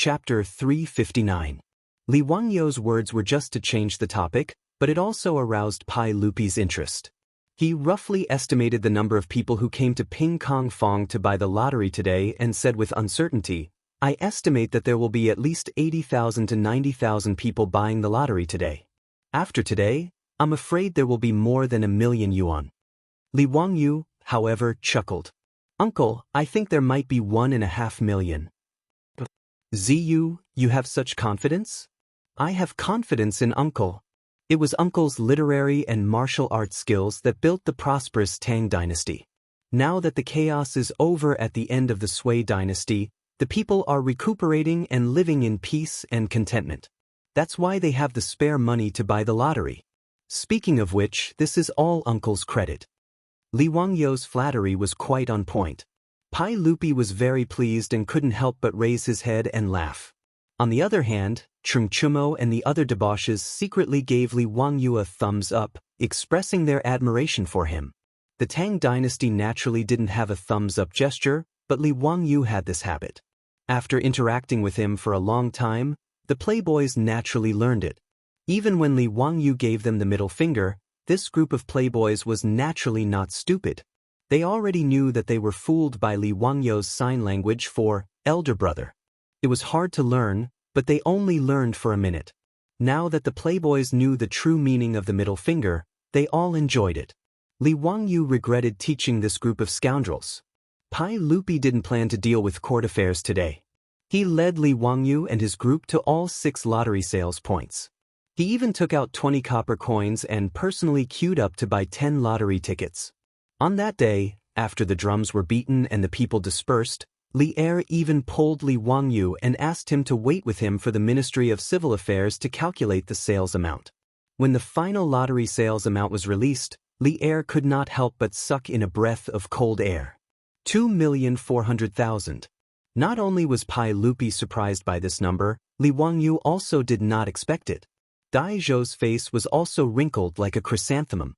Chapter 359. Li Wangyou's words were just to change the topic, but it also aroused Pai Lupi's interest. He roughly estimated the number of people who came to Ping Kong Fong to buy the lottery today and said with uncertainty, "I estimate that there will be at least 80,000 to 90,000 people buying the lottery today. After today, I'm afraid there will be more than 1,000,000 yuan." Li Wangyou, however, chuckled. "Uncle, I think there might be 1.5 million. Ziyu, you have such confidence?" "I have confidence in Uncle." It was Uncle's literary and martial arts skills that built the prosperous Tang dynasty. Now that the chaos is over at the end of the Sui dynasty, the people are recuperating and living in peace and contentment. That's why they have the spare money to buy the lottery. Speaking of which, this is all Uncle's credit. Li Wangyou's flattery was quite on point. Pai Lupi was very pleased and couldn't help but raise his head and laugh. On the other hand, Chungchumo and the other debauches secretly gave Li Wangyou a thumbs up, expressing their admiration for him. The Tang dynasty naturally didn't have a thumbs up gesture, but Li Wangyou had this habit. After interacting with him for a long time, the playboys naturally learned it. Even when Li Wangyou gave them the middle finger, this group of playboys was naturally not stupid. They already knew that they were fooled by Li Wangyou's sign language for elder brother. It was hard to learn, but they only learned for a minute. Now that the playboys knew the true meaning of the middle finger, they all enjoyed it. Li Wangyou regretted teaching this group of scoundrels. Pai Lupi didn't plan to deal with court affairs today. He led Li Wangyou and his group to all 6 lottery sales points. He even took out 20 copper coins and personally queued up to buy 10 lottery tickets. On that day, after the drums were beaten and the people dispersed, Li Er even pulled Li Wangyou and asked him to wait with him for the Ministry of Civil Affairs to calculate the sales amount. When the final lottery sales amount was released, Li Er could not help but suck in a breath of cold air. 2,400,000. Not only was Pai Lupi surprised by this number, Li Wangyou also did not expect it. Dai Zhou's face was also wrinkled like a chrysanthemum.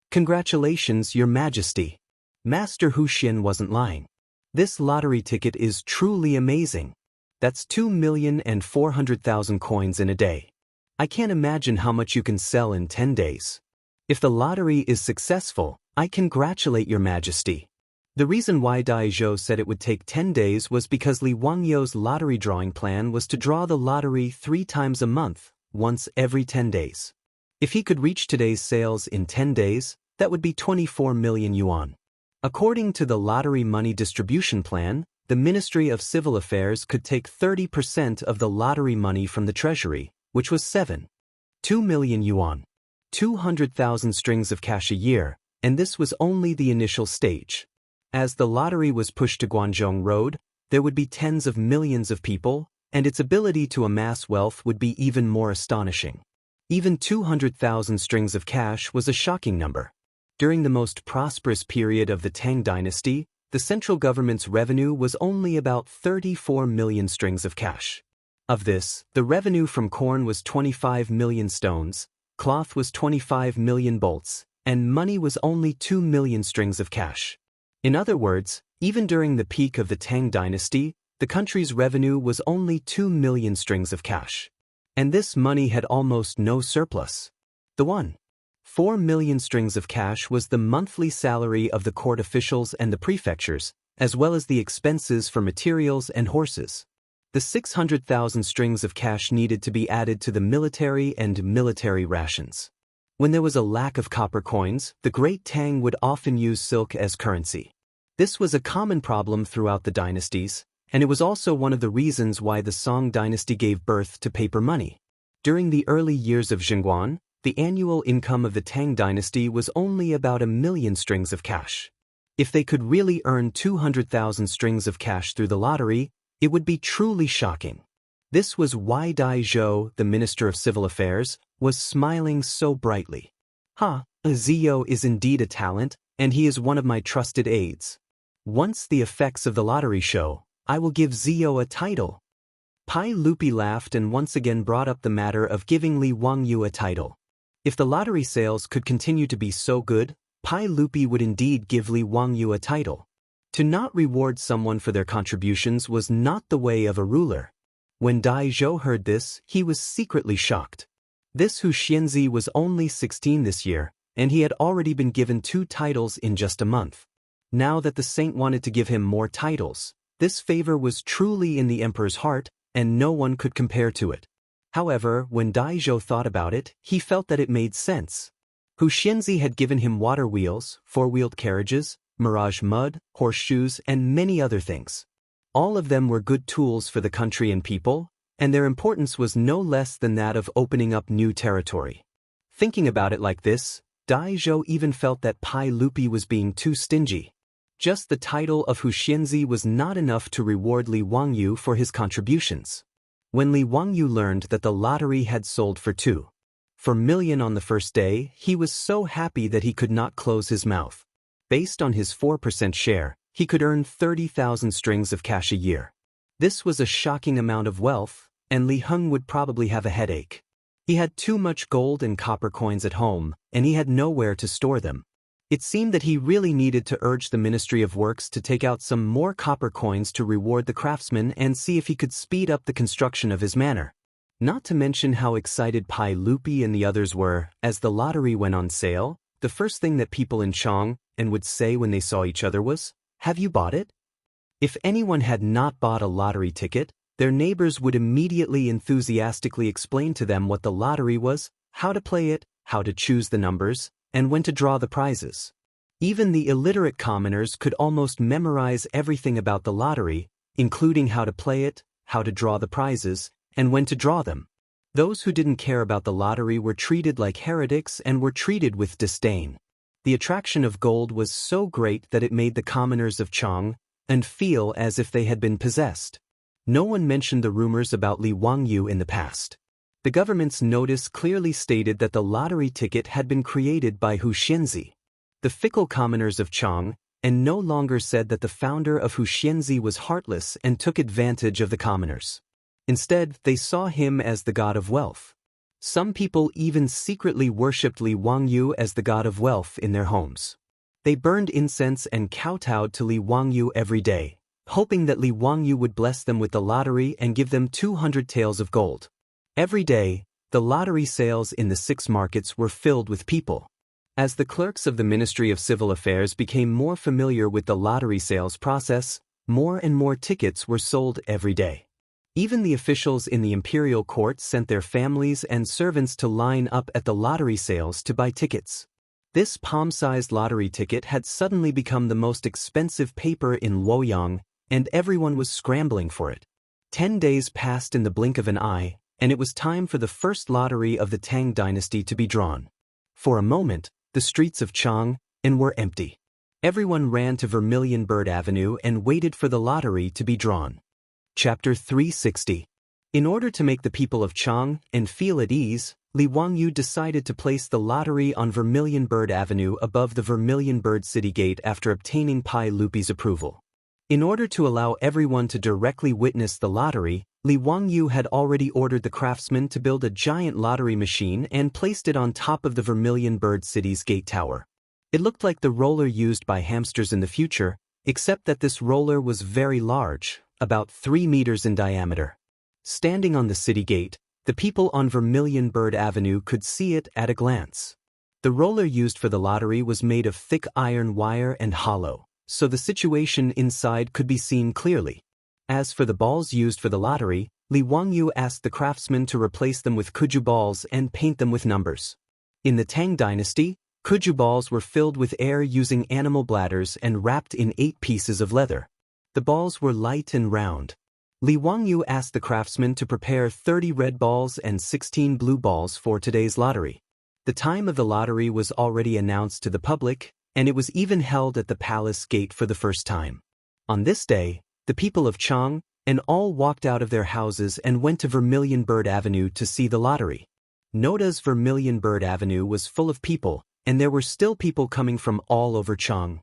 "Congratulations, Your Majesty." Master Hu Xin wasn't lying. This lottery ticket is truly amazing. That's 2,400,000 coins in a day. I can't imagine how much you can sell in 10 days. If the lottery is successful, I congratulate Your Majesty. The reason why Dai Zhou said it would take 10 days was because Li Wangyou's lottery drawing plan was to draw the lottery 3 times a month, once every 10 days. If he could reach today's sales in 10 days, that would be 24 million yuan. According to the lottery money distribution plan, the Ministry of Civil Affairs could take 30% of the lottery money from the treasury, which was 2 million yuan. 200,000 strings of cash a year, and this was only the initial stage. As the lottery was pushed to Guangzhou Road, there would be tens of millions of people, and its ability to amass wealth would be even more astonishing. Even 200,000 strings of cash was a shocking number. During the most prosperous period of the Tang dynasty, the central government's revenue was only about 34 million strings of cash. Of this, the revenue from corn was 25 million stones, cloth was 25 million bolts, and money was only 2 million strings of cash. In other words, even during the peak of the Tang dynasty, the country's revenue was only 2 million strings of cash. And this money had almost no surplus. The 4 million strings of cash was the monthly salary of the court officials and the prefectures, as well as the expenses for materials and horses. The 600,000 strings of cash needed to be added to the military and military rations. When there was a lack of copper coins, the Great Tang would often use silk as currency. This was a common problem throughout the dynasties, and it was also one of the reasons why the Song dynasty gave birth to paper money. During the early years of Chang'an, the annual income of the Tang dynasty was only about 1 million strings of cash. If they could really earn 200,000 strings of cash through the lottery, it would be truly shocking. This was why Dai Zhou, the Minister of Civil Affairs, was smiling so brightly. Ziyu is indeed a talent, and he is one of my trusted aides. Once the effects of the lottery show, I will give Ziyu a title. Pai Lupi laughed and once again brought up the matter of giving Li Wangyou a title. If the lottery sales could continue to be so good, Pai Lupi would indeed give Li Wangyou a title. To not reward someone for their contributions was not the way of a ruler. When Dai Zhou heard this, he was secretly shocked. This Hu Xianzi was only 16 this year, and he had already been given 2 titles in just a month. Now that the saint wanted to give him more titles, this favor was truly in the emperor's heart, and no one could compare to it. However, when Dai Zhou thought about it, he felt that it made sense. Hu Xianzi had given him water wheels, 4-wheeled carriages, mirage mud, horseshoes, and many other things. All of them were good tools for the country and people, and their importance was no less than that of opening up new territory. Thinking about it like this, Dai Zhou even felt that Pai Lupi was being too stingy. Just the title of Hu Xianzi was not enough to reward Li Wangyu for his contributions. When Li Wangyu learned that the lottery had sold for 2.4 million on the first day, he was so happy that he could not close his mouth. Based on his 4% share, he could earn 30,000 strings of cash a year. This was a shocking amount of wealth, and Li Heng would probably have a headache. He had too much gold and copper coins at home, and he had nowhere to store them. It seemed that he really needed to urge the Ministry of Works to take out some more copper coins to reward the craftsmen and see if he could speed up the construction of his manor. Not to mention how excited Pai Lupi and the others were as the lottery went on sale. The first thing that people in Chang'an would say when they saw each other was, "Have you bought it?" If anyone had not bought a lottery ticket, their neighbors would immediately enthusiastically explain to them what the lottery was, how to play it, how to choose the numbers, and when to draw the prizes. Even the illiterate commoners could almost memorize everything about the lottery, including how to play it, how to draw the prizes, and when to draw them. Those who didn't care about the lottery were treated like heretics and were treated with disdain. The attraction of gold was so great that it made the commoners of Chang'an feel as if they had been possessed. No one mentioned the rumors about Li Wangyu in the past. The government's notice clearly stated that the lottery ticket had been created by Hu Xianzi. The fickle commoners of Chang'an no longer said that the founder of Hu Xianzi was heartless and took advantage of the commoners. Instead, they saw him as the god of wealth. Some people even secretly worshipped Li Wangyu as the god of wealth in their homes. They burned incense and kowtowed to Li Wangyu every day, hoping that Li Wangyu would bless them with the lottery and give them 200 taels of gold. Every day, the lottery sales in the 6 markets were filled with people. As the clerks of the Ministry of Civil Affairs became more familiar with the lottery sales process, more and more tickets were sold every day. Even the officials in the imperial court sent their families and servants to line up at the lottery sales to buy tickets. This palm-sized lottery ticket had suddenly become the most expensive paper in Luoyang, and everyone was scrambling for it. 10 days passed in the blink of an eye, and it was time for the first lottery of the Tang dynasty to be drawn. For a moment, the streets of Chang'an were empty. Everyone ran to Vermilion Bird Avenue and waited for the lottery to be drawn. Chapter 360. In order to make the people of Chang'an feel at ease, Li Wangyu decided to place the lottery on Vermilion Bird Avenue above the Vermilion Bird City Gate after obtaining Pai Lupi's approval. In order to allow everyone to directly witness the lottery, Li Wangyu had already ordered the craftsmen to build a giant lottery machine and placed it on top of the Vermilion Bird City's gate tower. It looked like the roller used by hamsters in the future, except that this roller was very large, about 3 meters in diameter. Standing on the city gate, the people on Vermilion Bird Avenue could see it at a glance. The roller used for the lottery was made of thick iron wire and hollow, so the situation inside could be seen clearly. As for the balls used for the lottery, Li Wangyu asked the craftsmen to replace them with kuju balls and paint them with numbers. In the Tang dynasty, kuju balls were filled with air using animal bladders and wrapped in 8 pieces of leather. The balls were light and round. Li Wangyu asked the craftsmen to prepare 30 red balls and 16 blue balls for today's lottery. The time of the lottery was already announced to the public, and it was even held at the palace gate for the first time. On this day, the people of Chang'an all walked out of their houses and went to Vermilion Bird Avenue to see the lottery. Noda's Vermilion Bird Avenue was full of people, and there were still people coming from all over Chang'an.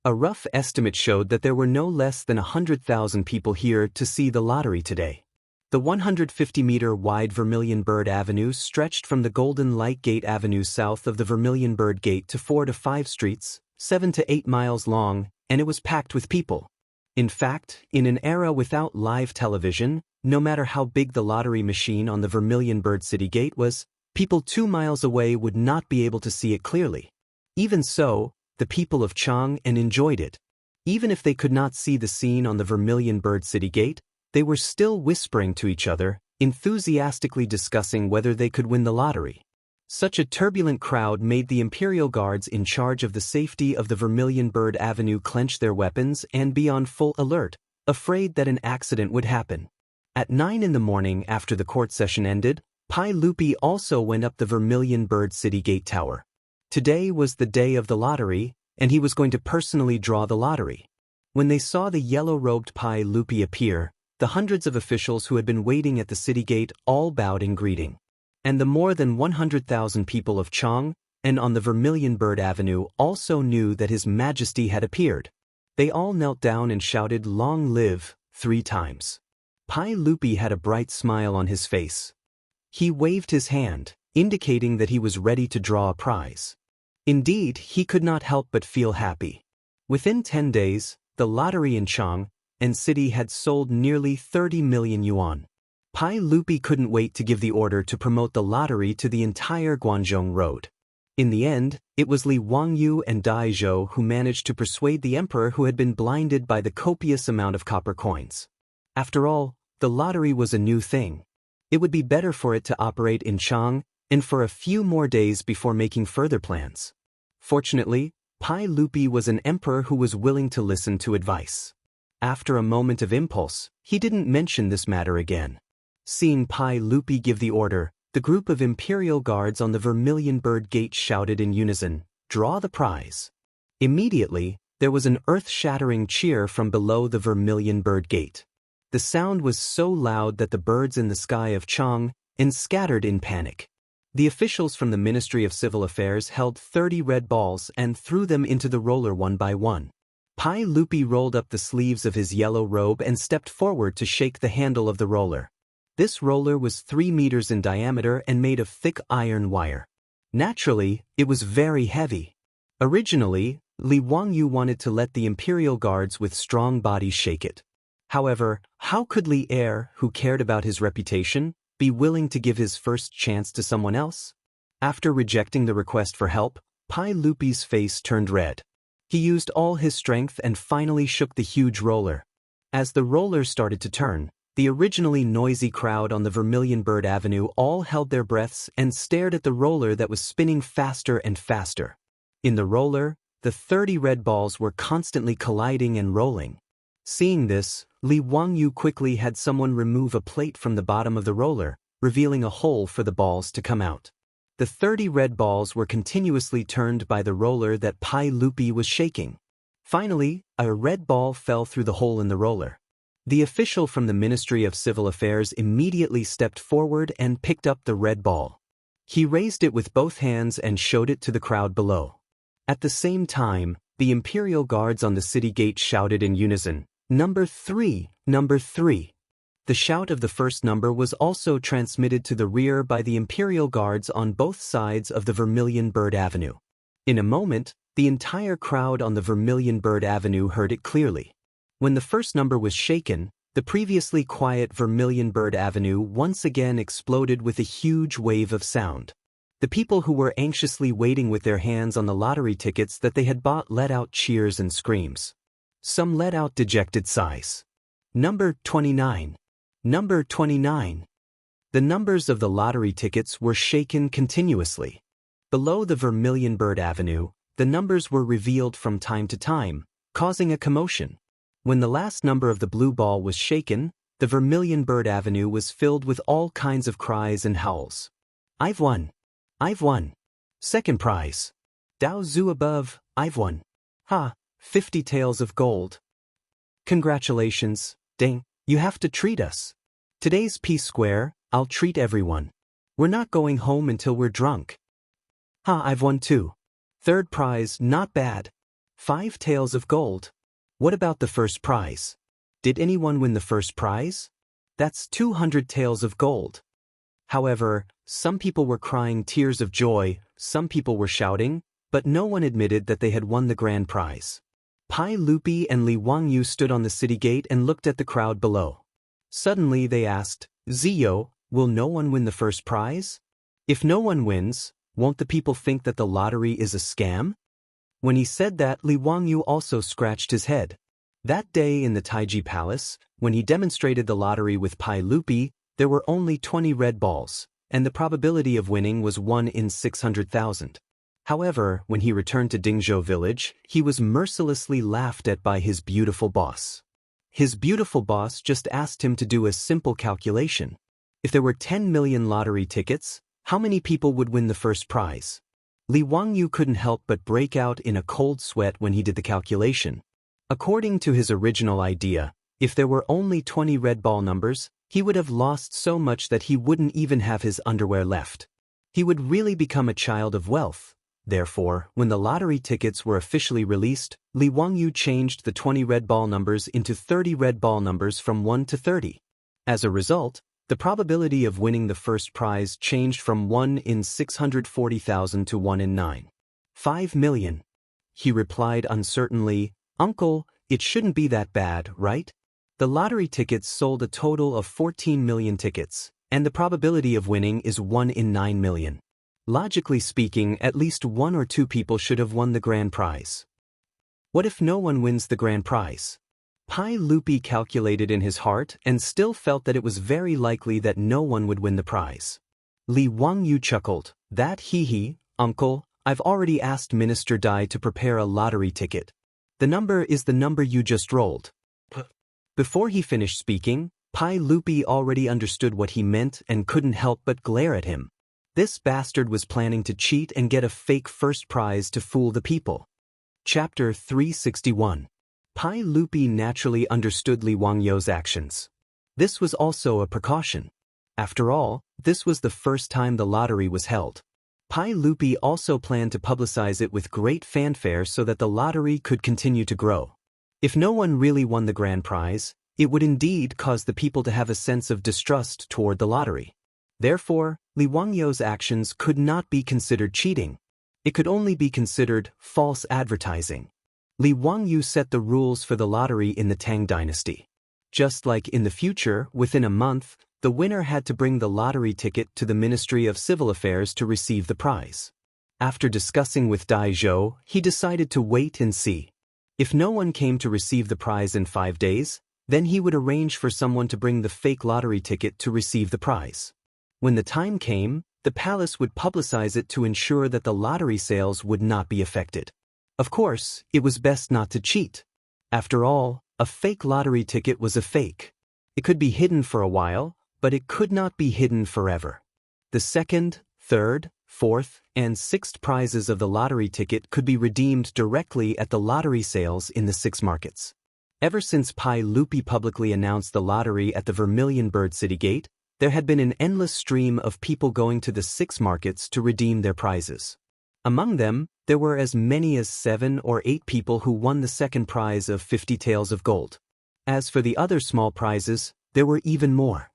A rough estimate showed that there were no less than 100,000 people here to see the lottery today. The 150-meter-wide Vermilion Bird Avenue stretched from the Golden Light Gate Avenue south of the Vermilion Bird Gate to 4 to 5 streets, 7 to 8 miles long, and it was packed with people. In fact, in an era without live television, No matter how big the lottery machine on the Vermilion Bird City gate was, people 2 miles away would not be able to see it clearly. Even so, the people of Chang'an enjoyed it. Even if they could not see the scene on the Vermilion Bird City gate, they were still whispering to each other, enthusiastically discussing whether they could win the lottery. Such a turbulent crowd made the Imperial Guards in charge of the safety of the Vermilion Bird Avenue clench their weapons and be on full alert, afraid that an accident would happen. At 9 in the morning after the court session ended, Pai Lupi also went up the Vermilion Bird City gate tower. Today was the day of the lottery, and he was going to personally draw the lottery. When they saw the yellow-robed Pai Lupi appear, the hundreds of officials who had been waiting at the city gate all bowed in greeting. And the more than 100,000 people of Chang'an and on the Vermilion Bird Avenue also knew that His Majesty had appeared. They all knelt down and shouted "Long live" 3 times. Pai Lupi had a bright smile on his face. He waved his hand, indicating that he was ready to draw a prize. Indeed, he could not help but feel happy. Within 10 days, the lottery in Chang'an city had sold nearly 30 million yuan. Pai Lupi couldn't wait to give the order to promote the lottery to the entire Guangzhou road. In the end, it was Li Wangyu and Dai Zhou who managed to persuade the emperor, who had been blinded by the copious amount of copper coins. After all, the lottery was a new thing. It would be better for it to operate in Chang'an and for a few more days before making further plans. Fortunately, Pai Lupi was an emperor who was willing to listen to advice. After a moment of impulse, he didn't mention this matter again. Seeing Pai Lupi give the order, the group of Imperial Guards on the Vermilion Bird Gate shouted in unison, "Draw the prize." Immediately, there was an earth-shattering cheer from below the Vermilion Bird Gate. The sound was so loud that the birds in the sky of Chang'an scattered in panic. The officials from the Ministry of Civil Affairs held 30 red balls and threw them into the roller one by one. Pai Lupi rolled up the sleeves of his yellow robe and stepped forward to shake the handle of the roller. This roller was 3 meters in diameter and made of thick iron wire. Naturally, it was very heavy. Originally, Li Wangyu wanted to let the Imperial Guards with strong bodies shake it. However, how could Li Er, who cared about his reputation, be willing to give his first chance to someone else? After rejecting the request for help, Pai Lupi's face turned red. He used all his strength and finally shook the huge roller. As the roller started to turn, the originally noisy crowd on the Vermilion Bird Avenue all held their breaths and stared at the roller that was spinning faster and faster. In the roller, the 30 red balls were constantly colliding and rolling. Seeing this, Li Wangyu quickly had someone remove a plate from the bottom of the roller, revealing a hole for the balls to come out. The 30 red balls were continuously turned by the roller that Pai Lupi was shaking. Finally, a red ball fell through the hole in the roller. The official from the Ministry of Civil Affairs immediately stepped forward and picked up the red ball. He raised it with both hands and showed it to the crowd below. At the same time, the Imperial Guards on the city gate shouted in unison, "Number 3, number 3." The shout of the first number was also transmitted to the rear by the Imperial Guards on both sides of the Vermilion Bird Avenue. In a moment, the entire crowd on the Vermilion Bird Avenue heard it clearly. When the first number was shaken, the previously quiet Vermilion Bird Avenue once again exploded with a huge wave of sound. The people who were anxiously waiting with their hands on the lottery tickets that they had bought let out cheers and screams. Some let out dejected sighs. Number 29. Number 29. The numbers of the lottery tickets were shaken continuously. Below the Vermilion Bird Avenue, the numbers were revealed from time to time, causing a commotion. When the last number of the blue ball was shaken, the Vermilion Bird Avenue was filled with all kinds of cries and howls. "I've won! I've won! Second prize! Dao Zhu above, I've won! Ha! 50 taels of gold! Congratulations, Ding, you have to treat us. Today's Peace Square, I'll treat everyone. We're not going home until we're drunk. Ha! I've won too. Third prize, not bad. 5 taels of gold. What about the first prize? Did anyone win the first prize? That's 200 taels of gold." However, some people were crying tears of joy, some people were shouting, but no one admitted that they had won the grand prize. Pai Lupi and Li Wangyu stood on the city gate and looked at the crowd below. Suddenly they asked, Zio, will no one win the first prize? If no one wins, won't the people think that the lottery is a scam? When he said that, Li Wangyu also scratched his head. That day in the Taiji Palace, when he demonstrated the lottery with Pai Lupi, there were only 20 red balls, and the probability of winning was 1 in 600,000. However, when he returned to Dingzhou village, he was mercilessly laughed at by his beautiful boss. His beautiful boss just asked him to do a simple calculation. If there were 10 million lottery tickets, how many people would win the first prize? Li Wangyu couldn't help but break out in a cold sweat when he did the calculation. According to his original idea, if there were only 20 red ball numbers, he would have lost so much that he wouldn't even have his underwear left. He would really become a child of wealth. Therefore, when the lottery tickets were officially released, Li Wangyu changed the 20 red ball numbers into 30 red ball numbers from 1 to 30. As a result, the probability of winning the first prize changed from 1 in 640,000 to 1 in 9.5 million. He replied uncertainly, Uncle, it shouldn't be that bad, right? The lottery tickets sold a total of 14 million tickets, and the probability of winning is 1 in 9 million. Logically speaking, at least 1 or 2 people should have won the grand prize. What if no one wins the grand prize? Pai Lupi calculated in his heart and still felt that it was very likely that no one would win the prize. Li Wangyu chuckled, that hee, Uncle, I've already asked Minister Dai to prepare a lottery ticket. The number is the number you just rolled. Before he finished speaking, Pai Lupi already understood what he meant and couldn't help but glare at him. This bastard was planning to cheat and get a fake first prize to fool the people. Chapter 361. Pai Lupi naturally understood Li Wangyu's actions. This was also a precaution. After all, this was the first time the lottery was held. Pai Lupi also planned to publicize it with great fanfare so that the lottery could continue to grow. If no one really won the grand prize, it would indeed cause the people to have a sense of distrust toward the lottery. Therefore, Li Wangyu's actions could not be considered cheating. It could only be considered false advertising. Li Wangyu set the rules for the lottery in the Tang dynasty. Just like in the future, within a month, the winner had to bring the lottery ticket to the Ministry of Civil Affairs to receive the prize. After discussing with Dai Zhou, he decided to wait and see. If no one came to receive the prize in 5 days, then he would arrange for someone to bring the fake lottery ticket to receive the prize. When the time came, the palace would publicize it to ensure that the lottery sales would not be affected. Of course, it was best not to cheat. After all, a fake lottery ticket was a fake. It could be hidden for a while, but it could not be hidden forever. The second, third, fourth, and sixth prizes of the lottery ticket could be redeemed directly at the lottery sales in the 6 markets. Ever since Pai Lupi publicly announced the lottery at the Vermilion Bird City Gate, there had been an endless stream of people going to the 6 markets to redeem their prizes. Among them, there were as many as 7 or 8 people who won the second prize of 50 taels of gold. As for the other small prizes, there were even more.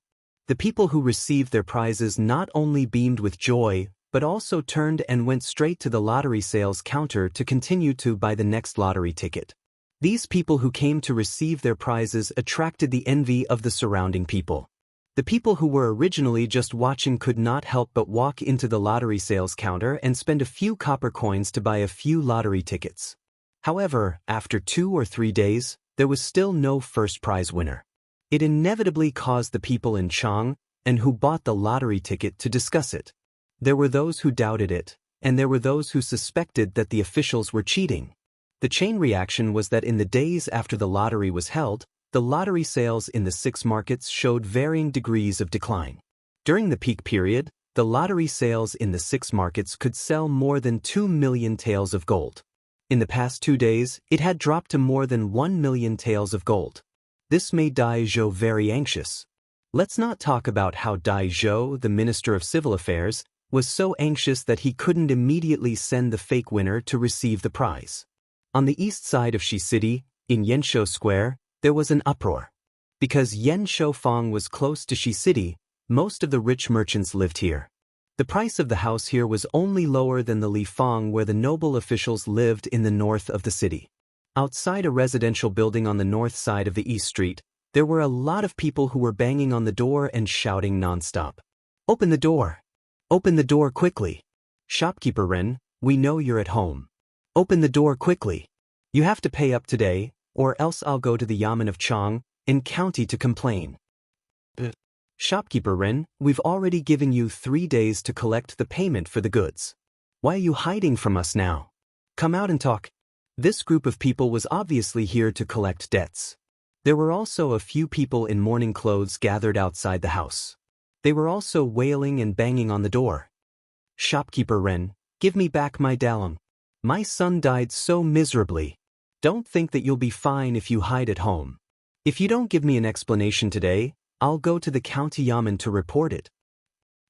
The people who received their prizes not only beamed with joy, but also turned and went straight to the lottery sales counter to continue to buy the next lottery ticket. These people who came to receive their prizes attracted the envy of the surrounding people. The people who were originally just watching could not help but walk into the lottery sales counter and spend a few copper coins to buy a few lottery tickets. However, after 2 or 3 days, there was still no first prize winner. It inevitably caused the people in Chang'an and who bought the lottery ticket to discuss it. There were those who doubted it, and there were those who suspected that the officials were cheating. The chain reaction was that in the days after the lottery was held, the lottery sales in the 6 markets showed varying degrees of decline. During the peak period, the lottery sales in the 6 markets could sell more than 2 million taels of gold. In the past 2 days, it had dropped to more than 1 million taels of gold. This made Dai Zhou very anxious. Let's not talk about how Dai Zhou, the Minister of Civil Affairs, was so anxious that he couldn't immediately send the fake winner to receive the prize. On the east side of Shi City, in Yanshou Square, there was an uproar. Because Yanshou Fang was close to Shi City, most of the rich merchants lived here. The price of the house here was only lower than the Li Fang where the noble officials lived in the north of the city. Outside a residential building on the north side of the East Street, There were a lot of people who were banging on the door and shouting nonstop. Open the door! Open the door quickly! Shopkeeper Ren, we know you're at home. Open the door quickly. You have to pay up today, or else I'll go to the Yamen of Chang'an in county to complain. Shopkeeper Ren, we've already given you 3 days to collect the payment for the goods. Why are you hiding from us now? Come out and talk. This group of people was obviously here to collect debts. There were also a few people in mourning clothes gathered outside the house. They were also wailing and banging on the door. Shopkeeper Ren, give me back my dalong. My son died so miserably. Don't think that you'll be fine if you hide at home. If you don't give me an explanation today, I'll go to the county yamen to report it.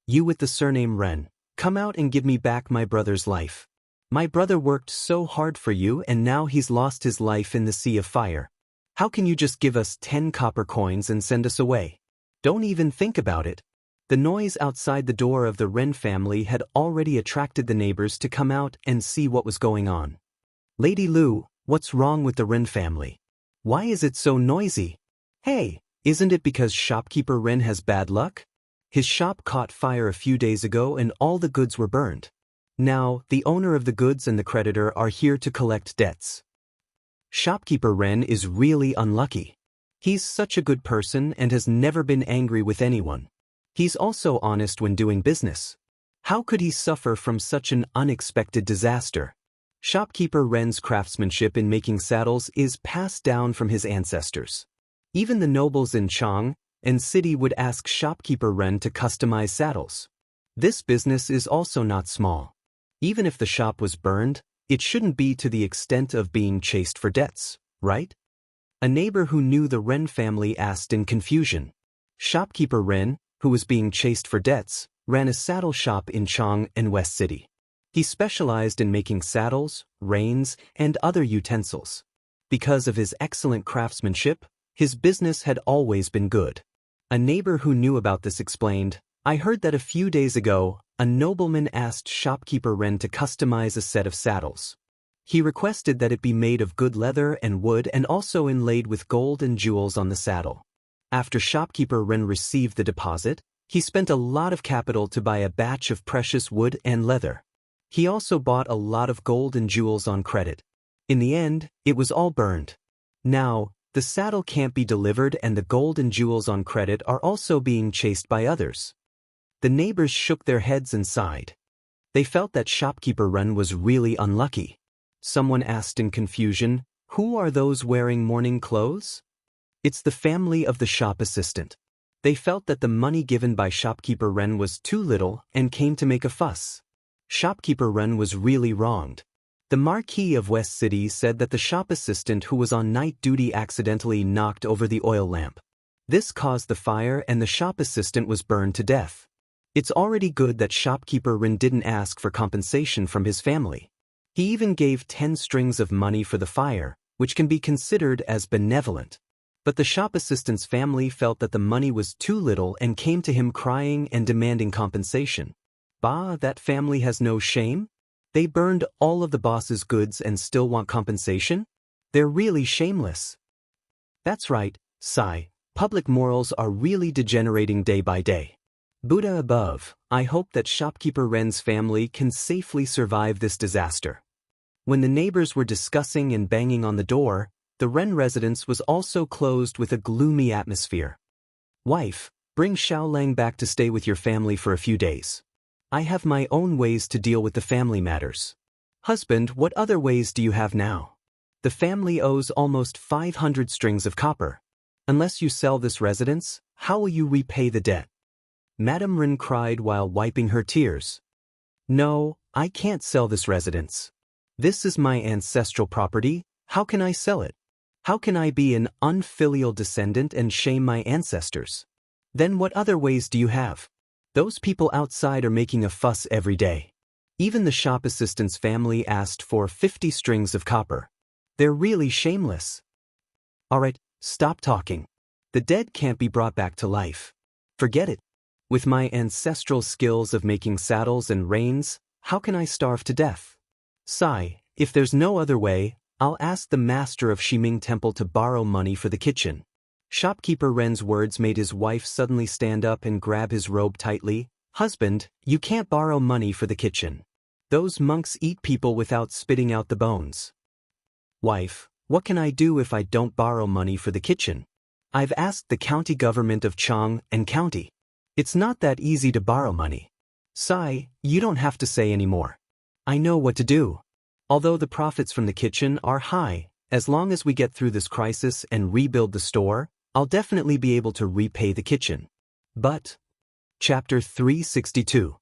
You with the surname Ren, come out and give me back my brother's life. My brother worked so hard for you and now he's lost his life in the sea of fire. How can you just give us 10 copper coins and send us away? Don't even think about it. The noise outside the door of the Ren family had already attracted the neighbors to come out and see what was going on. Lady Lu, what's wrong with the Ren family? Why is it so noisy? Hey, isn't it because shopkeeper Ren has bad luck? His shop caught fire a few days ago and all the goods were burned. Now, the owner of the goods and the creditor are here to collect debts. Shopkeeper Ren is really unlucky. He's such a good person and has never been angry with anyone. He's also honest when doing business. How could he suffer from such an unexpected disaster? Shopkeeper Ren's craftsmanship in making saddles is passed down from his ancestors. Even the nobles in Chang'an and city would ask shopkeeper Ren to customize saddles. This business is also not small. Even if the shop was burned, it shouldn't be to the extent of being chased for debts, right? A neighbor who knew the Ren family asked in confusion. Shopkeeper Ren, who was being chased for debts, ran a saddle shop in Chang'an and West City. He specialized in making saddles, reins, and other utensils. Because of his excellent craftsmanship, his business had always been good. A neighbor who knew about this explained, I heard that a few days ago, a nobleman asked shopkeeper Ren to customize a set of saddles. He requested that it be made of good leather and wood and also inlaid with gold and jewels on the saddle. After shopkeeper Ren received the deposit, he spent a lot of capital to buy a batch of precious wood and leather. He also bought a lot of gold and jewels on credit. In the end, it was all burned. Now, the saddle can't be delivered and the gold and jewels on credit are also being chased by others. The neighbors shook their heads and sighed. They felt that shopkeeper Ren was really unlucky. Someone asked in confusion, who are those wearing mourning clothes? It's the family of the shop assistant. They felt that the money given by shopkeeper Ren was too little and came to make a fuss. Shopkeeper Ren was really wronged. The Marquis of West City said that the shop assistant who was on night duty accidentally knocked over the oil lamp. This caused the fire and the shop assistant was burned to death. It's already good that shopkeeper Ren didn't ask for compensation from his family. He even gave 10 strings of money for the fire, which can be considered as benevolent. But the shop assistant's family felt that the money was too little and came to him crying and demanding compensation. Bah, that family has no shame? They burned all of the boss's goods and still want compensation? They're really shameless. That's right, Sai, public morals are really degenerating day by day. Buddha above, I hope that shopkeeper Ren's family can safely survive this disaster. When the neighbors were discussing and banging on the door, the Ren residence was also closed with a gloomy atmosphere. Wife, bring Xiaolang back to stay with your family for a few days. I have my own ways to deal with the family matters. Husband, what other ways do you have now? The family owes almost 500 strings of copper. Unless you sell this residence, how will you repay the debt? Madame Ren cried while wiping her tears. No, I can't sell this residence. This is my ancestral property, how can I sell it? How can I be an unfilial descendant and shame my ancestors? Then what other ways do you have? Those people outside are making a fuss every day. Even the shop assistant's family asked for 50 strings of copper. They're really shameless. Alright, stop talking. The dead can't be brought back to life. Forget it. With my ancestral skills of making saddles and reins, how can I starve to death? Sai, if there's no other way, I'll ask the master of Shiming Temple to borrow money for the kitchen. Shopkeeper Ren's words made his wife suddenly stand up and grab his robe tightly. Husband, you can't borrow money for the kitchen. Those monks eat people without spitting out the bones. Wife, what can I do if I don't borrow money for the kitchen? I've asked the county government of Chang'an County. It's not that easy to borrow money. Sigh, you don't have to say anymore. I know what to do. Although the profits from the kitchen are high, as long as we get through this crisis and rebuild the store, I'll definitely be able to repay the kitchen. But, Chapter 362.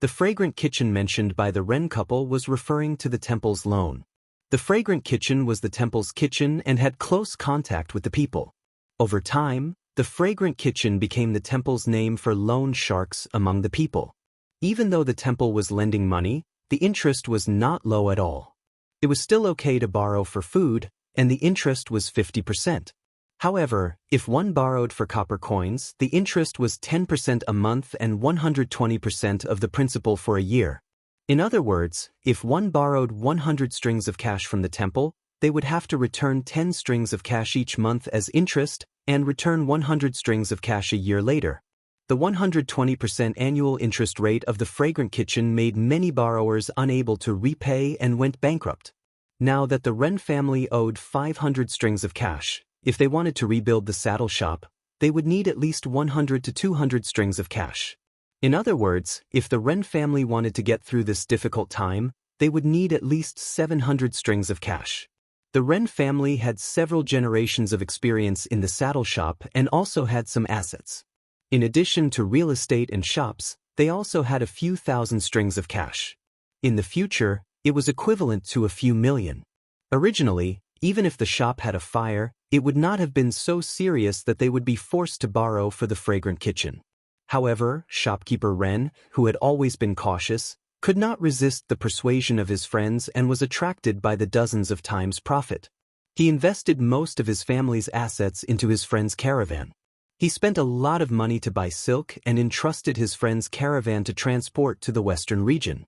The fragrant kitchen mentioned by the Ren couple was referring to the temple's loan. The fragrant kitchen was the temple's kitchen and had close contact with the people. Over time, the fragrant kitchen became the temple's name for loan sharks among the people. Even though the temple was lending money, the interest was not low at all. It was still okay to borrow for food, and the interest was 50%. However, if one borrowed for copper coins, the interest was 10% a month and 120% of the principal for a year. In other words, if one borrowed 100 strings of cash from the temple, they would have to return 10 strings of cash each month as interest and return 100 strings of cash a year later. The 120% annual interest rate of the fragrant kitchen made many borrowers unable to repay and went bankrupt. Now that the Ren family owed 500 strings of cash, if they wanted to rebuild the saddle shop, they would need at least 100 to 200 strings of cash. In other words, if the Ren family wanted to get through this difficult time, they would need at least 700 strings of cash. The Ren family had several generations of experience in the saddle shop and also had some assets. In addition to real estate and shops, they also had a few thousand strings of cash. In the future, it was equivalent to a few million. Originally, even if the shop had a fire, it would not have been so serious that they would be forced to borrow for the fragrant kitchen. However, shopkeeper Ren, who had always been cautious, could not resist the persuasion of his friends and was attracted by the dozens of times profit. He invested most of his family's assets into his friend's caravan. He spent a lot of money to buy silk and entrusted his friend's caravan to transport to the western region.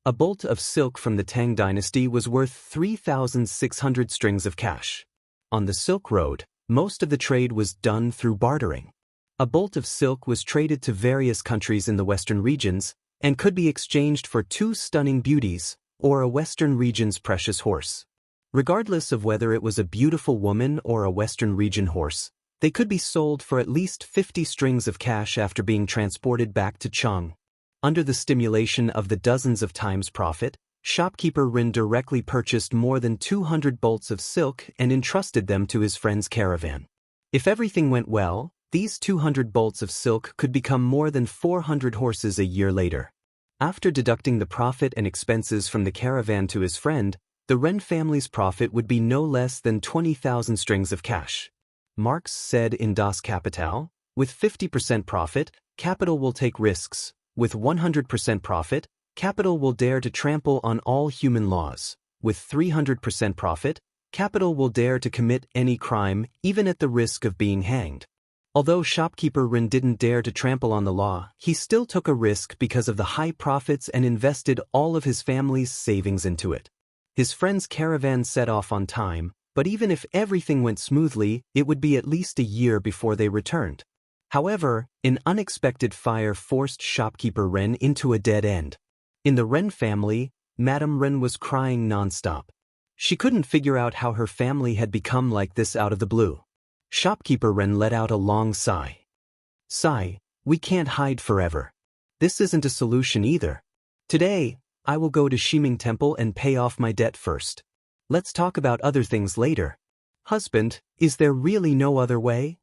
A bolt of silk from the Tang dynasty was worth 3,600 strings of cash. On the Silk Road, most of the trade was done through bartering. A bolt of silk was traded to various countries in the western regions and could be exchanged for 2 stunning beauties or a western region's precious horse. Regardless of whether it was a beautiful woman or a western region horse, they could be sold for at least 50 strings of cash after being transported back to Chang'an. Under the stimulation of the dozens of times profit, shopkeeper Rin directly purchased more than 200 bolts of silk and entrusted them to his friend's caravan. If everything went well, these 200 bolts of silk could become more than 400 horses a year later. After deducting the profit and expenses from the caravan to his friend, the Ren family's profit would be no less than 20,000 strings of cash. Marx said in Das Kapital, with 50% profit, capital will take risks. With 100% profit, capital will dare to trample on all human laws. With 300% profit, capital will dare to commit any crime, even at the risk of being hanged. Although shopkeeper Rin didn't dare to trample on the law, he still took a risk because of the high profits and invested all of his family's savings into it. His friend's caravan set off on time, but even if everything went smoothly, it would be at least a year before they returned. However, an unexpected fire forced shopkeeper Ren into a dead end. In the Ren family, Madame Ren was crying nonstop. She couldn't figure out how her family had become like this out of the blue. Shopkeeper Ren let out a long sigh. Sigh, we can't hide forever. This isn't a solution either. Today, I will go to Shiming Temple and pay off my debt first. Let's talk about other things later. Husband, is there really no other way?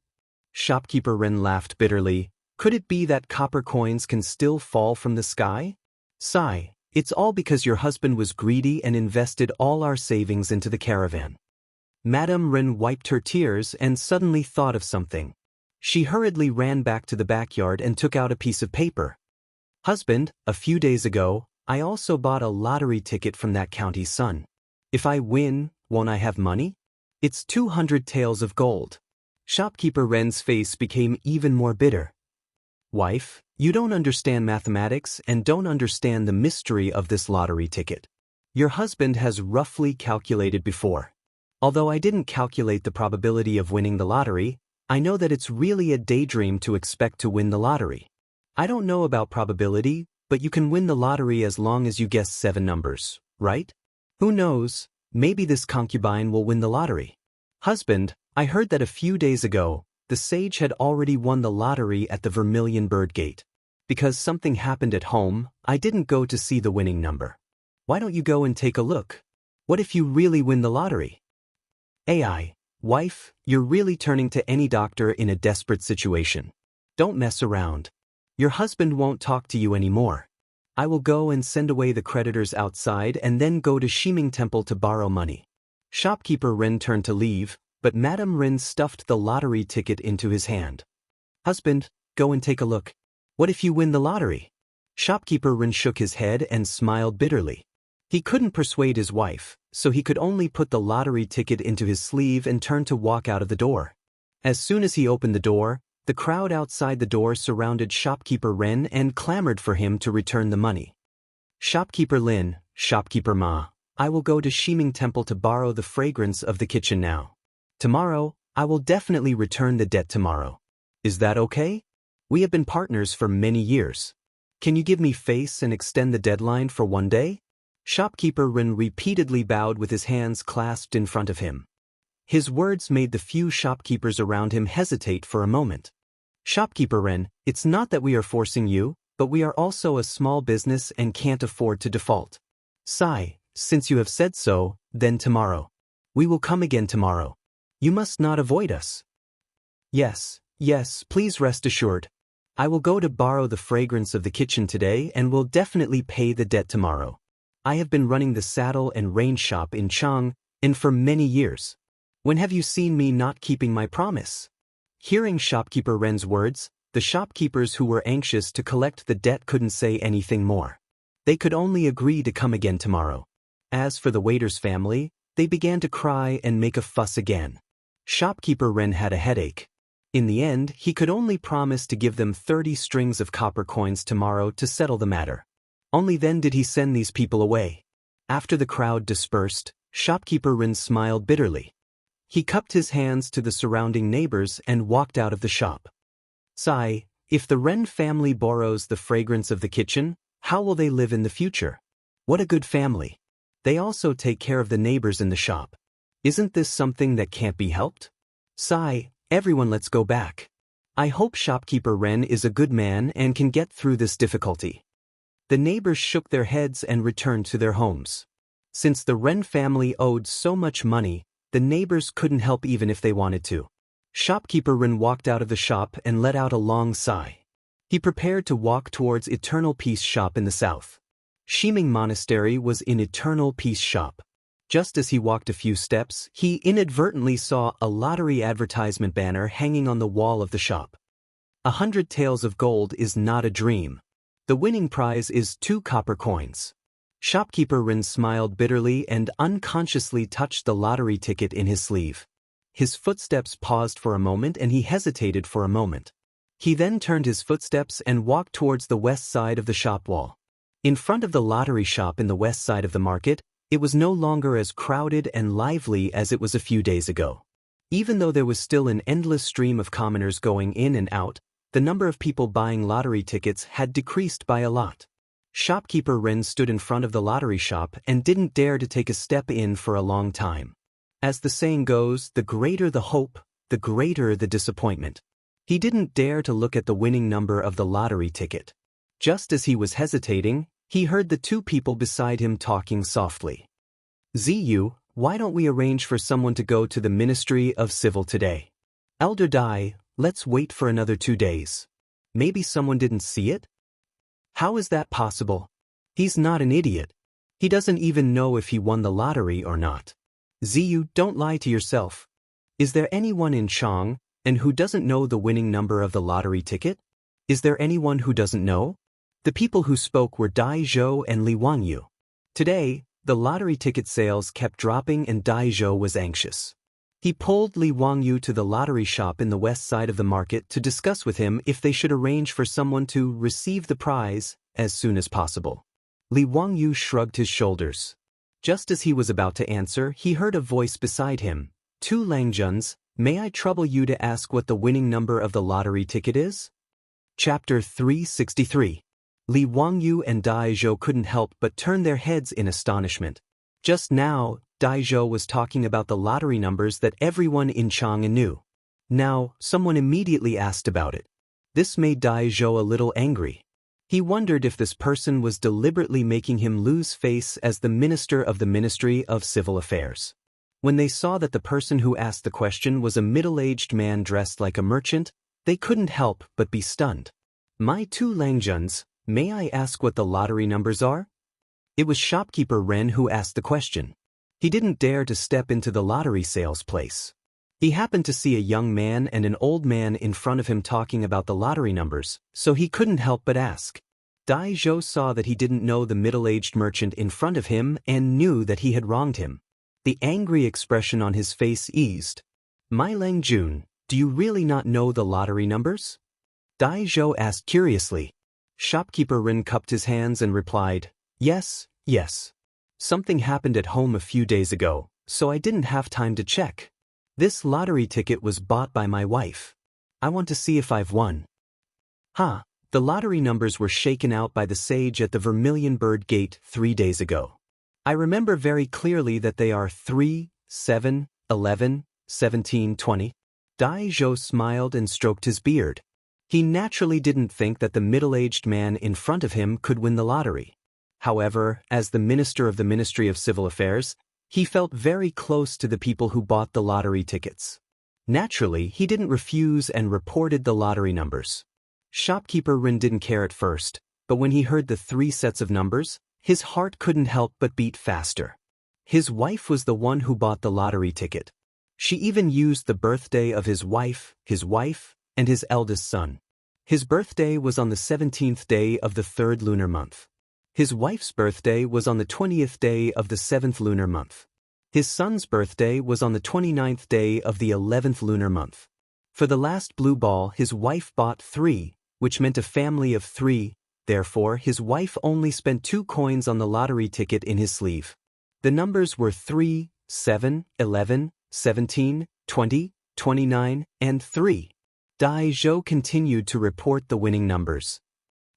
Shopkeeper Ren laughed bitterly. Could it be that copper coins can still fall from the sky? Sigh, it's all because your husband was greedy and invested all our savings into the caravan. Madame Ren wiped her tears and suddenly thought of something. She hurriedly ran back to the backyard and took out a piece of paper. Husband, a few days ago, I also bought a lottery ticket from that county's son. If I win, won't I have money? It's 200 taels of gold. Shopkeeper Ren's face became even more bitter. Wife, you don't understand mathematics and don't understand the mystery of this lottery ticket. Your husband has roughly calculated before. Although I didn't calculate the probability of winning the lottery, I know that it's really a daydream to expect to win the lottery. I don't know about probability, but you can win the lottery as long as you guess 7 numbers, right? Who knows, maybe this concubine will win the lottery. Husband, I heard that a few days ago, the sage had already won the lottery at the Vermilion Bird Gate. Because something happened at home, I didn't go to see the winning number. Why don't you go and take a look? What if you really win the lottery? AI, wife, you're really turning to any doctor in a desperate situation. Don't mess around. Your husband won't talk to you anymore. I will go and send away the creditors outside and then go to Shiming Temple to borrow money. Shopkeeper Ren turned to leave, but Madame Ren stuffed the lottery ticket into his hand. Husband, go and take a look. What if you win the lottery? Shopkeeper Ren shook his head and smiled bitterly. He couldn't persuade his wife, so he could only put the lottery ticket into his sleeve and turn to walk out of the door. As soon as he opened the door, the crowd outside the door surrounded Shopkeeper Ren and clamored for him to return the money. Shopkeeper Lin, Shopkeeper Ma, I will go to Shiming Temple to borrow the fragrance of the kitchen now. Tomorrow, I will definitely return the debt tomorrow. Is that okay? We have been partners for many years. Can you give me face and extend the deadline for one day? Shopkeeper Ren repeatedly bowed with his hands clasped in front of him. His words made the few shopkeepers around him hesitate for a moment. Shopkeeper Ren, it's not that we are forcing you, but we are also a small business and can't afford to default. Sigh, since you have said so, then tomorrow. We will come again tomorrow. You must not avoid us. Yes, please rest assured. I will go to borrow the fragrance of the kitchen today and will definitely pay the debt tomorrow. I have been running the saddle and range shop in Chang'an for many years. When have you seen me not keeping my promise? Hearing Shopkeeper Ren's words, the shopkeepers who were anxious to collect the debt couldn't say anything more. They could only agree to come again tomorrow. As for the waiter's family, they began to cry and make a fuss again. Shopkeeper Ren had a headache. In the end, he could only promise to give them 30 strings of copper coins tomorrow to settle the matter. Only then did he send these people away. After the crowd dispersed, Shopkeeper Ren smiled bitterly. He cupped his hands to the surrounding neighbors and walked out of the shop. Sigh, if the Ren family borrows the fragrance of the kitchen, how will they live in the future? What a good family. They also take care of the neighbors in the shop. Isn't this something that can't be helped? Sigh, everyone let's go back. I hope Shopkeeper Ren is a good man and can get through this difficulty. The neighbors shook their heads and returned to their homes. Since the Ren family owed so much money, the neighbors couldn't help even if they wanted to. Shopkeeper Ren walked out of the shop and let out a long sigh. He prepared to walk towards Eternal Peace Shop in the south. Shiming Monastery was in Eternal Peace Shop. Just as he walked a few steps, he inadvertently saw a lottery advertisement banner hanging on the wall of the shop. 100 taels of gold is not a dream. The winning prize is 2 copper coins. Shopkeeper Ren smiled bitterly and unconsciously touched the lottery ticket in his sleeve. His footsteps paused for a moment and he hesitated for a moment. He then turned his footsteps and walked towards the west side of the shop wall. In front of the lottery shop in the west side of the market, it was no longer as crowded and lively as it was a few days ago. Even though there was still an endless stream of commoners going in and out, the number of people buying lottery tickets had decreased by a lot. Shopkeeper Ren stood in front of the lottery shop and didn't dare to take a step in for a long time. As the saying goes, the greater the hope, the greater the disappointment. He didn't dare to look at the winning number of the lottery ticket. Just as he was hesitating, he heard the 2 people beside him talking softly. Ziyu, why don't we arrange for someone to go to the Ministry of Civil today? Elder Dai, let's wait for another 2 days. Maybe someone didn't see it? How is that possible? He's not an idiot. He doesn't even know if he won the lottery or not. Ziyu, don't lie to yourself. Is there anyone in Chang'an who doesn't know the winning number of the lottery ticket? Is there anyone who doesn't know? The people who spoke were Dai Zhou and Li Wangyu. Today, the lottery ticket sales kept dropping and Dai Zhou was anxious. He pulled Li Wangyu to the lottery shop in the west side of the market to discuss with him if they should arrange for someone to receive the prize as soon as possible. Li Wangyu shrugged his shoulders. Just as he was about to answer, he heard a voice beside him. 2 Langjuns, May I trouble you to ask what the winning number of the lottery ticket is? Chapter 363. Li Wangyu and Dai Zhou couldn't help but turn their heads in astonishment. Just now, Dai Zhou was talking about the lottery numbers that everyone in Chang'an knew. Now, someone immediately asked about it. This made Dai Zhou a little angry. He wondered if this person was deliberately making him lose face as the minister of the Ministry of Civil Affairs. When they saw that the person who asked the question was a middle-aged man dressed like a merchant, they couldn't help but be stunned. My two Langjuns, may I ask what the lottery numbers are? It was shopkeeper Ren who asked the question. He didn't dare to step into the lottery sales place. He happened to see a young man and an old man in front of him talking about the lottery numbers, so he couldn't help but ask. Dai Zhou saw that he didn't know the middle-aged merchant in front of him and knew that he had wronged him. The angry expression on his face eased. My Langjun, do you really not know the lottery numbers? Dai Zhou asked curiously. Shopkeeper Ren cupped his hands and replied, Yes. Something happened at home a few days ago, so I didn't have time to check. This lottery ticket was bought by my wife. I want to see if I've won. The lottery numbers were shaken out by the sage at the Vermilion Bird Gate 3 days ago. I remember very clearly that they are 3, 7, 11, 17, 20. Dai Zhou smiled and stroked his beard. He naturally didn't think that the middle-aged man in front of him could win the lottery. However, as the minister of the Ministry of Civil Affairs, he felt very close to the people who bought the lottery tickets. Naturally, he didn't refuse and reported the lottery numbers. Shopkeeper Ren didn't care at first, but when he heard the 3 sets of numbers, his heart couldn't help but beat faster. His wife was the one who bought the lottery ticket. She even used the birthday of his wife, and his eldest son. His birthday was on the 17th day of the 3rd lunar month. His wife's birthday was on the 20th day of the 7th lunar month. His son's birthday was on the 29th day of the 11th lunar month. For the last blue ball, his wife bought 3, which meant a family of 3, therefore his wife only spent 2 coins on the lottery ticket in his sleeve. The numbers were 3, 7, 11, 17, 20, 29, and 3. Dai Zhou continued to report the winning numbers.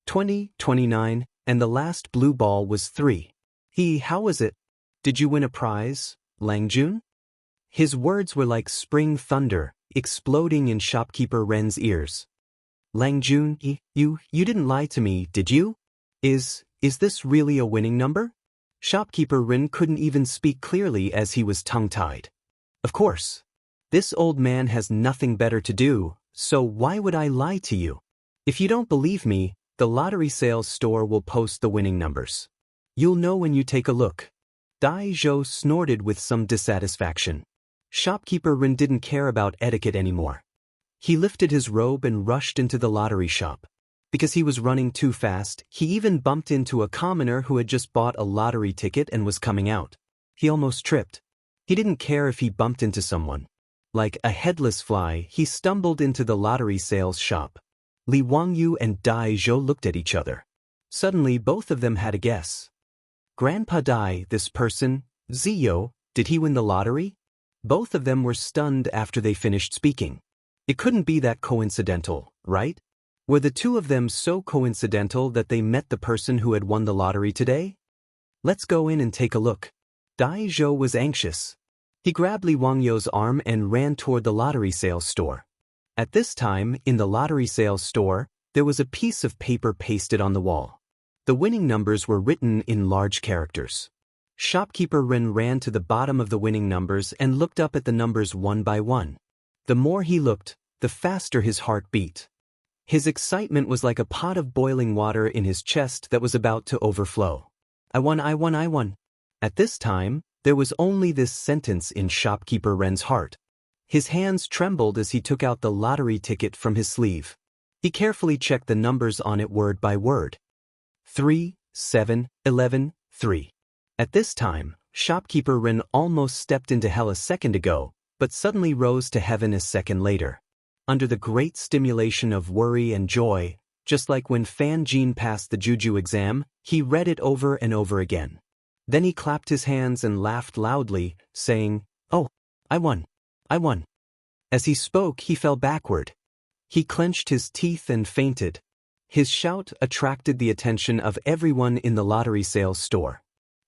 20, 29, and the last blue ball was 3. How was it? Did you win a prize, Langjun? His words were like spring thunder, exploding in shopkeeper Ren's ears. Langjun, you didn't lie to me, did you? Is this really a winning number? Shopkeeper Ren couldn't even speak clearly as he was tongue-tied. Of course. This old man has nothing better to do, so why would I lie to you? If you don't believe me, the lottery sales store will post the winning numbers. You'll know when you take a look. Dai Zhou snorted with some dissatisfaction. Shopkeeper Ren didn't care about etiquette anymore. He lifted his robe and rushed into the lottery shop. Because he was running too fast, he even bumped into a commoner who had just bought a lottery ticket and was coming out. He almost tripped. He didn't care if he bumped into someone. Like a headless fly, he stumbled into the lottery sales shop. Li Wangyu and Dai Zhou looked at each other. Suddenly both of them had a guess. Grandpa Dai, this person, Ziyo, did he win the lottery? Both of them were stunned after they finished speaking. It couldn't be that coincidental, right? Were the two of them so coincidental that they met the person who had won the lottery today? Let's go in and take a look. Dai Zhou was anxious. He grabbed Li Wangyu's arm and ran toward the lottery sales store. At this time, in the lottery sales store, there was a piece of paper pasted on the wall. The winning numbers were written in large characters. Shopkeeper Ren ran to the bottom of the winning numbers and looked up at the numbers one by one. The more he looked, the faster his heart beat. His excitement was like a pot of boiling water in his chest that was about to overflow. I won. At this time, there was only this sentence in Shopkeeper Ren's heart. His hands trembled as he took out the lottery ticket from his sleeve. He carefully checked the numbers on it word by word. 3, 7, 11, 3. At this time, Shopkeeper Ren almost stepped into hell a second ago, but suddenly rose to heaven a second later. Under the great stimulation of worry and joy, just like when Fan Jin passed the Juju exam, he read it over and over again. Then he clapped his hands and laughed loudly, saying, "Oh, I won. As he spoke, he fell backward. He clenched his teeth and fainted. His shout attracted the attention of everyone in the lottery sales store.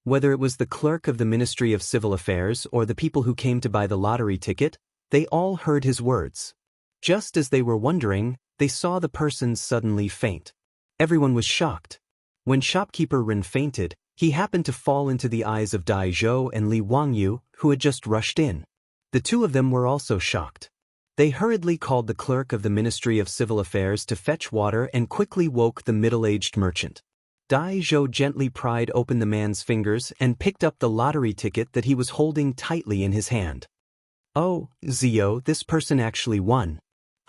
Whether it was the clerk of the Ministry of Civil Affairs or the people who came to buy the lottery ticket, they all heard his words. Just as they were wondering, they saw the person suddenly faint. Everyone was shocked. When shopkeeper Ren fainted, he happened to fall into the eyes of Dai Zhou and Li Wangyu, who had just rushed in. The two of them were also shocked. They hurriedly called the clerk of the Ministry of Civil Affairs to fetch water and quickly woke the middle-aged merchant. Dai Zhou gently pried open the man's fingers and picked up the lottery ticket that he was holding tightly in his hand. "Oh, Zio, this person actually won.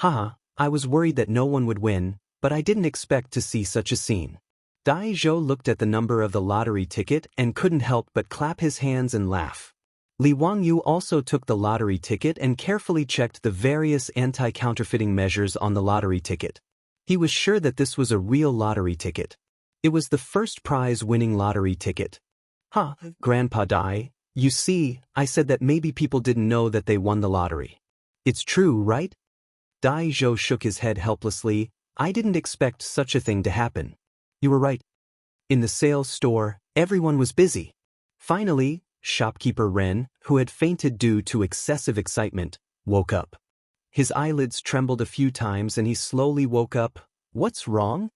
Haha, I was worried that no one would win, but I didn't expect to see such a scene." Dai Zhou looked at the number of the lottery ticket and couldn't help but clap his hands and laugh. Li Wangyu also took the lottery ticket and carefully checked the various anti-counterfeiting measures on the lottery ticket. He was sure that this was a real lottery ticket. It was the first prize-winning lottery ticket. "Huh, Grandpa Dai, you see, I said that maybe people didn't know that they won the lottery. It's true, right?" Dai Zhou shook his head helplessly. "I didn't expect such a thing to happen." "You were right." In the sales store, everyone was busy. Finally, shopkeeper Ren, who had fainted due to excessive excitement, woke up. His eyelids trembled a few times and he slowly woke up. "What's wrong?"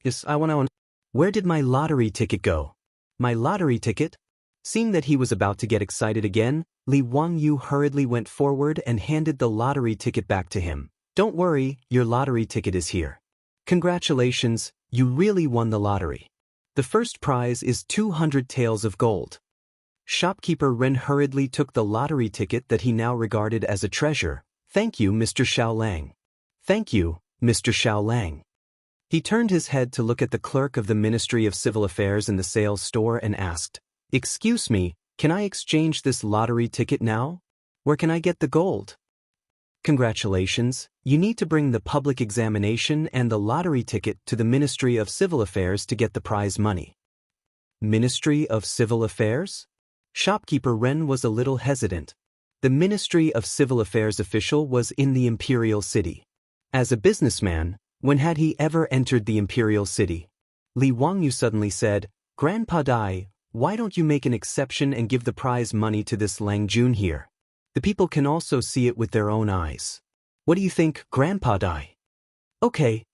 "Yes, I want to. Where did my lottery ticket go?" "My lottery ticket?" Seeing that he was about to get excited again, Li Wangyu hurriedly went forward and handed the lottery ticket back to him. "Don't worry, your lottery ticket is here. Congratulations, you really won the lottery. The first prize is 200 taels of gold." Shopkeeper Ren hurriedly took the lottery ticket that he now regarded as a treasure. "Thank you, Mr. Xiaolang." "Thank you, Mr. Xiaolang." He turned his head to look at the clerk of the Ministry of Civil Affairs in the sales store and asked, "Excuse me, can I exchange this lottery ticket now? Where can I get the gold?" "Congratulations, you need to bring the public examination and the lottery ticket to the Ministry of Civil Affairs to get the prize money." Ministry of Civil Affairs? Shopkeeper Ren was a little hesitant. The Ministry of Civil Affairs official was in the Imperial City. As a businessman, when had he ever entered the Imperial City? Li Wangyu suddenly said, "Grandpa Dai, why don't you make an exception and give the prize money to this Lang Jun here? The people can also see it with their own eyes. What do you think, Grandpa Dai?" "Okay."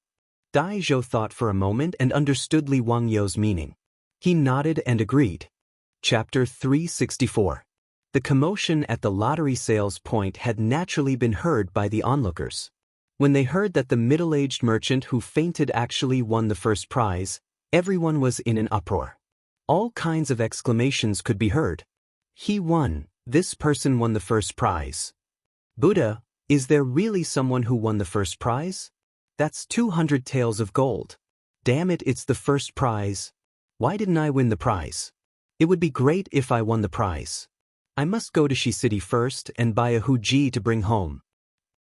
Dai Zhou thought for a moment and understood Li Wangyu's meaning. He nodded and agreed. Chapter 364. The commotion at the lottery sales point had naturally been heard by the onlookers. When they heard that the middle-aged merchant who fainted actually won the first prize, everyone was in an uproar. All kinds of exclamations could be heard. "He won. This person won the first prize. Buddha, is there really someone who won the first prize? That's 200 taels of gold. Damn it, it's the first prize. Why didn't I win the prize? It would be great if I won the prize. I must go to Shi City first and buy a huji to bring home."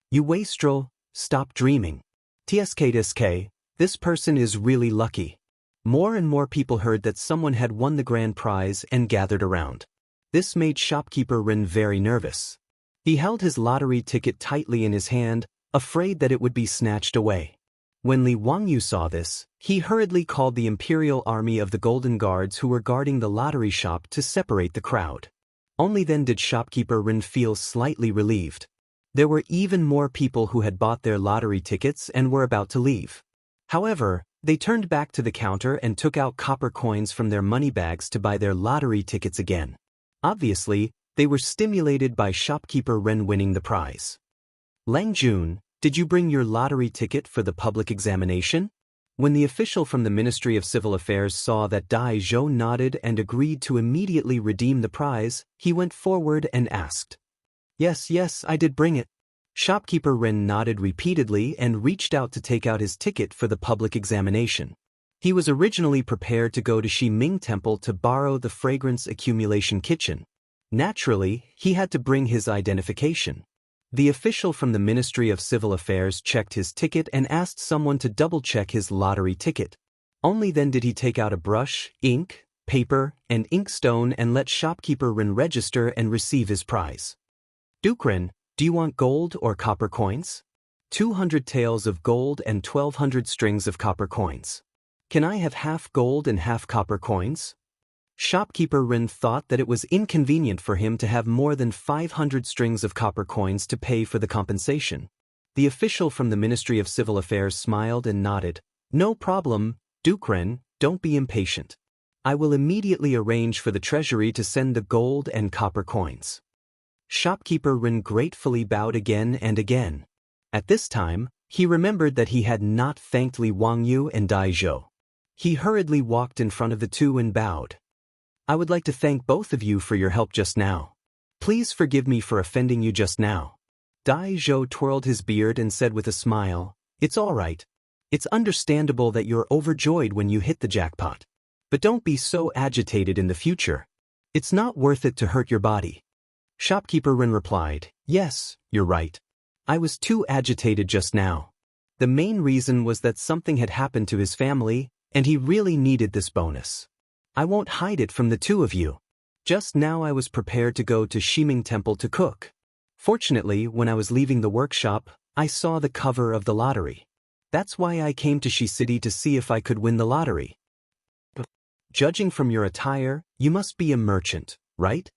"You wastrel, stop dreaming. TSK, this person is really lucky." More and more people heard that someone had won the grand prize and gathered around. This made shopkeeper Ren very nervous. He held his lottery ticket tightly in his hand, afraid that it would be snatched away. When Li Wangyu saw this, he hurriedly called the Imperial Army of the Golden Guards who were guarding the lottery shop to separate the crowd. Only then did shopkeeper Ren feel slightly relieved. There were even more people who had bought their lottery tickets and were about to leave. However, they turned back to the counter and took out copper coins from their money bags to buy their lottery tickets again. Obviously, they were stimulated by shopkeeper Ren winning the prize. "Lang Jun, did you bring your lottery ticket for the public examination?" When the official from the Ministry of Civil Affairs saw that Dai Zhou nodded and agreed to immediately redeem the prize, he went forward and asked. Yes, I did bring it." Shopkeeper Ren nodded repeatedly and reached out to take out his ticket for the public examination. He was originally prepared to go to Shi Ming Temple to borrow the fragrance accumulation kitchen. Naturally, he had to bring his identification. The official from the Ministry of Civil Affairs checked his ticket and asked someone to double-check his lottery ticket. Only then did he take out a brush, ink, paper, and inkstone and let shopkeeper Ren register and receive his prize. "Dukren, Do you want gold or copper coins? 200 taels of gold and 1200 strings of copper coins. Can I have half gold and half copper coins? Shopkeeper Rin thought that it was inconvenient for him to have more than 500 strings of copper coins to pay for the compensation. The official from the Ministry of Civil Affairs smiled and nodded. No problem, Duke Ren, don't be impatient. I will immediately arrange for the treasury to send the gold and copper coins. Shopkeeper Rin gratefully bowed again and again. At this time, he remembered that he had not thanked Li Wangyu and Dai Zhou. He hurriedly walked in front of the two and bowed. I would like to thank both of you for your help just now. Please forgive me for offending you just now. Dai Zhou twirled his beard and said with a smile, It's all right. It's understandable that you're overjoyed when you hit the jackpot. But don't be so agitated in the future. It's not worth it to hurt your body. Shopkeeper Rin replied, Yes, you're right. I was too agitated just now. The main reason was that something had happened to his family, and he really needed this bonus. I won't hide it from the two of you. Just now I was prepared to go to Shiming Temple to cook. Fortunately, when I was leaving the workshop, I saw the cover of the lottery. That's why I came to Shi City to see if I could win the lottery. Judging from your attire, you must be a merchant, right?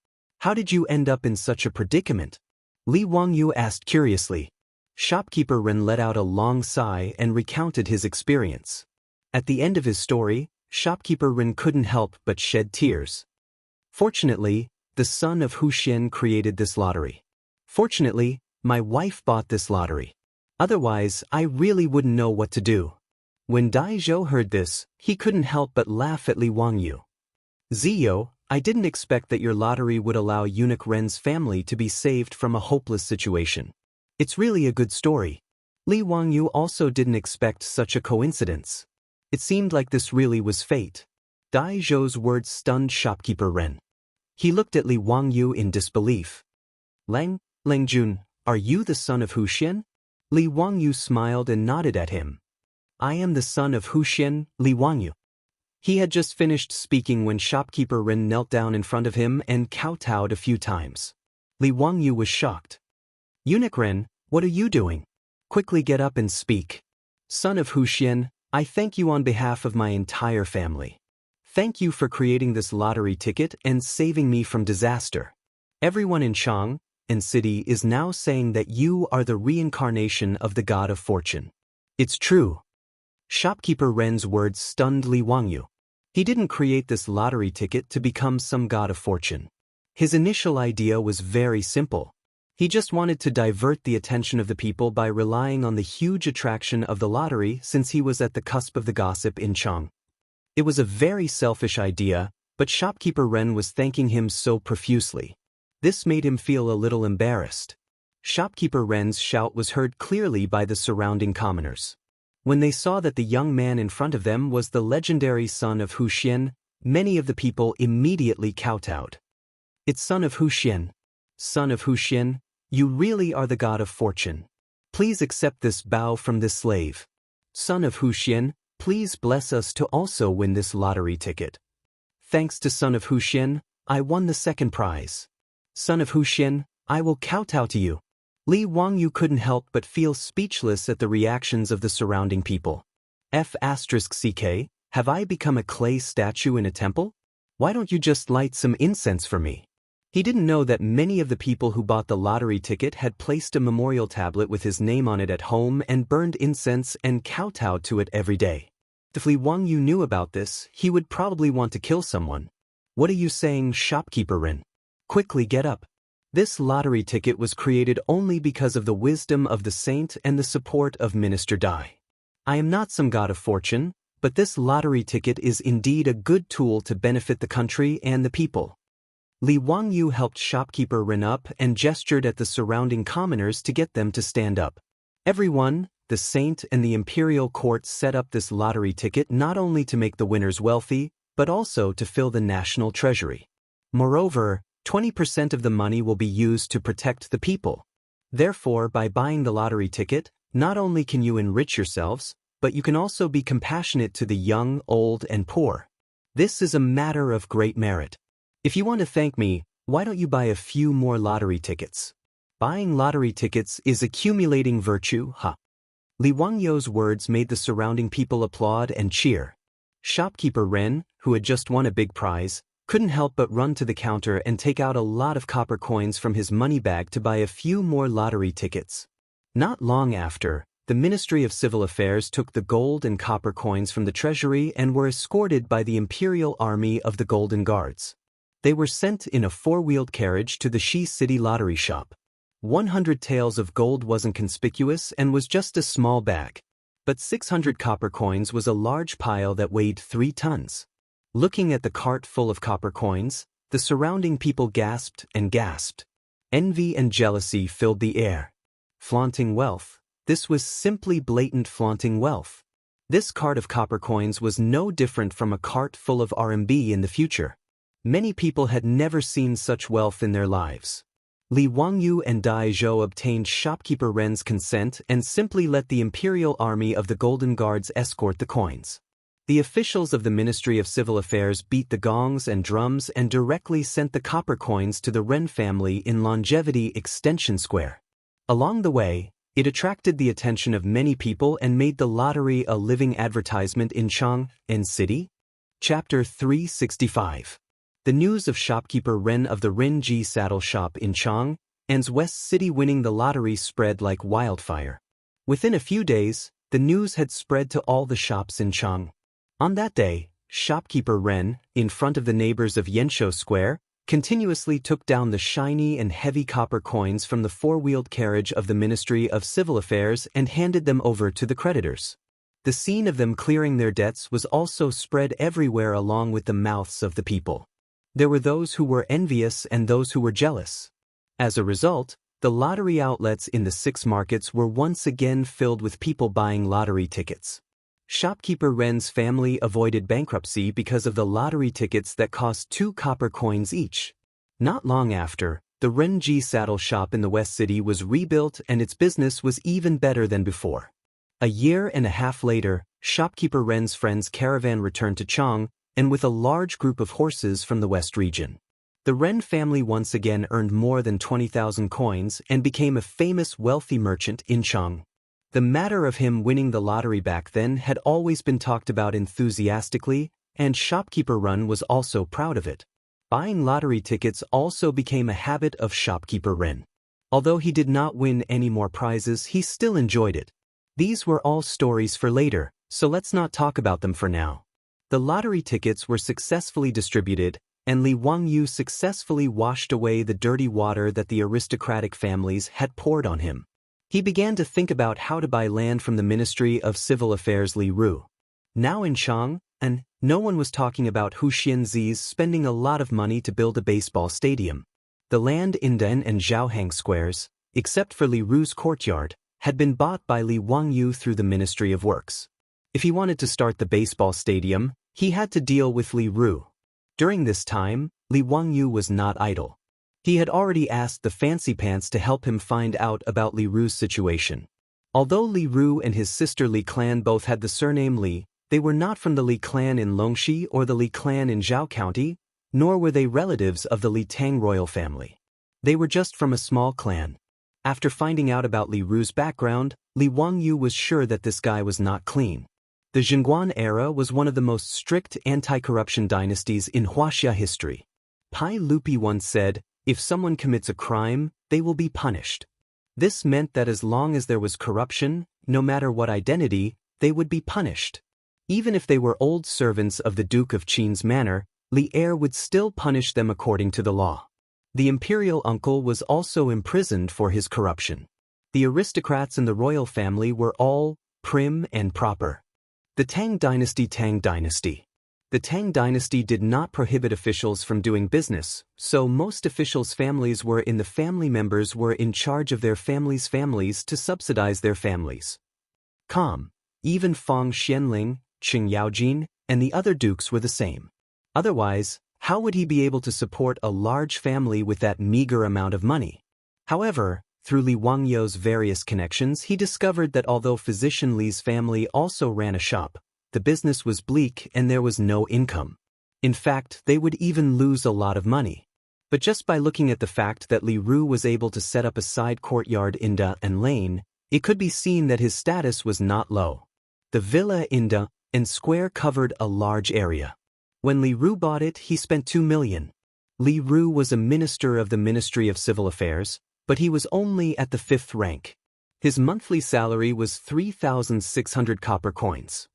How did you end up in such a predicament? Li Wangyu asked curiously. Shopkeeper Ren let out a long sigh and recounted his experience. At the end of his story, Shopkeeper Ren couldn't help but shed tears. Fortunately, the son of Hu Xian created this lottery. Fortunately, my wife bought this lottery. Otherwise, I really wouldn't know what to do. When Dai Zhou heard this, he couldn't help but laugh at Li Wangyu. Ziyo, I didn't expect that your lottery would allow Eunuch Ren's family to be saved from a hopeless situation. It's really a good story. Li Wangyu also didn't expect such a coincidence. It seemed like this really was fate. Dai Zhou's words stunned Shopkeeper Ren. He looked at Li Wangyu in disbelief. Lengjun, are you the son of Hu Xian? Li Wangyu smiled and nodded at him. I am the son of Hu Xian, Li Wangyu. He had just finished speaking when Shopkeeper Ren knelt down in front of him and kowtowed a few times. Li Wangyu was shocked. Eunuch Ren, what are you doing? Quickly get up and speak. Son of Hu Xian, I thank you on behalf of my entire family. Thank you for creating this lottery ticket and saving me from disaster. Everyone in Chang'an City is now saying that you are the reincarnation of the god of fortune. It's true. Shopkeeper Ren's words stunned Li Wangyu. He didn't create this lottery ticket to become some god of fortune. His initial idea was very simple. He just wanted to divert the attention of the people by relying on the huge attraction of the lottery since he was at the cusp of the gossip in Chang'an. It was a very selfish idea, but Shopkeeper Ren was thanking him so profusely. This made him feel a little embarrassed. Shopkeeper Ren's shout was heard clearly by the surrounding commoners. When they saw that the young man in front of them was the legendary son of Hu Xian, many of the people immediately kowtowed. It's son of Hu Xian. Son of Hu Xian, you really are the god of fortune. Please accept this bow from this slave. Son of Hu Xian, please bless us to also win this lottery ticket. Thanks to son of Hu Xian, I won the second prize. Son of Hu Xian, I will kowtow to you. Li Wangyu couldn't help but feel speechless at the reactions of the surrounding people. F***ck, have I become a clay statue in a temple? Why don't you just light some incense for me? He didn't know that many of the people who bought the lottery ticket had placed a memorial tablet with his name on it at home and burned incense and kowtowed to it every day. If Li Wangyu knew about this, he would probably want to kill someone. What are you saying, Shopkeeper Ren? Quickly get up. This lottery ticket was created only because of the wisdom of the saint and the support of Minister Dai. I am not some god of fortune, but this lottery ticket is indeed a good tool to benefit the country and the people. Li Wangyu helped Shopkeeper Ren up and gestured at the surrounding commoners to get them to stand up. Everyone, the saint and the imperial court set up this lottery ticket not only to make the winners wealthy, but also to fill the national treasury. Moreover, 20% of the money will be used to protect the people. Therefore, by buying the lottery ticket, not only can you enrich yourselves, but you can also be compassionate to the young, old, and poor. This is a matter of great merit. If you want to thank me, why don't you buy a few more lottery tickets? Buying lottery tickets is accumulating virtue, huh? Li Wangyou's words made the surrounding people applaud and cheer. Shopkeeper Ren, who had just won a big prize, couldn't help but run to the counter and take out a lot of copper coins from his money bag to buy a few more lottery tickets. Not long after, the Ministry of Civil Affairs took the gold and copper coins from the treasury and were escorted by the Imperial Army of the Golden Guards. They were sent in a four-wheeled carriage to the Shi City lottery shop. 100 taels of gold wasn't conspicuous and was just a small bag. But 600 copper coins was a large pile that weighed 3 tons. Looking at the cart full of copper coins, the surrounding people gasped and gasped. Envy and jealousy filled the air. Flaunting wealth. This was simply blatant flaunting wealth. This cart of copper coins was no different from a cart full of RMB in the future. Many people had never seen such wealth in their lives. Li Wangyou and Dai Zhou obtained shopkeeper Ren's consent and simply let the Imperial Army of the Golden Guards escort the coins. The officials of the Ministry of Civil Affairs beat the gongs and drums and directly sent the copper coins to the Ren family in Longevity Extension Square. Along the way, it attracted the attention of many people and made the lottery a living advertisement in Chang'an City. Chapter 365. The news of shopkeeper Ren of the Rinji Saddle Shop in Chang'an's West City winning the lottery spread like wildfire. Within a few days, the news had spread to all the shops in Chang'an. On that day, shopkeeper Ren, in front of the neighbors of Yanshou Square, continuously took down the shiny and heavy copper coins from the four-wheeled carriage of the Ministry of Civil Affairs and handed them over to the creditors. The scene of them clearing their debts was also spread everywhere along with the mouths of the people. There were those who were envious and those who were jealous. As a result, the lottery outlets in the 6 markets were once again filled with people buying lottery tickets. Shopkeeper Ren's family avoided bankruptcy because of the lottery tickets that cost 2 copper coins each. Not long after, the Renji Saddle Shop in the West City was rebuilt and its business was even better than before. A year and a half later, shopkeeper Ren's friend's caravan returned to Chang'an, and with a large group of horses from the West region. The Ren family once again earned more than 20,000 coins and became a famous wealthy merchant in Chang'an. The matter of him winning the lottery back then had always been talked about enthusiastically, and shopkeeper Ren was also proud of it. Buying lottery tickets also became a habit of shopkeeper Ren. Although he did not win any more prizes, he still enjoyed it. These were all stories for later, so let's not talk about them for now. The lottery tickets were successfully distributed, and Li Wangyou successfully washed away the dirty water that the aristocratic families had poured on him. He began to think about how to buy land from the Ministry of Civil Affairs Li Ru. Now in Chang'an, no one was talking about Hu Xianzi's spending a lot of money to build a baseball stadium. The land in Den and Zhaohang squares, except for Li Ru's courtyard, had been bought by Li Wangyou through the Ministry of Works. If he wanted to start the baseball stadium, he had to deal with Li Ru. During this time, Li Wangyou was not idle. He had already asked the Fancy Pants to help him find out about Li Ru's situation. Although Li Ru and his sister Li clan both had the surname Li, they were not from the Li clan in Longxi or the Li clan in Zhao County, nor were they relatives of the Li Tang royal family. They were just from a small clan. After finding out about Li Ru's background, Li Wangyou was sure that this guy was not clean. The Chang'an era was one of the most strict anti-corruption dynasties in Huaxia history. Pai Lupi once said, "If someone commits a crime, they will be punished." This meant that as long as there was corruption, no matter what identity, they would be punished. Even if they were old servants of the Duke of Qin's manor, Li Er would still punish them according to the law. The imperial uncle was also imprisoned for his corruption. The aristocrats in the royal family were all prim and proper. The Tang Dynasty. The Tang Dynasty did not prohibit officials from doing business, so most officials' families were in the family members were in charge of their families' families to subsidize their families. Even Fang Xianling, Qing Yaojin, and the other dukes were the same. Otherwise, how would he be able to support a large family with that meager amount of money? However, through Li Wangyou's various connections, he discovered that although physician Li's family also ran a shop, the business was bleak and there was no income. In fact, they would even lose a lot of money. But just by looking at the fact that Li Ru was able to set up a side courtyard in Da and Lane, it could be seen that his status was not low. The villa in Da and Square covered a large area. When Li Ru bought it, he spent 2 million. Li Ru was a minister of the Ministry of Civil Affairs, but he was only at the 5th rank. His monthly salary was 3,600 copper coins.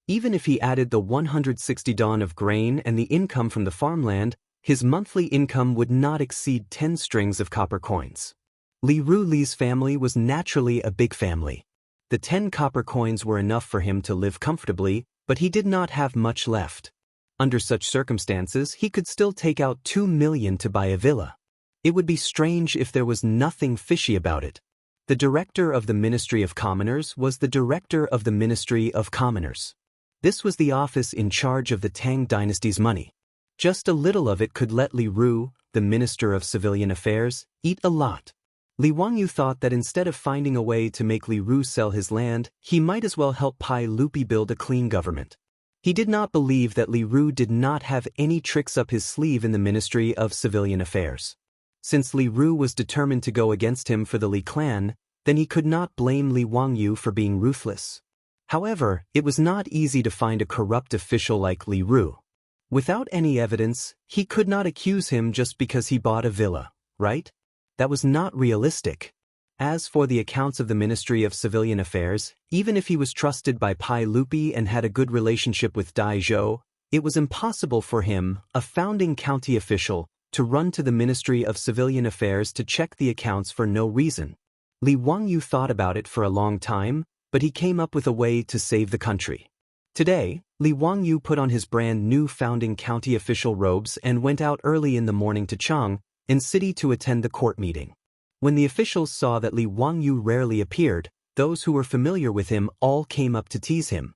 Even if he added the 160 don of grain and the income from the farmland, his monthly income would not exceed 10 strings of copper coins. Li Ruli's family was naturally a big family. The 10 copper coins were enough for him to live comfortably, but he did not have much left. Under such circumstances, he could still take out 2 million to buy a villa. It would be strange if there was nothing fishy about it. The director of the Ministry of Commoners was the director of the Ministry of Commoners. This was the office in charge of the Tang dynasty's money. Just a little of it could let Li Ru, the Minister of Civilian Affairs, eat a lot. Li Wangyu thought that instead of finding a way to make Li Ru sell his land, he might as well help Pai Lupi build a clean government. He did not believe that Li Ru did not have any tricks up his sleeve in the Ministry of Civilian Affairs. Since Li Ru was determined to go against him for the Li clan, then he could not blame Li Wangyu for being ruthless. However, it was not easy to find a corrupt official like Li Ru. Without any evidence, he could not accuse him just because he bought a villa, right? That was not realistic. As for the accounts of the Ministry of Civilian Affairs, even if he was trusted by Pai Lupi and had a good relationship with Dai Zhou, it was impossible for him, a founding county official, to run to the Ministry of Civilian Affairs to check the accounts for no reason. Li Wangyu thought about it for a long time, but he came up with a way to save the country. Today, Li Wangyu put on his brand new founding county official robes and went out early in the morning to Chang'an city to attend the court meeting. When the officials saw that Li Wangyu rarely appeared, those who were familiar with him all came up to tease him.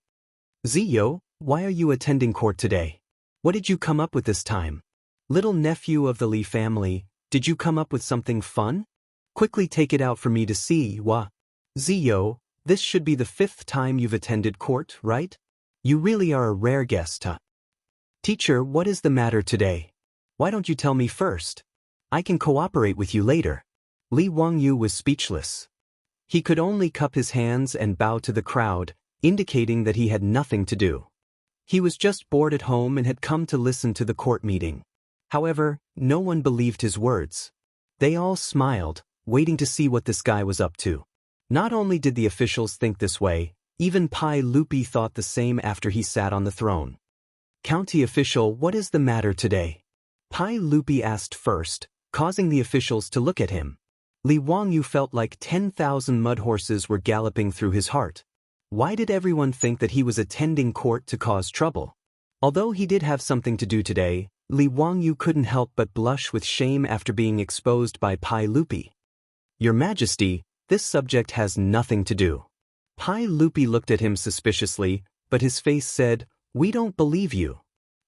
Ziyo, why are you attending court today? What did you come up with this time? Little nephew of the Li family, did you come up with something fun? Quickly take it out for me to see, Wa. Ziyo, this should be the 5th time you've attended court, right? You really are a rare guest, huh? Teacher, what is the matter today? Why don't you tell me first? I can cooperate with you later. Li Wangyu was speechless. He could only cup his hands and bow to the crowd, indicating that he had nothing to do. He was just bored at home and had come to listen to the court meeting. However, no one believed his words. They all smiled, waiting to see what this guy was up to. Not only did the officials think this way, even Pai Lupi thought the same after he sat on the throne. County official, what is the matter today? Pai Lupi asked first, causing the officials to look at him. Li Wangyu felt like 10,000 mud horses were galloping through his heart. Why did everyone think that he was attending court to cause trouble? Although he did have something to do today, Li Wangyu couldn't help but blush with shame after being exposed by Pai Lupi. Your Majesty, this subject has nothing to do. Pai Lupi looked at him suspiciously, but his face said, we don't believe you.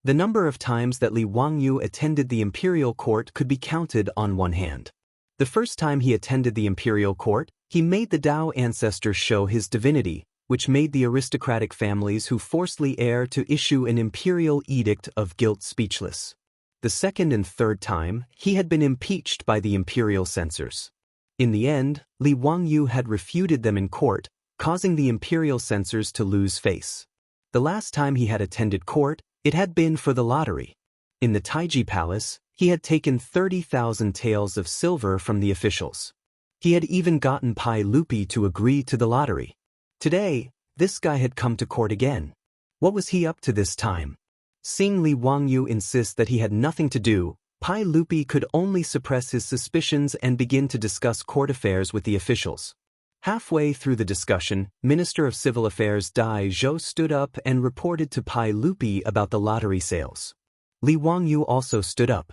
The number of times that Li Wangyu attended the imperial court could be counted on one hand. The first time he attended the imperial court, he made the Dao ancestors show his divinity, which made the aristocratic families who forced Li heir to issue an imperial edict of guilt speechless. The second and third time, he had been impeached by the imperial censors. In the end, Li Wangyu had refuted them in court, causing the imperial censors to lose face. The last time he had attended court, it had been for the lottery. In the Taiji Palace, he had taken 30,000 taels of silver from the officials. He had even gotten Pai Lupi to agree to the lottery. Today, this guy had come to court again. What was he up to this time? Seeing Li Wangyu insist that he had nothing to do, Pai Lupi could only suppress his suspicions and begin to discuss court affairs with the officials. Halfway through the discussion, Minister of Civil Affairs Dai Zhou stood up and reported to Pai Lupi about the lottery sales. Li Wangyu also stood up.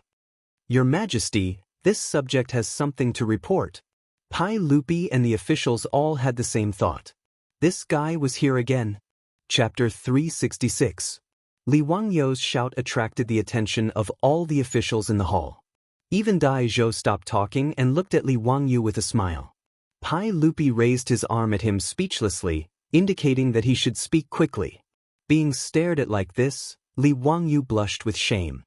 Your Majesty, this subject has something to report. Pai Lupi and the officials all had the same thought. This guy was here again. Chapter 366. Li Wangyu's shout attracted the attention of all the officials in the hall. Even Dai Zhou stopped talking and looked at Li Wangyu with a smile. Pai Lupi raised his arm at him speechlessly, indicating that he should speak quickly. Being stared at like this, Li Wangyu blushed with shame.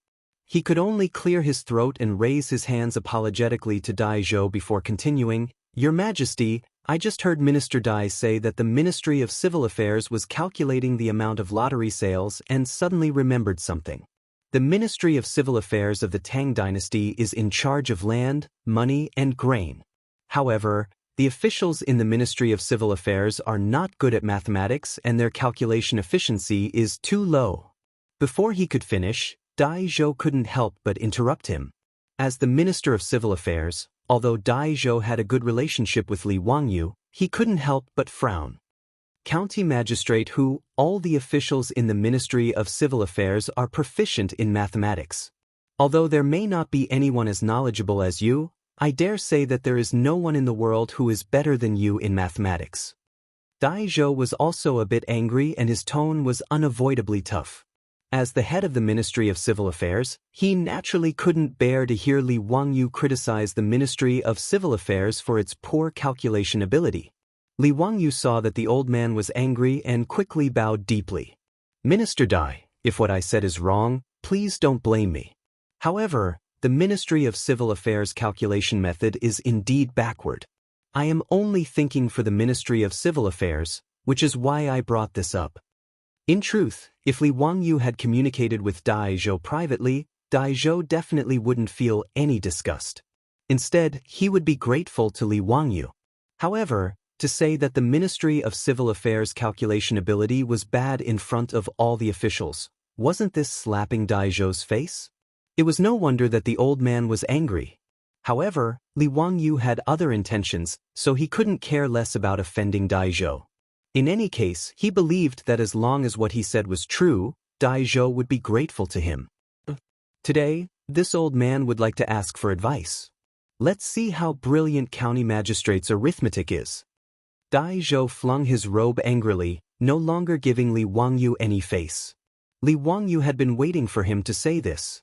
He could only clear his throat and raise his hands apologetically to Dai Zhou before continuing, "Your Majesty, I just heard Minister Dai say that the Ministry of Civil Affairs was calculating the amount of lottery sales and suddenly remembered something. The Ministry of Civil Affairs of the Tang Dynasty is in charge of land, money, and grain. However, the officials in the Ministry of Civil Affairs are not good at mathematics and their calculation efficiency is too low." Before he could finish, Dai Zhou couldn't help but interrupt him. As the Minister of Civil Affairs, although Dai Zhou had a good relationship with Li Wangyu, he couldn't help but frown. County magistrate who, all the officials in the Ministry of Civil Affairs are proficient in mathematics. Although there may not be anyone as knowledgeable as you, I dare say that there is no one in the world who is better than you in mathematics. Dai Zhou was also a bit angry and his tone was unavoidably tough. As the head of the Ministry of Civil Affairs, he naturally couldn't bear to hear Li Wangyu criticize the Ministry of Civil Affairs for its poor calculation ability. Li Wangyu saw that the old man was angry and quickly bowed deeply. "Minister Dai, if what I said is wrong, please don't blame me. However, the Ministry of Civil Affairs calculation method is indeed backward. I am only thinking for the Ministry of Civil Affairs, which is why I brought this up." In truth, if Li Wangyu had communicated with Dai Zhou privately, Dai Zhou definitely wouldn't feel any disgust. Instead, he would be grateful to Li Wangyu. However, to say that the Ministry of Civil Affairs calculation ability was bad in front of all the officials, wasn't this slapping Dai Zhou's face? It was no wonder that the old man was angry. However, Li Wangyu had other intentions, so he couldn't care less about offending Dai Zhou. In any case, he believed that as long as what he said was true, Dai Zhou would be grateful to him. Today, this old man would like to ask for advice. Let's see how brilliant county magistrate's arithmetic is. Dai Zhou flung his robe angrily, no longer giving Li Wangyu any face. Li Wangyu had been waiting for him to say this.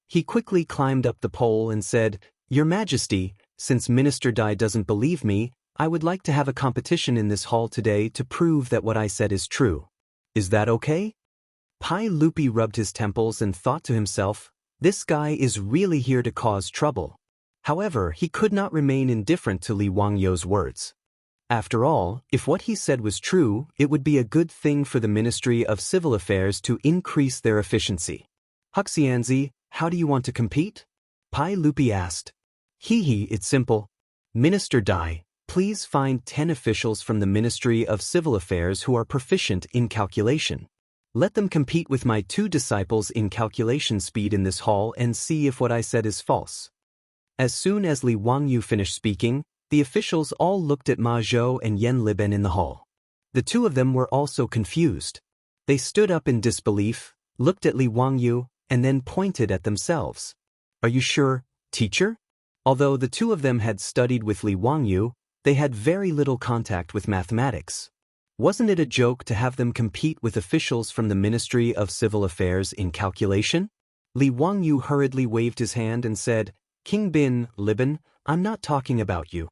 He quickly climbed up the pole and said, "Your Majesty, since Minister Dai doesn't believe me, I would like to have a competition in this hall today to prove that what I said is true. Is that okay?" Pai Lupi rubbed his temples and thought to himself, this guy is really here to cause trouble. However, he could not remain indifferent to Li Wangyu's words. After all, if what he said was true, it would be a good thing for the Ministry of Civil Affairs to increase their efficiency. "Huxianzi, how do you want to compete?" Pai Lupi asked. It's simple. Minister Dai, please find 10 officials from the Ministry of Civil Affairs who are proficient in calculation. Let them compete with my 2 disciples in calculation speed in this hall and see if what I said is false. As soon as Li Wangyu finished speaking, the officials all looked at Ma Zhou and Yan Liben in the hall. The 2 of them were also confused. They stood up in disbelief, looked at Li Wangyu, and then pointed at themselves. "Are you sure, teacher?" Although the 2 of them had studied with Li Wangyu, they had very little contact with mathematics. Wasn't it a joke to have them compete with officials from the Ministry of Civil Affairs in calculation? Li Wangyu hurriedly waved his hand and said, "King Bin, Liben, I'm not talking about you."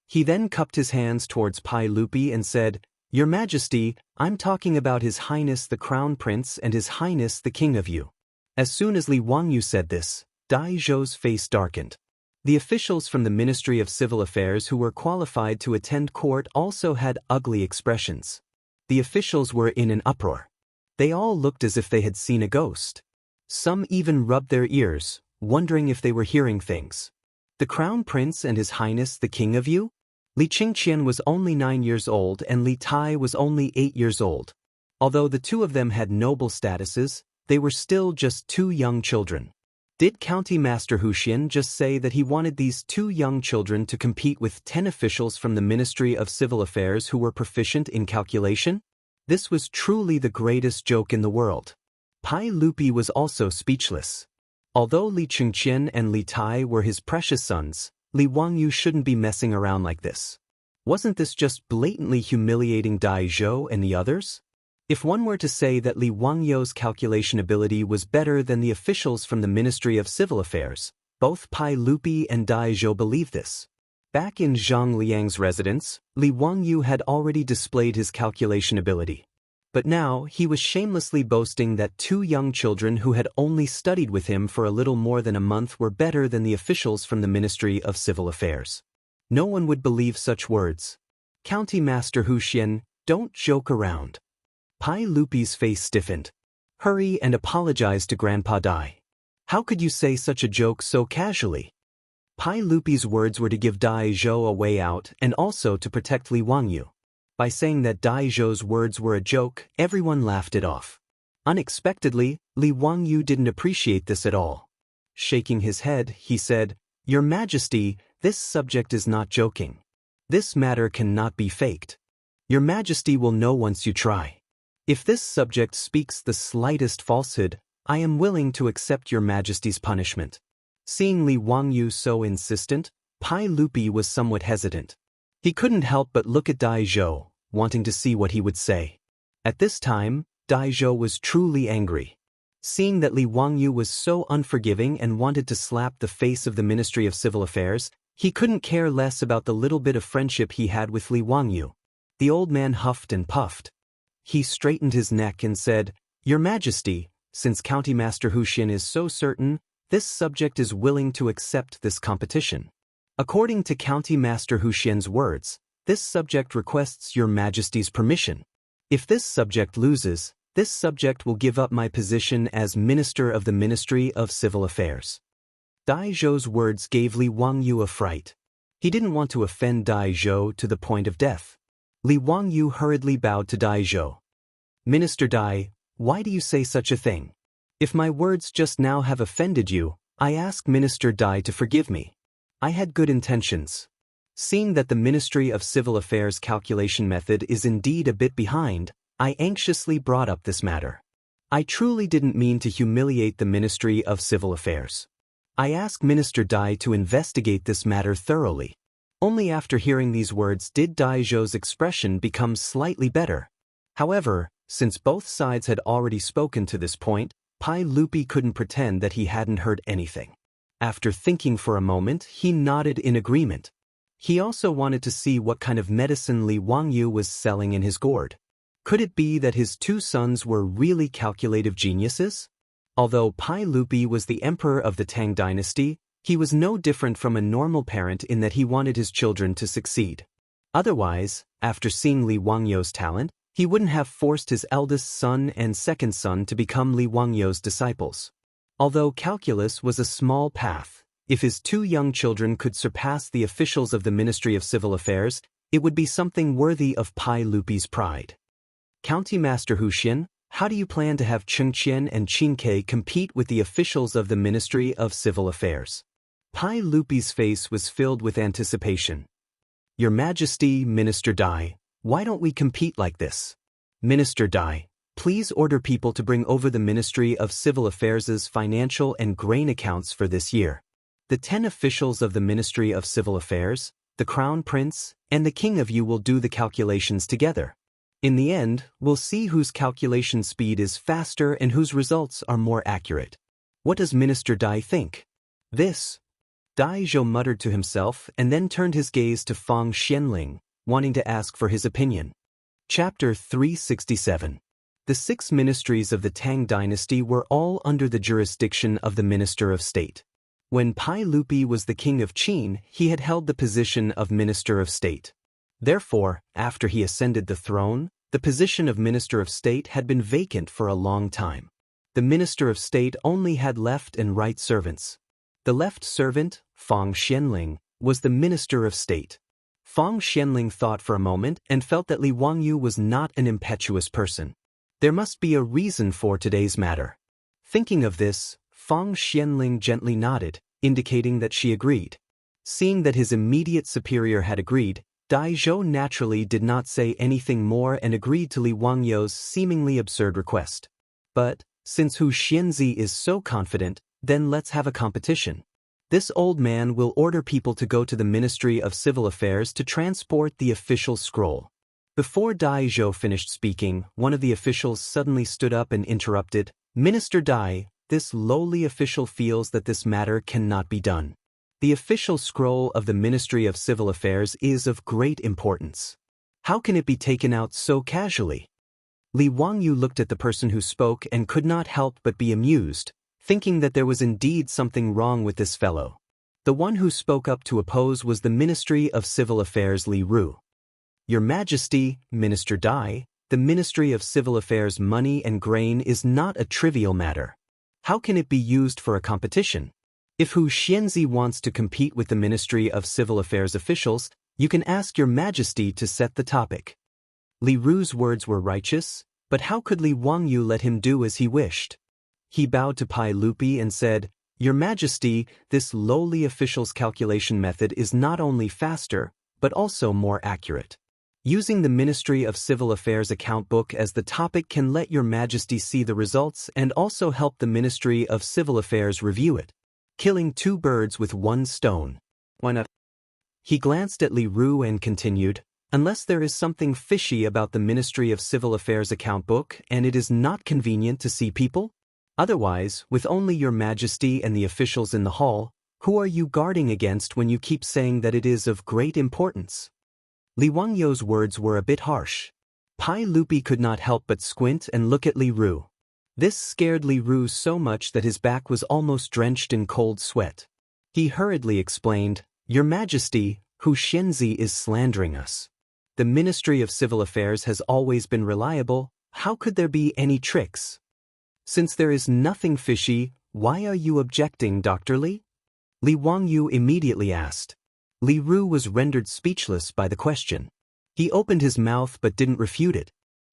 He then cupped his hands towards Pai Lupi and said, "Your Majesty, I'm talking about His Highness the Crown Prince and His Highness the King of you." As soon as Li Wangyu said this, Dai Zhou's face darkened. The officials from the Ministry of Civil Affairs who were qualified to attend court also had ugly expressions. The officials were in an uproar. They all looked as if they had seen a ghost. Some even rubbed their ears, wondering if they were hearing things. The Crown Prince and His Highness the King of you? Li Qingqian was only 9 years old and Li Tai was only 8 years old. Although the 2 of them had noble statuses, they were still just 2 young children. Did County Master Huxian just say that he wanted these 2 young children to compete with 10 officials from the Ministry of Civil Affairs who were proficient in calculation? This was truly the greatest joke in the world. Pai Lupi was also speechless. Although Li Qingqian and Li Tai were his precious sons, Li Wangyu shouldn't be messing around like this. Wasn't this just blatantly humiliating Dai Zhou and the others? If one were to say that Li Wangyu's calculation ability was better than the officials from the Ministry of Civil Affairs, both Pai Lupi and Dai Zhou believed this. Back in Zhang Liang's residence, Li Wangyu had already displayed his calculation ability. But now he was shamelessly boasting that 2 young children who had only studied with him for a little more than a month were better than the officials from the Ministry of Civil Affairs. No one would believe such words. County Master Hu Xian, don't joke around. Pai Lupi's face stiffened. Hurry and apologize to Grandpa Dai. How could you say such a joke so casually? Pai Lupi's words were to give Dai Zhou a way out and also to protect Li Wangyu. By saying that Dai Zhou's words were a joke, everyone laughed it off. Unexpectedly, Li Wangyu didn't appreciate this at all. Shaking his head, he said, "Your Majesty, this subject is not joking. This matter cannot be faked. Your Majesty will know once you try. If this subject speaks the slightest falsehood, I am willing to accept your Majesty's punishment." Seeing Li Wangyu so insistent, Pai Lupi was somewhat hesitant. He couldn't help but look at Dai Zhou, wanting to see what he would say. At this time, Dai Zhou was truly angry. Seeing that Li Wangyu was so unforgiving and wanted to slap the face of the Ministry of Civil Affairs, he couldn't care less about the little bit of friendship he had with Li Wangyu. The old man huffed and puffed. He straightened his neck and said, "Your Majesty, since County Master Hu Xian is so certain, this subject is willing to accept this competition. According to County Master Hu Xian's words, this subject requests your Majesty's permission. If this subject loses, this subject will give up my position as Minister of the Ministry of Civil Affairs." Dai Zhou's words gave Li Wangyu a fright. He didn't want to offend Dai Zhou to the point of death. Li Wangyu hurriedly bowed to Dai Zhou. "Minister Dai, why do you say such a thing? If my words just now have offended you, I ask Minister Dai to forgive me. I had good intentions." Seeing that the Ministry of Civil Affairs calculation method is indeed a bit behind, I anxiously brought up this matter. I truly didn't mean to humiliate the Ministry of Civil Affairs. I ask Minister Dai to investigate this matter thoroughly. Only after hearing these words did Dai Zhou's expression become slightly better. However, since both sides had already spoken to this point, Pai Lupi couldn't pretend that he hadn't heard anything. After thinking for a moment, he nodded in agreement. He also wanted to see what kind of medicine Li Wangyu was selling in his gourd. Could it be that his 2 sons were really calculative geniuses? Although Pai Lupi was the emperor of the Tang dynasty, he was no different from a normal parent in that he wanted his children to succeed. Otherwise, after seeing Li Wangyu's talent, he wouldn't have forced his eldest son and second son to become Li Wangyu's disciples. Although calculus was a small path, if his 2 young children could surpass the officials of the Ministry of Civil Affairs, it would be something worthy of Pai Lupi's pride. "County Master Hu Xian, how do you plan to have Cheng Qian and Qin Ke compete with the officials of the Ministry of Civil Affairs?" Pai Lupi's face was filled with anticipation. "Your Majesty, Minister Dai, why don't we compete like this? Minister Dai, please order people to bring over the Ministry of Civil Affairs' financial and grain accounts for this year. The 10 officials of the Ministry of Civil Affairs, the Crown Prince, and the King of Yu will do the calculations together. In the end, we'll see whose calculation speed is faster and whose results are more accurate. What does Minister Dai think?" "This." Dai Zhou muttered to himself and then turned his gaze to Fang Xianling, wanting to ask for his opinion. Chapter 367. The 6 ministries of the Tang dynasty were all under the jurisdiction of the Minister of State. When Pai Lupi was the king of Qin, he had held the position of Minister of State. Therefore, after he ascended the throne, the position of Minister of State had been vacant for a long time. The Minister of State only had left and right servants. The left servant, Fang Xianling, was the Minister of State. Fang Xianling thought for a moment and felt that Li Wangyu was not an impetuous person. There must be a reason for today's matter. Thinking of this, Fang Xianling gently nodded, indicating that she agreed. Seeing that his immediate superior had agreed, Dai Zhou naturally did not say anything more and agreed to Li Wangyu's seemingly absurd request. But, since Hu Xianzi is so confident, then let's have a competition. This old man will order people to go to the Ministry of Civil Affairs to transport the official scroll. Before Dai Zhou finished speaking, one of the officials suddenly stood up and interrupted, "Minister Dai, this lowly official feels that this matter cannot be done. The official scroll of the Ministry of Civil Affairs is of great importance. How can it be taken out so casually?" Li Wangyu looked at the person who spoke and could not help but be amused, thinking that there was indeed something wrong with this fellow. The one who spoke up to oppose was the Ministry of Civil Affairs Li Ru. Your Majesty, Minister Dai, the Ministry of Civil Affairs money and grain is not a trivial matter. How can it be used for a competition? If Hu Xianzi wants to compete with the Ministry of Civil Affairs officials, you can ask Your Majesty to set the topic. Li Ru's words were righteous, but how could Li Wangyu let him do as he wished? He bowed to Pai Lupi and said, Your Majesty, this lowly official's calculation method is not only faster, but also more accurate. Using the Ministry of Civil Affairs account book as the topic can let Your Majesty see the results and also help the Ministry of Civil Affairs review it. Killing two birds with one stone. Why not? He glanced at Li Ru and continued, Unless there is something fishy about the Ministry of Civil Affairs account book and it is not convenient to see people? Otherwise, with only Your Majesty and the officials in the hall, who are you guarding against when you keep saying that it is of great importance? Li Wangyu's words were a bit harsh. Pai Lupi could not help but squint and look at Li Ru. This scared Li Ru so much that his back was almost drenched in cold sweat. He hurriedly explained, Your Majesty, Hu Xianzi is slandering us. The Ministry of Civil Affairs has always been reliable, how could there be any tricks? Since there is nothing fishy, why are you objecting, Dr. Li? Li Wangyu immediately asked. Li Ru was rendered speechless by the question. He opened his mouth but didn't refute it.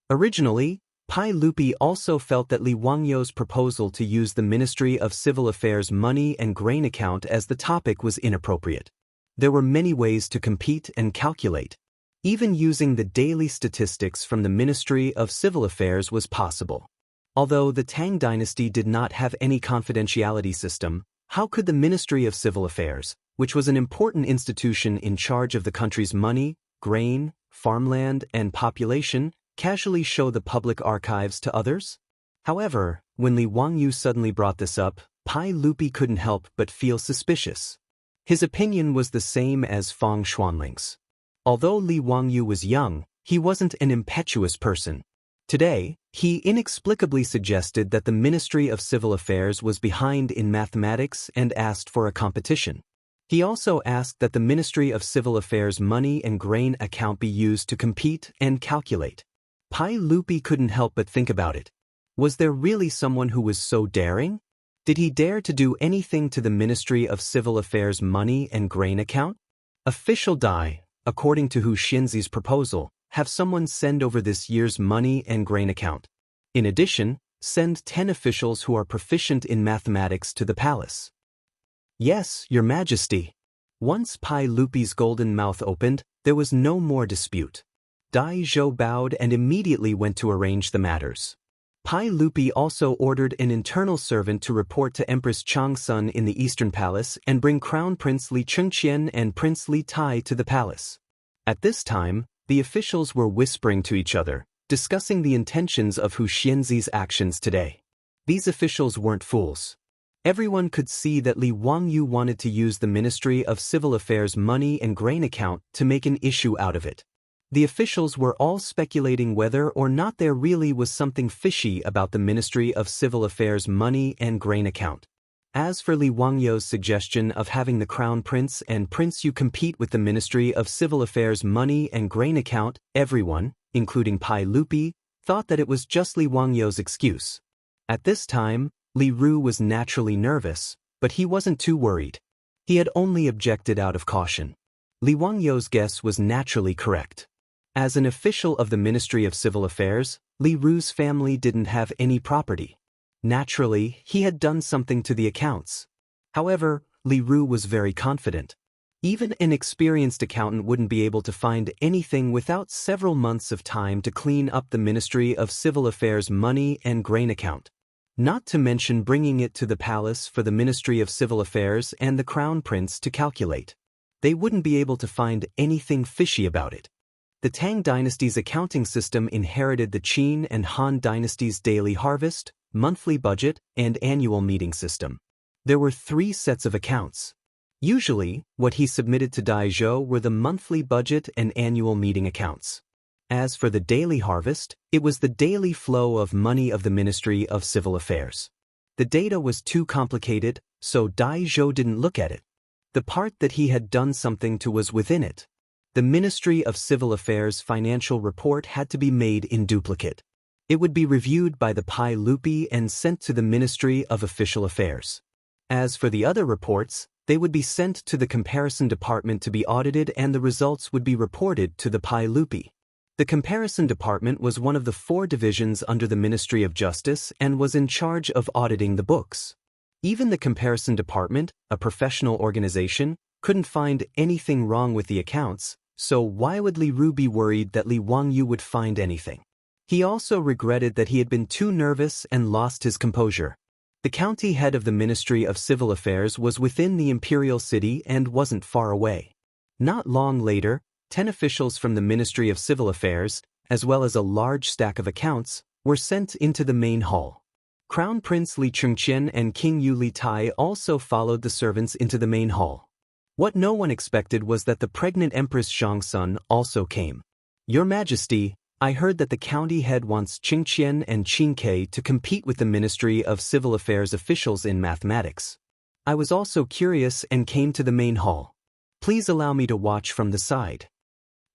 Originally, Pai Lupi also felt that Li Wangyu's proposal to use the Ministry of Civil Affairs money and grain account as the topic was inappropriate. There were many ways to compete and calculate. Even using the daily statistics from the Ministry of Civil Affairs was possible. Although the Tang dynasty did not have any confidentiality system, how could the Ministry of Civil Affairs, which was an important institution in charge of the country's money, grain, farmland, and population, casually show the public archives to others? However, when Li Wangyu suddenly brought this up, Pai Lupi couldn't help but feel suspicious. His opinion was the same as Fang Xuanling's. Although Li Wangyu was young, he wasn't an impetuous person. Today, he inexplicably suggested that the Ministry of Civil Affairs was behind in mathematics and asked for a competition. He also asked that the Ministry of Civil Affairs money and grain account be used to compete and calculate. Pai Lupi couldn't help but think about it. Was there really someone who was so daring? Did he dare to do anything to the Ministry of Civil Affairs money and grain account? Official Dai, according to Hu Xianzi's proposal, have someone send over this year's money and grain account. In addition, send 10 officials who are proficient in mathematics to the palace. Yes, Your Majesty. Once Pai Lupi's golden mouth opened, there was no more dispute. Dai Zhou bowed and immediately went to arrange the matters. Pai Lupi also ordered an internal servant to report to Empress Chang'an in the Eastern Palace and bring Crown Prince Li Chengqian and Prince Li Tai to the palace. At this time, the officials were whispering to each other, discussing the intentions of Hu Xianzi's actions today. These officials weren't fools. Everyone could see that Li Wangyu wanted to use the Ministry of Civil Affairs money and grain account to make an issue out of it. The officials were all speculating whether or not there really was something fishy about the Ministry of Civil Affairs money and grain account. As for Li Wangyu's suggestion of having the Crown Prince and Prince Yu compete with the Ministry of Civil Affairs money and grain account, everyone, including Pai Lupi, thought that it was just Li Wangyu's excuse. At this time, Li Ru was naturally nervous, but he wasn't too worried. He had only objected out of caution. Li Wangyu's guess was naturally correct. As an official of the Ministry of Civil Affairs, Li Ru's family didn't have any property. Naturally, he had done something to the accounts. However, Li Ru was very confident. Even an experienced accountant wouldn't be able to find anything without several months of time to clean up the Ministry of Civil Affairs money and grain account. Not to mention bringing it to the palace for the Ministry of Civil Affairs and the Crown Prince to calculate. They wouldn't be able to find anything fishy about it. The Tang dynasty's accounting system inherited the Qin and Han dynasty's daily harvest, monthly budget, and annual meeting system. There were 3 sets of accounts. Usually, what he submitted to Dai Zhou were the monthly budget and annual meeting accounts. As for the daily harvest, it was the daily flow of money of the Ministry of Civil Affairs. The data was too complicated, so Dai Zhou didn't look at it. The part that he had done something to was within it. The Ministry of Civil Affairs financial report had to be made in duplicate. It would be reviewed by the Pai Lupi and sent to the Ministry of Official Affairs. As for the other reports, they would be sent to the comparison department to be audited and the results would be reported to the Pai Lupi. The comparison department was one of the 4 divisions under the Ministry of Justice and was in charge of auditing the books. Even the comparison department, a professional organization, couldn't find anything wrong with the accounts, so why would Li Ru be worried that Li Wangyu would find anything? He also regretted that he had been too nervous and lost his composure. The county head of the Ministry of Civil Affairs was within the imperial city and wasn't far away. Not long later, 10 officials from the Ministry of Civil Affairs, as well as a large stack of accounts, were sent into the main hall. Crown Prince Li Chengqian and King Yu Li Tai also followed the servants into the main hall. What no one expected was that the pregnant Empress Chang'an also came. Your Majesty, I heard that the county head wants Qingqian and Qingke to compete with the Ministry of Civil Affairs officials in mathematics. I was also curious and came to the main hall. Please allow me to watch from the side.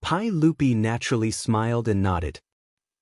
Pai Lupi naturally smiled and nodded.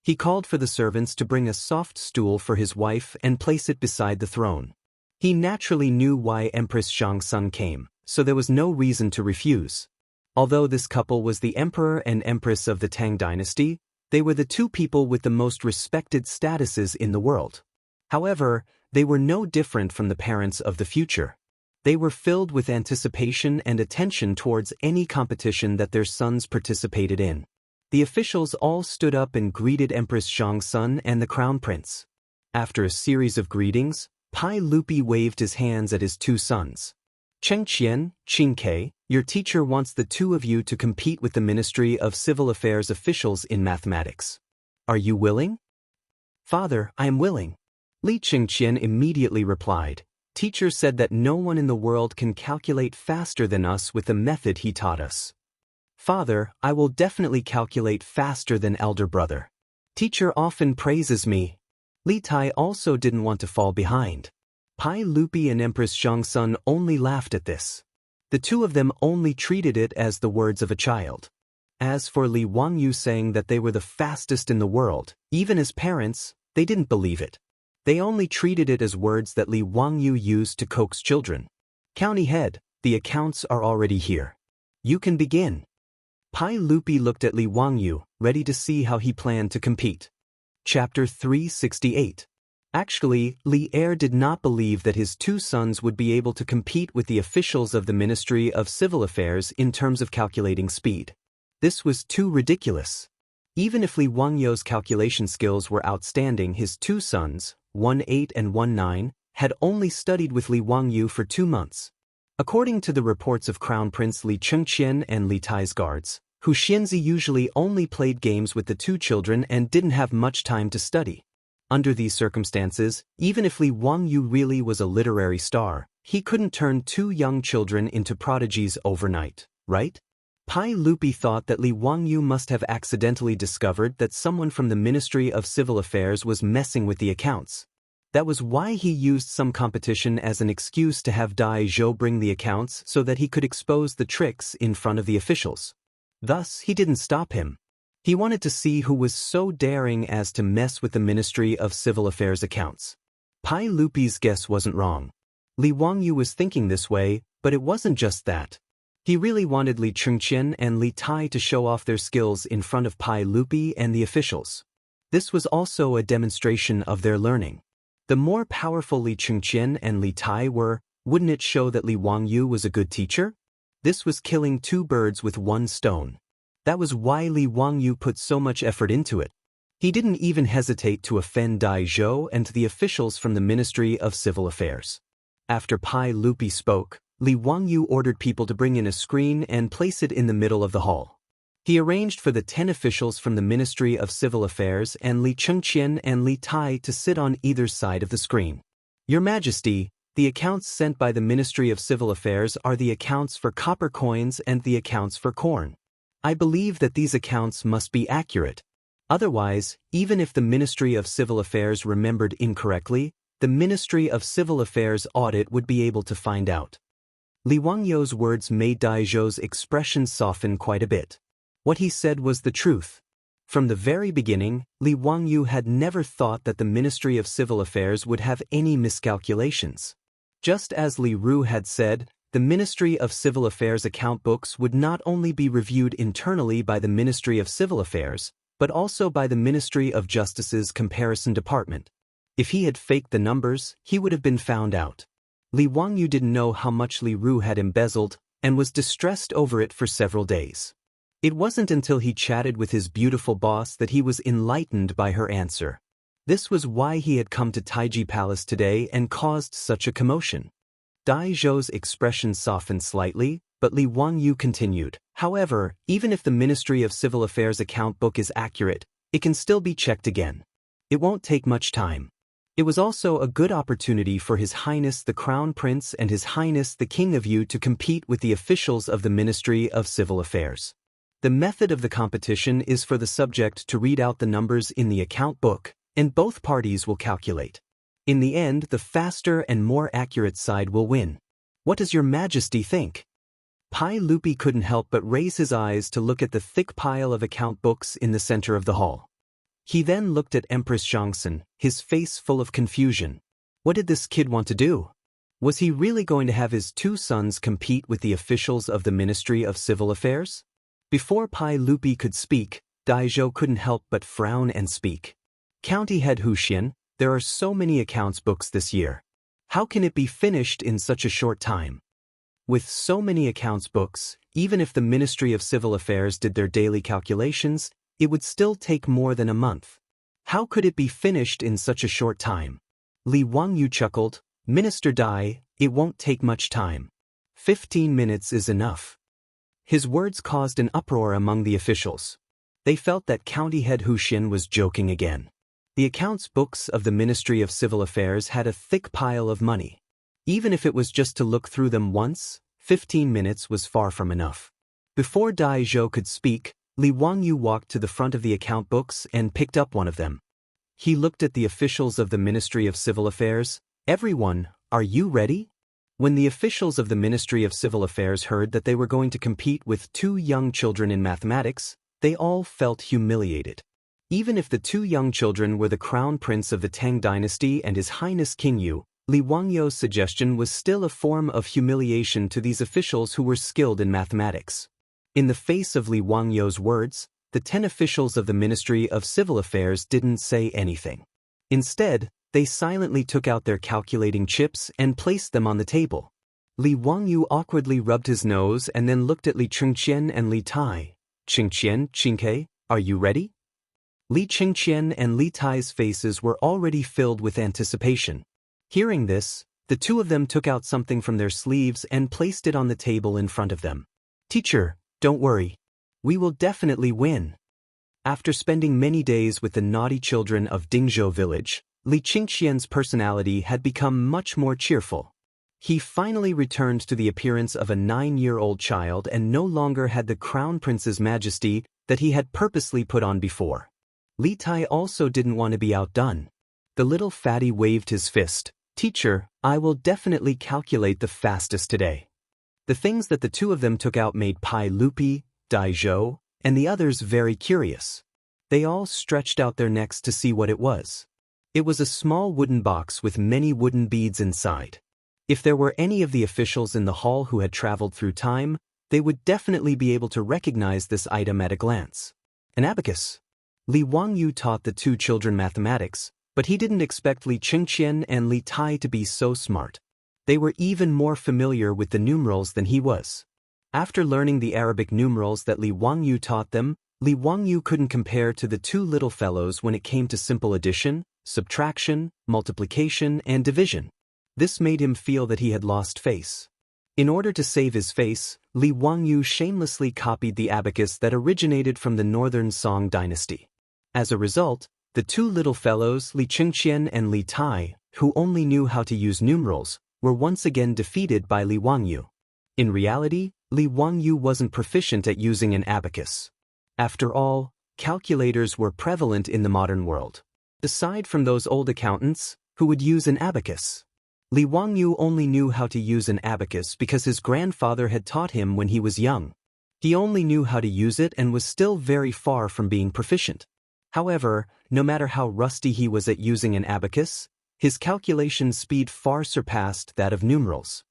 He called for the servants to bring a soft stool for his wife and place it beside the throne. He naturally knew why Empress Chang'an came, so there was no reason to refuse. Although this couple was the emperor and empress of the Tang dynasty, they were the 2 people with the most respected statuses in the world. However, they were no different from the parents of the future. They were filled with anticipation and attention towards any competition that their sons participated in. The officials all stood up and greeted Empress Chang'an and the Crown Prince. After a series of greetings, Pai Lupi waved his hands at his 2 sons. Chengqian, Qingke, your teacher wants the 2 of you to compete with the Ministry of Civil Affairs officials in mathematics. Are you willing? Father, I am willing. Li Chengqian immediately replied. Teacher said that no one in the world can calculate faster than us with the method he taught us. Father, I will definitely calculate faster than elder brother. Teacher often praises me. Li Tai also didn't want to fall behind. Pai Lupi and Empress Chang'an only laughed at this. The 2 of them only treated it as the words of a child. As for Li Wangyu saying that they were the fastest in the world, even as parents, they didn't believe it. They only treated it as words that Li Wangyu used to coax children. County head, the accounts are already here. You can begin. Pai Lupi looked at Li Wangyu, ready to see how he planned to compete. Chapter 368. Actually, Li Er did not believe that his 2 sons would be able to compete with the officials of the Ministry of Civil Affairs in terms of calculating speed. This was too ridiculous. Even if Li Wangyu's calculation skills were outstanding, his 2 sons, 1-8 and 1-9, had only studied with Li Wangyu for 2 months. According to the reports of Crown Prince Li Chengqian and Li Tai's guards, Hu Xianzi usually only played games with the 2 children and didn't have much time to study. Under these circumstances, even if Li Wangyu really was a literary star, he couldn't turn 2 young children into prodigies overnight, right? Pai Lupi thought that Li Wangyu must have accidentally discovered that someone from the Ministry of Civil Affairs was messing with the accounts. That was why he used some competition as an excuse to have Dai Zhou bring the accounts so that he could expose the tricks in front of the officials. Thus, he didn't stop him. He wanted to see who was so daring as to mess with the Ministry of Civil Affairs accounts. Pai Lupi's guess wasn't wrong. Li Wangyu was thinking this way, but it wasn't just that. He really wanted Li Chengqian and Li Tai to show off their skills in front of Pai Lupi and the officials. This was also a demonstration of their learning. The more powerful Li Chengqian and Li Tai were, wouldn't it show that Li Wangyu was a good teacher? This was killing 2 birds with 1 stone. That was why Li Wangyu put so much effort into it. He didn't even hesitate to offend Dai Zhou and to the officials from the Ministry of Civil Affairs. After Pai Lupi spoke, Li Wangyu ordered people to bring in a screen and place it in the middle of the hall. He arranged for the 10 officials from the Ministry of Civil Affairs and Li Chengqian and Li Tai to sit on either side of the screen. Your Majesty, the accounts sent by the Ministry of Civil Affairs are the accounts for copper coins and the accounts for corn. I believe that these accounts must be accurate. Otherwise, even if the Ministry of Civil Affairs remembered incorrectly, the Ministry of Civil Affairs audit would be able to find out. Li Wangyou's words made Dai Zhou's expression soften quite a bit. What he said was the truth. From the very beginning, Li Wangyou had never thought that the Ministry of Civil Affairs would have any miscalculations. Just as Li Ru had said, the Ministry of Civil Affairs account books would not only be reviewed internally by the Ministry of Civil Affairs, but also by the Ministry of Justice's Comparison Department. If he had faked the numbers, he would have been found out. Li Wangyou didn't know how much Li Ru had embezzled, and was distressed over it for several days. It wasn't until he chatted with his beautiful boss that he was enlightened by her answer. This was why he had come to Taiji Palace today and caused such a commotion. Dai Zhou's expression softened slightly, but Li Wangyou continued. However, even if the Ministry of Civil Affairs account book is accurate, it can still be checked again. It won't take much time. It was also a good opportunity for His Highness the Crown Prince and His Highness the King of Yu to compete with the officials of the Ministry of Civil Affairs. The method of the competition is for the subject to read out the numbers in the account book, and both parties will calculate. In the end, the faster and more accurate side will win. What does Your Majesty think? Pai Lupi couldn't help but raise his eyes to look at the thick pile of account books in the center of the hall. He then looked at Empress Zhangsan, his face full of confusion. What did this kid want to do? Was he really going to have his two sons compete with the officials of the Ministry of Civil Affairs? Before Pai Lupi could speak, Dai Zhou couldn't help but frown and speak. County Head Hu Xian, there are so many accounts books this year. How can it be finished in such a short time? With so many accounts books, even if the Ministry of Civil Affairs did their daily calculations, it would still take more than a month. How could it be finished in such a short time? Li Wangyou chuckled. Minister Dai, it won't take much time. 15 minutes is enough. His words caused an uproar among the officials. They felt that County Head Hu Xian was joking again. The accounts books of the Ministry of Civil Affairs had a thick pile of money. Even if it was just to look through them once, 15 minutes was far from enough. Before Dai Zhou could speak, Li Wangyou walked to the front of the account books and picked up one of them. He looked at the officials of the Ministry of Civil Affairs. Everyone, are you ready? When the officials of the Ministry of Civil Affairs heard that they were going to compete with two young children in mathematics, they all felt humiliated. Even if the two young children were the Crown Prince of the Tang Dynasty and His Highness King Yu, Li Wangyou's suggestion was still a form of humiliation to these officials who were skilled in mathematics. In the face of Li Wangyou's words, the 10 officials of the Ministry of Civil Affairs didn't say anything. Instead, they silently took out their calculating chips and placed them on the table. Li Wangyou awkwardly rubbed his nose and then looked at Li Chengqian and Li Tai. Chengqian, Qingke, are you ready? Li Chengqian and Li Tai's faces were already filled with anticipation. Hearing this, the two of them took out something from their sleeves and placed it on the table in front of them. Teacher, don't worry. We will definitely win. After spending many days with the naughty children of Dingzhou village, Li Chengqian's personality had become much more cheerful. He finally returned to the appearance of a 9-year-old child and no longer had the Crown Prince's majesty that he had purposely put on before. Li Tai also didn't want to be outdone. The little fatty waved his fist. Teacher, I will definitely calculate the fastest today. The things that the two of them took out made Pai Lupi, Dai Zhou, and the others very curious. They all stretched out their necks to see what it was. It was a small wooden box with many wooden beads inside. If there were any of the officials in the hall who had traveled through time, they would definitely be able to recognize this item at a glance. An abacus. Li Wangyou taught the two children mathematics, but he didn't expect Li Chengqian and Li Tai to be so smart. They were even more familiar with the numerals than he was. After learning the Arabic numerals that Li Wangyou taught them, Li Wangyou couldn't compare to the two little fellows when it came to simple addition, subtraction, multiplication, and division. This made him feel that he had lost face. In order to save his face, Li Wangyou shamelessly copied the abacus that originated from the northern Song dynasty. As a result, the two little fellows, Li Chengqian and Li Tai, who only knew how to use numerals, were once again defeated by Li Wangyou. In reality, Li Wangyu wasn't proficient at using an abacus. After all, calculators were prevalent in the modern world. Aside from those old accountants, who would use an abacus? Li Wangyu only knew how to use an abacus because his grandfather had taught him when he was young. He only knew how to use it and was still very far from being proficient. However, no matter how rusty he was at using an abacus, his calculation speed far surpassed that of numerals.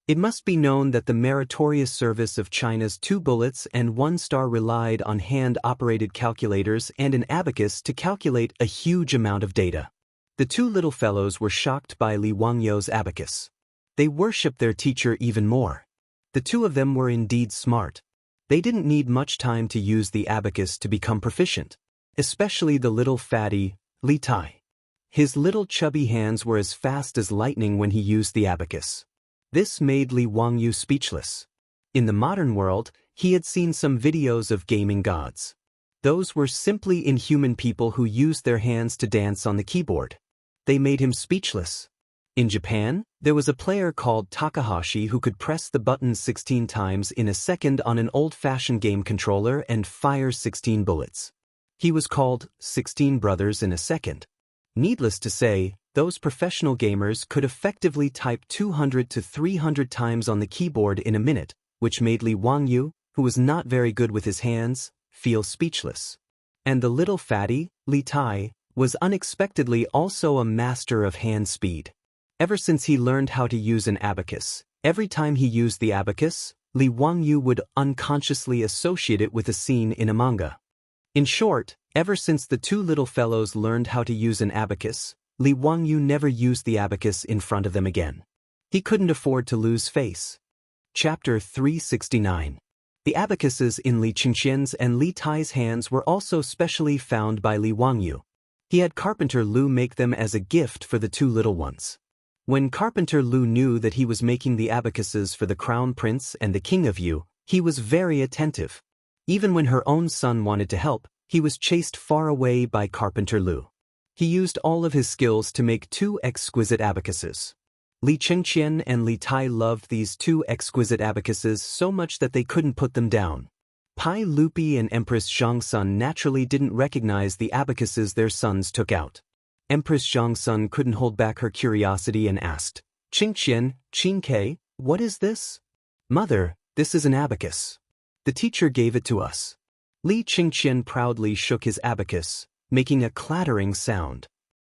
It must be known that the meritorious service of China's 2 bullets and 1 star relied on hand-operated calculators and an abacus to calculate a huge amount of data. The 2 little fellows were shocked by Li Wangyu's abacus. They worshipped their teacher even more. The 2 of them were indeed smart. They didn't need much time to use the abacus to become proficient, especially the little fatty, Li Tai. His little chubby hands were as fast as lightning when he used the abacus. This made Li Wangyu speechless. In the modern world, he had seen some videos of gaming gods. Those were simply inhuman people who used their hands to dance on the keyboard. They made him speechless. In Japan, there was a player called Takahashi who could press the buttons 16 times in a second on an old-fashioned game controller and fire 16 bullets. He was called 16 Brothers in a Second. Needless to say, those professional gamers could effectively type 200 to 300 times on the keyboard in a minute, which made Li Wangyu, who was not very good with his hands, feel speechless. And the little fatty, Li Tai, was unexpectedly also a master of hand speed. Ever since he learned how to use an abacus, every time he used the abacus, Li Wangyu would unconsciously associate it with a scene in a manga. In short, ever since the 2 little fellows learned how to use an abacus, Li Wangyu never used the abacus in front of them again. He couldn't afford to lose face. Chapter 369. The abacuses in Li Chingqian's and Li Tai's hands were also specially found by Li Wangyu. He had Carpenter Lu make them as a gift for the 2 little ones. When Carpenter Lu knew that he was making the abacuses for the Crown Prince and the King of Yu, he was very attentive. Even when her own son wanted to help, he was chased far away by Carpenter Lu. He used all of his skills to make 2 exquisite abacuses. Li Chingqian and Li Tai loved these 2 exquisite abacuses so much that they couldn't put them down. Pai Lupi and Empress Zhongsun naturally didn't recognize the abacuses their sons took out. Empress Zhongsun couldn't hold back her curiosity and asked, "Qingqian, Qingke, what is this?" "Mother, this is an abacus. The teacher gave it to us." Li Chingqian proudly shook his abacus, making a clattering sound.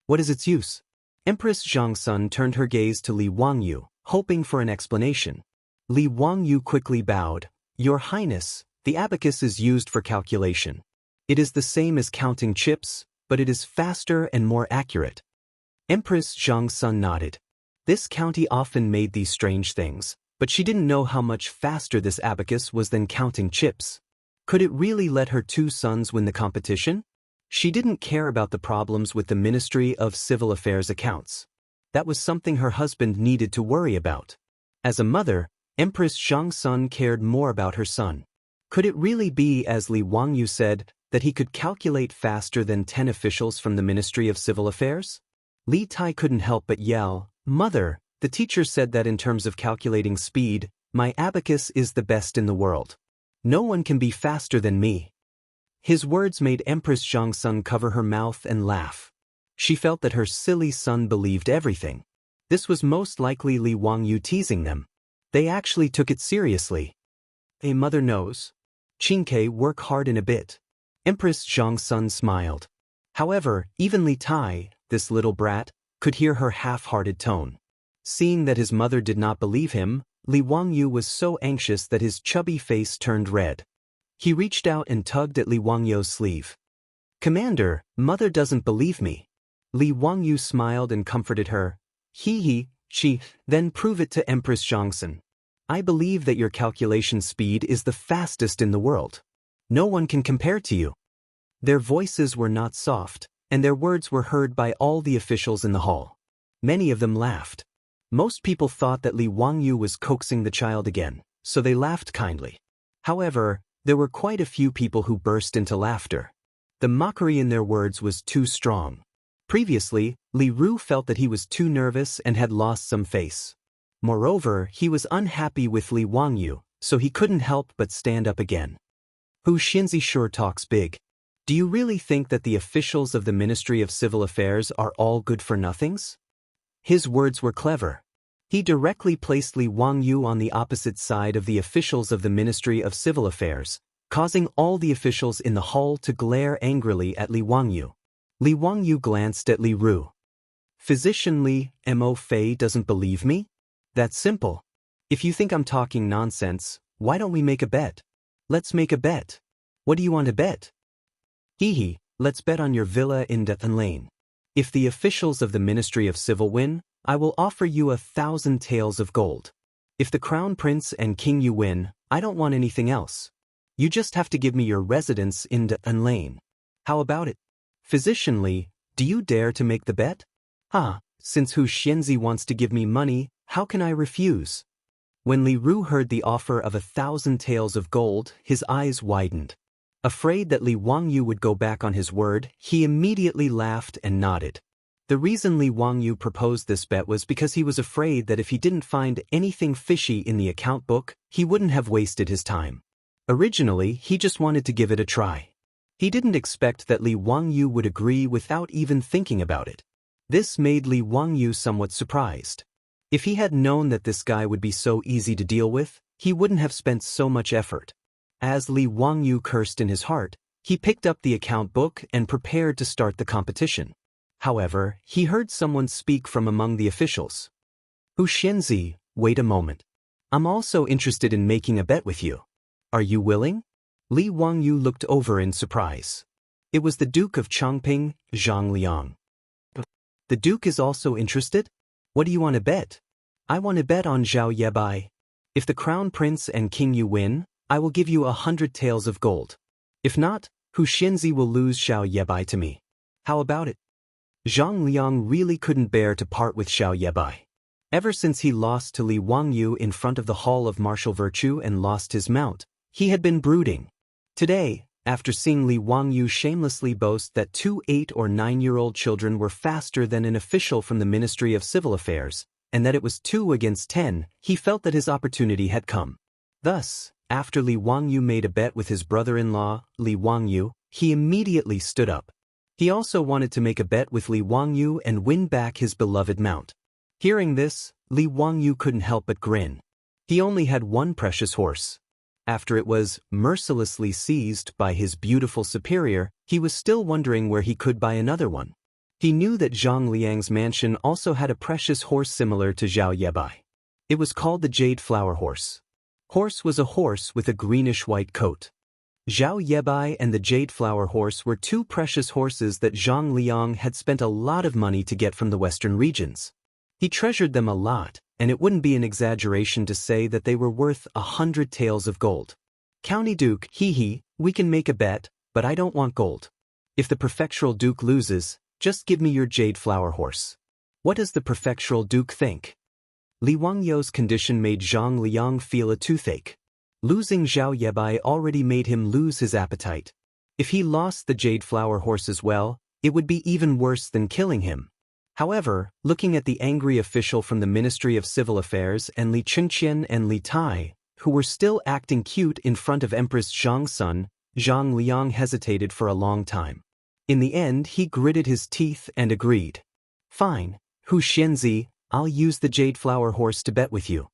"What is its use?" Empress Zhongsun turned her gaze to Li Wangyu, hoping for an explanation. Li Wangyu quickly bowed. "Your Highness, the abacus is used for calculation. It is the same as counting chips, but it is faster and more accurate." Empress Zhongsun nodded. This county often made these strange things, but she didn't know how much faster this abacus was than counting chips. Could it really let her 2 sons win the competition? She didn't care about the problems with the Ministry of Civil Affairs accounts. That was something her husband needed to worry about. As a mother, Empress Zhongsun cared more about her son. Could it really be, as Li Wangyu said, that he could calculate faster than 10 officials from the Ministry of Civil Affairs? Li Tai couldn't help but yell, "Mother, the teacher said that in terms of calculating speed, my abacus is the best in the world. No one can be faster than me." His words made Empress Zhongsun cover her mouth and laugh. She felt that her silly son believed everything. This was most likely Li Wangyu teasing them. They actually took it seriously. "A mother knows. Qingke, work hard in a bit." Empress Zhongsun smiled. However, even Li Tai, this little brat, could hear her half-hearted tone. Seeing that his mother did not believe him, Li Wangyu was so anxious that his chubby face turned red. He reached out and tugged at Li Wangyu's sleeve. "Commander, mother doesn't believe me." Li Wangyu smiled and comforted her. He, then prove it to Empress Zhongsun. "I believe that your calculation speed is the fastest in the world. No one can compare to you." Their voices were not soft, and their words were heard by all the officials in the hall. Many of them laughed. Most people thought that Li Wangyu was coaxing the child again, so they laughed kindly. However, there were quite a few people who burst into laughter. The mockery in their words was too strong. Previously, Li Ru felt that he was too nervous and had lost some face. Moreover, he was unhappy with Li Wangyu, so he couldn't help but stand up again. Hu Xinzi sure talks big. Do you really think that the officials of the Ministry of Civil Affairs are all good-for-nothings? His words were clever. He directly placed Li Wangyu on the opposite side of the officials of the Ministry of Civil Affairs, causing all the officials in the hall to glare angrily at Li Wangyu. Li Wangyu glanced at Li Ru. Physician Li Mo Fei doesn't believe me? That's simple. If you think I'm talking nonsense, why don't we make a bet? Let's make a bet. What do you want to bet? Hee, let's bet on your villa in Dethan Lane. If the officials of the Ministry of Civil win, I will offer you 1,000 taels of gold. If the Crown Prince and King Yu win, I don't want anything else. You just have to give me your residence in Dethan Lane. How about it? Physician Li, do you dare to make the bet? Since Hu Xianzi wants to give me money, how can I refuse? When Li Ru heard the offer of 1,000 taels of gold, his eyes widened. Afraid that Li Wangyu would go back on his word, he immediately laughed and nodded. The reason Li Wangyu proposed this bet was because he was afraid that if he didn't find anything fishy in the account book, he wouldn't have wasted his time. Originally, he just wanted to give it a try. He didn't expect that Li Wangyu would agree without even thinking about it. This made Li Wangyu somewhat surprised. If he had known that this guy would be so easy to deal with, he wouldn't have spent so much effort. As Li Wangyu cursed in his heart, he picked up the account book and prepared to start the competition. However, he heard someone speak from among the officials. Hu Xianzi, wait a moment. I'm also interested in making a bet with you. Are you willing? Li Wangyu looked over in surprise. It was the Duke of Changping, Zhang Liang. The Duke is also interested? What do you want to bet? I want to bet on Zhao Yebai. If the Crown Prince and King Yu win, I will give you 100 taels of gold. If not, Hu Xianzi will lose Zhao Yebai to me. How about it? Zhang Liang really couldn't bear to part with Zhao Yebai. Ever since he lost to Li Wangyu in front of the Hall of Martial Virtue and lost his mount, he had been brooding. Today, after seeing Li Wangyu shamelessly boast that 2 8- or 9-year-old children were faster than an official from the Ministry of Civil Affairs, and that it was 2 against 10, he felt that his opportunity had come. Thus, after Li Wangyu made a bet with his brother-in-law, Li Wangyu, he immediately stood up. He also wanted to make a bet with Li Wangyu and win back his beloved mount. Hearing this, Li Wangyu couldn't help but grin. He only had one precious horse. After it was mercilessly seized by his beautiful superior, he was still wondering where he could buy another one. He knew that Zhang Liang's mansion also had a precious horse similar to Zhao Yebai. It was called the Jade Flower Horse. Horse was a horse with a greenish-white coat. Zhao Yebai and the Jade Flower Horse were 2 precious horses that Zhang Liang had spent a lot of money to get from the western regions. He treasured them a lot, and it wouldn't be an exaggeration to say that they were worth 100 taels of gold. County Duke, we can make a bet, but I don't want gold. If the Prefectural Duke loses, just give me your Jade Flower Horse. What does the Prefectural Duke think? Li Wangyu's condition made Zhang Liang feel a toothache. Losing Zhao Yebai already made him lose his appetite. If he lost the Jade Flower Horse as well, it would be even worse than killing him. However, looking at the angry official from the Ministry of Civil Affairs and Li Chengqian and Li Tai, who were still acting cute in front of Empress Zhang's son, Zhang Liang hesitated for a long time. In the end, he gritted his teeth and agreed. Fine, Hu Xianzi, I'll use the Jade Flower Horse to bet with you.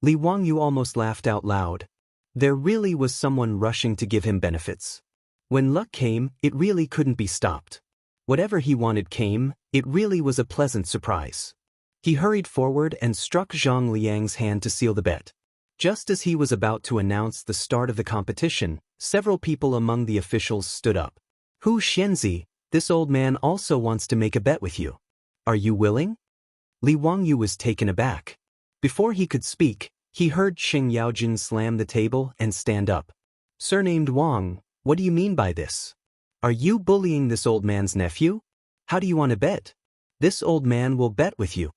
Li Wangyu almost laughed out loud. There really was someone rushing to give him benefits. When luck came, it really couldn't be stopped. Whatever he wanted came, it really was a pleasant surprise. He hurried forward and struck Zhang Liang's hand to seal the bet. Just as he was about to announce the start of the competition, several people among the officials stood up. Hu Xianzi, this old man also wants to make a bet with you. Are you willing? Li Wangyu was taken aback. Before he could speak, he heard Xing Yaojin slam the table and stand up. Surnamed Wang, what do you mean by this? Are you bullying this old man's nephew? How do you want to bet? This old man will bet with you.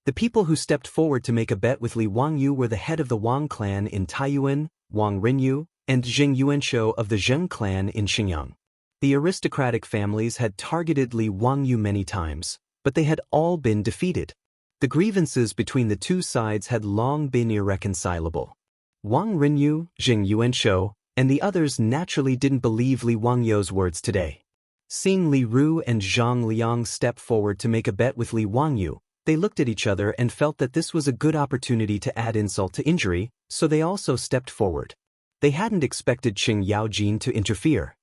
The people who stepped forward to make a bet with Li Wangyu were the head of the Wang clan in Taiyuan, Wang Rinyu, and Zheng Yuanshou of the Zheng clan in Xinjiang. The aristocratic families had targeted Li Wangyu many times, but they had all been defeated. The grievances between the two sides had long been irreconcilable. Wang Rinyu, Jing Yuanshou, and the others naturally didn't believe Li Wangyou's words today. Seeing Li Ru and Zhang Liang step forward to make a bet with Li Wangyu, they looked at each other and felt that this was a good opportunity to add insult to injury, so they also stepped forward. They hadn't expected Qing Yaojin to interfere.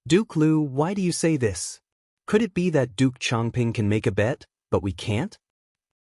Duke Lu, why do you say this? Could it be that Duke Changping can make a bet, but we can't?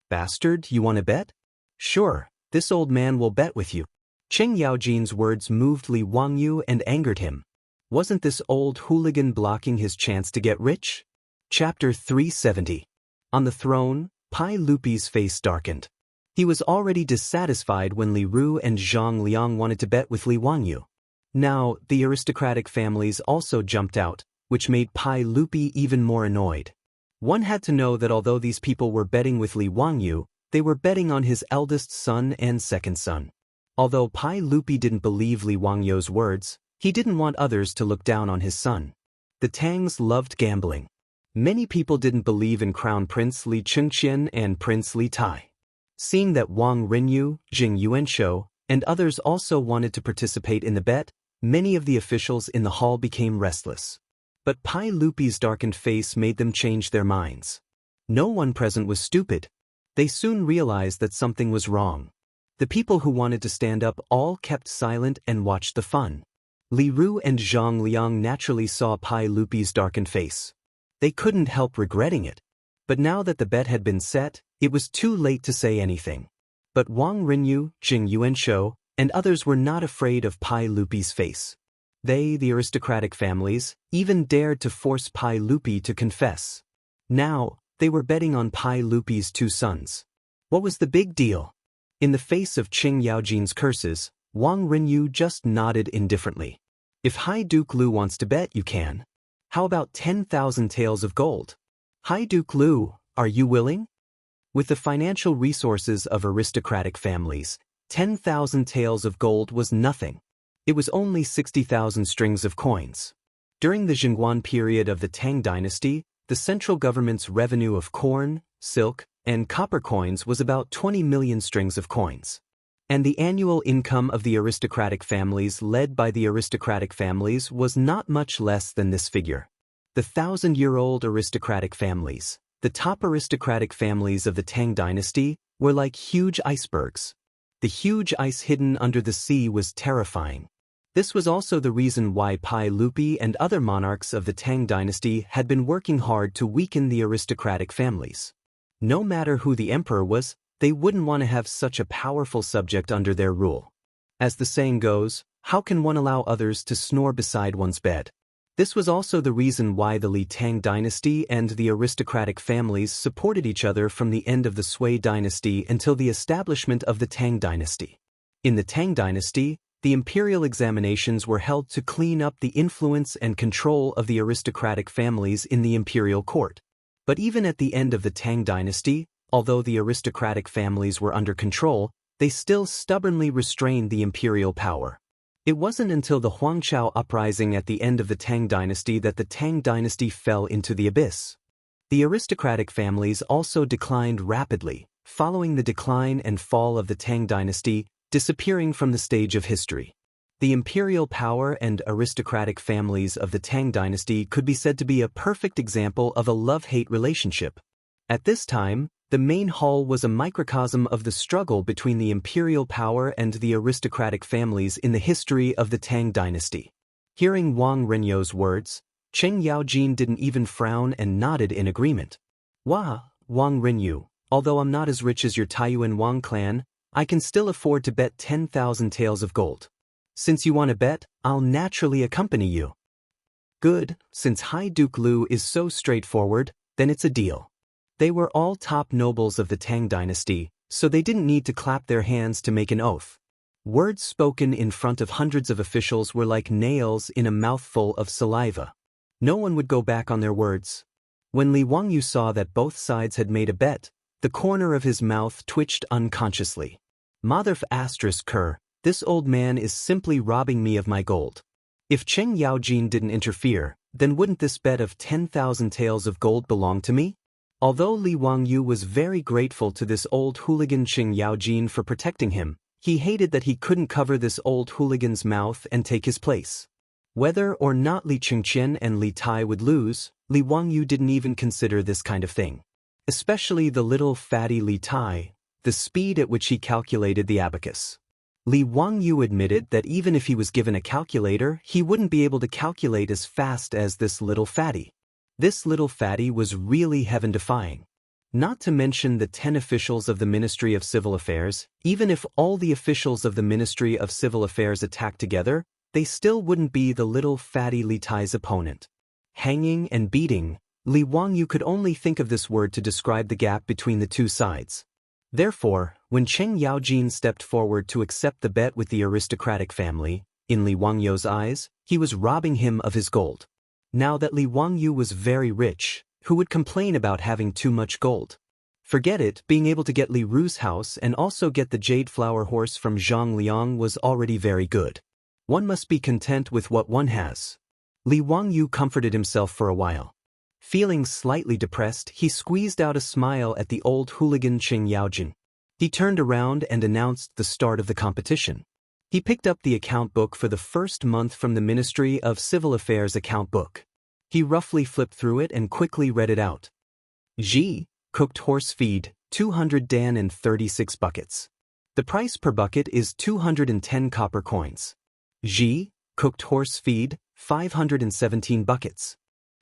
Bastard, you want to bet? Sure, this old man will bet with you. Qing Yaojin's words moved Li Wangyu and angered him. Wasn't this old hooligan blocking his chance to get rich? Chapter 370. On the throne, Pai Lupi's face darkened. He was already dissatisfied when Li Ru and Zhang Liang wanted to bet with Li Wangyu. Now, the aristocratic families also jumped out, which made Pai Lupi even more annoyed. One had to know that although these people were betting with Li Wangyu, they were betting on his eldest son and second son. Although Pai Lupi didn't believe Li Wangyou's words, he didn't want others to look down on his son. The Tangs loved gambling. Many people didn't believe in Crown Prince Li Chengqian and Prince Li Tai. Seeing that Wang Rinyu, Jing Yuanshou, and others also wanted to participate in the bet, many of the officials in the hall became restless. But Pai Lupi's darkened face made them change their minds. No one present was stupid. They soon realized that something was wrong. The people who wanted to stand up all kept silent and watched the fun. Li Ru and Zhang Liang naturally saw Pai Lupi's darkened face. They couldn't help regretting it. But now that the bet had been set, it was too late to say anything. But Wang Rinyu, Jing Yuanshou, and others were not afraid of Pai Lupi's face. They, the aristocratic families, even dared to force Pai Lupi to confess. Now, they were betting on Pai Lupi's two sons. What was the big deal? In the face of Qing Yaojin's curses, Wang Rinyu just nodded indifferently. If High Duke Lu wants to bet, you can. How about 10,000 taels of gold? High Duke Lu, are you willing? With the financial resources of aristocratic families, 10,000 taels of gold was nothing. It was only 60,000 strings of coins. During the Chang'an period of the Tang dynasty, the central government's revenue of corn, silk, and copper coins was about 20 million strings of coins. And the annual income of the aristocratic families led by the aristocratic families was not much less than this figure. The 1,000-year-old aristocratic families, the top aristocratic families of the Tang dynasty, were like huge icebergs. The huge ice hidden under the sea was terrifying. This was also the reason why Pai Lupi and other monarchs of the Tang dynasty had been working hard to weaken the aristocratic families. No matter who the emperor was, they wouldn't want to have such a powerful subject under their rule. As the saying goes, how can one allow others to snore beside one's bed? This was also the reason why the Li Tang dynasty and the aristocratic families supported each other from the end of the Sui dynasty until the establishment of the Tang dynasty. In the Tang dynasty, the imperial examinations were held to clean up the influence and control of the aristocratic families in the imperial court. But even at the end of the Tang dynasty, although the aristocratic families were under control, they still stubbornly restrained the imperial power. It wasn't until the Huangchao uprising at the end of the Tang dynasty that the Tang dynasty fell into the abyss. The aristocratic families also declined rapidly, following the decline and fall of the Tang dynasty, disappearing from the stage of history. The imperial power and aristocratic families of the Tang dynasty could be said to be a perfect example of a love-hate relationship. At this time, the main hall was a microcosm of the struggle between the imperial power and the aristocratic families in the history of the Tang dynasty. Hearing Wang Renyou's words, Qing Yaojin didn't even frown and nodded in agreement. Wah, Wang Renyu, although I'm not as rich as your Taiyuan Wang clan, I can still afford to bet 10,000 taels of gold. Since you want to bet, I'll naturally accompany you. Good, since High Duke Lu is so straightforward, then it's a deal. They were all top nobles of the Tang dynasty, so they didn't need to clap their hands to make an oath. Words spoken in front of hundreds of officials were like nails in a mouthful of saliva. No one would go back on their words. When Li Wangyu saw that both sides had made a bet, the corner of his mouth twitched unconsciously. Mother Ker, this old man is simply robbing me of my gold. If Qing Yaojin didn't interfere, then wouldn't this bet of 10,000 taels of gold belong to me? Although Li Wangyu was very grateful to this old hooligan Qing Yaojin for protecting him, He hated that he couldn't cover this old hooligan's mouth and take his place. Whether or not Li Chengqian and Li Tai would lose, Li Wangyu didn't even consider this kind of thing. Especially the little fatty Li Tai, the speed at which he calculated the abacus. Li Wangyu admitted that even if he was given a calculator, he wouldn't be able to calculate as fast as this little fatty. This little fatty was really heaven-defying. Not to mention the 10 officials of the Ministry of Civil Affairs. Even if all the officials of the Ministry of Civil Affairs attacked together, they still wouldn't be the little fatty Li Tai's opponent. Hanging and beating, Li Wangyu could only think of this word to describe the gap between the two sides. Therefore, when Cheng Yaojin stepped forward to accept the bet with the aristocratic family, in Li Wangyu's eyes, he was robbing him of his gold. Now that Li Wangyu was very rich, who would complain about having too much gold? Forget it, being able to get Li Ru's house and also get the jade flower horse from Zhang Liang was already very good. One must be content with what one has. Li Wangyu comforted himself for a while. Feeling slightly depressed, he squeezed out a smile at the old hooligan Cheng Yaojin. He turned around and announced the start of the competition. He picked up the account book for the first month from the Ministry of Civil Affairs account book. He roughly flipped through it and quickly read it out. Ji, cooked horse feed, 200 dan and 36 buckets. The price per bucket is 210 copper coins. Ji, cooked horse feed, 517 buckets.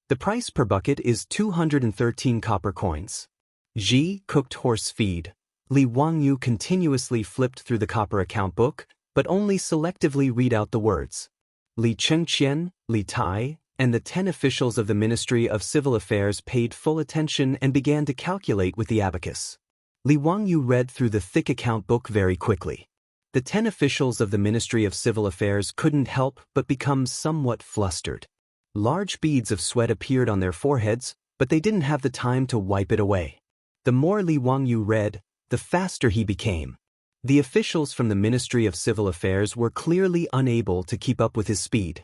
The price per bucket is 213 copper coins. Ji, cooked horse feed. Li Wangyu continuously flipped through the copper account book, but only selectively read out the words. Li Chengqian, Li Tai, and the 10 officials of the Ministry of Civil Affairs paid full attention and began to calculate with the abacus. Li Wangyu read through the thick account book very quickly. The 10 officials of the Ministry of Civil Affairs couldn't help but become somewhat flustered. Large beads of sweat appeared on their foreheads, but they didn't have the time to wipe it away. The more Li Wangyu read, the faster he became. The officials from the Ministry of Civil Affairs were clearly unable to keep up with his speed.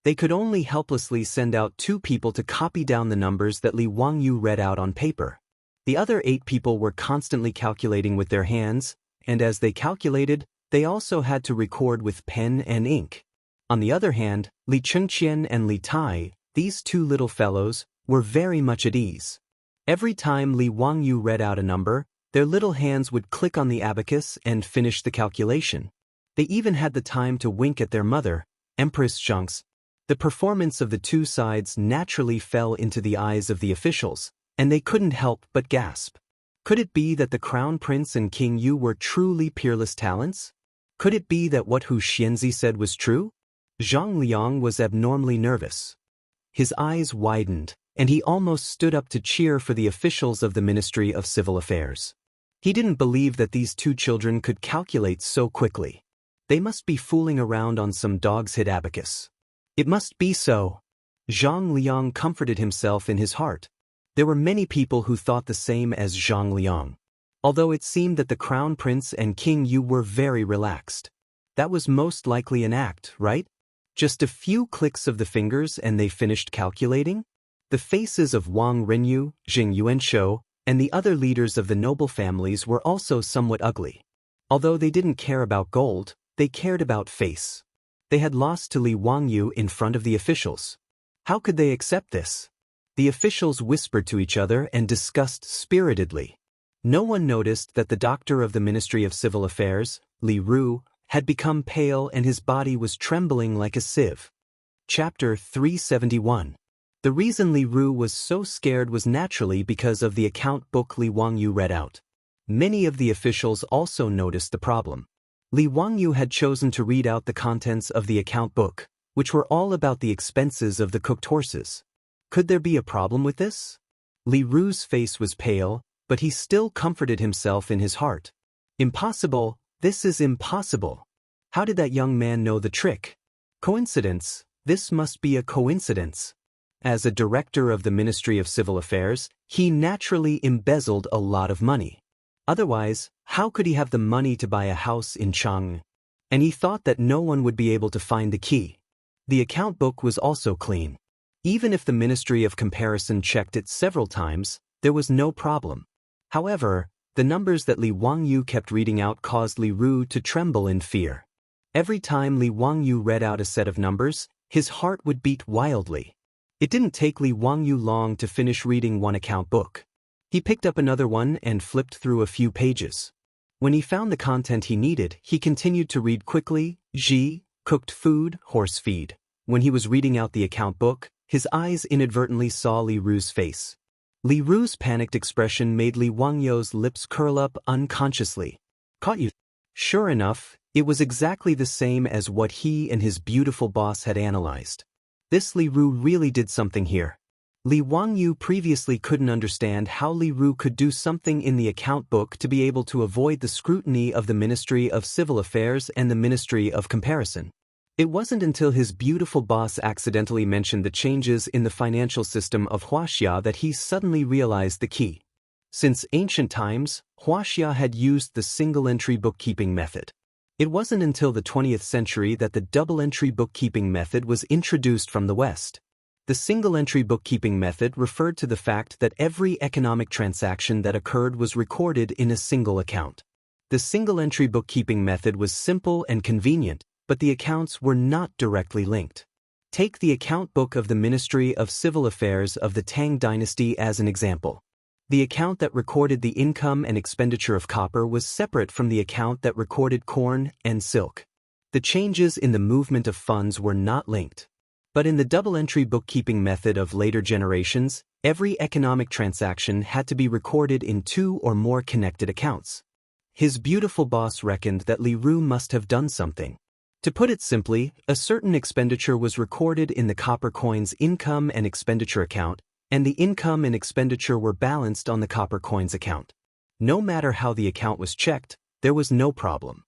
They could only helplessly send out 2 people to copy down the numbers that Li Wangyu read out on paper. The other 8 people were constantly calculating with their hands, and as they calculated, they also had to record with pen and ink. On the other hand, Li Chengqian and Li Tai, these 2 little fellows, were very much at ease. Every time Li Wangyu read out a number, their little hands would click on the abacus and finish the calculation. They even had the time to wink at their mother, Empress Zhang's. The performance of the 2 sides naturally fell into the eyes of the officials, and they couldn't help but gasp. Could it be that the Crown Prince and King Yu were truly peerless talents? Could it be that what Hu Xianzi said was true? Zhang Liang was abnormally nervous. His eyes widened, and he almost stood up to cheer for the officials of the Ministry of Civil Affairs. He didn't believe that these 2 children could calculate so quickly. They must be fooling around on some dog's head abacus. It must be so. Zhang Liang comforted himself in his heart. There were many people who thought the same as Zhang Liang. Although it seemed that the Crown Prince and King Yu were very relaxed. That was most likely an act, right? Just a few clicks of the fingers and they finished calculating? The faces of Wang Renyu, Jing Yuanshou, and the other leaders of the noble families were also somewhat ugly. Although they didn't care about gold, they cared about face. They had lost to Li Wangyu in front of the officials. How could they accept this? The officials whispered to each other and discussed spiritedly. No one noticed that the doctor of the Ministry of Civil Affairs, Li Ru, had become pale and his body was trembling like a sieve. Chapter 371. The reason Li Ru was so scared was naturally because of the account book Li Wangyu read out. Many of the officials also noticed the problem. Li Wangyu had chosen to read out the contents of the account book, which were all about the expenses of the cooked horses. Could there be a problem with this? Li Ru's face was pale, but he still comforted himself in his heart. Impossible, this is impossible. How did that young man know the trick? Coincidence, this must be a coincidence. As a director of the Ministry of Civil Affairs, he naturally embezzled a lot of money. Otherwise, how could he have the money to buy a house in Chang'an? And he thought that no one would be able to find the key. The account book was also clean. Even if the Ministry of Comparison checked it several times, there was no problem. However, The numbers that Li Wangyu kept reading out caused Li Ru to tremble in fear. Every time Li Wangyu read out a set of numbers, his heart would beat wildly. It didn't take Li Wangyu long to finish reading one account book. He picked up another one and flipped through a few pages. When he found the content he needed, he continued to read quickly. Cooked food, horse feed. When he was reading out the account book, his eyes inadvertently saw Li Ru's face. Li Ru's panicked expression made Li Wangyu's lips curl up unconsciously. Caught you? Sure enough, it was exactly the same as what he and his beautiful boss had analyzed. This Li Ru really did something here. Li Wangyu previously couldn't understand how Li Ru could do something in the account book to be able to avoid the scrutiny of the Ministry of Civil Affairs and the Ministry of Comparison. It wasn't until his beautiful boss accidentally mentioned the changes in the financial system of Huaxia that he suddenly realized the key. Since ancient times, Huaxia had used the single-entry bookkeeping method. It wasn't until the 20th century that the double-entry bookkeeping method was introduced from the West. The single-entry bookkeeping method referred to the fact that every economic transaction that occurred was recorded in a single account. The single-entry bookkeeping method was simple and convenient, but the accounts were not directly linked. Take the account book of the Ministry of Civil Affairs of the Tang Dynasty as an example. The account that recorded the income and expenditure of copper was separate from the account that recorded corn and silk. The changes in the movement of funds were not linked. But in the double-entry bookkeeping method of later generations, every economic transaction had to be recorded in two or more connected accounts. His beautiful boss reckoned that Li Ru must have done something. To put it simply, a certain expenditure was recorded in the copper coin's income and expenditure account, and the income and expenditure were balanced on the copper coin's account. No matter how the account was checked, there was no problem.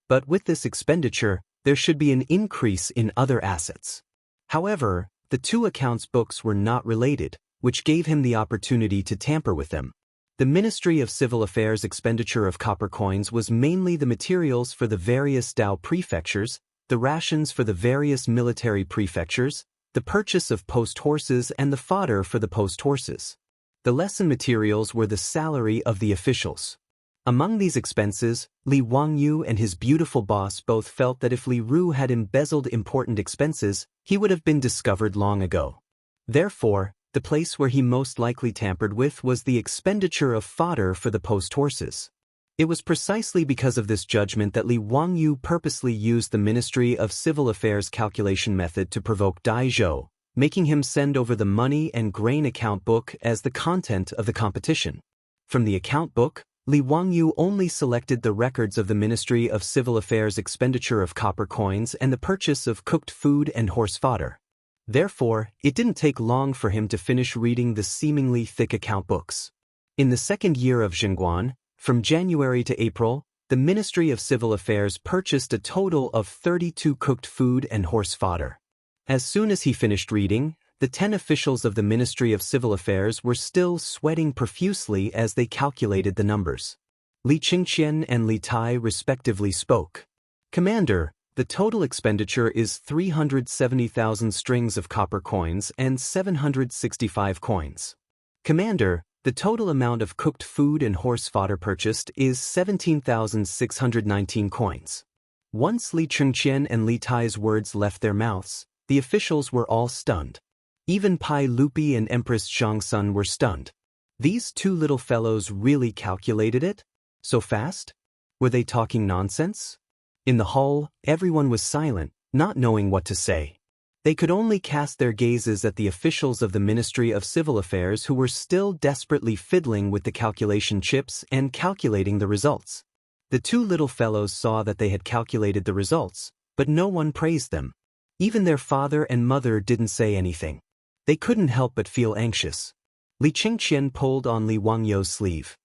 But with this expenditure, there should be an increase in other assets. However, the two accounts books were not related, which gave him the opportunity to tamper with them. The Ministry of Civil Affairs expenditure of copper coins was mainly the materials for the various Dao prefectures, the rations for the various military prefectures, the purchase of post horses and the fodder for the post horses. The lesson materials were the salary of the officials. Among these expenses, Li Wangyu and his beautiful boss both felt that if Li Ru had embezzled important expenses, he would have been discovered long ago. Therefore, the place where he most likely tampered with was the expenditure of fodder for the post horses. It was precisely because of this judgment that Li Wangyu purposely used the Ministry of Civil Affairs calculation method to provoke Dai Zhou, making him send over the money and grain account book as the content of the competition. From the account book, Li Wangyu only selected the records of the Ministry of Civil Affairs expenditure of copper coins and the purchase of cooked food and horse fodder. Therefore, it didn't take long for him to finish reading the seemingly thick account books. In the second year of Chang'an, from January to April, the Ministry of Civil Affairs purchased a total of 32 cooked food and horse fodder. As soon as he finished reading, the 10 officials of the Ministry of Civil Affairs were still sweating profusely as they calculated the numbers. Li Qingqian and Li Tai respectively spoke. "Commander, the total expenditure is 370,000 strings of copper coins and 765 coins. Commander, the total amount of cooked food and horse fodder purchased is 17,619 coins." Once Li Chengqian and Li Tai's words left their mouths, the officials were all stunned. Even Pai Lupi and Empress Zhangsun were stunned. These two little fellows really calculated it? So fast? Were they talking nonsense? In the hall, everyone was silent, not knowing what to say. They could only cast their gazes at the officials of the Ministry of Civil Affairs who were still desperately fiddling with the calculation chips and calculating the results. The two little fellows saw that they had calculated the results, but no one praised them. Even their father and mother didn't say anything. They couldn't help but feel anxious. Li Qingqian pulled on Li Wangyu's sleeve.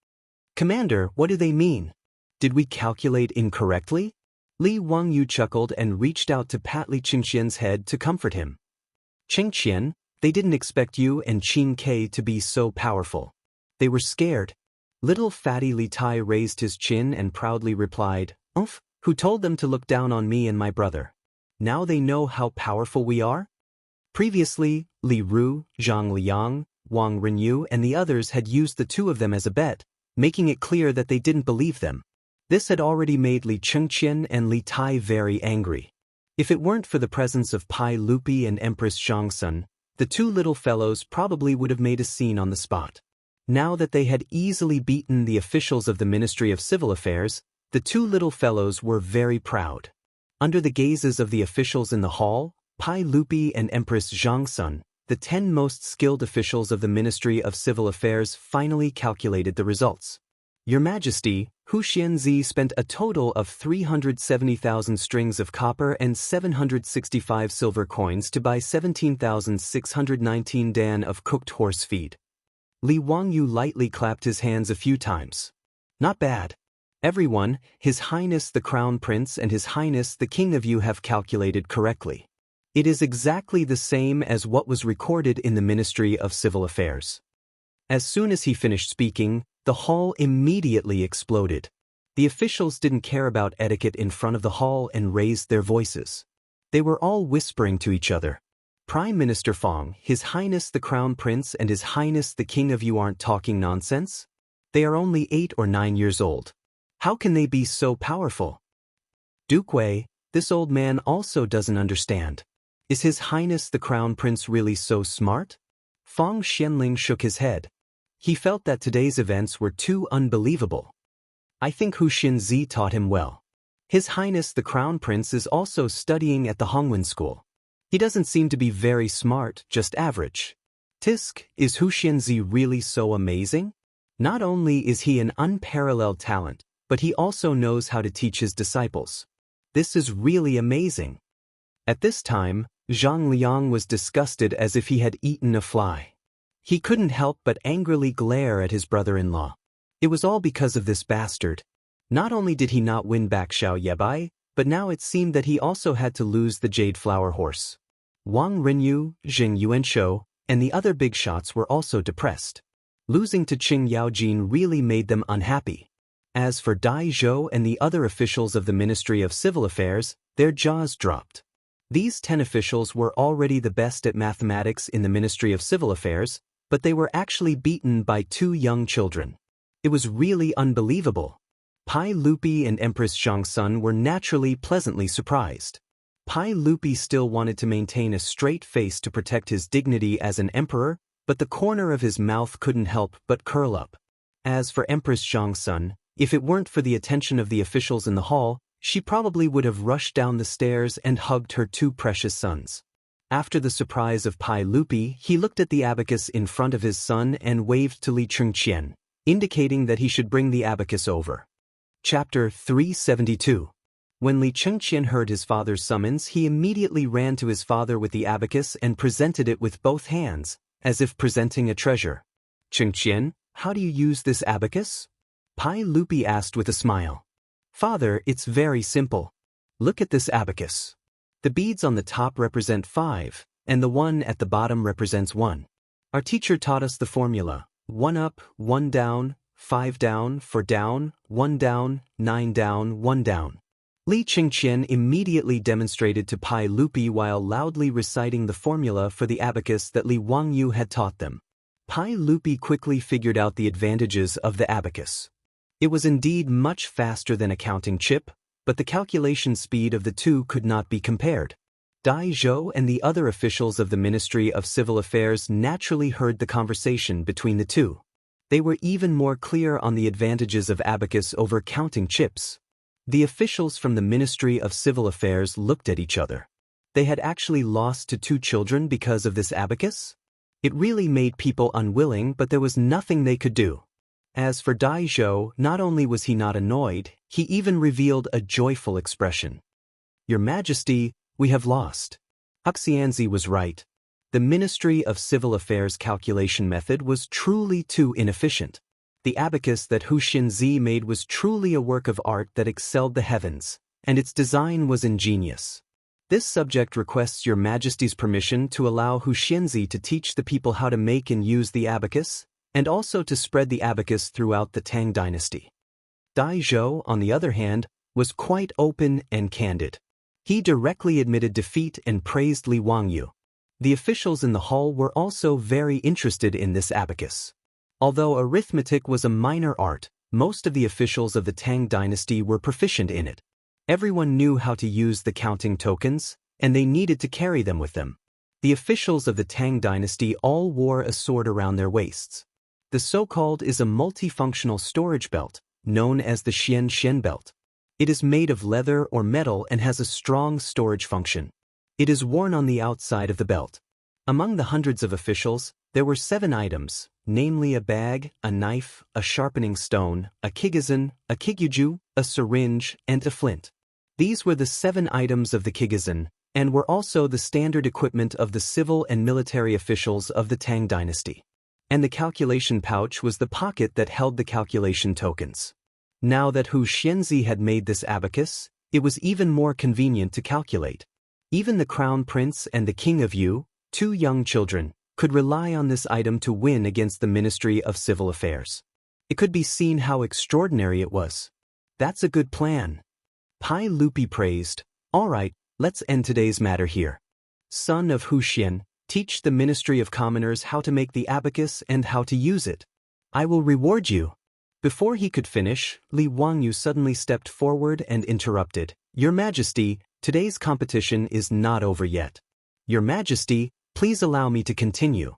"Commander, what do they mean? Did we calculate incorrectly?" Li Wangyu chuckled and reached out to pat Li Qingqian's head to comfort him. "Qingqian, they didn't expect you and Qin Ke to be so powerful. They were scared." Little fatty Li Tai raised his chin and proudly replied, "Umph, who told them to look down on me and my brother? Now they know how powerful we are?" Previously, Li Ru, Zhang Liang, Wang Renyu and the others had used the two of them as a bet, making it clear that they didn't believe them. This had already made Li Chengqian and Li Tai very angry. If it weren't for the presence of Pai Lupi and Empress Zhangsun, the two little fellows probably would have made a scene on the spot. Now that they had easily beaten the officials of the Ministry of Civil Affairs, the two little fellows were very proud. Under the gazes of the officials in the hall, Pai Lupi and Empress Zhangsun, the 10 most skilled officials of the Ministry of Civil Affairs, finally calculated the results. Your Majesty, Hu Xianzi spent a total of 370,000 strings of copper and 765 silver coins to buy 17,619 dan of cooked horse feed. Li Wangyu lightly clapped his hands a few times. Not bad. Everyone, His Highness the Crown Prince and His Highness the King of Yu have calculated correctly. It is exactly the same as what was recorded in the Ministry of Civil Affairs. As soon as he finished speaking, the hall immediately exploded. The officials didn't care about etiquette in front of the hall and raised their voices. They were all whispering to each other. Prime Minister Fong, His Highness the Crown Prince and His Highness the King of Yu aren't talking nonsense? They are only 8 or 9 years old. How can they be so powerful? Duke Wei, this old man also doesn't understand. Is His Highness the Crown Prince really so smart? Fong Xianling shook his head. He felt that today's events were too unbelievable. I think Hu Xinzi taught him well. His Highness the Crown Prince is also studying at the Hongwen School. He doesn't seem to be very smart, just average. Tisk, is Hu Xinzi really so amazing? Not only is he an unparalleled talent, but he also knows how to teach his disciples. This is really amazing. At this time, Zhang Liang was disgusted as if he had eaten a fly. He couldn't help but angrily glare at his brother-in-law. It was all because of this bastard. Not only did he not win back Xiao Yebai, but now it seemed that he also had to lose the Jade Flower Horse. Wang Rinyu, Jing Yuanshou, and the other big shots were also depressed. Losing to Qing Yaojin really made them unhappy. As for Dai Zhou and the other officials of the Ministry of Civil Affairs, their jaws dropped. These 10 officials were already the best at mathematics in the Ministry of Civil Affairs, but they were actually beaten by 2 young children. It was really unbelievable. Pai Lupi and Empress Zhangsun were naturally pleasantly surprised. Pai Lupi still wanted to maintain a straight face to protect his dignity as an emperor, but the corner of his mouth couldn't help but curl up. As for Empress Zhangsun, if it weren't for the attention of the officials in the hall, she probably would have rushed down the stairs and hugged her 2 precious sons. After the surprise of Pai Lupi, he looked at the abacus in front of his son and waved to Li Chengqian, indicating that he should bring the abacus over. Chapter 372. When Li Chengqian heard his father's summons, he immediately ran to his father with the abacus and presented it with both hands, as if presenting a treasure. Chengqian, how do you use this abacus? Pai Lupi asked with a smile. Father, it's very simple. Look at this abacus. The beads on the top represent 5, and the one at the bottom represents 1. Our teacher taught us the formula: 1 up, 1 down, 5 down, 4 down, 1 down, 9 down, 1 down. Li Chengqian immediately demonstrated to Pai Lupi while loudly reciting the formula for the abacus that Li Wangyu had taught them. Pai Lupi quickly figured out the advantages of the abacus. It was indeed much faster than a counting chip, but the calculation speed of the two could not be compared. Dai Zhou and the other officials of the Ministry of Civil Affairs naturally heard the conversation between the two. They were even more clear on the advantages of abacus over counting chips. The officials from the Ministry of Civil Affairs looked at each other. They had actually lost to 2 children because of this abacus? It really made people unwilling, but there was nothing they could do. As for Dai Zhou, not only was he not annoyed, he even revealed a joyful expression. Your Majesty, we have lost. Huxianzi was right. The Ministry of Civil Affairs calculation method was truly too inefficient. The abacus that Hu Xinzi made was truly a work of art that excelled the heavens, and its design was ingenious. This subject requests Your Majesty's permission to allow Hu Xinzi to teach the people how to make and use the abacus, and also to spread the abacus throughout the Tang dynasty. Dai Zhou, on the other hand, was quite open and candid. He directly admitted defeat and praised Li Wangyu. The officials in the hall were also very interested in this abacus. Although arithmetic was a minor art, most of the officials of the Tang dynasty were proficient in it. Everyone knew how to use the counting tokens, and they needed to carry them with them. The officials of the Tang dynasty all wore a sword around their waists. The so-called is a multifunctional storage belt, known as the Xian belt. It is made of leather or metal and has a strong storage function. It is worn on the outside of the belt. Among the hundreds of officials, there were 7 items, namely a bag, a knife, a sharpening stone, a kigizan, a kiguju, a syringe, and a flint. These were the 7 items of the kigizan, and were also the standard equipment of the civil and military officials of the Tang dynasty. And the calculation pouch was the pocket that held the calculation tokens. Now that Hu Xianzi had made this abacus, it was even more convenient to calculate. Even the crown prince and the king of Yu, 2 young children, could rely on this item to win against the Ministry of Civil Affairs. It could be seen how extraordinary it was. That's a good plan. Pai Lupi praised. All right, let's end today's matter here. Son of Hu Xian, teach the Ministry of Commoners how to make the abacus and how to use it. I will reward you. Before he could finish, Li Wangyu suddenly stepped forward and interrupted. Your Majesty, today's competition is not over yet. Your Majesty, please allow me to continue.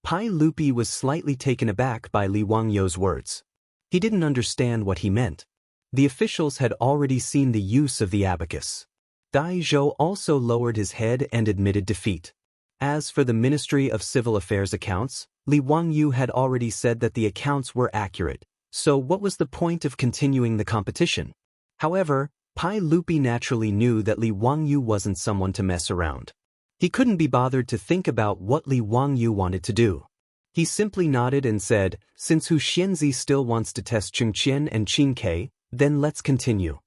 Pai Lupi was slightly taken aback by Li Wangyu's words. He didn't understand what he meant. The officials had already seen the use of the abacus. Dai Zhou also lowered his head and admitted defeat. As for the Ministry of Civil Affairs accounts, Li Wangyu had already said that the accounts were accurate, so what was the point of continuing the competition? However, Pai Lupi naturally knew that Li Wangyu wasn't someone to mess around. He couldn't be bothered to think about what Li Wangyu wanted to do. He simply nodded and said, since Hu Xianzi still wants to test Chang'an and Qingke, then let's continue.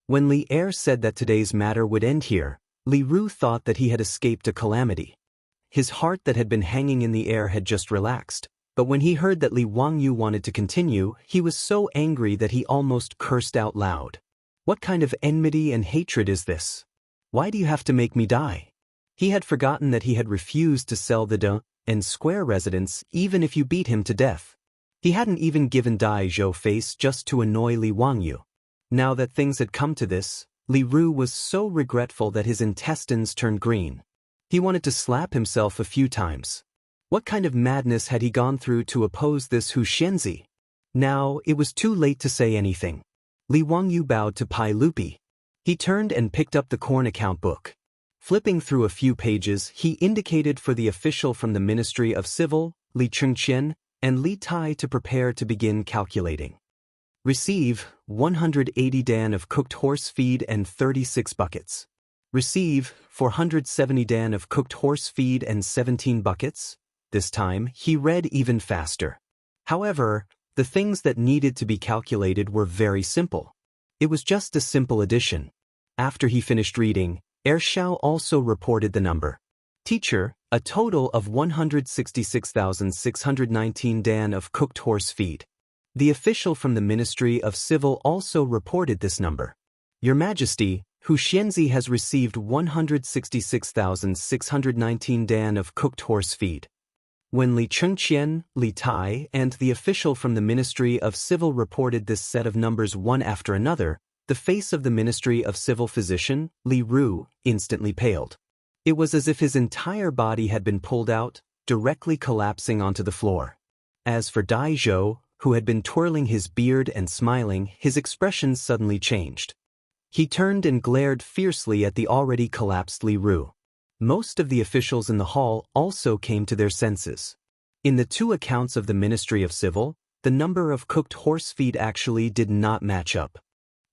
When Li Er said that today's matter would end here, Li Ru thought that he had escaped a calamity. His heart that had been hanging in the air had just relaxed, but when he heard that Li Wangyu wanted to continue, he was so angry that he almost cursed out loud. What kind of enmity and hatred is this? Why do you have to make me die? He had forgotten that he had refused to sell the Dun and Square residence even if you beat him to death. He hadn't even given Dai Zhou face just to annoy Li Wangyu. Now that things had come to this, Li Ru was so regretful that his intestines turned green. He wanted to slap himself a few times. What kind of madness had he gone through to oppose this Hu Xianzi? Now, it was too late to say anything. Li Wangyu bowed to Pai Lupi. He turned and picked up the corn account book. Flipping through a few pages, he indicated for the official from the Ministry of Civil, Li Chengqian, and Li Tai to prepare to begin calculating. Receive 180 dan of cooked horse feed and 36 buckets. Receive 470 dan of cooked horse feed and 17 buckets. This time, he read even faster. However, the things that needed to be calculated were very simple. It was just a simple addition. After he finished reading, Xiao also reported the number. Teacher, a total of 166,619 dan of cooked horse feed. The official from the Ministry of Civil also reported this number. Your Majesty, Hu Xianzi has received 166,619 dan of cooked horse feed. When Li Chengqian, Li Tai, and the official from the Ministry of Civil reported this set of numbers one after another, the face of the Ministry of Civil physician, Li Ru, instantly paled. It was as if his entire body had been pulled out, directly collapsing onto the floor. As for Dai Zhou, who had been twirling his beard and smiling, his expression suddenly changed. He turned and glared fiercely at the already collapsed Li Ru. Most of the officials in the hall also came to their senses. In the 2 accounts of the Ministry of Civil, the number of cooked horse feed actually did not match up.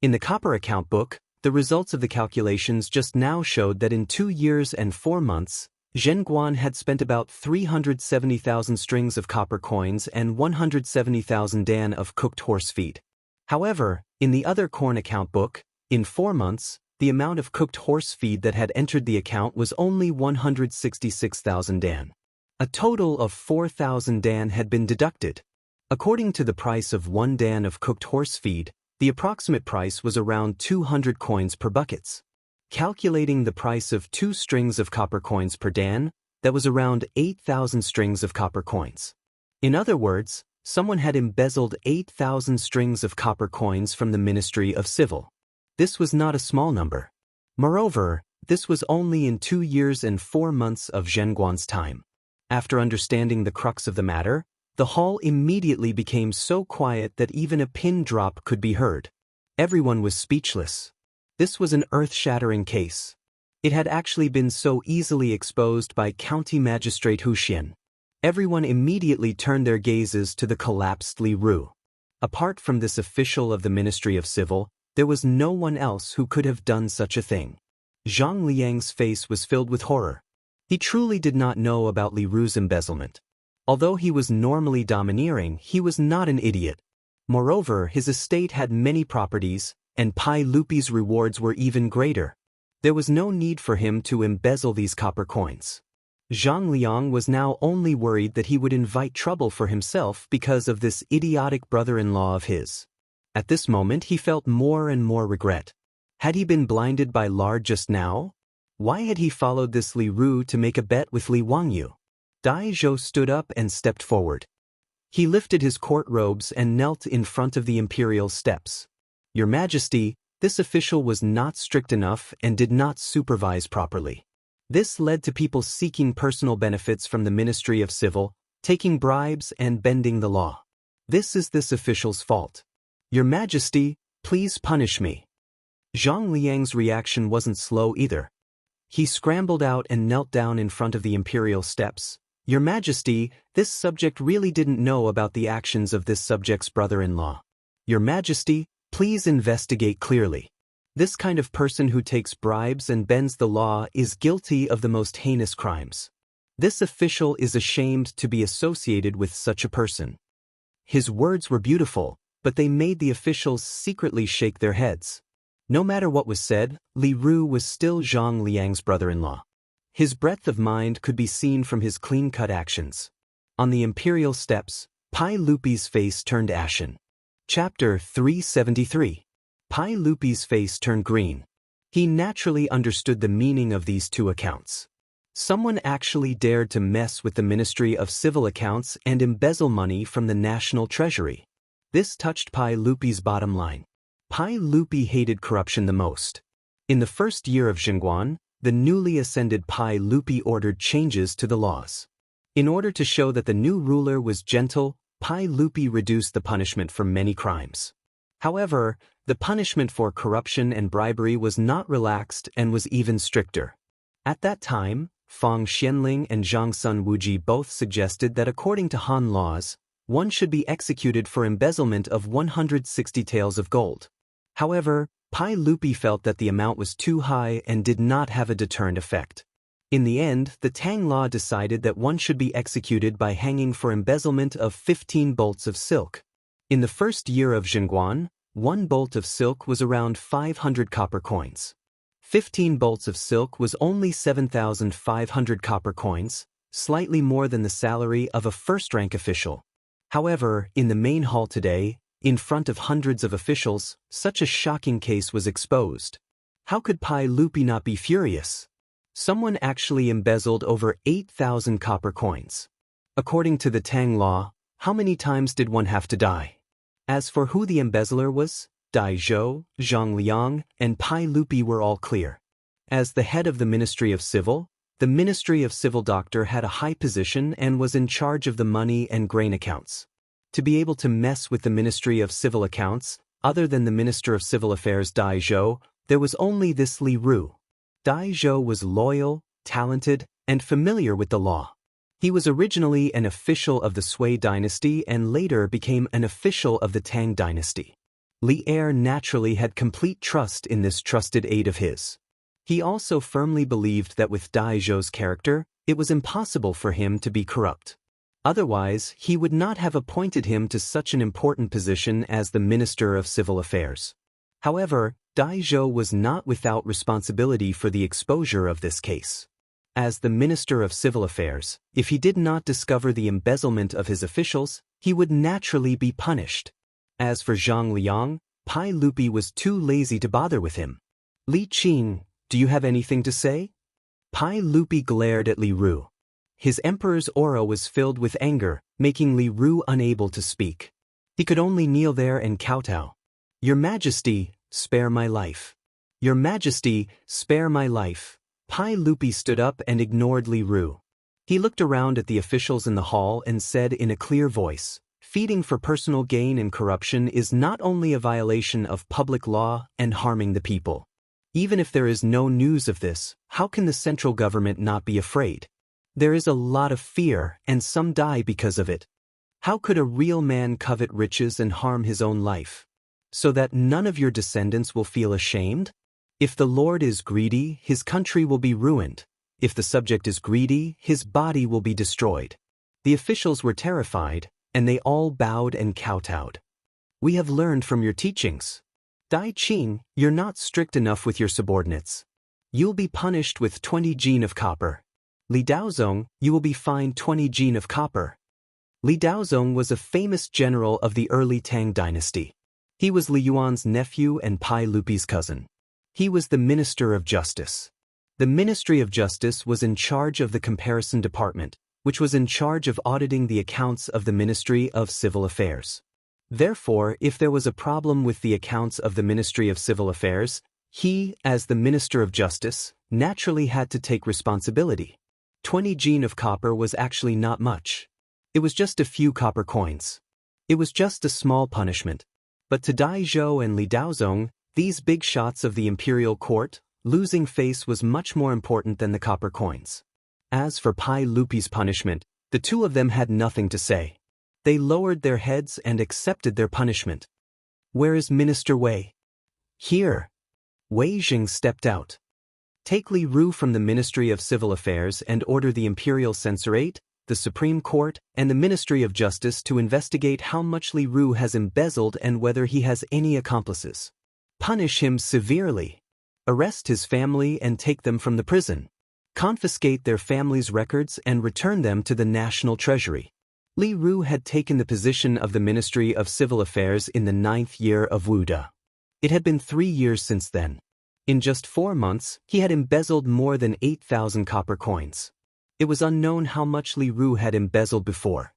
In the copper account book, the results of the calculations just now showed that in 2 years and 4 months, Zhenguan had spent about 370,000 strings of copper coins and 170,000 dan of cooked horse feed. However, in the other corn account book, in 4 months, the amount of cooked horse feed that had entered the account was only 166,000 dan. A total of 4,000 dan had been deducted. According to the price of 1 dan of cooked horse feed, the approximate price was around 200 coins per buckets. Calculating the price of 2 strings of copper coins per dan, that was around 8,000 strings of copper coins. In other words, Someone had embezzled 8,000 strings of copper coins from the Ministry of Civil. This was not a small number. Moreover, this was only in 2 years and 4 months of Zhenguan's time. After understanding the crux of the matter, the hall immediately became so quiet that even a pin drop could be heard. Everyone was speechless. This was an earth-shattering case. It had actually been so easily exposed by County Magistrate Hu Xian. Everyone immediately turned their gazes to the collapsed Li Ru. Apart from this official of the Ministry of Civil, there was no one else who could have done such a thing. Zhang Liang's face was filled with horror. He truly did not know about Li Ru's embezzlement. Although he was normally domineering, he was not an idiot. Moreover, his estate had many properties, and Pai Lupi's rewards were even greater. There was no need for him to embezzle these copper coins. Zhang Liang was now only worried that he would invite trouble for himself because of this idiotic brother-in-law of his. At this moment he felt more and more regret. Had he been blinded by lard just now? Why had he followed this Li Ru to make a bet with Li Wangyu? Dai Zhou stood up and stepped forward. He lifted his court robes and knelt in front of the imperial steps. Your Majesty, this official was not strict enough and did not supervise properly. This led to people seeking personal benefits from the Ministry of Civil, taking bribes and bending the law. This is this official's fault. Your Majesty, please punish me. Zhang Liang's reaction wasn't slow either. He scrambled out and knelt down in front of the imperial steps. Your Majesty, this subject really didn't know about the actions of this subject's brother-in-law. Your Majesty, please investigate clearly. This kind of person who takes bribes and bends the law is guilty of the most heinous crimes. This official is ashamed to be associated with such a person. His words were beautiful, but they made the officials secretly shake their heads. No matter what was said, Li Ru was still Zhang Liang's brother-in-law. His breadth of mind could be seen from his clean-cut actions. On the imperial steps, Pai Lupi's face turned ashen. Chapter 373. Pai Lupi's face turned green. He naturally understood the meaning of these two accounts. Someone actually dared to mess with the Ministry of Civil Accounts and embezzle money from the national treasury. This touched Pai Lupi's bottom line. Pai Lupi hated corruption the most. In the first year of Zhenguan, the newly ascended Pai Lupi ordered changes to the laws. In order to show that the new ruler was gentle, Pai Lupi reduced the punishment for many crimes. However, the punishment for corruption and bribery was not relaxed and was even stricter. At that time, Fang Xianling and Zhang Sun Wuji both suggested that according to Han laws, one should be executed for embezzlement of 160 taels of gold. However, Pai Lupi felt that the amount was too high and did not have a deterrent effect. In the end, the Tang law decided that one should be executed by hanging for embezzlement of 15 bolts of silk. In the first year of Zhenguan, 1 bolt of silk was around 500 copper coins. 15 bolts of silk was only 7,500 copper coins, slightly more than the salary of a first-rank official. However, in the main hall today, in front of hundreds of officials, such a shocking case was exposed. How could Pai Lupi not be furious? Someone actually embezzled over 8,000 copper coins. According to the Tang law, how many times did one have to die? As for who the embezzler was, Dai Zhou, Zhang Liang, and Pai Lupi were all clear. As the head of the Ministry of Civil, the Ministry of Civil doctor had a high position and was in charge of the money and grain accounts. To be able to mess with the Ministry of Civil Accounts, other than the Minister of Civil Affairs Dai Zhou, there was only this Li Ru. Dai Zhou was loyal, talented, and familiar with the law. He was originally an official of the Sui dynasty and later became an official of the Tang dynasty. Li Er naturally had complete trust in this trusted aide of his. He also firmly believed that with Dai Zhou's character, it was impossible for him to be corrupt. Otherwise, he would not have appointed him to such an important position as the Minister of Civil Affairs. However, Dai Zhou was not without responsibility for the exposure of this case. As the Minister of Civil Affairs, if he did not discover the embezzlement of his officials, he would naturally be punished. As for Zhang Liang, Pai Lupi was too lazy to bother with him. Li Qing, do you have anything to say? Pai Lupi glared at Li Ru. his emperor's aura was filled with anger, making Li Ru unable to speak. He could only kneel there and kowtow. "Your Majesty, spare my life. Your Majesty, spare my life." Pai Lupi stood up and ignored Li Ru. He looked around at the officials in the hall and said in a clear voice, "Feeding for personal gain and corruption is not only a violation of public law and harming the people. Even if there is no news of this, how can the central government not be afraid? There is a lot of fear, and some die because of it. How could a real man covet riches and harm his own life? So that none of your descendants will feel ashamed? If the Lord is greedy, his country will be ruined. If the subject is greedy, his body will be destroyed." The officials were terrified, and they all bowed and kowtowed. "We have learned from your teachings. Dai Qing, you're not strict enough with your subordinates. You'll be punished with 20 jin of copper. Li Daozong, you will be fined 20 jin of copper." Li Daozong was a famous general of the early Tang dynasty. He was Li Yuan's nephew and Pai Lupi's cousin. He was the Minister of Justice. The Ministry of Justice was in charge of the Comparison Department, which was in charge of auditing the accounts of the Ministry of Civil Affairs. Therefore, if there was a problem with the accounts of the Ministry of Civil Affairs, he, as the Minister of Justice, naturally had to take responsibility. 20 jin of copper was actually not much. It was just a few copper coins. It was just a small punishment. But to Dai Zhou and Li Daozong, these big shots of the imperial court, losing face was much more important than the copper coins. As for Pai Lupi's punishment, the two of them had nothing to say. They lowered their heads and accepted their punishment. "Where is Minister Wei?" "Here." Wei Jing stepped out. "Take Li Ru from the Ministry of Civil Affairs and order the Imperial Censorate, the Supreme Court, and the Ministry of Justice to investigate how much Li Ru has embezzled and whether he has any accomplices. Punish him severely. Arrest his family and take them from the prison. Confiscate their family's records and return them to the National Treasury." Li Ru had taken the position of the Ministry of Civil Affairs in the 9th year of Wu De. It had been 3 years since then. In just 4 months, he had embezzled more than 8,000 copper coins. It was unknown how much Li Ru had embezzled before.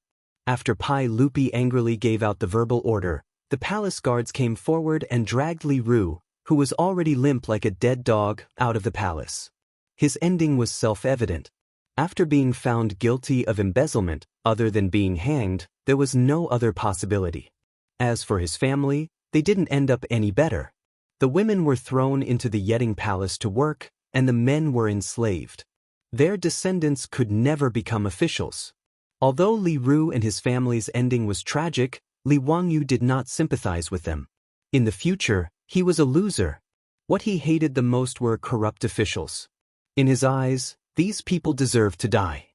After Pai Lupi angrily gave out the verbal order, the palace guards came forward and dragged Li Ru, who was already limp like a dead dog, out of the palace. His ending was self-evident. After being found guilty of embezzlement, other than being hanged, there was no other possibility. As for his family, they didn't end up any better. The women were thrown into the Yeding Palace to work, and the men were enslaved. Their descendants could never become officials. Although Li Ru and his family's ending was tragic, Li Wangyu did not sympathize with them. In the future, he was a loser. What he hated the most were corrupt officials. In his eyes, these people deserved to die.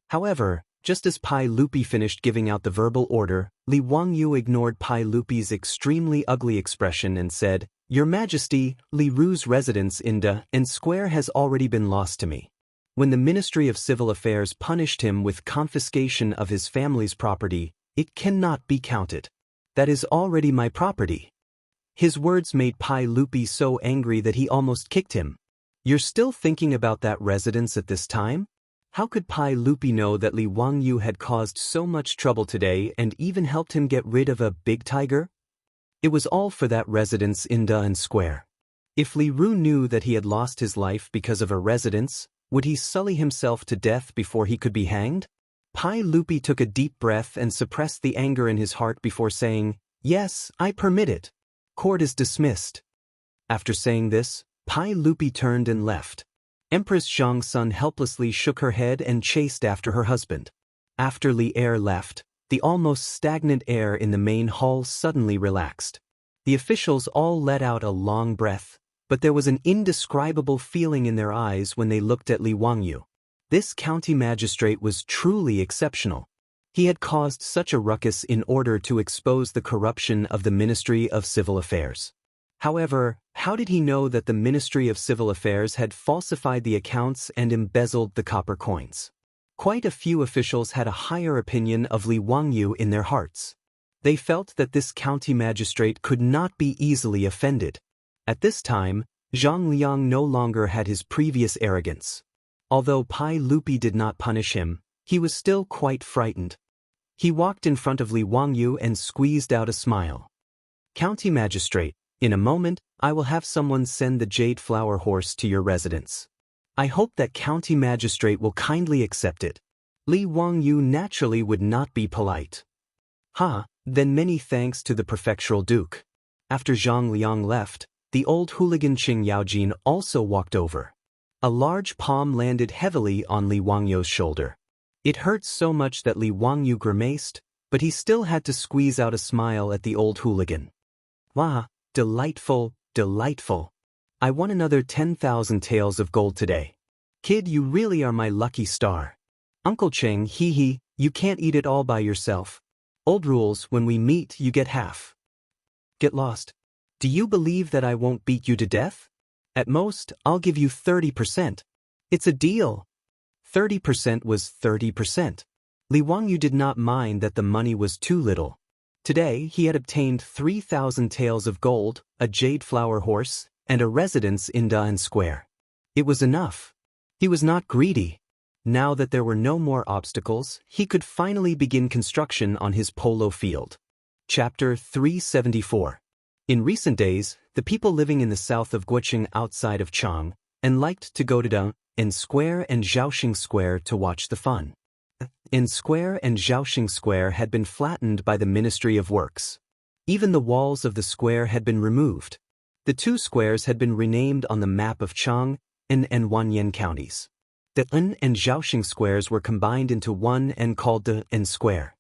However, just as Pai Lupi finished giving out the verbal order, Li Wangyu ignored Pai Lupi's extremely ugly expression and said, "Your Majesty, Li Ru's residence in De and Square has already been lost to me. When the Ministry of Civil Affairs punished him with confiscation of his family's property, it cannot be counted. That is already my property." His words made Pai Lupi so angry that he almost kicked him. "You're still thinking about that residence at this time?" How could Pai Lupi know that Li Wangyu had caused so much trouble today and even helped him get rid of a big tiger? It was all for that residence in De and Square. If Li Ru knew that he had lost his life because of a residence, would he sully himself to death before he could be hanged? Pai Lupi took a deep breath and suppressed the anger in his heart before saying, "Yes, I permit it. Court is dismissed." After saying this, Pai Lupi turned and left. Empress Zhang's son helplessly shook her head and chased after her husband. After Li Er left, the almost stagnant air in the main hall suddenly relaxed. The officials all let out a long breath, but there was an indescribable feeling in their eyes when they looked at Li Wangyu. This county magistrate was truly exceptional. He had caused such a ruckus in order to expose the corruption of the Ministry of Civil Affairs. However, how did he know that the Ministry of Civil Affairs had falsified the accounts and embezzled the copper coins? Quite a few officials had a higher opinion of Li Wangyu in their hearts. They felt that this county magistrate could not be easily offended. At this time, Zhang Liang no longer had his previous arrogance. Although Pai Lupi did not punish him, He was still quite frightened. He walked in front of Li Wangyu and squeezed out a smile. "County Magistrate, in a moment, I will have someone send the jade flower horse to your residence. I hope that County Magistrate will kindly accept it." Li Wangyu naturally would not be polite. Then many thanks to the prefectural duke." After Zhang Liang left, the old hooligan Qing Yaojin also walked over. A large palm landed heavily on Li Wangyu's shoulder. It hurt so much that Li Wangyu grimaced, but he still had to squeeze out a smile at the old hooligan. "Wow, delightful, delightful. I won another 10,000 taels of gold today. Kid, you really are my lucky star. Uncle Cheng, hee, you can't eat it all by yourself. Old rules, when we meet you get half. Get lost. Do you believe that I won't beat you to death? At most, I'll give you 30%. It's a deal." 30% was 30%. Li Wangyu did not mind that the money was too little. Today, he had obtained 3,000 taels of gold, a jade flower horse, and a residence in Da'an Square. It was enough. He was not greedy. Now that there were no more obstacles, he could finally begin construction on his polo field. Chapter 374. In recent days, the people living in the south of Guoqing outside of Chang'an liked to go to Da'an Square and Zhaoxing Square to watch the fun. Da'an Square and Zhaoxing Square had been flattened by the Ministry of Works. Even the walls of the square had been removed. The two squares had been renamed on the map of Chang'an and Wanyan counties. Da'an and Zhaoxing squares were combined into one and called Da'an Square.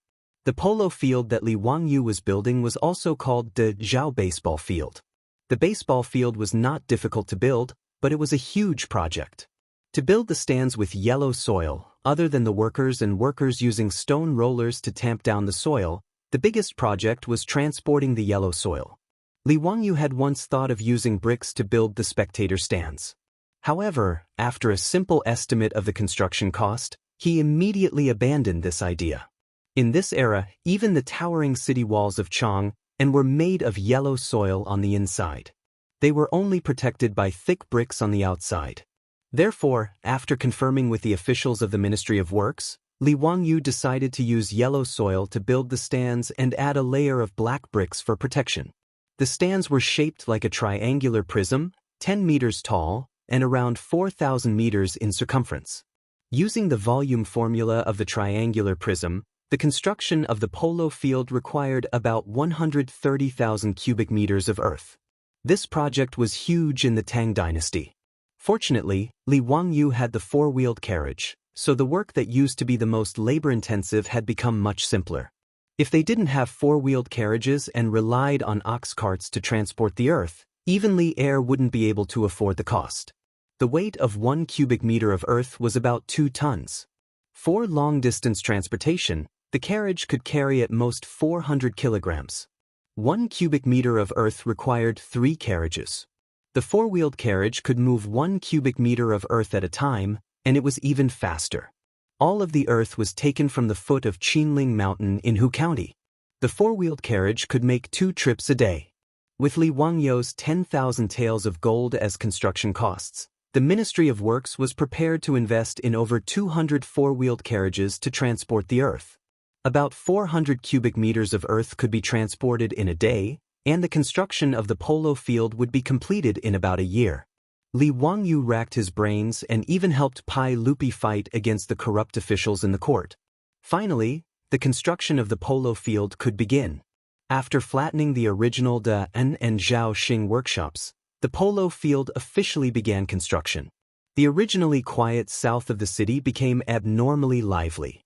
The polo field that Li Wangyu was building was also called the Zhao Baseball Field. The baseball field was not difficult to build, but it was a huge project. To build the stands with yellow soil, other than the workers using stone rollers to tamp down the soil, the biggest project was transporting the yellow soil. Li Wangyu had once thought of using bricks to build the spectator stands. However, after a simple estimate of the construction cost, he immediately abandoned this idea. In this era, even the towering city walls of Chang'an were made of yellow soil on the inside. They were only protected by thick bricks on the outside. Therefore, after confirming with the officials of the Ministry of Works, Li Wangyu decided to use yellow soil to build the stands and add a layer of black bricks for protection. The stands were shaped like a triangular prism, 10 meters tall, and around 4,000 meters in circumference. Using the volume formula of the triangular prism, the construction of the polo field required about 130,000 cubic meters of earth. This project was huge in the Tang dynasty. Fortunately, Li Wangyu had the four-wheeled carriage, so the work that used to be the most labor-intensive had become much simpler. If they didn't have four-wheeled carriages and relied on ox carts to transport the earth, even Li Air wouldn't be able to afford the cost. The weight of 1 cubic meter of earth was about 2 tons. For long-distance transportation, the carriage could carry at most 400 kilograms. 1 cubic meter of earth required 3 carriages. The four-wheeled carriage could move 1 cubic meter of earth at a time, and it was even faster. All of the earth was taken from the foot of Qinling Mountain in Hu County. The four-wheeled carriage could make 2 trips a day. With Li Wangyu's 10,000 taels of gold as construction costs, the Ministry of Works was prepared to invest in over 200 four-wheeled carriages to transport the earth. About 400 cubic meters of earth could be transported in a day, and the construction of the polo field would be completed in about a year. Li Wangyu racked his brains and even helped Pai Lupi fight against the corrupt officials in the court. Finally, the construction of the polo field could begin. After flattening the original Da'an and Zhaoxing workshops, the polo field officially began construction. The originally quiet south of the city became abnormally lively.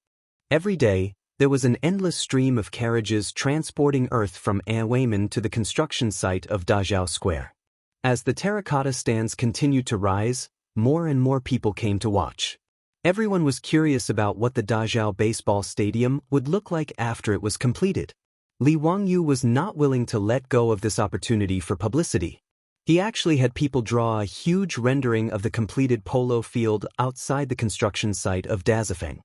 Every day, there was an endless stream of carriages transporting earth from Anweiman to the construction site of Dazhao Square. As the terracotta stands continued to rise, more and more people came to watch. Everyone was curious about what the Dazhao baseball stadium would look like after it was completed. Li Wangyu was not willing to let go of this opportunity for publicity. He actually had people draw a huge rendering of the completed polo field outside the construction site of Dazafeng.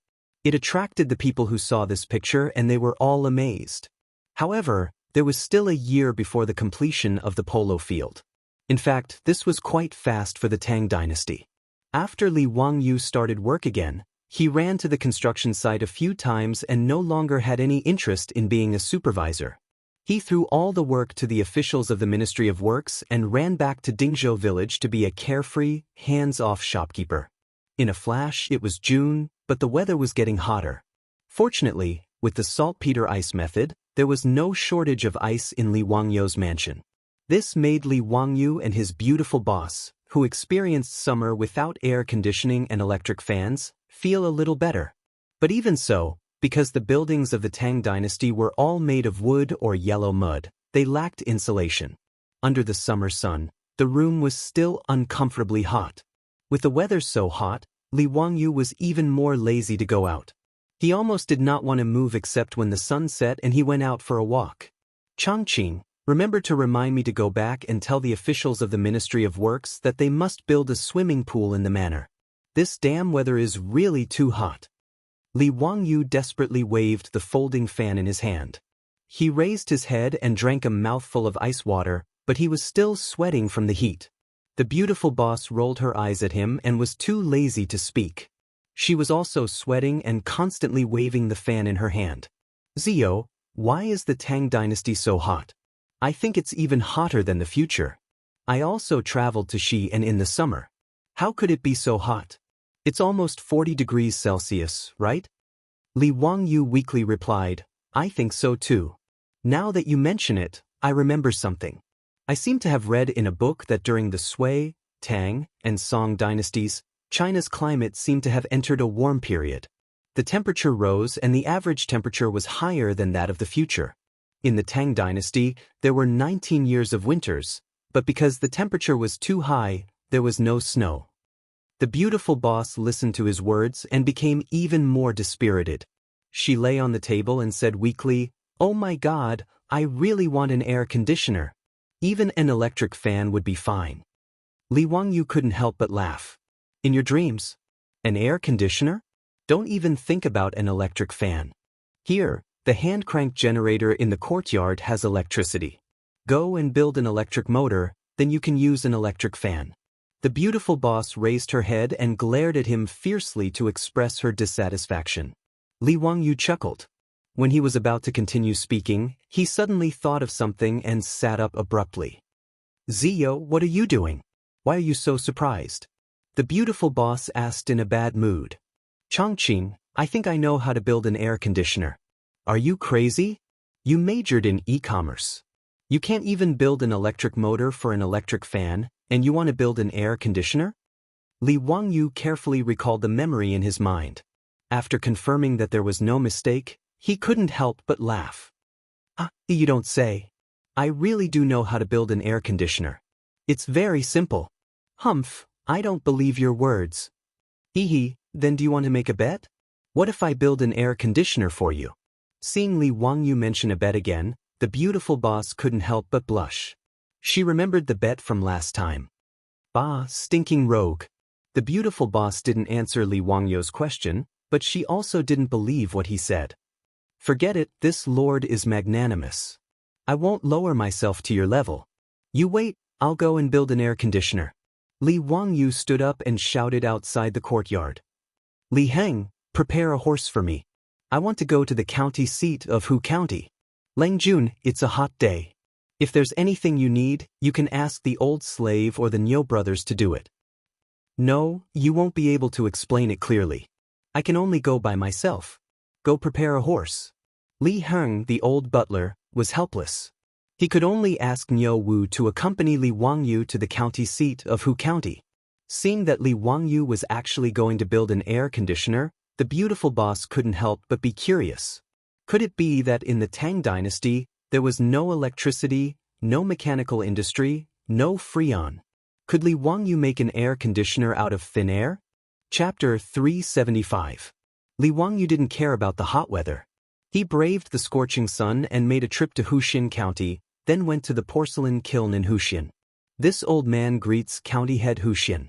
It attracted the people who saw this picture and they were all amazed. However, there was still a year before the completion of the polo field. In fact, this was quite fast for the Tang dynasty. After Li Wangyu started work again, He ran to the construction site a few times and no longer had any interest in being a supervisor. He threw all the work to the officials of the Ministry of Works and ran back to Dingzhou village to be a carefree, hands-off shopkeeper. In a flash, it was June, but the weather was getting hotter. Fortunately, with the saltpeter ice method, there was no shortage of ice in Li Wangyu's mansion. This made Li Wangyu and his beautiful boss, who experienced summer without air conditioning and electric fans, feel a little better. But even so, because the buildings of the Tang dynasty were all made of wood or yellow mud, they lacked insulation. Under the summer sun, the room was still uncomfortably hot. With the weather so hot, Li Wangyu was even more lazy to go out. He almost did not want to move except when the sun set and he went out for a walk. Chang'an, remember to remind me to go back and tell the officials of the Ministry of Works that they must build a swimming pool in the manor. This damn weather is really too hot. Li Wangyu desperately waved the folding fan in his hand. He raised his head and drank a mouthful of ice water, but he was still sweating from the heat. The beautiful boss rolled her eyes at him and was too lazy to speak. She was also sweating and constantly waving the fan in her hand. Zio, why is the Tang dynasty so hot? I think it's even hotter than the future. I also traveled to Xi'an in the summer. How could it be so hot? It's almost 40 degrees Celsius, right? Li Wangyu weakly replied, I think so too. Now that you mention it, I remember something. I seem to have read in a book that during the Sui, Tang, and Song dynasties, China's climate seemed to have entered a warm period. The temperature rose and the average temperature was higher than that of the future. In the Tang dynasty, there were 19 years of winters, but because the temperature was too high, there was no snow. The beautiful boss listened to his words and became even more dispirited. She lay on the table and said weakly, Oh my God, I really want an air conditioner. Even an electric fan would be fine. Li Wangyu couldn't help but laugh. In your dreams? An air conditioner? Don't even think about an electric fan. Here, the hand-crank generator in the courtyard has electricity. Go and build an electric motor, then you can use an electric fan. The beautiful boss raised her head and glared at him fiercely to express her dissatisfaction. Li Wangyu chuckled. When he was about to continue speaking, he suddenly thought of something and sat up abruptly. Zio, what are you doing? Why are you so surprised? The beautiful boss asked in a bad mood. Chang'an, I think I know how to build an air conditioner. Are you crazy? You majored in e-commerce. You can't even build an electric motor for an electric fan, and you want to build an air conditioner? Li Wangyu carefully recalled the memory in his mind. After confirming that there was no mistake, he couldn't help but laugh. You don't say. I really do know how to build an air conditioner. It's very simple. Humph, I don't believe your words. Hee, then do you want to make a bet? What if I build an air conditioner for you? Seeing Li Wangyu mention a bet again, the beautiful boss couldn't help but blush. She remembered the bet from last time. Bah, stinking rogue. The beautiful boss didn't answer Li Wangyu's question, but she also didn't believe what he said. Forget it, this lord is magnanimous. I won't lower myself to your level. You wait, I'll go and build an air conditioner. Li Wangyu stood up and shouted outside the courtyard. Li Heng, prepare a horse for me. I want to go to the county seat of Hu County. Lengjun, it's a hot day. If there's anything you need, you can ask the old slave or the Niu brothers to do it. No, you won't be able to explain it clearly. I can only go by myself. Go prepare a horse. Li Heng, the old butler, was helpless. He could only ask Niu Wu to accompany Li Wangyu to the county seat of Hu County. Seeing that Li Wangyu was actually going to build an air conditioner, the beautiful boss couldn't help but be curious. Could it be that in the Tang dynasty, there was no electricity, no mechanical industry, no freon? Could Li Wangyu make an air conditioner out of thin air? Chapter 375. Li Wangyu didn't care about the hot weather. He braved the scorching sun and made a trip to Huxian County, then went to the porcelain kiln in Huxian. This old man greets county head Huxian.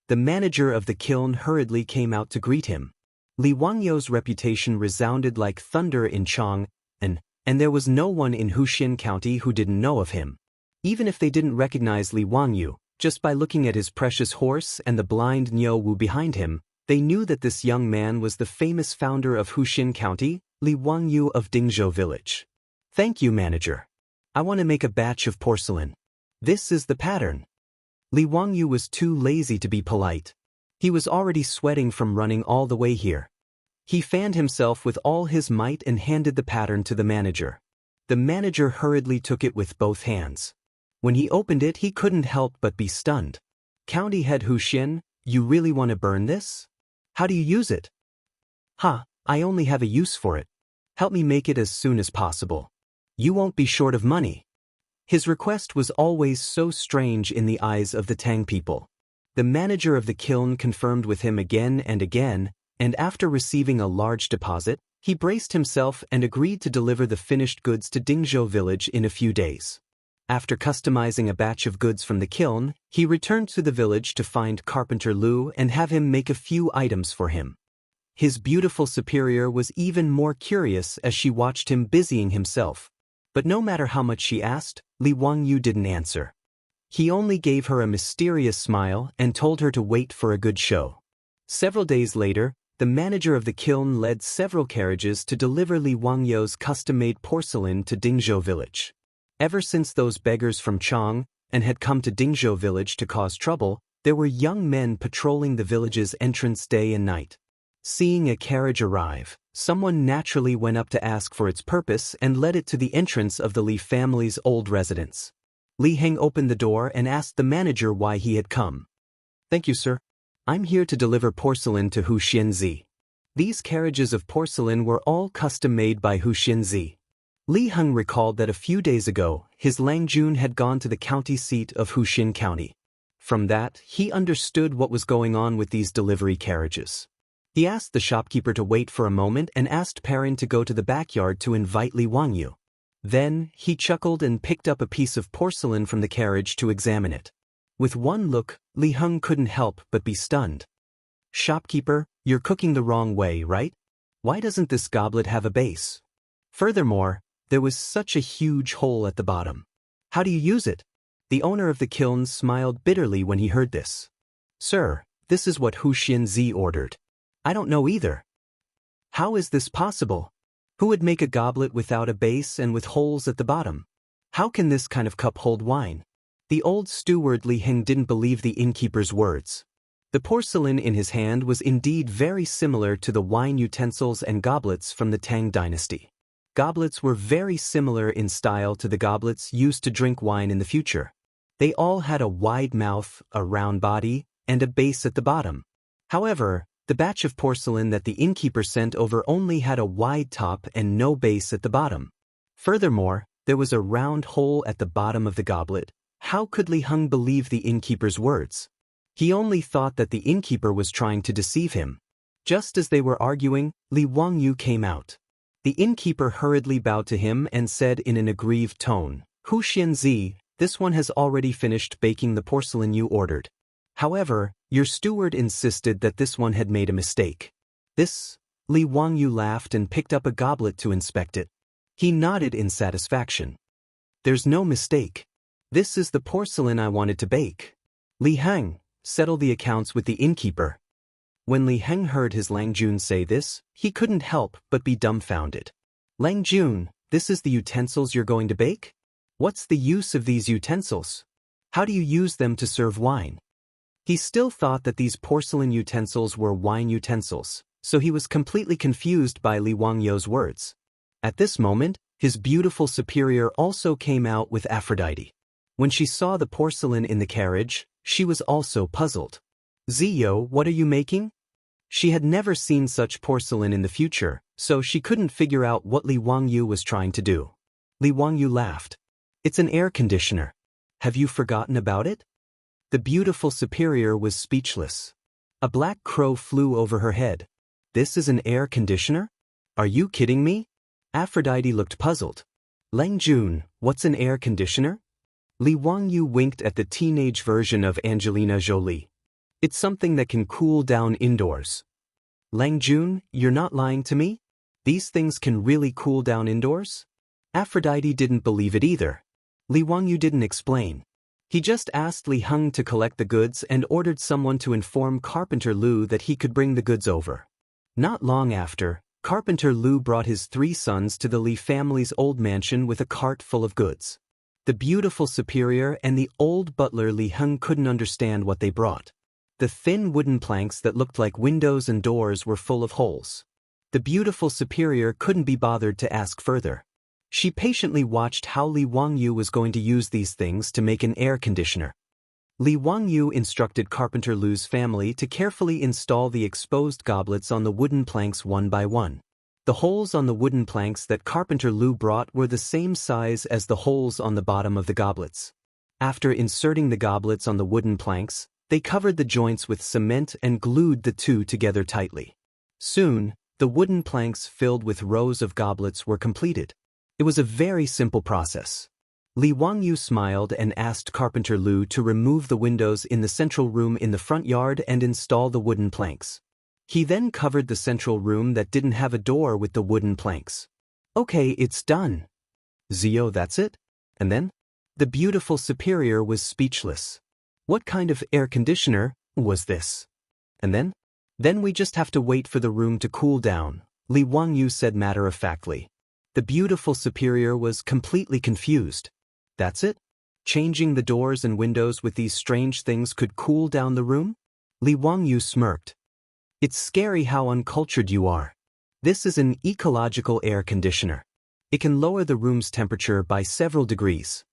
The manager of the kiln hurriedly came out to greet him. Li Wangyu's reputation resounded like thunder in Chang'an, and there was no one in Huxian County who didn't know of him. Even if they didn't recognize Li Wangyu, just by looking at his precious horse and the blind Niu Wu behind him, They knew that this young man was the famous founder of Huxin County, Li Wangyu of Dingzhou Village. Thank you, manager. I want to make a batch of porcelain. This is the pattern. Li Wangyu was too lazy to be polite. He was already sweating from running all the way here. He fanned himself with all his might and handed the pattern to the manager. The manager hurriedly took it with both hands. When he opened it, he couldn't help but be stunned. County head Huxin, you really want to burn this? How do you use it? I only have a use for it. Help me make it as soon as possible. You won't be short of money. His request was always so strange in the eyes of the Tang people. The manager of the kiln confirmed with him again and again, and after receiving a large deposit, he braced himself and agreed to deliver the finished goods to Dingzhou village in a few days. After customizing a batch of goods from the kiln, he returned to the village to find Carpenter Lu and have him make a few items for him. His beautiful superior was even more curious as she watched him busying himself. But no matter how much she asked, Li Wangyu didn't answer. He only gave her a mysterious smile and told her to wait for a good show. Several days later, the manager of the kiln led several carriages to deliver Li Wangyu's custom-made porcelain to Dingzhou village. Ever since those beggars from Chang'an had come to Dingzhou village to cause trouble, there were young men patrolling the village's entrance day and night. Seeing a carriage arrive, someone naturally went up to ask for its purpose and led it to the entrance of the Li family's old residence. Li Heng opened the door and asked the manager why he had come. Thank you, sir. I'm here to deliver porcelain to Huxinzi. These carriages of porcelain were all custom-made by Huxinzi. Li Heng recalled that a few days ago, his Langjun had gone to the county seat of Huxin County. From that, he understood what was going on with these delivery carriages. He asked the shopkeeper to wait for a moment and asked Perrin to go to the backyard to invite Li Wangyu. Then, he chuckled and picked up a piece of porcelain from the carriage to examine it. With one look, Li Heng couldn't help but be stunned. Shopkeeper, you're cooking the wrong way, right? Why doesn't this goblet have a base? Furthermore, there was such a huge hole at the bottom. How do you use it? The owner of the kiln smiled bitterly when he heard this. Sir, this is what Huxinzi ordered. I don't know either. How is this possible? Who would make a goblet without a base and with holes at the bottom? How can this kind of cup hold wine? The old steward Li Heng didn't believe the innkeeper's words. The porcelain in his hand was indeed very similar to the wine utensils and goblets from the Tang dynasty. Goblets were very similar in style to the goblets used to drink wine in the future. They all had a wide mouth, a round body, and a base at the bottom. However, the batch of porcelain that the innkeeper sent over only had a wide top and no base at the bottom. Furthermore, there was a round hole at the bottom of the goblet. How could Li Heng believe the innkeeper's words? He only thought that the innkeeper was trying to deceive him. Just as they were arguing, Li Wangyu came out. The innkeeper hurriedly bowed to him and said in an aggrieved tone, Huxinzi, this one has already finished baking the porcelain you ordered. However, your steward insisted that this one had made a mistake. This? Li Wangyu laughed and picked up a goblet to inspect it. He nodded in satisfaction. There's no mistake. This is the porcelain I wanted to bake. Li Heng, settle the accounts with the innkeeper. When Li Heng heard his Langjun say this, he couldn't help but be dumbfounded. Langjun, this is the utensils you're going to bake? What's the use of these utensils? How do you use them to serve wine? He still thought that these porcelain utensils were wine utensils, so he was completely confused by Li Wangyu's words. At this moment, his beautiful superior also came out with Aphrodite. When she saw the porcelain in the carriage, she was also puzzled. Ziyo, what are you making? She had never seen such porcelain in the future, so she couldn't figure out what Li Wangyu was trying to do. Li Wangyu laughed. It's an air conditioner. Have you forgotten about it? The beautiful superior was speechless. A black crow flew over her head. This is an air conditioner? Are you kidding me? Aphrodite looked puzzled. Langjun, what's an air conditioner? Li Wangyu winked at the teenage version of Angelina Jolie. It's something that can cool down indoors. Langjun, you're not lying to me? These things can really cool down indoors? Aphrodite didn't believe it either. Li Wangyu didn't explain. He just asked Li Heng to collect the goods and ordered someone to inform Carpenter Lu that he could bring the goods over. Not long after, Carpenter Lu brought his 3 sons to the Li family's old mansion with a cart full of goods. The beautiful superior and the old butler Li Heng couldn't understand what they brought. The thin wooden planks that looked like windows and doors were full of holes. The beautiful superior couldn't be bothered to ask further. She patiently watched how Li Wangyu was going to use these things to make an air conditioner. Li Wangyu instructed Carpenter Lu's family to carefully install the exposed goblets on the wooden planks one by one. The holes on the wooden planks that Carpenter Lu brought were the same size as the holes on the bottom of the goblets. After inserting the goblets on the wooden planks, they covered the joints with cement and glued the two together tightly. Soon, the wooden planks filled with rows of goblets were completed. It was a very simple process. Li Wangyu smiled and asked Carpenter Lu to remove the windows in the central room in the front yard and install the wooden planks. He then covered the central room that didn't have a door with the wooden planks. Okay, it's done. Zio, that's it? And then? The beautiful superior was speechless. What kind of air conditioner was this? And then? Then we just have to wait for the room to cool down, Li Wangyu said matter-of-factly. The beautiful superior was completely confused. That's it? Changing the doors and windows with these strange things could cool down the room? Li Wangyu smirked. It's scary how uncultured you are. This is an ecological air conditioner. It can lower the room's temperature by several degrees.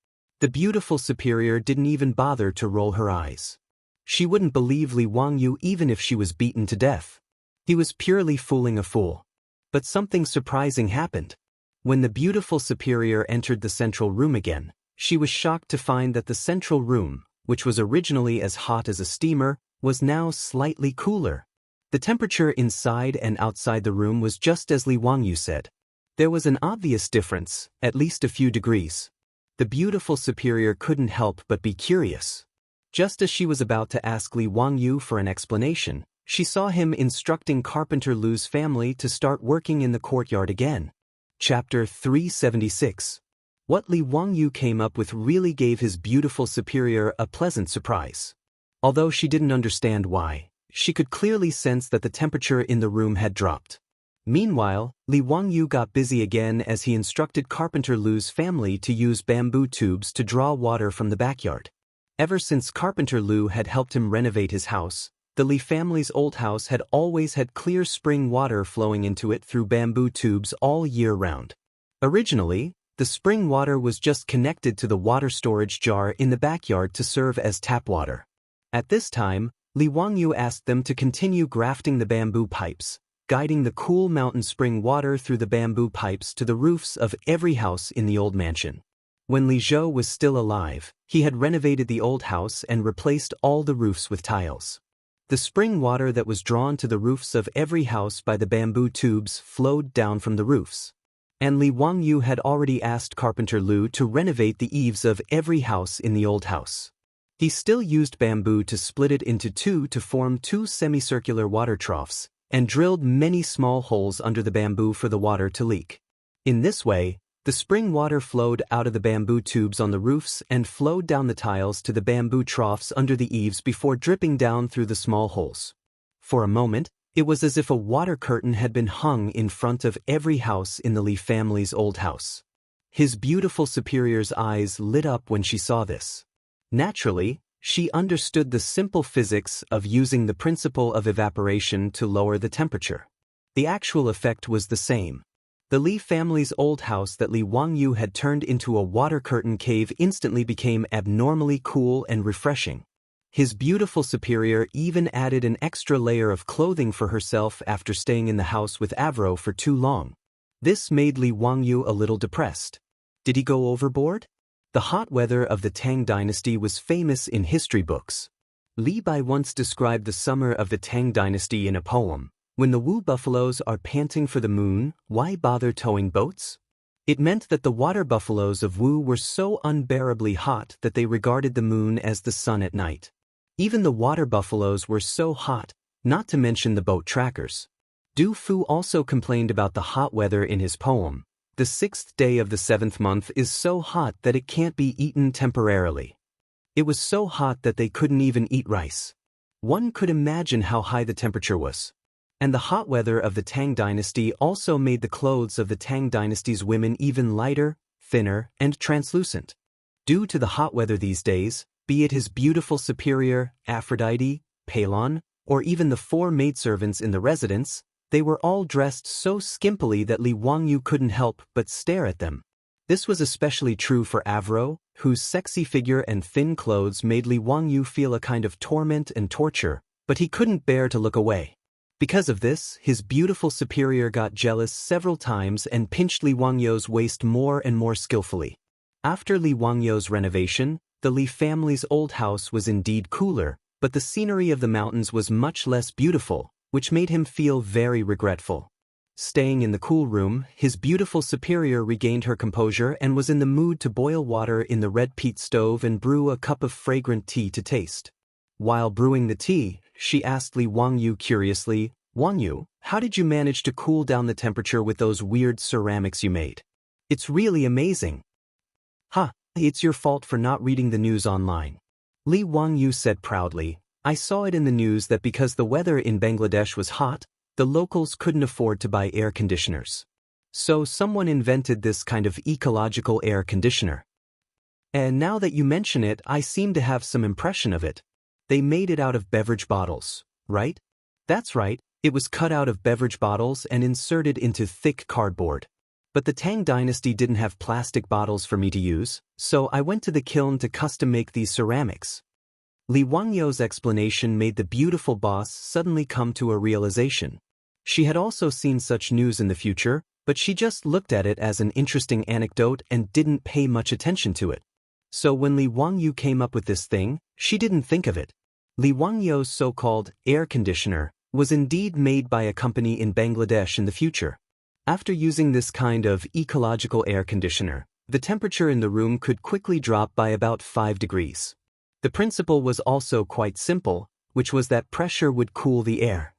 The beautiful superior didn't even bother to roll her eyes. She wouldn't believe Li Wangyu even if she was beaten to death. He was purely fooling a fool. But something surprising happened. When the beautiful superior entered the central room again, she was shocked to find that the central room, which was originally as hot as a steamer, was now slightly cooler. The temperature inside and outside the room was just as Li Wangyu said. There was an obvious difference, at least a few degrees. The beautiful superior couldn't help but be curious. Just as she was about to ask Li Wangyu for an explanation, she saw him instructing Carpenter Lu's family to start working in the courtyard again. Chapter 376. What Li Wangyu came up with really gave his beautiful superior a pleasant surprise. Although she didn't understand why, she could clearly sense that the temperature in the room had dropped. Meanwhile, Li Wangyu got busy again as he instructed Carpenter Lu's family to use bamboo tubes to draw water from the backyard. Ever since Carpenter Lu had helped him renovate his house, the Li family's old house had always had clear spring water flowing into it through bamboo tubes all year round. Originally, the spring water was just connected to the water storage jar in the backyard to serve as tap water. At this time, Li Wangyu asked them to continue grafting the bamboo pipes, guiding the cool mountain spring water through the bamboo pipes to the roofs of every house in the old mansion. When Li Zhou was still alive, he had renovated the old house and replaced all the roofs with tiles. The spring water that was drawn to the roofs of every house by the bamboo tubes flowed down from the roofs. And Li Wangyu had already asked Carpenter Lu to renovate the eaves of every house in the old house. He still used bamboo to split it into two to form 2 semicircular water troughs, and drilled many small holes under the bamboo for the water to leak. In this way, the spring water flowed out of the bamboo tubes on the roofs and flowed down the tiles to the bamboo troughs under the eaves before dripping down through the small holes. For a moment, it was as if a water curtain had been hung in front of every house in the Li family's old house. His beautiful superior's eyes lit up when she saw this. Naturally, she understood the simple physics of using the principle of evaporation to lower the temperature. The actual effect was the same. The Li family's old house that Li Wangyu had turned into a water curtain cave instantly became abnormally cool and refreshing. His beautiful superior even added an extra layer of clothing for herself after staying in the house with Avro for too long. This made Li Wangyu a little depressed. Did he go overboard? The hot weather of the Tang dynasty was famous in history books. Li Bai once described the summer of the Tang dynasty in a poem. When the Wu buffaloes are panting for the moon, why bother towing boats? It meant that the water buffaloes of Wu were so unbearably hot that they regarded the moon as the sun at night. Even the water buffaloes were so hot, not to mention the boat trackers. Du Fu also complained about the hot weather in his poem. The 6th day of the 7th month is so hot that it can't be eaten temporarily. It was so hot that they couldn't even eat rice. One could imagine how high the temperature was. And the hot weather of the Tang dynasty also made the clothes of the Tang dynasty's women even lighter, thinner, and translucent. Due to the hot weather these days, be it his beautiful superior, Aphrodite, Palon, or even the 4 maidservants in the residence, they were all dressed so skimpily that Li Wangyu couldn't help but stare at them. This was especially true for Avro, whose sexy figure and thin clothes made Li Wangyu feel a kind of torment and torture, but he couldn't bear to look away. Because of this, his beautiful superior got jealous several times and pinched Li Wangyu's waist more and more skillfully. After Li Wangyu's renovation, the Li family's old house was indeed cooler, but the scenery of the mountains was much less beautiful, which made him feel very regretful. Staying in the cool room, his beautiful superior regained her composure and was in the mood to boil water in the red peat stove and brew a cup of fragrant tea to taste. While brewing the tea, she asked Li Wangyu curiously, "Wangyu, how did you manage to cool down the temperature with those weird ceramics you made? It's really amazing." "Ha, it's your fault for not reading the news online." Li Wangyu said proudly, "I saw it in the news that because the weather in Bangladesh was hot, the locals couldn't afford to buy air conditioners. So someone invented this kind of ecological air conditioner. And now that you mention it, I seem to have some impression of it. They made it out of beverage bottles, right?" "That's right, it was cut out of beverage bottles and inserted into thick cardboard. But the Tang dynasty didn't have plastic bottles for me to use, so I went to the kiln to custom make these ceramics." Li Wangyu's explanation made the beautiful boss suddenly come to a realization. She had also seen such news in the future, but she just looked at it as an interesting anecdote and didn't pay much attention to it. So when Li Wangyu came up with this thing, she didn't think of it. Li Wangyu's so-called air conditioner was indeed made by a company in Bangladesh in the future. After using this kind of ecological air conditioner, the temperature in the room could quickly drop by about 5 degrees. The principle was also quite simple, which was that pressure would cool the air.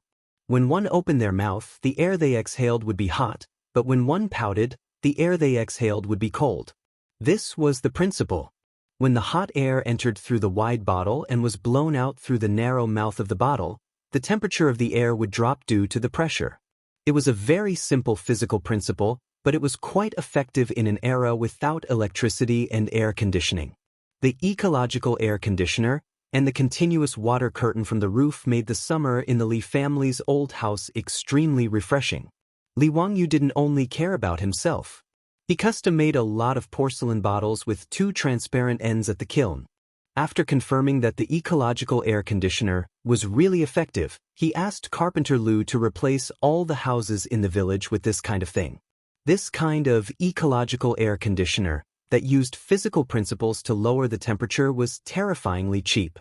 When one opened their mouth, the air they exhaled would be hot, but when one pouted, the air they exhaled would be cold. This was the principle. When the hot air entered through the wide bottle and was blown out through the narrow mouth of the bottle, the temperature of the air would drop due to the pressure. It was a very simple physical principle, but it was quite effective in an era without electricity and air conditioning. The ecological air conditioner and the continuous water curtain from the roof made the summer in the Li family's old house extremely refreshing. Li Wangyu didn't only care about himself. He custom-made a lot of porcelain bottles with 2 transparent ends at the kiln. After confirming that the ecological air conditioner was really effective, he asked Carpenter Lu to replace all the houses in the village with this kind of thing. This kind of ecological air conditioner that used physical principles to lower the temperature was terrifyingly cheap.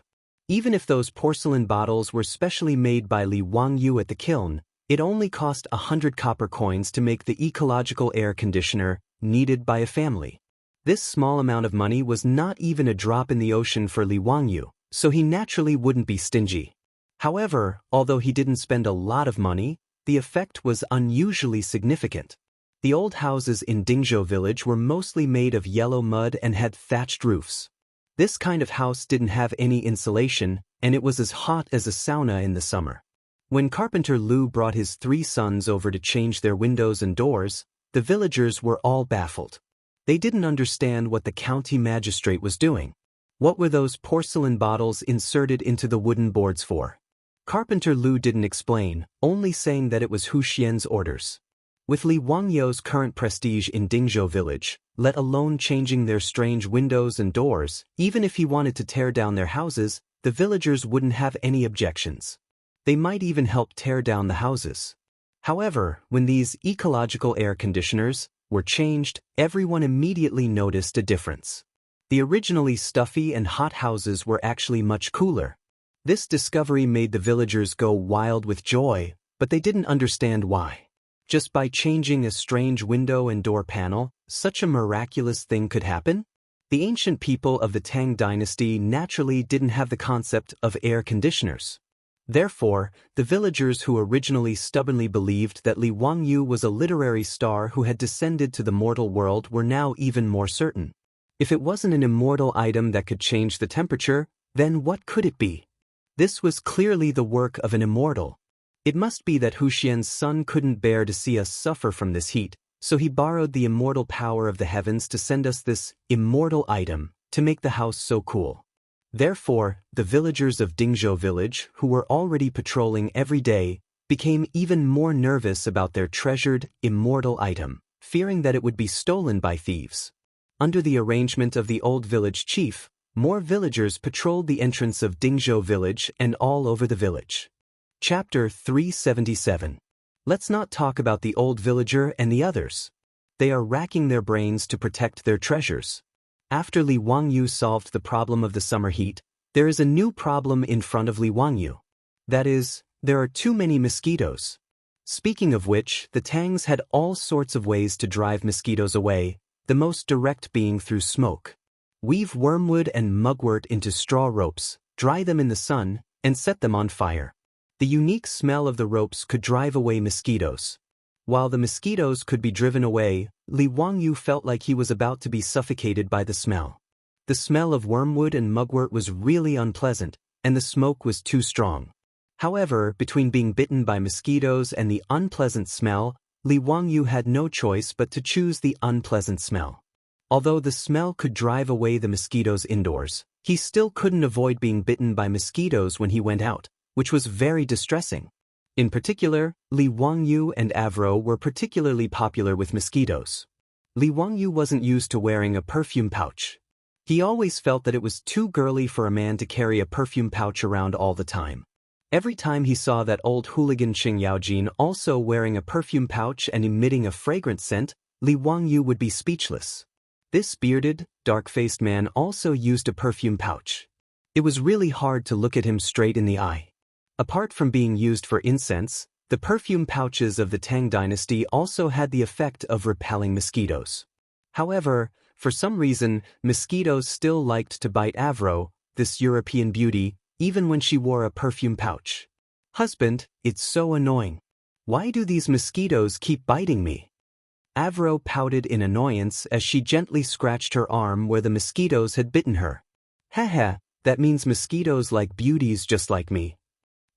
Even if those porcelain bottles were specially made by Li Wangyu at the kiln, it only cost 100 copper coins to make the ecological air conditioner needed by a family. This small amount of money was not even a drop in the ocean for Li Wangyu, so he naturally wouldn't be stingy. However, although he didn't spend a lot of money, the effect was unusually significant. The old houses in Dingzhou village were mostly made of yellow mud and had thatched roofs. This kind of house didn't have any insulation, and it was as hot as a sauna in the summer. When Carpenter Lu brought his 3 sons over to change their windows and doors, the villagers were all baffled. They didn't understand what the county magistrate was doing. What were those porcelain bottles inserted into the wooden boards for? Carpenter Lu didn't explain, only saying that it was Hu Xian's orders. With Li Wangyu's current prestige in Dingzhou village, let alone changing their strange windows and doors, even if he wanted to tear down their houses, the villagers wouldn't have any objections. They might even help tear down the houses. However, when these ecological air conditioners were changed, everyone immediately noticed a difference. The originally stuffy and hot houses were actually much cooler. This discovery made the villagers go wild with joy, but they didn't understand why. Just by changing a strange window and door panel, such a miraculous thing could happen? The ancient people of the Tang dynasty naturally didn't have the concept of air conditioners. Therefore, the villagers who originally stubbornly believed that Li Wangyu was a literary star who had descended to the mortal world were now even more certain. If it wasn't an immortal item that could change the temperature, then what could it be? This was clearly the work of an immortal. It must be that Huxian's son couldn't bear to see us suffer from this heat, so he borrowed the immortal power of the heavens to send us this immortal item to make the house so cool. Therefore, the villagers of Dingzhou village, who were already patrolling every day, became even more nervous about their treasured, immortal item, fearing that it would be stolen by thieves. Under the arrangement of the old village chief, more villagers patrolled the entrance of Dingzhou village and all over the village. Chapter 377. Let's not talk about the old villager and the others. They are racking their brains to protect their treasures. After Li Wangyu solved the problem of the summer heat, there is a new problem in front of Li Wangyu. That is, there are too many mosquitoes. Speaking of which, the Tangs had all sorts of ways to drive mosquitoes away, the most direct being through smoke. Weave wormwood and mugwort into straw ropes, dry them in the sun, and set them on fire. The unique smell of the ropes could drive away mosquitoes. While the mosquitoes could be driven away, Li Wangyu felt like he was about to be suffocated by the smell. The smell of wormwood and mugwort was really unpleasant, and the smoke was too strong. However, between being bitten by mosquitoes and the unpleasant smell, Li Wangyu had no choice but to choose the unpleasant smell. Although the smell could drive away the mosquitoes indoors, he still couldn't avoid being bitten by mosquitoes when he went out, which was very distressing. In particular, Li Wangyu and Avro were particularly popular with mosquitoes. Li Wangyu wasn't used to wearing a perfume pouch. He always felt that it was too girly for a man to carry a perfume pouch around all the time. Every time he saw that old hooligan Qing Yaojin also wearing a perfume pouch and emitting a fragrant scent, Li Wangyu would be speechless. This bearded, dark-faced man also used a perfume pouch. It was really hard to look at him straight in the eye. Apart from being used for incense, the perfume pouches of the Tang dynasty also had the effect of repelling mosquitoes. However, for some reason, mosquitoes still liked to bite Avro, this European beauty, even when she wore a perfume pouch. "Husband, it's so annoying. Why do these mosquitoes keep biting me?" Avro pouted in annoyance as she gently scratched her arm where the mosquitoes had bitten her. "Haha, that means mosquitoes like beauties just like me."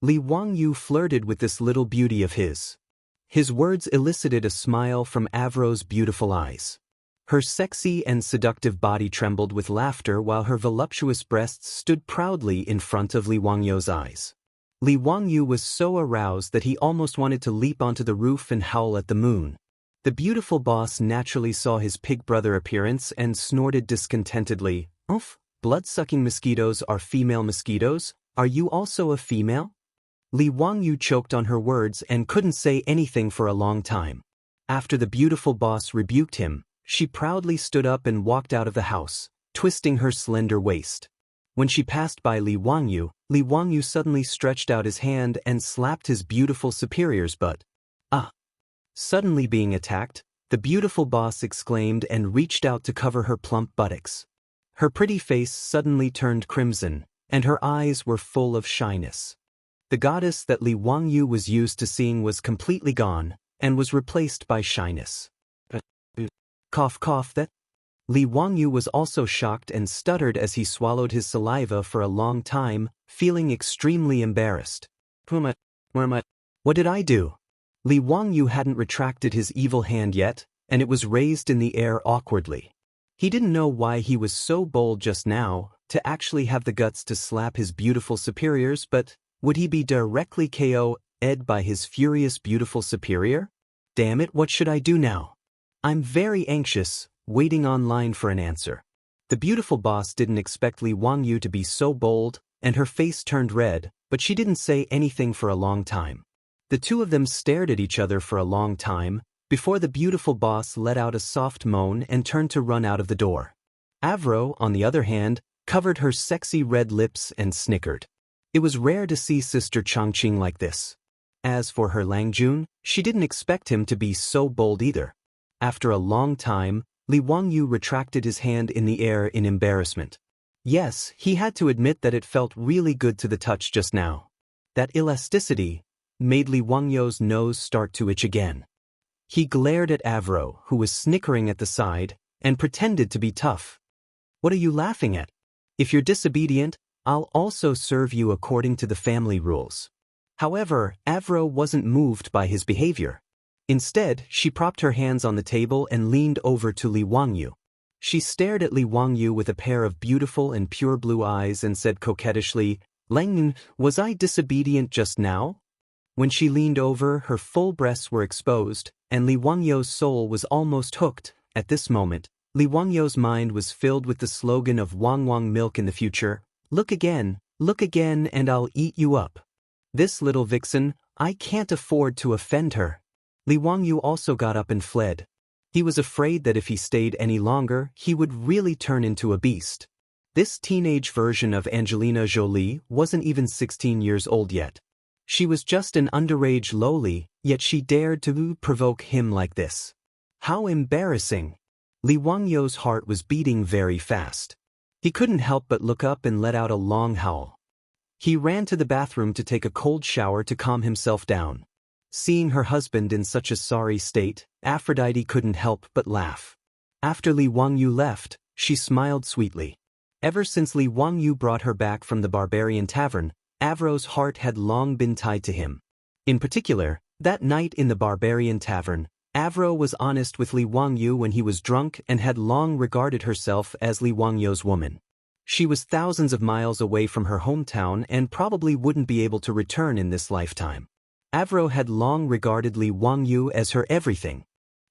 Li Wangyu flirted with this little beauty of his. His words elicited a smile from Avro's beautiful eyes. Her sexy and seductive body trembled with laughter while her voluptuous breasts stood proudly in front of Li Wangyu's eyes. Li Wangyu was so aroused that he almost wanted to leap onto the roof and howl at the moon. The beautiful boss naturally saw his pig brother appearance and snorted discontentedly. "Oof, blood-sucking mosquitoes are female mosquitoes? Are you also a female?" Li Wangyu choked on her words and couldn't say anything for a long time. After the beautiful boss rebuked him, she proudly stood up and walked out of the house, twisting her slender waist. When she passed by Li Wangyu suddenly stretched out his hand and slapped his beautiful superior's butt. "Ah!" Suddenly being attacked, the beautiful boss exclaimed and reached out to cover her plump buttocks. Her pretty face suddenly turned crimson, and her eyes were full of shyness. The goddess that Li Wangyu was used to seeing was completely gone, and was replaced by shyness. Cough cough that. Li Wangyu was also shocked and stuttered as he swallowed his saliva for a long time, feeling extremely embarrassed. What did I do?" Li Wangyu hadn't retracted his evil hand yet, and it was raised in the air awkwardly. He didn't know why he was so bold just now, to actually have the guts to slap his beautiful superiors, but would he be directly KO'd by his furious beautiful superior? Damn it, what should I do now? I'm very anxious, waiting online for an answer. The beautiful boss didn't expect Li Wangyu to be so bold, and her face turned red, but she didn't say anything for a long time. The two of them stared at each other for a long time, before the beautiful boss let out a soft moan and turned to run out of the door. Avro, on the other hand, covered her sexy red lips and snickered. It was rare to see Sister Changqing like this. As for her Langjun, she didn't expect him to be so bold either. After a long time, Li Wangyu retracted his hand in the air in embarrassment. Yes, he had to admit that it felt really good to the touch just now. That elasticity made Li Wangyu's nose start to itch again. He glared at Avro, who was snickering at the side, and pretended to be tough. What are you laughing at? If you're disobedient, I'll also serve you according to the family rules. However, Avro wasn't moved by his behavior. Instead, she propped her hands on the table and leaned over to Li Wangyu. She stared at Li Wangyu with a pair of beautiful and pure blue eyes and said coquettishly, "Langn, was I disobedient just now?" When she leaned over, her full breasts were exposed, and Li Wangyu's soul was almost hooked. At this moment, Li Wangyu's mind was filled with the slogan of Wang Wang milk in the future, look again, and I'll eat you up. This little vixen, I can't afford to offend her." Li Wangyu also got up and fled. He was afraid that if he stayed any longer, he would really turn into a beast. This teenage version of Angelina Jolie wasn't even 16 years old yet. She was just an underage loli, yet she dared to provoke him like this. How embarrassing! Li Wangyu's heart was beating very fast. He couldn't help but look up and let out a long howl. He ran to the bathroom to take a cold shower to calm himself down. Seeing her husband in such a sorry state, Aphrodite couldn't help but laugh. After Li Wangyu left, she smiled sweetly. Ever since Li Wangyu brought her back from the barbarian tavern, Avro's heart had long been tied to him. In particular, that night in the barbarian tavern, Avro was honest with Li Wangyu when he was drunk and had long regarded herself as Li Wangyu's woman. She was thousands of miles away from her hometown and probably wouldn't be able to return in this lifetime. Avro had long regarded Li Wangyu as her everything.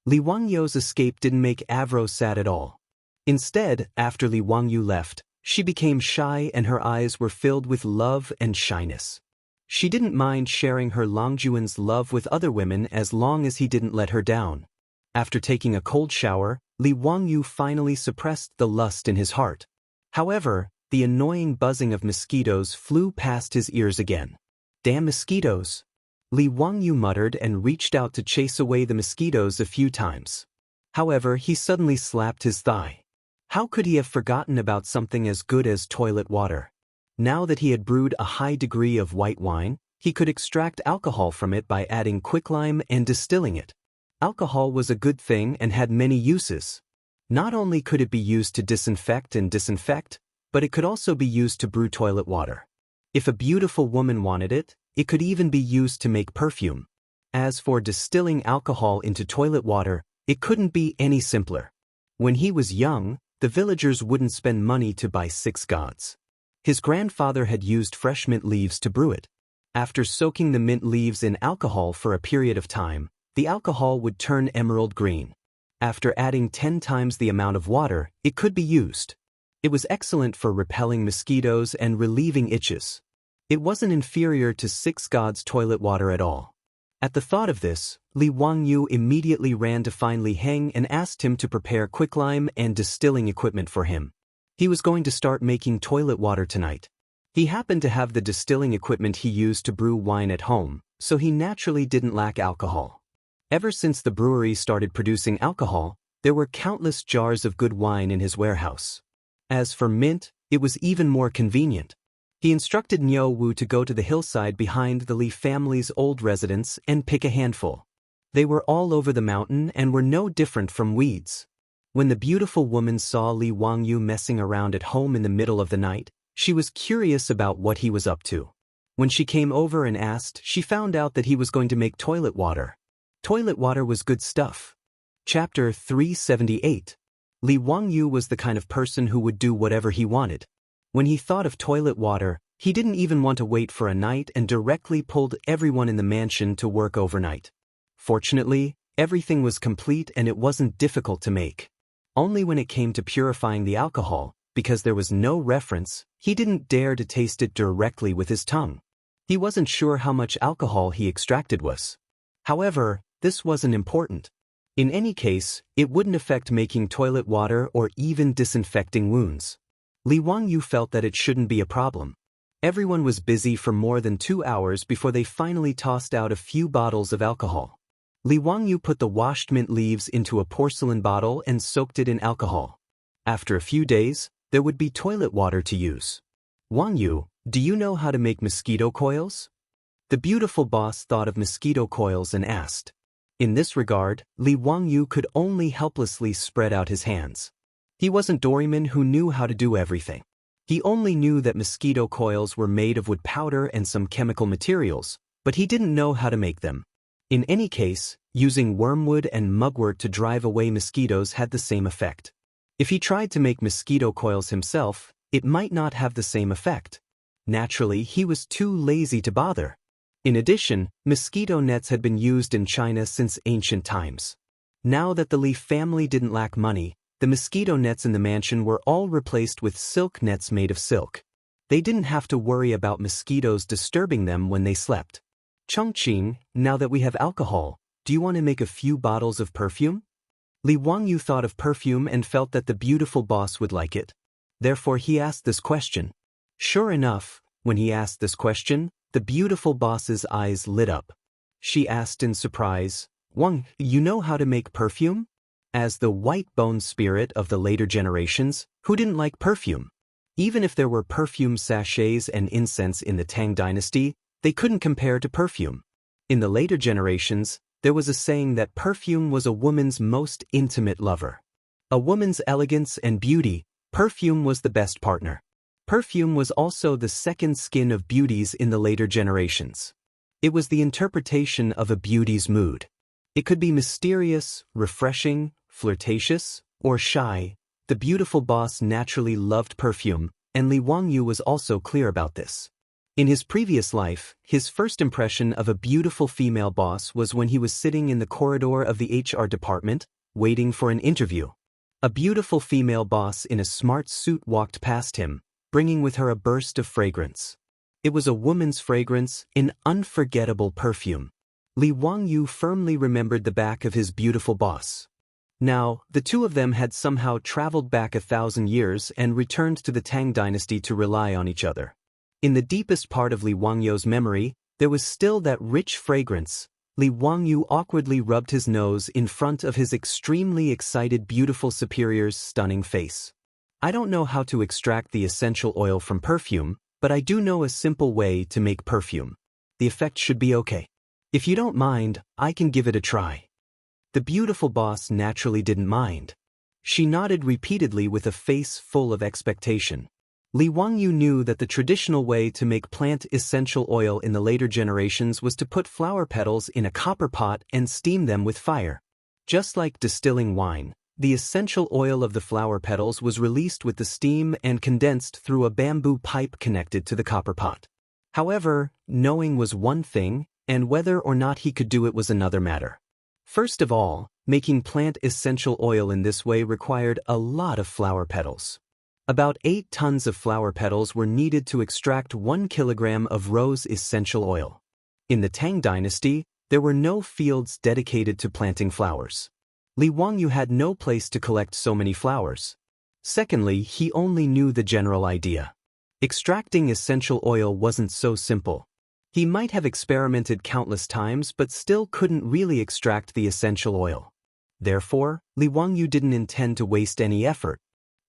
Li Wangyu's escape didn't make Avro sad at all. Instead, after Li Wangyu left, she became shy and her eyes were filled with love and shyness. She didn't mind sharing her Longjuan's love with other women as long as he didn't let her down. After taking a cold shower, Li Wangyu finally suppressed the lust in his heart. However, the annoying buzzing of mosquitoes flew past his ears again. Damn mosquitoes! Li Wangyu muttered and reached out to chase away the mosquitoes a few times. However, he suddenly slapped his thigh. How could he have forgotten about something as good as toilet water? Now that he had brewed a high degree of white wine, he could extract alcohol from it by adding quicklime and distilling it. Alcohol was a good thing and had many uses. Not only could it be used to disinfect, but it could also be used to brew toilet water. If a beautiful woman wanted it, it could even be used to make perfume. As for distilling alcohol into toilet water, it couldn't be any simpler. When he was young, the villagers wouldn't spend money to buy 6 gods. His grandfather had used fresh mint leaves to brew it. After soaking the mint leaves in alcohol for a period of time, the alcohol would turn emerald green. After adding 10 times the amount of water, it could be used. It was excellent for repelling mosquitoes and relieving itches. It wasn't inferior to 6 gods' toilet water at all. At the thought of this, Li Wangyu immediately ran to find Li Heng and asked him to prepare quicklime and distilling equipment for him. He was going to start making toilet water tonight. He happened to have the distilling equipment he used to brew wine at home, so he naturally didn't lack alcohol. Ever since the brewery started producing alcohol, there were countless jars of good wine in his warehouse. As for mint, it was even more convenient. He instructed Niu Wu to go to the hillside behind the Li family's old residence and pick a handful. They were all over the mountain and were no different from weeds. When the beautiful woman saw Li Wangyu messing around at home in the middle of the night, she was curious about what he was up to. When she came over and asked, she found out that he was going to make toilet water. Toilet water was good stuff. Chapter 378. Li Wangyu was the kind of person who would do whatever he wanted. When he thought of toilet water, he didn't even want to wait for a night and directly pulled everyone in the mansion to work overnight. Fortunately, everything was complete and it wasn't difficult to make. Only when it came to purifying the alcohol, because there was no reference, he didn't dare to taste it directly with his tongue. He wasn't sure how much alcohol he extracted was. However, this wasn't important. In any case, it wouldn't affect making toilet water or even disinfecting wounds. Li Wangyu felt that it shouldn't be a problem. Everyone was busy for more than 2 hours before they finally tossed out a few bottles of alcohol. Li Wangyu put the washed mint leaves into a porcelain bottle and soaked it in alcohol. After a few days, there would be toilet water to use. Wangyu, do you know how to make mosquito coils? The beautiful boss thought of mosquito coils and asked. In this regard, Li Wangyu could only helplessly spread out his hands. He wasn't Doraemon who knew how to do everything. He only knew that mosquito coils were made of wood powder and some chemical materials, but he didn't know how to make them. In any case, using wormwood and mugwort to drive away mosquitoes had the same effect. If he tried to make mosquito coils himself, it might not have the same effect. Naturally, he was too lazy to bother. In addition, mosquito nets had been used in China since ancient times. Now that the Li family didn't lack money, the mosquito nets in the mansion were all replaced with silk nets made of silk. They didn't have to worry about mosquitoes disturbing them when they slept. Chang'an, now that we have alcohol, do you want to make a few bottles of perfume? Li Wangyu thought of perfume and felt that the beautiful boss would like it. Therefore he asked this question. Sure enough, when he asked this question, the beautiful boss's eyes lit up. She asked in surprise, Wang, you know how to make perfume? As the white-boned spirit of the later generations, who didn't like perfume? Even if there were perfume sachets and incense in the Tang dynasty, they couldn't compare to perfume. In the later generations, there was a saying that perfume was a woman's most intimate lover. A woman's elegance and beauty, perfume was the best partner. Perfume was also the second skin of beauties in the later generations. It was the interpretation of a beauty's mood. It could be mysterious, refreshing, flirtatious, or shy. The beautiful boss naturally loved perfume, and Li Wangyu was also clear about this. In his previous life, his first impression of a beautiful female boss was when he was sitting in the corridor of the HR department, waiting for an interview. A beautiful female boss in a smart suit walked past him, bringing with her a burst of fragrance. It was a woman's fragrance, an unforgettable perfume. Li Wangyu firmly remembered the back of his beautiful boss. Now, the two of them had somehow traveled back 1,000 years and returned to the Tang dynasty to rely on each other. In the deepest part of Li Wangyu's memory, there was still that rich fragrance. Li Wangyu awkwardly rubbed his nose in front of his extremely excited beautiful superior's stunning face. I don't know how to extract the essential oil from perfume, but I do know a simple way to make perfume. The effect should be okay. If you don't mind, I can give it a try. The beautiful boss naturally didn't mind. She nodded repeatedly with a face full of expectation. Li Wangyu knew that the traditional way to make plant essential oil in the later generations was to put flower petals in a copper pot and steam them with fire. Just like distilling wine, the essential oil of the flower petals was released with the steam and condensed through a bamboo pipe connected to the copper pot. However, knowing was one thing, and whether or not he could do it was another matter. First of all, making plant essential oil in this way required a lot of flower petals. About 8 tons of flower petals were needed to extract 1 kilogram of rose essential oil. In the Tang dynasty, there were no fields dedicated to planting flowers. Li Wangyu had no place to collect so many flowers. Secondly, he only knew the general idea. Extracting essential oil wasn't so simple. He might have experimented countless times but still couldn't really extract the essential oil. Therefore, Li Wangyu didn't intend to waste any effort.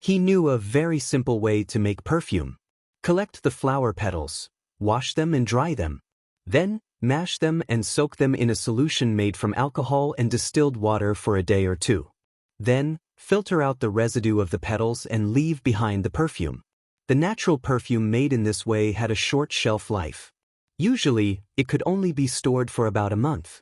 He knew a very simple way to make perfume. Collect the flower petals, wash them and dry them. Then, mash them and soak them in a solution made from alcohol and distilled water for a day or two. Then, filter out the residue of the petals and leave behind the perfume. The natural perfume made in this way had a short shelf life. Usually, it could only be stored for about a month.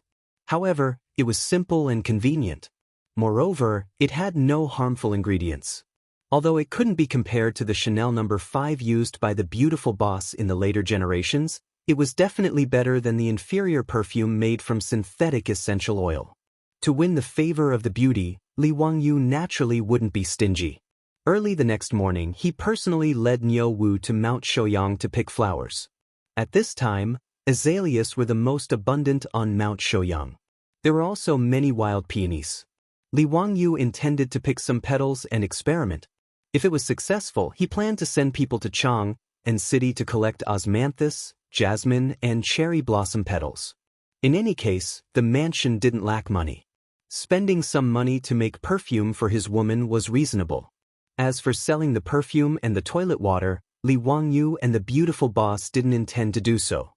However, it was simple and convenient. Moreover, it had no harmful ingredients. Although it couldn't be compared to the Chanel No. 5 used by the beautiful boss in the later generations, it was definitely better than the inferior perfume made from synthetic essential oil. To win the favor of the beauty, Li Wangyu naturally wouldn't be stingy. Early the next morning, he personally led Niu Wu to Mount Shouyang to pick flowers. At this time, azaleas were the most abundant on Mount Shouyang. There were also many wild peonies. Li Wangyu intended to pick some petals and experiment. If it was successful, he planned to send people to Chang'an city to collect osmanthus, jasmine, and cherry blossom petals. In any case, the mansion didn't lack money. Spending some money to make perfume for his woman was reasonable. As for selling the perfume and the toilet water, Li Wangyu and the beautiful boss didn't intend to do so.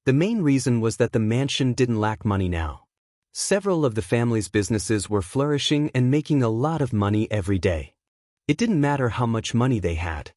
The main reason was that the mansion didn't lack money now. Several of the family's businesses were flourishing and making a lot of money every day. It didn't matter how much money they had.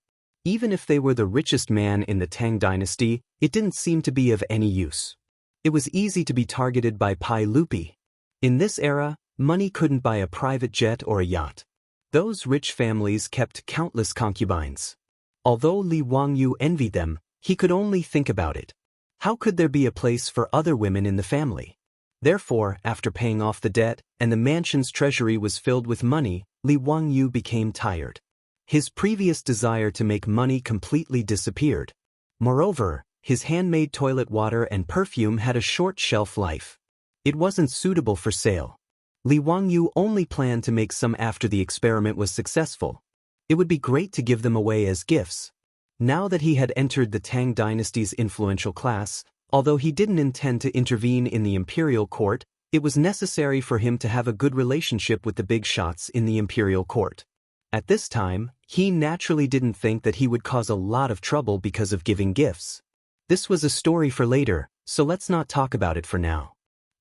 Even if they were the richest man in the Tang dynasty, it didn't seem to be of any use. It was easy to be targeted by Pai Lupi. In this era, money couldn't buy a private jet or a yacht. Those rich families kept countless concubines. Although Li Wangyu envied them, he could only think about it. How could there be a place for other women in the family? Therefore, after paying off the debt and the mansion's treasury was filled with money, Li Wangyu became tired. His previous desire to make money completely disappeared. Moreover, his handmade toilet water and perfume had a short shelf life. It wasn't suitable for sale. Li Wangyu only planned to make some after the experiment was successful. It would be great to give them away as gifts. Now that he had entered the Tang dynasty's influential class, although he didn't intend to intervene in the imperial court, it was necessary for him to have a good relationship with the big shots in the imperial court. At this time, he naturally didn't think that he would cause a lot of trouble because of giving gifts. This was a story for later, so let's not talk about it for now.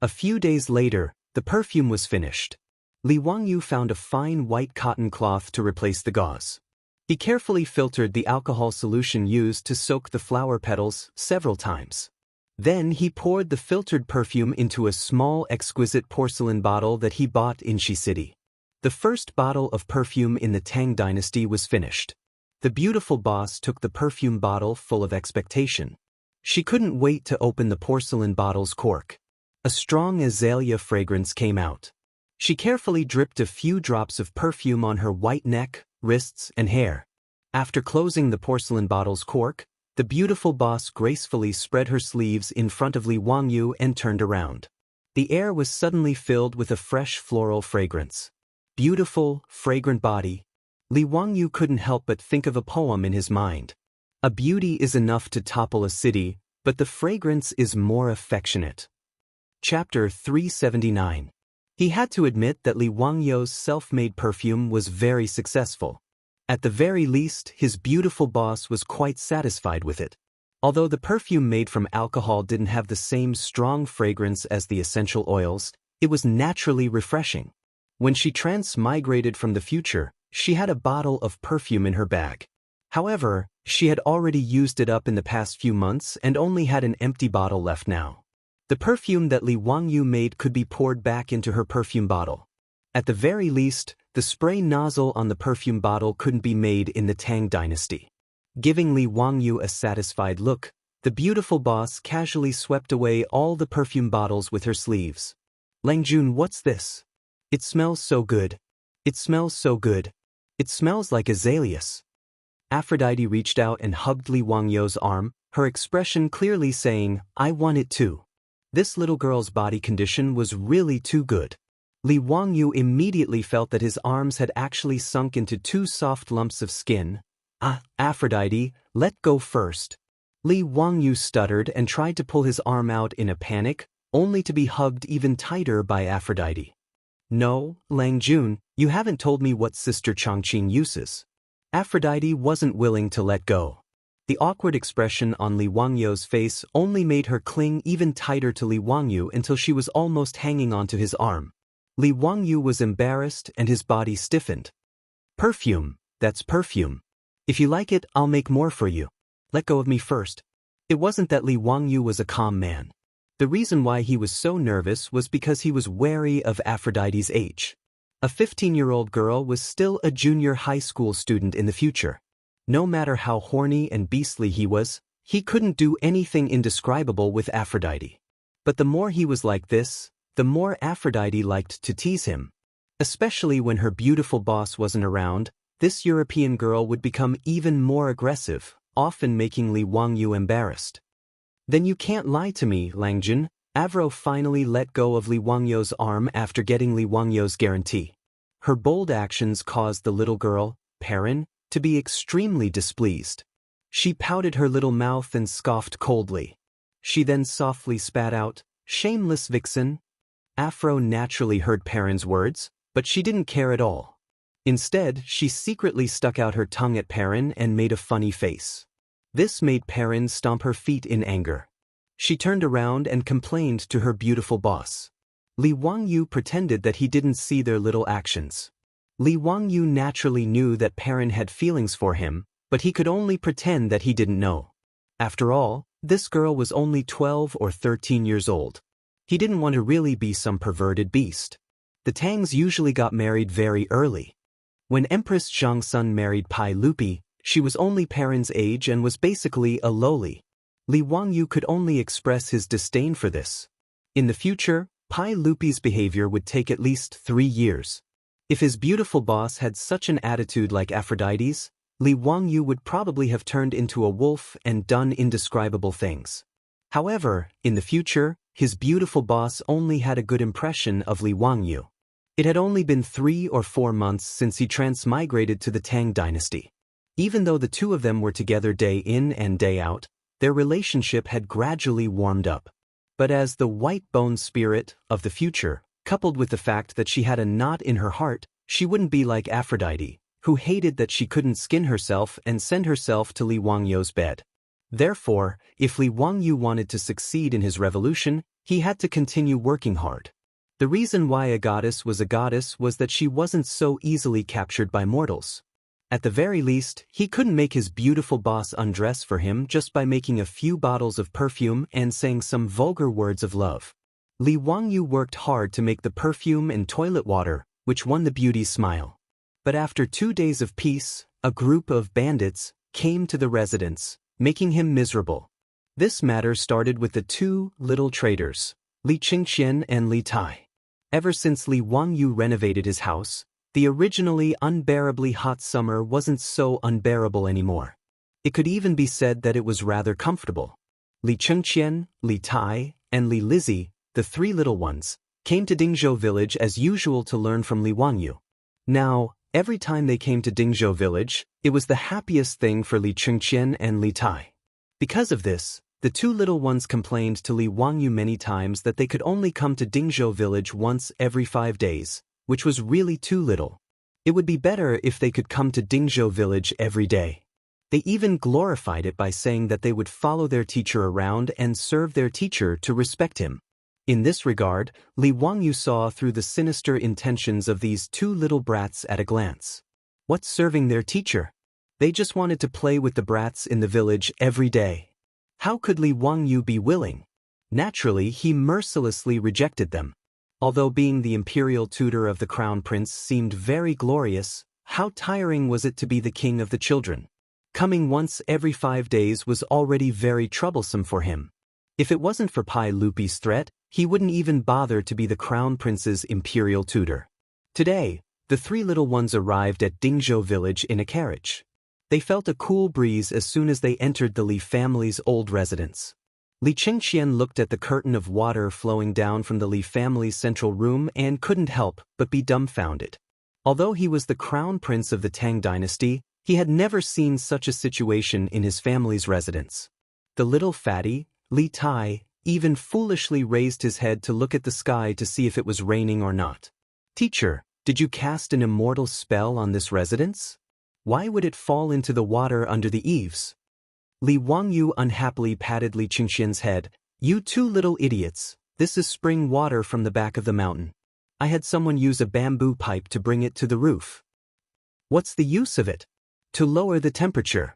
A few days later, the perfume was finished. Li Wangyu found a fine white cotton cloth to replace the gauze. He carefully filtered the alcohol solution used to soak the flower petals several times. Then he poured the filtered perfume into a small exquisite porcelain bottle that he bought in Shi City. The first bottle of perfume in the Tang dynasty was finished. The beautiful boss took the perfume bottle full of expectation. She couldn't wait to open the porcelain bottle's cork. A strong azalea fragrance came out. She carefully dripped a few drops of perfume on her white neck, wrists, and hair. After closing the porcelain bottle's cork, the beautiful boss gracefully spread her sleeves in front of Li Wangyu and turned around. The air was suddenly filled with a fresh floral fragrance. Beautiful, fragrant body. Li Wangyu couldn't help but think of a poem in his mind. A beauty is enough to topple a city, but the fragrance is more affectionate. Chapter 379. He had to admit that Li Wangyu's self-made perfume was very successful. At the very least, his beautiful boss was quite satisfied with it. Although the perfume made from alcohol didn't have the same strong fragrance as the essential oils, it was naturally refreshing. When she transmigrated from the future, she had a bottle of perfume in her bag. However, she had already used it up in the past few months and only had an empty bottle left now. The perfume that Li Wangyu made could be poured back into her perfume bottle. At the very least, the spray nozzle on the perfume bottle couldn't be made in the Tang dynasty. Giving Li Wangyu a satisfied look, the beautiful boss casually swept away all the perfume bottles with her sleeves. "Langjun, what's this? It smells so good. It smells so good. It smells like azaleas." Aphrodite reached out and hugged Li Wangyu's arm, her expression clearly saying, "I want it too." This little girl's body condition was really too good. Li Wangyu immediately felt that his arms had actually sunk into two soft lumps of skin. Aphrodite, let go first." Li Wangyu stuttered and tried to pull his arm out in a panic, only to be hugged even tighter by Aphrodite. "No, Langjun, you haven't told me what Sister Chang'an uses." Aphrodite wasn't willing to let go. The awkward expression on Li Wangyu's face only made her cling even tighter to Li Wangyu until she was almost hanging onto his arm. Li Wangyu was embarrassed and his body stiffened. "Perfume, that's perfume. If you like it, I'll make more for you. Let go of me first." It wasn't that Li Wangyu was a calm man. The reason why he was so nervous was because he was wary of Aphrodite's age. A 15-year-old girl was still a junior high school student in the future. No matter how horny and beastly he was, he couldn't do anything indescribable with Aphrodite. But the more he was like this, the more Aphrodite liked to tease him. Especially when her beautiful boss wasn't around, this European girl would become even more aggressive, often making Li Wangyu embarrassed. "Then you can't lie to me, Langjun." Avro finally let go of Li Wangyu's arm after getting Li Wangyu's guarantee. Her bold actions caused the little girl, Perrin, to be extremely displeased. She pouted her little mouth and scoffed coldly. She then softly spat out, "Shameless vixen." Afro naturally heard Perrin's words, but she didn't care at all. Instead, she secretly stuck out her tongue at Perrin and made a funny face. This made Perrin stomp her feet in anger. She turned around and complained to her beautiful boss. Li Wangyu pretended that he didn't see their little actions. Li Wangyu naturally knew that Perrin had feelings for him, but he could only pretend that he didn't know. After all, this girl was only 12 or 13 years old. He didn't want to really be some perverted beast. The Tangs usually got married very early. When Empress Chang'an married Pai Lupi, she was only Perrin's age and was basically a loli. Li Wangyu could only express his disdain for this. In the future, Pai Lupi's behavior would take at least 3 years. If his beautiful boss had such an attitude like Aphrodite's, Li Wangyu would probably have turned into a wolf and done indescribable things. However, in the future, his beautiful boss only had a good impression of Li Wangyu. It had only been 3 or 4 months since he transmigrated to the Tang dynasty. Even though the two of them were together day in and day out, their relationship had gradually warmed up. But as the white-bone spirit of the future, coupled with the fact that she had a knot in her heart, she wouldn't be like Aphrodite, who hated that she couldn't skin herself and send herself to Li Wangyu's bed. Therefore, if Li Wangyu wanted to succeed in his revolution, he had to continue working hard. The reason why a goddess was that she wasn't so easily captured by mortals. At the very least, he couldn't make his beautiful boss undress for him just by making a few bottles of perfume and saying some vulgar words of love. Li Wangyu worked hard to make the perfume and toilet water, which won the beauty's smile. But after 2 days of peace, a group of bandits came to the residence, making him miserable. This matter started with the 2 little traitors, Li Qingqian and Li Tai. Ever since Li Wangyu renovated his house, the originally unbearably hot summer wasn't so unbearable anymore. It could even be said that it was rather comfortable. Li Qingqian, Li Tai, and Li Lizzie, the 3 little ones, came to Dingzhou village as usual to learn from Li Wangyu. Now, every time they came to Dingzhou village, it was the happiest thing for Li Qingqian and Li Tai. Because of this, the 2 little ones complained to Li Wangyu many times that they could only come to Dingzhou village once every 5 days, which was really too little. It would be better if they could come to Dingzhou village every day. They even glorified it by saying that they would follow their teacher around and serve their teacher to respect him. In this regard, Li Wangyu saw through the sinister intentions of these 2 little brats at a glance. What's serving their teacher? They just wanted to play with the brats in the village every day. How could Li Wangyu be willing? Naturally, he mercilessly rejected them. Although being the imperial tutor of the crown prince seemed very glorious, how tiring was it to be the king of the children? Coming once every 5 days was already very troublesome for him. If it wasn't for Pai Lupi's threat, he wouldn't even bother to be the crown prince's imperial tutor. Today, the 3 little ones arrived at Dingzhou village in a carriage. They felt a cool breeze as soon as they entered the Li family's old residence. Li Qingqian looked at the curtain of water flowing down from the Li family's central room and couldn't help but be dumbfounded. Although he was the crown prince of the Tang dynasty, he had never seen such a situation in his family's residence. The little fatty, Li Tai, even foolishly raised his head to look at the sky to see if it was raining or not. "Teacher, did you cast an immortal spell on this residence? Why would it fall into the water under the eaves?" Li Wangyu unhappily patted Li Qingqian's head. "You 2 little idiots, this is spring water from the back of the mountain. I had someone use a bamboo pipe to bring it to the roof. What's the use of it? To lower the temperature."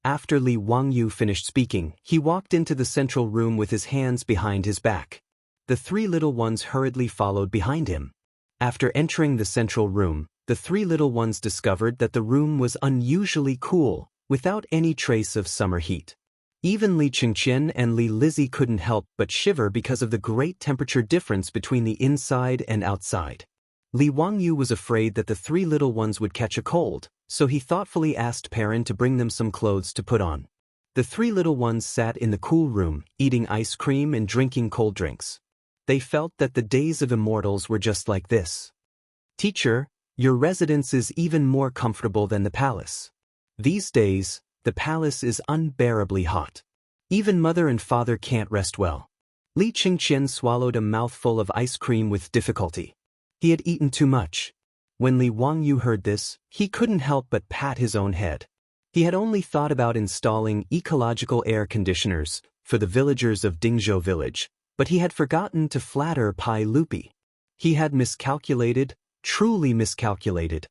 After Li Wangyu finished speaking, he walked into the central room with his hands behind his back. The 3 little ones hurriedly followed behind him. After entering the central room, the 3 little ones discovered that the room was unusually cool, without any trace of summer heat. Even Li Qingqian and Li Lizzie couldn't help but shiver because of the great temperature difference between the inside and outside. Li Wangyu was afraid that the 3 little ones would catch a cold, so he thoughtfully asked Perrin to bring them some clothes to put on. The 3 little ones sat in the cool room, eating ice cream and drinking cold drinks. They felt that the days of immortals were just like this. "Teacher, your residence is even more comfortable than the palace. These days, the palace is unbearably hot. Even mother and father can't rest well." Li Qingqian swallowed a mouthful of ice cream with difficulty. He had eaten too much. When Li Wangyu heard this, he couldn't help but pat his own head. He had only thought about installing ecological air conditioners for the villagers of Dingzhou village, but he had forgotten to flatter Pai Lupi. He had miscalculated, truly miscalculated.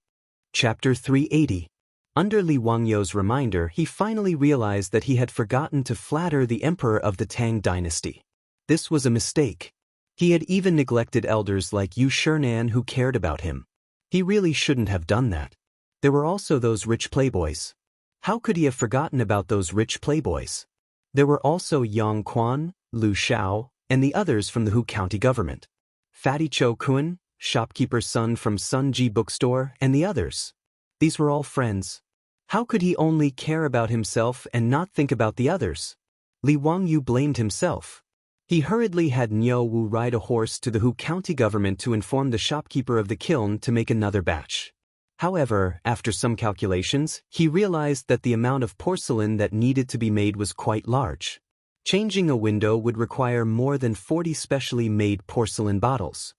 Chapter 380. Under Li Wangyou's reminder, he finally realized that he had forgotten to flatter the emperor of the Tang dynasty. This was a mistake. He had even neglected elders like Yu Shurnan who cared about him. He really shouldn't have done that. There were also those rich playboys. How could he have forgotten about those rich playboys? There were also Yang Quan, Lu Shao, and the others from the Hu County government. Fatty Cho Kun, shopkeeper's son from Sun Ji bookstore, and the others. These were all friends. How could he only care about himself and not think about the others? Li Wangyu blamed himself. He hurriedly had Niu Wu ride a horse to the Hu County government to inform the shopkeeper of the kiln to make another batch. However, after some calculations, he realized that the amount of porcelain that needed to be made was quite large. Changing a window would require more than 40 specially made porcelain bottles.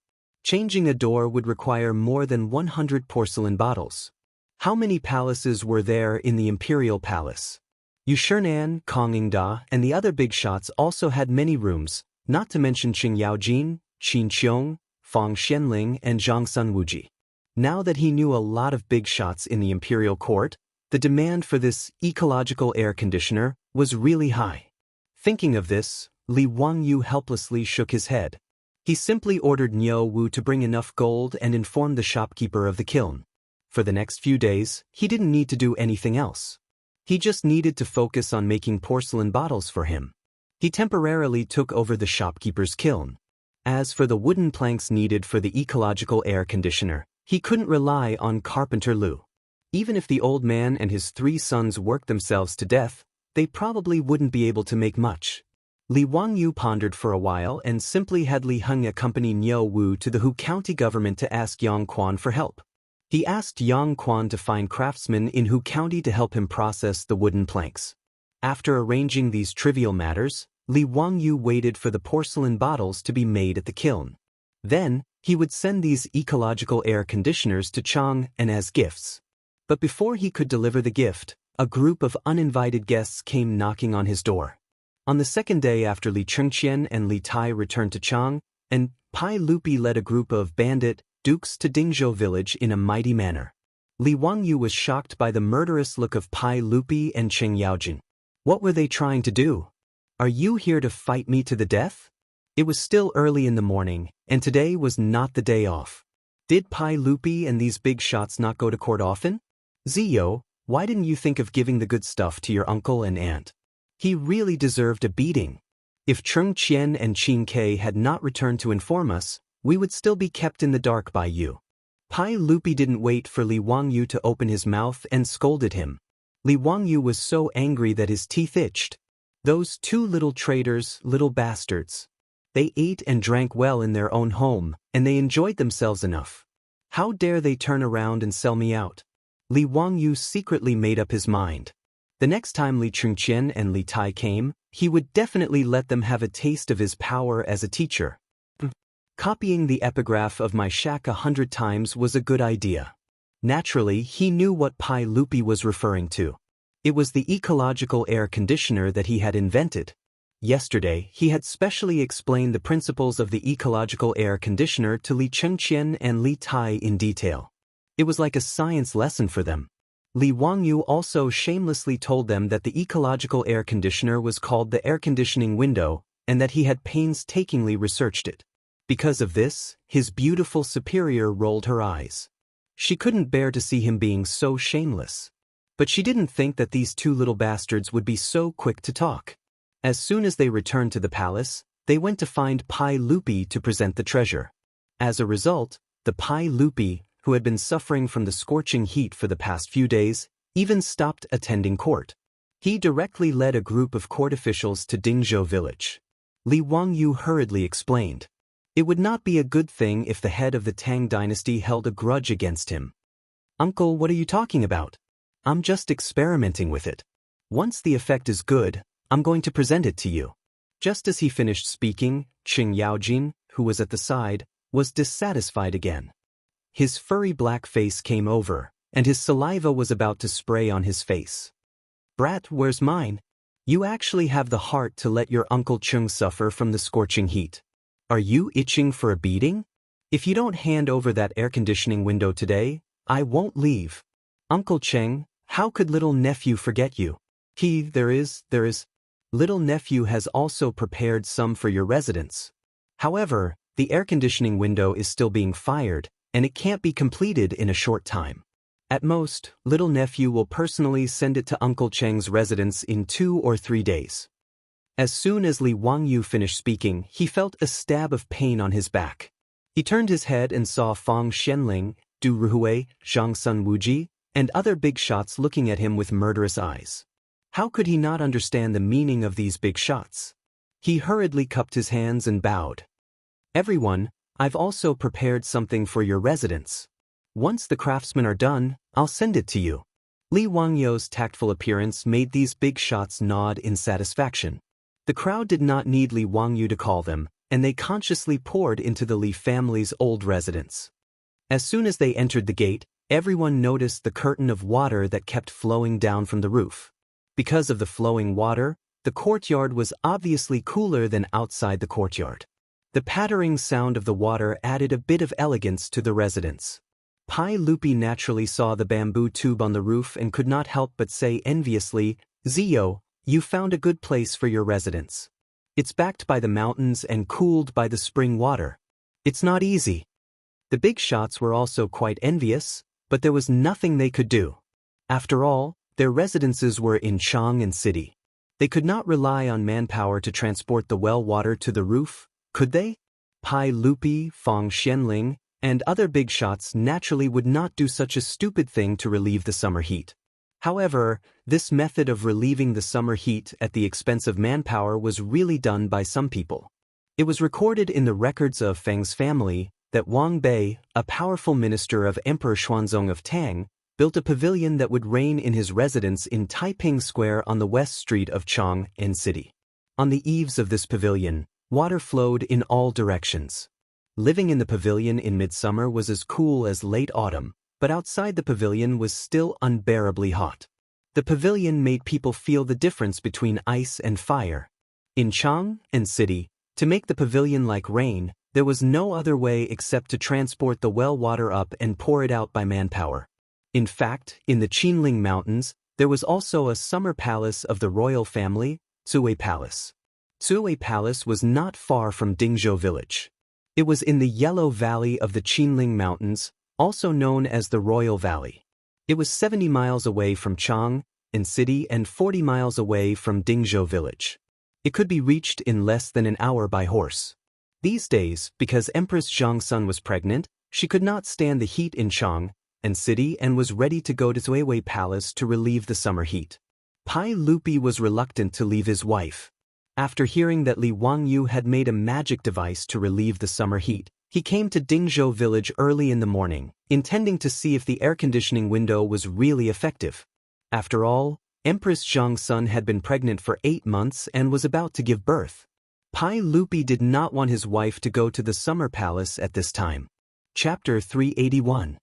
Changing a door would require more than 100 porcelain bottles. How many palaces were there in the imperial palace? Yu Shurnan, Kong Yingda, and the other big shots also had many rooms, not to mention Qing Yaojin, Qin Qiong, Fang Xianling, and Zhang Sunwuji. Now that he knew a lot of big shots in the imperial court, the demand for this ecological air conditioner was really high. Thinking of this, Li Wangyu helplessly shook his head. He simply ordered Niu Wu to bring enough gold and inform the shopkeeper of the kiln. For the next few days, he didn't need to do anything else. He just needed to focus on making porcelain bottles for him. He temporarily took over the shopkeeper's kiln. As for the wooden planks needed for the ecological air conditioner, he couldn't rely on Carpenter Lu. Even if the old man and his 3 sons worked themselves to death, they probably wouldn't be able to make much. Li Wangyu pondered for a while and simply had Li Heng accompany Niu Wu to the Hu County government to ask Yang Quan for help. He asked Yang Quan to find craftsmen in Hu County to help him process the wooden planks. After arranging these trivial matters, Li Wangyu waited for the porcelain bottles to be made at the kiln. Then, he would send these ecological air conditioners to Chang'an as gifts. But before he could deliver the gift, a group of uninvited guests came knocking on his door. On the second day after Li Chengqian and Li Tai returned to Chang'an, Pai Lupi led a group of bandit dukes to Dingzhou village in a mighty manner. Li Wangyu was shocked by the murderous look of Pai Lupi and Cheng Yaojin. What were they trying to do? Are you here to fight me to the death? It was still early in the morning, and today was not the day off. Did Pai Lupi and these big shots not go to court often? Ziyo, why didn't you think of giving the good stuff to your uncle and aunt? He really deserved a beating. If Cheng Qian and Qin Ke had not returned to inform us, we would still be kept in the dark by you. Pai Lupi didn't wait for Li Wangyu to open his mouth and scolded him. Li Wangyu was so angry that his teeth itched. Those 2 little traitors, little bastards. They ate and drank well in their own home, and they enjoyed themselves enough. How dare they turn around and sell me out? Li Wangyu secretly made up his mind. The next time Li Chengqian and Li Tai came, he would definitely let them have a taste of his power as a teacher. Copying the epigraph of my shack 100 times was a good idea. Naturally, he knew what Pai Lupi was referring to. It was the ecological air conditioner that he had invented. Yesterday, he had specially explained the principles of the ecological air conditioner to Li Chengqian and Li Tai in detail. It was like a science lesson for them. Li Wangyu also shamelessly told them that the ecological air conditioner was called the air conditioning window, and that he had painstakingly researched it. Because of this, his beautiful superior rolled her eyes. She couldn't bear to see him being so shameless. But she didn't think that these 2 little bastards would be so quick to talk. As soon as they returned to the palace, they went to find Pai Lupi to present the treasure. As a result, the Pai Lupi, who had been suffering from the scorching heat for the past few days, even stopped attending court. He directly led a group of court officials to Dingzhou village. Li Wangyu hurriedly explained. It would not be a good thing if the head of the Tang dynasty held a grudge against him. Uncle, what are you talking about? I'm just experimenting with it. Once the effect is good, I'm going to present it to you. Just as he finished speaking, Qing Yaojin, who was at the side, was dissatisfied again. His furry black face came over, and his saliva was about to spray on his face. Brat, where's mine? You actually have the heart to let your Uncle Chung suffer from the scorching heat. Are you itching for a beating? If you don't hand over that air conditioning window today, I won't leave. Uncle Cheng, how could little nephew forget you? There is. Little nephew has also prepared some for your residence. However, the air conditioning window is still being fired, and it can't be completed in a short time. At most, little nephew will personally send it to Uncle Cheng's residence in 2 or 3 days. As soon as Li Wangyu finished speaking, he felt a stab of pain on his back. He turned his head and saw Fang Xianling, Du Ruhui, Zhang Sun Wuji, and other big shots looking at him with murderous eyes. How could he not understand the meaning of these big shots? He hurriedly cupped his hands and bowed. Everyone, I've also prepared something for your residence. Once the craftsmen are done, I'll send it to you. Li Wangyu's tactful appearance made these big shots nod in satisfaction. The crowd did not need Li Wangyu to call them, and they consciously poured into the Li family's old residence. As soon as they entered the gate, everyone noticed the curtain of water that kept flowing down from the roof. Because of the flowing water, the courtyard was obviously cooler than outside the courtyard. The pattering sound of the water added a bit of elegance to the residence. Pai Lupi naturally saw the bamboo tube on the roof and could not help but say enviously, Zio, you found a good place for your residence. It's backed by the mountains and cooled by the spring water. It's not easy. The big shots were also quite envious, but there was nothing they could do. After all, their residences were in Chang'an city. They could not rely on manpower to transport the well water to the roof, could they? Pai Lupi, Fang Xianling, and other big shots naturally would not do such a stupid thing to relieve the summer heat. However, this method of relieving the summer heat at the expense of manpower was really done by some people. It was recorded in the records of Feng's family that Wang Bei, a powerful minister of Emperor Xuanzong of Tang, built a pavilion that would reign in his residence in Taiping Square on the west street of Chang'an city. On the eaves of this pavilion, water flowed in all directions. Living in the pavilion in midsummer was as cool as late autumn, but outside the pavilion was still unbearably hot. The pavilion made people feel the difference between ice and fire. In Chang'an city, to make the pavilion like rain, there was no other way except to transport the well water up and pour it out by manpower. In fact, in the Qinling Mountains, there was also a summer palace of the royal family, Zui Palace. Zui Palace was not far from Dingzhou village. It was in the Yellow Valley of the Qinling Mountains, also known as the Royal Valley. It was 70 miles away from Chang'an city and 40 miles away from Dingzhou village. It could be reached in less than an hour by horse. These days, because Empress Zhang Sun was pregnant, she could not stand the heat in Chang'an city and was ready to go to Zui Palace to relieve the summer heat. Pai Lupi was reluctant to leave his wife. After hearing that Li Wangyu had made a magic device to relieve the summer heat, he came to Dingzhou village early in the morning, intending to see if the air conditioning window was really effective. After all, Empress Zhang Sun had been pregnant for 8 months and was about to give birth. Pai Lupi did not want his wife to go to the summer palace at this time. Chapter 381.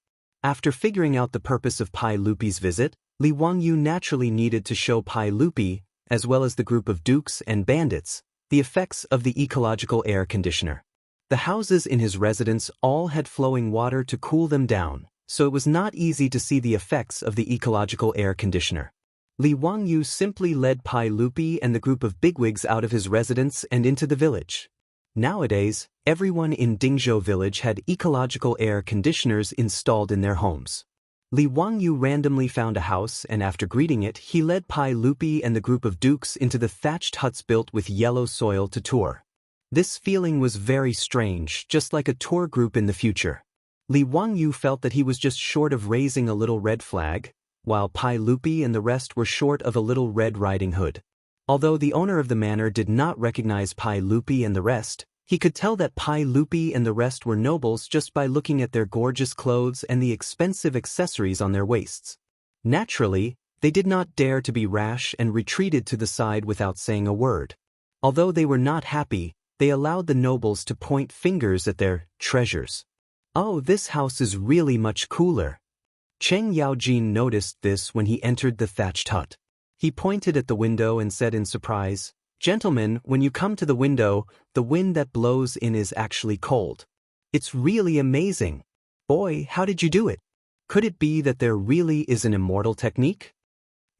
After figuring out the purpose of Pai Lupi's visit, Li Wangyu naturally needed to show Pai Lupi, as well as the group of dukes and bandits, the effects of the ecological air conditioner. The houses in his residence all had flowing water to cool them down, so it was not easy to see the effects of the ecological air conditioner. Li Wangyu simply led Pai Lupi and the group of bigwigs out of his residence and into the village. Nowadays, everyone in Dingzhou village had ecological air conditioners installed in their homes. Li Wangyu randomly found a house and after greeting it, he led Pai Lupi and the group of dukes into the thatched huts built with yellow soil to tour. This feeling was very strange, just like a tour group in the future. Li Wangyu felt that he was just short of raising a little red flag, while Pai Lupi and the rest were short of a little Red Riding Hood. Although the owner of the manor did not recognize Pai Lupi and the rest, he could tell that Pai Lupi and the rest were nobles just by looking at their gorgeous clothes and the expensive accessories on their waists. Naturally, they did not dare to be rash and retreated to the side without saying a word. Although they were not happy, they allowed the nobles to point fingers at their treasures. Oh, this house is really much cooler. Cheng Yaojin noticed this when he entered the thatched hut. He pointed at the window and said in surprise, "Gentlemen, when you come to the window, the wind that blows in is actually cold. It's really amazing. Boy, how did you do it?" Could it be that there really is an immortal technique?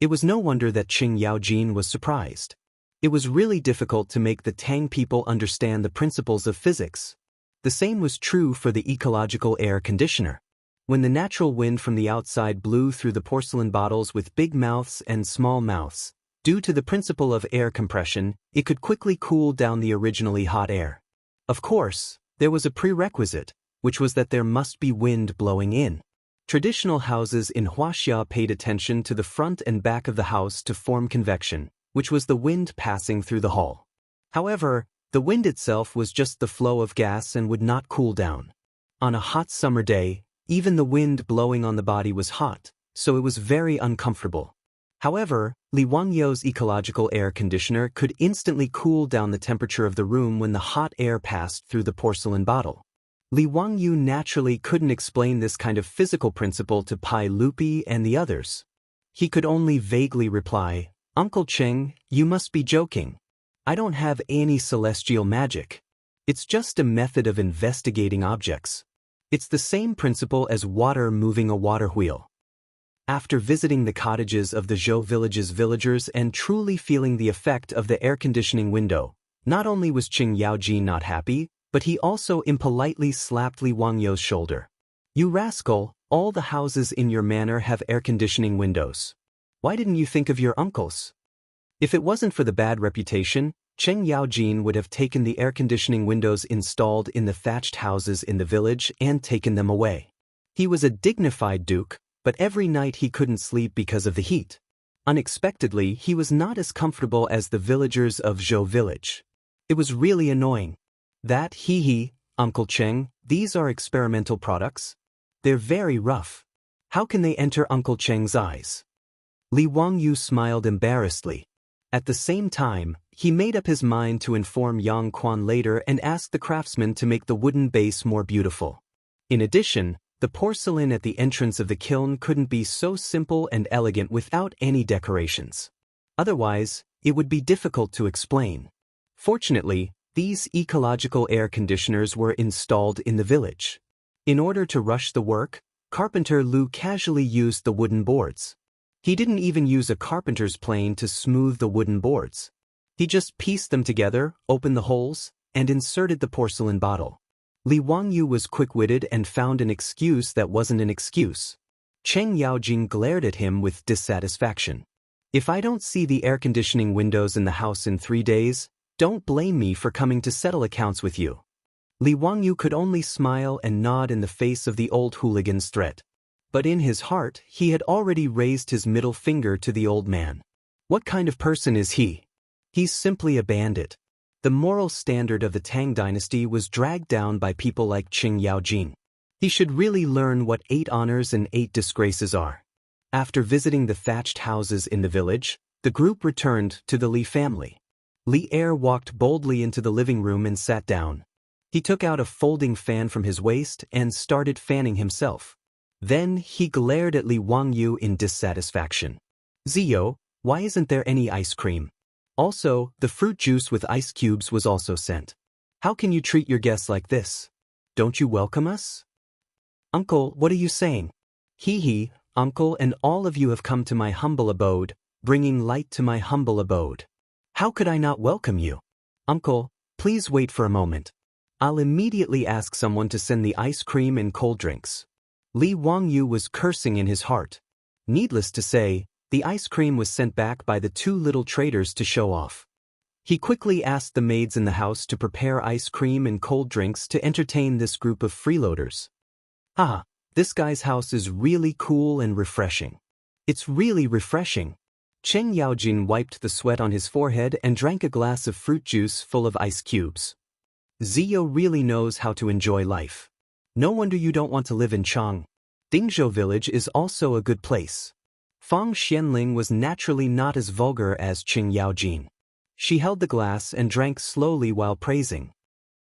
It was no wonder that Qing Yaojin was surprised. It was really difficult to make the Tang people understand the principles of physics. The same was true for the ecological air conditioner. When the natural wind from the outside blew through the porcelain bottles with big mouths and small mouths, due to the principle of air compression, it could quickly cool down the originally hot air. Of course, there was a prerequisite, which was that there must be wind blowing in. Traditional houses in Huaxia paid attention to the front and back of the house to form convection, which was the wind passing through the hall. However, the wind itself was just the flow of gas and would not cool down. On a hot summer day, even the wind blowing on the body was hot, so it was very uncomfortable. However, Li Wangyou's ecological air conditioner could instantly cool down the temperature of the room when the hot air passed through the porcelain bottle. Li Wangyou naturally couldn't explain this kind of physical principle to Pai Lupi and the others. He could only vaguely reply, "Uncle Cheng, you must be joking. I don't have any celestial magic. It's just a method of investigating objects. It's the same principle as water moving a water wheel." After visiting the cottages of the Zhou village's villagers and truly feeling the effect of the air conditioning window, not only was Qing Yaojin not happy, but he also impolitely slapped Li Wangyou's shoulder. "You rascal, all the houses in your manor have air conditioning windows. Why didn't you think of your uncles?" If it wasn't for the bad reputation, Qing Yaojin would have taken the air conditioning windows installed in the thatched houses in the village and taken them away. He was a dignified duke, but every night he couldn't sleep because of the heat. Unexpectedly, he was not as comfortable as the villagers of Zhou village. It was really annoying. "That, hee, Uncle Cheng, these are experimental products. They're very rough. How can they enter Uncle Cheng's eyes?" Li Wangyou smiled embarrassedly. At the same time, he made up his mind to inform Yang Quan later and ask the craftsman to make the wooden base more beautiful. In addition, the porcelain at the entrance of the kiln couldn't be so simple and elegant without any decorations. Otherwise, it would be difficult to explain. Fortunately, these ecological air conditioners were installed in the village. In order to rush the work, Carpenter Lu casually used the wooden boards. He didn't even use a carpenter's plane to smooth the wooden boards. He just pieced them together, opened the holes, and inserted the porcelain bottle. Li Wangyou was quick-witted and found an excuse that wasn't an excuse. Qing Yaojin glared at him with dissatisfaction. "If I don't see the air conditioning windows in the house in 3 days, don't blame me for coming to settle accounts with you." Li Wangyou could only smile and nod in the face of the old hooligan's threat. But in his heart, he had already raised his middle finger to the old man. What kind of person is he? He's simply a bandit. The moral standard of the Tang dynasty was dragged down by people like Qing Yaojin. He should really learn what 8 honors and 8 disgraces are. After visiting the thatched houses in the village, the group returned to the Li family. Li Er walked boldly into the living room and sat down. He took out a folding fan from his waist and started fanning himself. Then he glared at Li Wangyou in dissatisfaction. "Zio, why isn't there any ice cream? Also, the fruit juice with ice cubes was also sent. How can you treat your guests like this? Don't you welcome us?" "Uncle, what are you saying?" "Hee, Uncle, and all of you have come to my humble abode, bringing light to my humble abode. How could I not welcome you?" "Uncle, please wait for a moment. I'll immediately ask someone to send the ice cream and cold drinks." Li Wangyou was cursing in his heart. Needless to say, the ice cream was sent back by the 2 little traders to show off. He quickly asked the maids in the house to prepare ice cream and cold drinks to entertain this group of freeloaders. "Ah, this guy's house is really cool and refreshing. It's really refreshing." Qing Yaojin wiped the sweat on his forehead and drank a glass of fruit juice full of ice cubes. "Zio really knows how to enjoy life. No wonder you don't want to live in Chang'an. Dingzhou village is also a good place." Fang Xianling was naturally not as vulgar as Qing Yaojin. She held the glass and drank slowly while praising.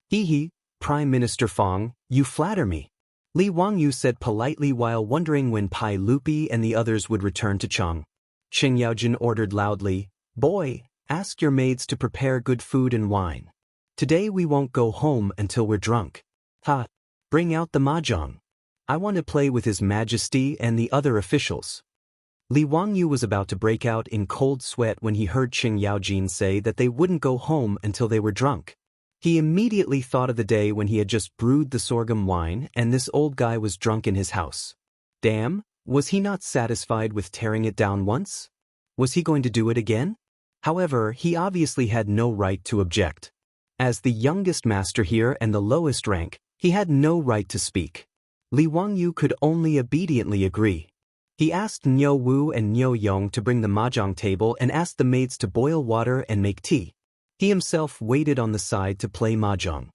"Hee, Prime Minister Fang, you flatter me." Li Wangyou said politely while wondering when Pai Lupi and the others would return to Chang'an. Qing Yaojin ordered loudly, "Boy, ask your maids to prepare good food and wine. Today we won't go home until we're drunk. Ha! Bring out the mahjong." I want to play with His Majesty and the other officials. Li Wangyu was about to break out in cold sweat when he heard Qing Yaojin say that they wouldn't go home until they were drunk. He immediately thought of the day when he had just brewed the sorghum wine and this old guy was drunk in his house. Damn, was he not satisfied with tearing it down once? Was he going to do it again? However, he obviously had no right to object. As the youngest master here and the lowest rank, he had no right to speak. Li Wangyu could only obediently agree. He asked Niu Wu and Niu Yong to bring the mahjong table and asked the maids to boil water and make tea. He himself waited on the side to play mahjong.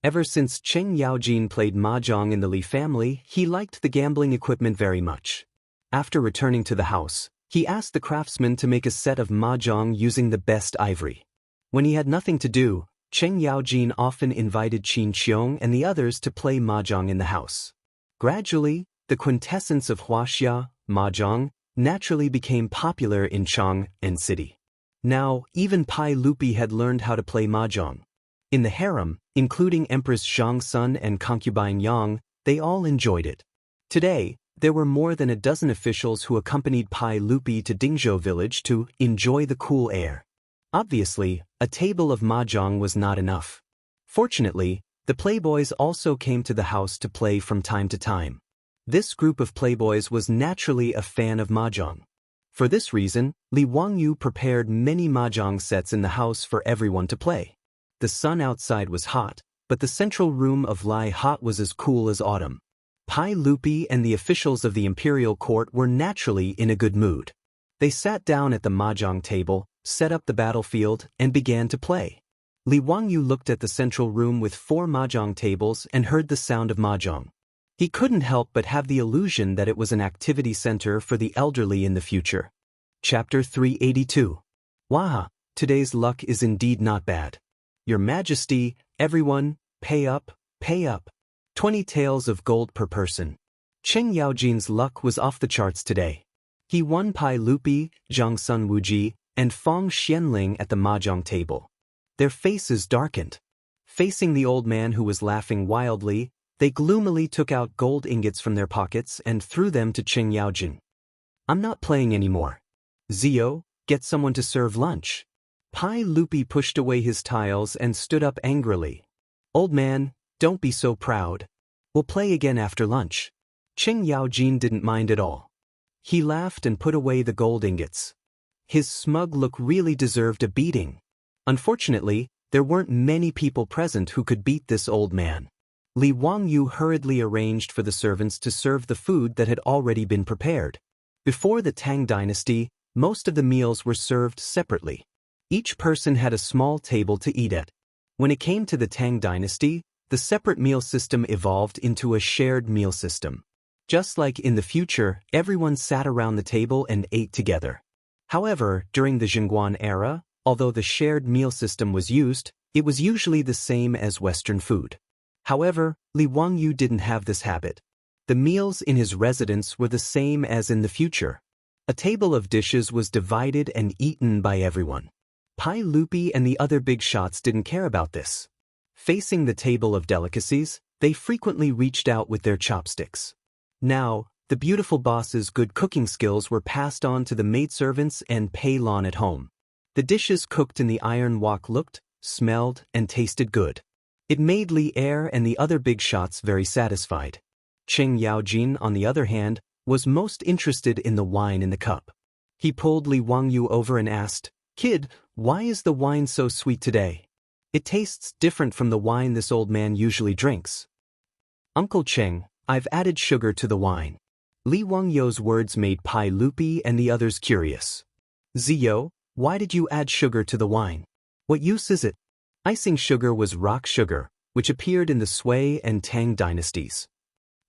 Ever since Cheng Yaojin played mahjong in the Li family, he liked the gambling equipment very much. After returning to the house, he asked the craftsman to make a set of mahjong using the best ivory. When he had nothing to do, Cheng Yaojin often invited Qin Qiong and the others to play mahjong in the house. Gradually, the quintessence of huaxia, mahjong, naturally became popular in Chang'an city. Now, even Pai Lupi had learned how to play mahjong. In the harem, including Empress Zhang's son and concubine Yang, they all enjoyed it. Today, there were more than a dozen officials who accompanied Pai Lupi to Dingzhou village to enjoy the cool air. Obviously, a table of mahjong was not enough. Fortunately, the playboys also came to the house to play from time to time. This group of playboys was naturally a fan of mahjong. For this reason, Li Wangyu prepared many mahjong sets in the house for everyone to play. The sun outside was hot, but the central room of Lai Hot was as cool as autumn. Pai Lupi and the officials of the imperial court were naturally in a good mood. They sat down at the mahjong table, set up the battlefield, and began to play. Li Wangyu looked at the central room with 4 mahjong tables and heard the sound of mahjong. He couldn't help but have the illusion that it was an activity center for the elderly in the future. Chapter 382. Waha, today's luck is indeed not bad. Your Majesty, everyone, pay up, pay up. 20 taels of gold per person. Cheng Yaojin's luck was off the charts today. He won Pai Lupi, Zhang Sun Wuji, and Fong Xianling at the mahjong table. Their faces darkened. Facing the old man who was laughing wildly, they gloomily took out gold ingots from their pockets and threw them to Cheng Yaojin. I'm not playing anymore. Zio, get someone to serve lunch. Pai Lupi pushed away his tiles and stood up angrily. Old man, don't be so proud. We'll play again after lunch. Cheng Yaojin didn't mind at all. He laughed and put away the gold ingots. His smug look really deserved a beating. Unfortunately, there weren't many people present who could beat this old man. Li Wangyu hurriedly arranged for the servants to serve the food that had already been prepared. Before the Tang dynasty, most of the meals were served separately. Each person had a small table to eat at. When it came to the Tang dynasty, the separate meal system evolved into a shared meal system. Just like in the future, everyone sat around the table and ate together. However, during the Chang'an era, although the shared meal system was used, it was usually the same as Western food. However, Li Wangyu didn't have this habit. The meals in his residence were the same as in the future. A table of dishes was divided and eaten by everyone. Pai Lupi and the other big shots didn't care about this. Facing the table of delicacies, they frequently reached out with their chopsticks. Now, the beautiful boss's good cooking skills were passed on to the maidservants and Pei Lon at home. The dishes cooked in the iron wok looked, smelled, and tasted good. It made Li Er and the other big shots very satisfied. Cheng Yaojin, on the other hand, was most interested in the wine in the cup. He pulled Li Wangyu over and asked, "Kid, why is the wine so sweet today? It tastes different from the wine this old man usually drinks." "Uncle Cheng, I've added sugar to the wine." Li Wangyu's words made Pai Lupi and the others curious. "Zio, why did you add sugar to the wine? What use is it?" Icing sugar was rock sugar, which appeared in the Sui and Tang dynasties.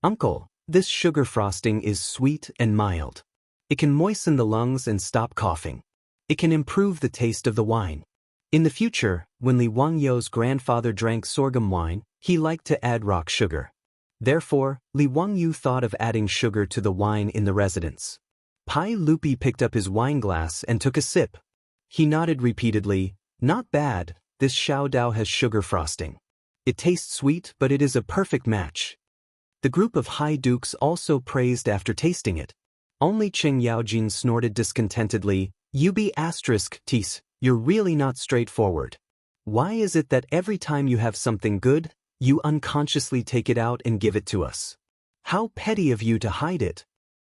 "Uncle, this sugar frosting is sweet and mild. It can moisten the lungs and stop coughing. It can improve the taste of the wine." In the future, when Li Wangyu's grandfather drank sorghum wine, he liked to add rock sugar. Therefore, Li Wangyu thought of adding sugar to the wine in the residence. Pai Lupi picked up his wine glass and took a sip. He nodded repeatedly, "Not bad, this Xiao Dao has sugar frosting. It tastes sweet, but it is a perfect match." The group of high dukes also praised after tasting it. Only Cheng Yaojin snorted discontentedly, "You be asterisk, tease, you're really not straightforward. Why is it that every time you have something good, you unconsciously take it out and give it to us? How petty of you to hide it."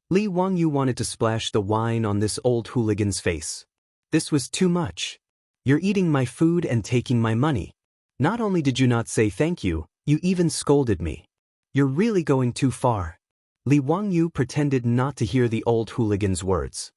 Li Wangyu wanted to splash the wine on this old hooligan's face. This was too much. "You're eating my food and taking my money. Not only did you not say thank you, you even scolded me. You're really going too far." Li Wangyu pretended not to hear the old hooligan's words.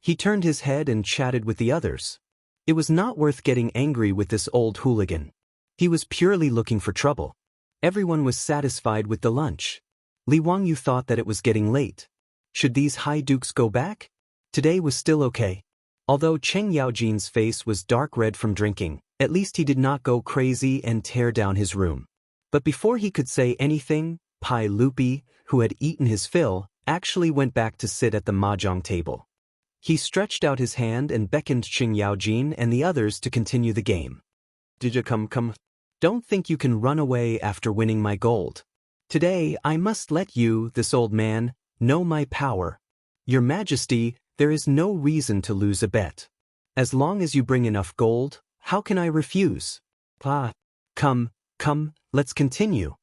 He turned his head and chatted with the others. It was not worth getting angry with this old hooligan. He was purely looking for trouble. Everyone was satisfied with the lunch. Li Wangyu thought that it was getting late. Should these high dukes go back? Today was still okay. Although Cheng Yaojin's face was dark red from drinking, at least he did not go crazy and tear down his room. But before he could say anything, Pai Lupi, who had eaten his fill, actually went back to sit at the mahjong table. He stretched out his hand and beckoned Cheng Yaojin and the others to continue the game. "Did you come? Don't think you can run away after winning my gold. Today I must let you, this old man, know my power. Your Majesty, there is no reason to lose a bet. As long as you bring enough gold, how can I refuse? Come, let's continue."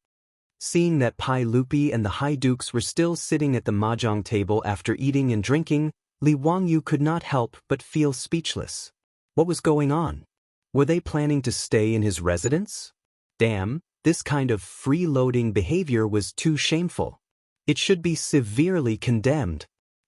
Seeing that Pai Lupi and the high dukes were still sitting at the mahjong table after eating and drinking, Li Wangyu could not help but feel speechless. What was going on? Were they planning to stay in his residence? Damn, this kind of freeloading behavior was too shameful. It should be severely condemned.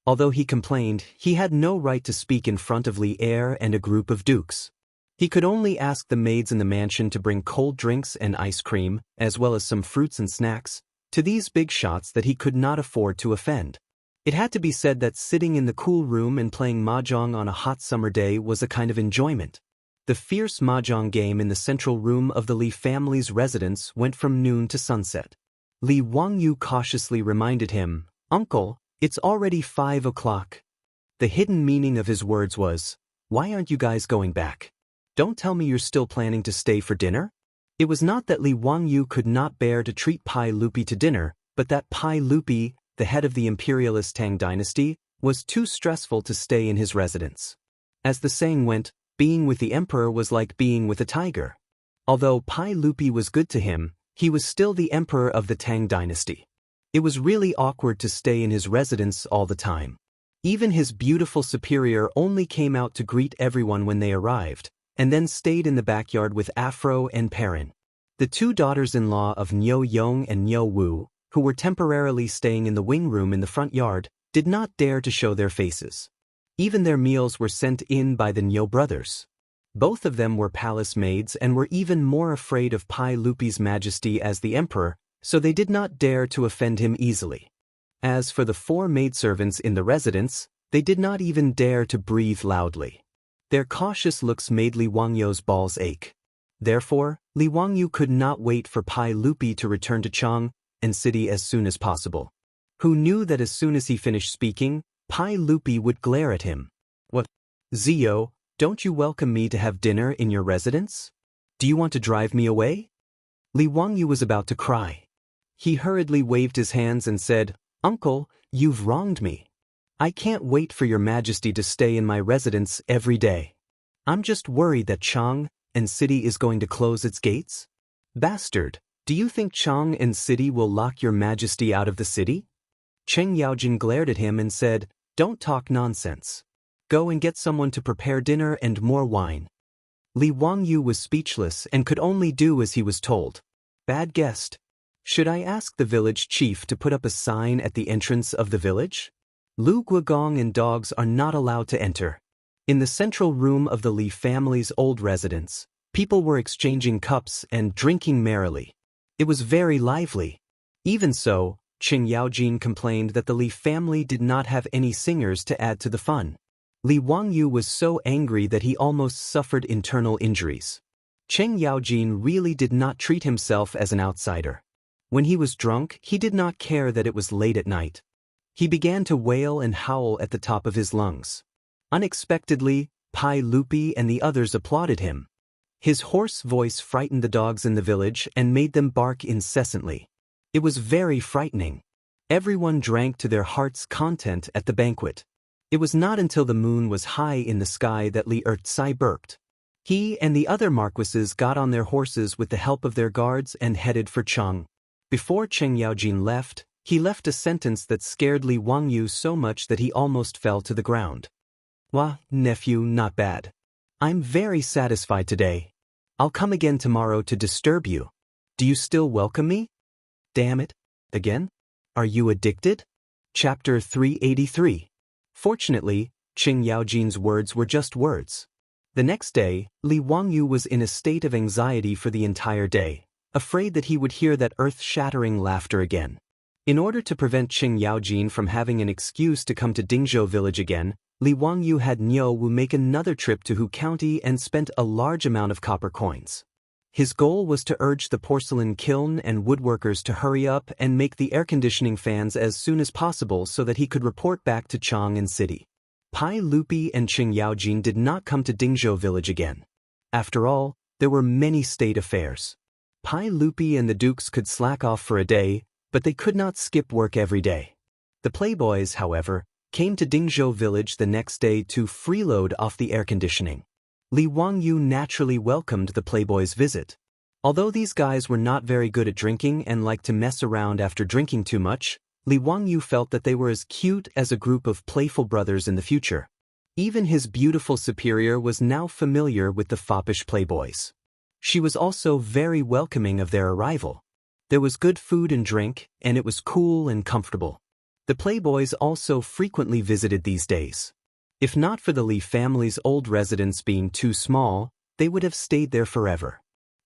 Although he complained, he had no right to speak in front of Li Er and a group of dukes. He could only ask the maids in the mansion to bring cold drinks and ice cream, as well as some fruits and snacks, to these big shots that he could not afford to offend. It had to be said that sitting in the cool room and playing mahjong on a hot summer day was a kind of enjoyment. The fierce mahjong game in the central room of the Li family's residence went from noon to sunset. Li Wangyu cautiously reminded him, "Uncle, it's already 5 o'clock." The hidden meaning of his words was, "Why aren't you guys going back? Don't tell me you're still planning to stay for dinner?" It was not that Li Wangyu could not bear to treat Pai Lupi to dinner, but that Pai Lupi, the head of the imperialist Tang dynasty, was too stressful to stay in his residence. As the saying went, being with the emperor was like being with a tiger. Although Pai Lupi was good to him, he was still the emperor of the Tang dynasty. It was really awkward to stay in his residence all the time. Even his beautiful superior only came out to greet everyone when they arrived, and then stayed in the backyard with Afro and Perrin. The two daughters-in-law of Niu Yong and Niu Wu, who were temporarily staying in the wing room in the front yard, did not dare to show their faces. Even their meals were sent in by the Niu brothers. Both of them were palace maids and were even more afraid of Pai Lupi's majesty as the emperor, so they did not dare to offend him easily. As for the 4 maidservants in the residence, they did not even dare to breathe loudly. Their cautious looks made Li Wangyu's balls ache. Therefore, Li Wangyu could not wait for Pai Lupi to return to Chang'an city as soon as possible. Who knew that as soon as he finished speaking, Pai Lupi would glare at him. "What? Zio, don't you welcome me to have dinner in your residence? Do you want to drive me away?" Li Wangyu was about to cry. He hurriedly waved his hands and said, "Uncle, you've wronged me. I can't wait for your majesty to stay in my residence every day. I'm just worried that Chang'an city is going to close its gates. Bastard, do you think Chang'an city will lock your majesty out of the city?" Cheng Yaojin glared at him and said, "Don't talk nonsense. Go and get someone to prepare dinner and more wine." Li Wangyu was speechless and could only do as he was told. Bad guest. Should I ask the village chief to put up a sign at the entrance of the village? Lu Guogong and dogs are not allowed to enter. In the central room of the Li family's old residence, people were exchanging cups and drinking merrily. It was very lively. Even so, Cheng Yaojin complained that the Li family did not have any singers to add to the fun. Li Wangyu was so angry that he almost suffered internal injuries. Cheng Yaojin really did not treat himself as an outsider. When he was drunk, he did not care that it was late at night. He began to wail and howl at the top of his lungs. Unexpectedly, Pai Lupi and the others applauded him. His hoarse voice frightened the dogs in the village and made them bark incessantly. It was very frightening. Everyone drank to their heart's content at the banquet. It was not until the moon was high in the sky that Li Ertzai burped. He and the other marquises got on their horses with the help of their guards and headed for Chang. Before Cheng Yaojin left, he left a sentence that scared Li Wangyu so much that he almost fell to the ground. "Wah, nephew, not bad. I'm very satisfied today. I'll come again tomorrow to disturb you. Do you still welcome me?" Damn it. Again? Are you addicted? Chapter 383. Fortunately, Cheng Yaojin's words were just words. The next day, Li Wangyu was in a state of anxiety for the entire day, afraid that he would hear that earth-shattering laughter again. In order to prevent Cheng Yaojin from having an excuse to come to Dingzhou village again, Li Wangyu had Niu Wu make another trip to Hu County and spent a large amount of copper coins. His goal was to urge the porcelain kiln and woodworkers to hurry up and make the air conditioning fans as soon as possible so that he could report back to Chang'an City. Pai Lupi and Cheng Yaojin did not come to Dingzhou village again. After all, there were many state affairs. Pai Lupi and the dukes could slack off for a day, but they could not skip work every day. The playboys, however, came to Dingzhou village the next day to freeload off the air conditioning. Li Wangyu naturally welcomed the playboys' visit. Although these guys were not very good at drinking and liked to mess around after drinking too much, Li Wangyu felt that they were as cute as a group of playful brothers in the future. Even his beautiful superior was now familiar with the foppish playboys. She was also very welcoming of their arrival. There was good food and drink, and it was cool and comfortable. The playboys also frequently visited these days. If not for the Li family's old residence being too small, they would have stayed there forever.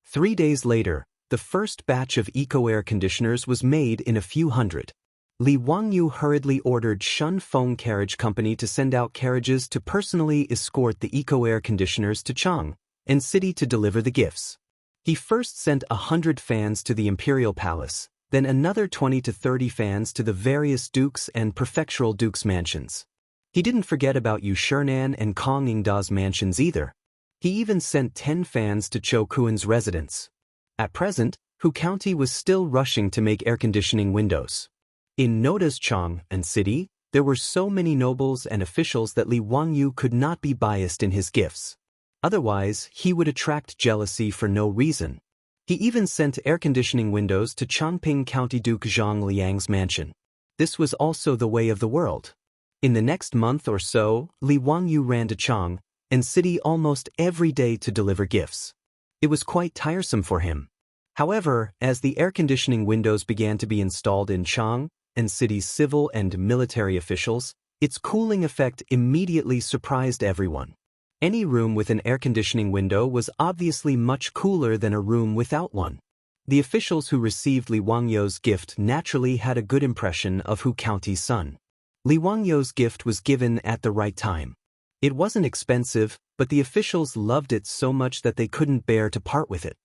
3 days later, the first batch of eco-air conditioners was made in a few hundred. Li Wangyu hurriedly ordered Shun Feng Carriage Company to send out carriages to personally escort the eco-air conditioners to Chang'an City to deliver the gifts. He first sent 100 fans to the Imperial Palace, then another 20 to 30 fans to the various dukes and prefectural dukes' mansions. He didn't forget about Yu Shernan and Kong Yingda's mansions either. He even sent 10 fans to Chou Kuan's residence. At present, Hu County was still rushing to make air conditioning windows. In Noda's Chang'an City, there were so many nobles and officials that Li Wangyu could not be biased in his gifts. Otherwise, he would attract jealousy for no reason. He even sent air conditioning windows to Chongping County Duke Zhang Liang's mansion. This was also the way of the world. In the next month or so, Li Wangyu ran to Chang'an City almost every day to deliver gifts. It was quite tiresome for him. However, as the air conditioning windows began to be installed in Chang'an City's civil and military officials, its cooling effect immediately surprised everyone. Any room with an air conditioning window was obviously much cooler than a room without one. The officials who received Li Wangyu's gift naturally had a good impression of Hu County's son. Li Wangyu's gift was given at the right time. It wasn't expensive, but the officials loved it so much that they couldn't bear to part with it.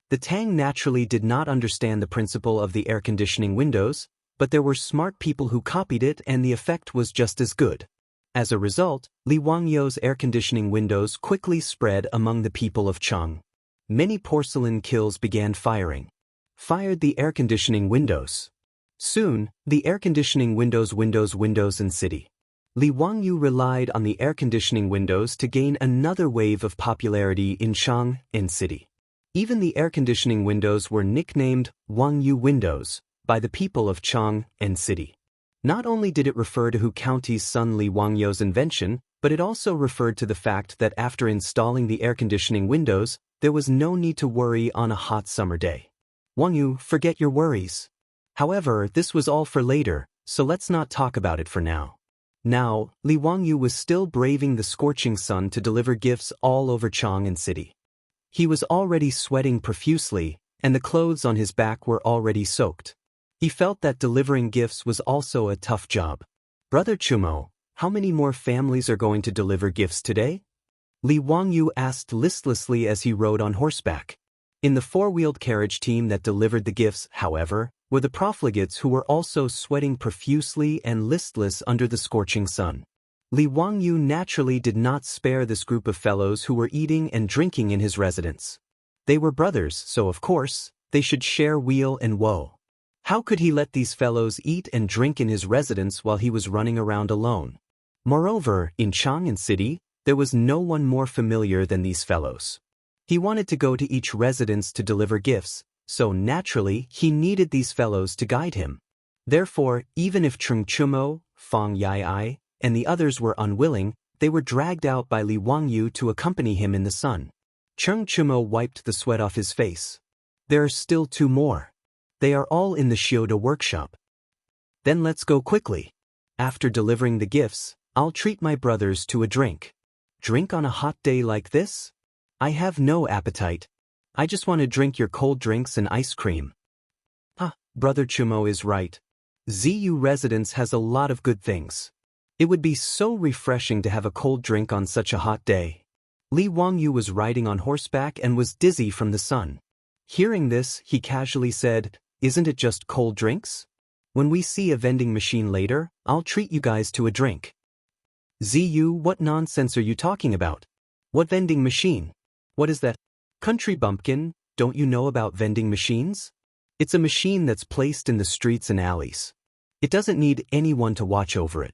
The Tang naturally did not understand the principle of the air conditioning windows, but there were smart people who copied it and the effect was just as good. As a result, Li Wangyu's air conditioning windows quickly spread among the people of Chang'an. Many porcelain kilns began firing. Fired the air conditioning windows. Soon, the air conditioning windows in city. Li Wangyu relied on the air conditioning windows to gain another wave of popularity in Chang'an City. Even the air conditioning windows were nicknamed Wangyu windows by the people of Chang'an City. Not only did it refer to Hu County's son Li Wangyu's invention, but it also referred to the fact that after installing the air conditioning windows, there was no need to worry on a hot summer day. Wangyu, forget your worries. However, this was all for later, so let's not talk about it for now. Now, Li Wangyu was still braving the scorching sun to deliver gifts all over Chang'an City. He was already sweating profusely, and the clothes on his back were already soaked. He felt that delivering gifts was also a tough job. Brother Chumo, how many more families are going to deliver gifts today? Li Wangyu asked listlessly as he rode on horseback. In the four-wheeled carriage team that delivered the gifts, however, were the profligates who were also sweating profusely and listless under the scorching sun. Li Wangyu naturally did not spare this group of fellows who were eating and drinking in his residence. They were brothers, so of course, they should share weal and woe. How could he let these fellows eat and drink in his residence while he was running around alone? Moreover, in Chang'an City, there was no one more familiar than these fellows. He wanted to go to each residence to deliver gifts, so naturally he needed these fellows to guide him. Therefore, even if Chengchumo, Fang Yai, and the others were unwilling, they were dragged out by Li Wangyu to accompany him in the sun. Chengchumo wiped the sweat off his face. There are still 2 more. They are all in the Shioda workshop. Then let's go quickly. After delivering the gifts, I'll treat my brothers to a drink. Drink on a hot day like this? I have no appetite. I just want to drink your cold drinks and ice cream. Brother Chumo is right. ZU residence has a lot of good things. It would be so refreshing to have a cold drink on such a hot day. Li Wangyu was riding on horseback and was dizzy from the sun. Hearing this, he casually said, "Isn't it just cold drinks? When we see a vending machine later, I'll treat you guys to a drink." ZU, what nonsense are you talking about? What vending machine? What is that? Country bumpkin, don't you know about vending machines? It's a machine that's placed in the streets and alleys. It doesn't need anyone to watch over it.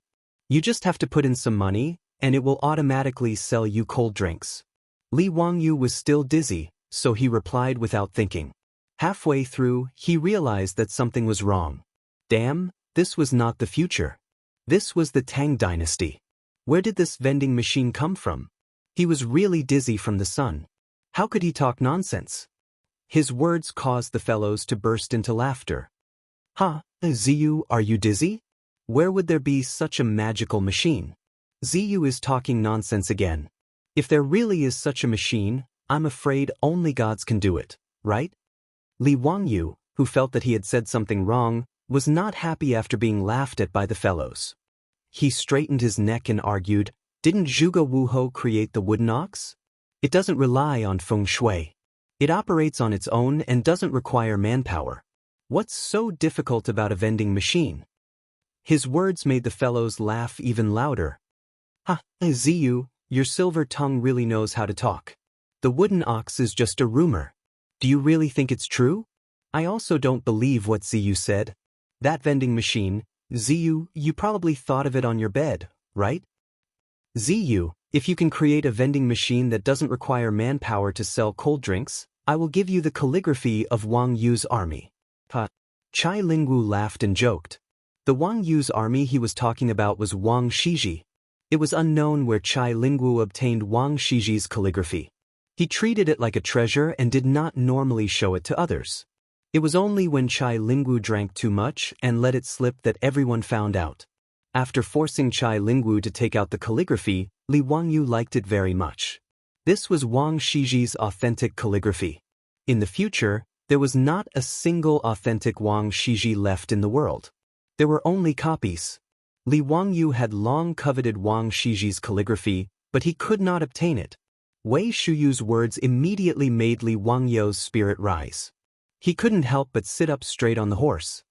You just have to put in some money, and it will automatically sell you cold drinks. Li Wangyu was still dizzy, so he replied without thinking. Halfway through, he realized that something was wrong. Damn, this was not the future. This was the Tang dynasty. Where did this vending machine come from? He was really dizzy from the sun. How could he talk nonsense? His words caused the fellows to burst into laughter. Ziyu, are you dizzy? Where would there be such a magical machine? Ziyu is talking nonsense again. If there really is such a machine, I'm afraid only gods can do it, right? Li Wangyu, who felt that he had said something wrong, was not happy after being laughed at by the fellows. He straightened his neck and argued, "Didn't Zhuge Wuhou create the wooden ox? It doesn't rely on feng shui. It operates on its own and doesn't require manpower. What's so difficult about a vending machine?" His words made the fellows laugh even louder. Ziyu, your silver tongue really knows how to talk. The wooden ox is just a rumor. Do you really think it's true? I also don't believe what Ziyu said. That vending machine, Ziyu, you probably thought of it on your bed, right? Ziyu, if you can create a vending machine that doesn't require manpower to sell cold drinks, I will give you the calligraphy of Wang Yu's army. Chai Lingwu laughed and joked. The Wang Yu's army he was talking about was Wang Shiji. It was unknown where Chai Lingwu obtained Wang Shiji's calligraphy. He treated it like a treasure and did not normally show it to others. It was only when Chai Lingwu drank too much and let it slip that everyone found out. After forcing Chai Lingwu to take out the calligraphy, Li Wangyu liked it very much. This was Wang Shiji's authentic calligraphy. In the future, there was not a single authentic Wang Shiji left in the world. There were only copies. Li Wangyu had long coveted Wang Shiji's calligraphy, but he could not obtain it. Wei Shuyu's words immediately made Li Wangyu's spirit rise. He couldn't help but sit up straight on the horse.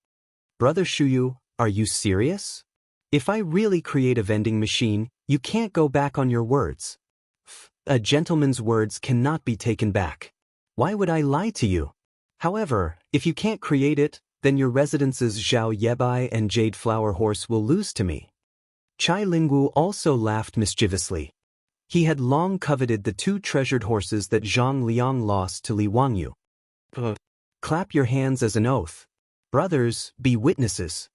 Brother Shuyu, are you serious? If I really create a vending machine, you can't go back on your words. A gentleman's words cannot be taken back. Why would I lie to you? However, if you can't create it, then your residences Zhao Yebai and Jade Flower Horse will lose to me. Chai Lingwu also laughed mischievously. He had long coveted the 2 treasured horses that Zhang Liang lost to Li Wangyu. Clap your hands as an oath. Brothers, be witnesses.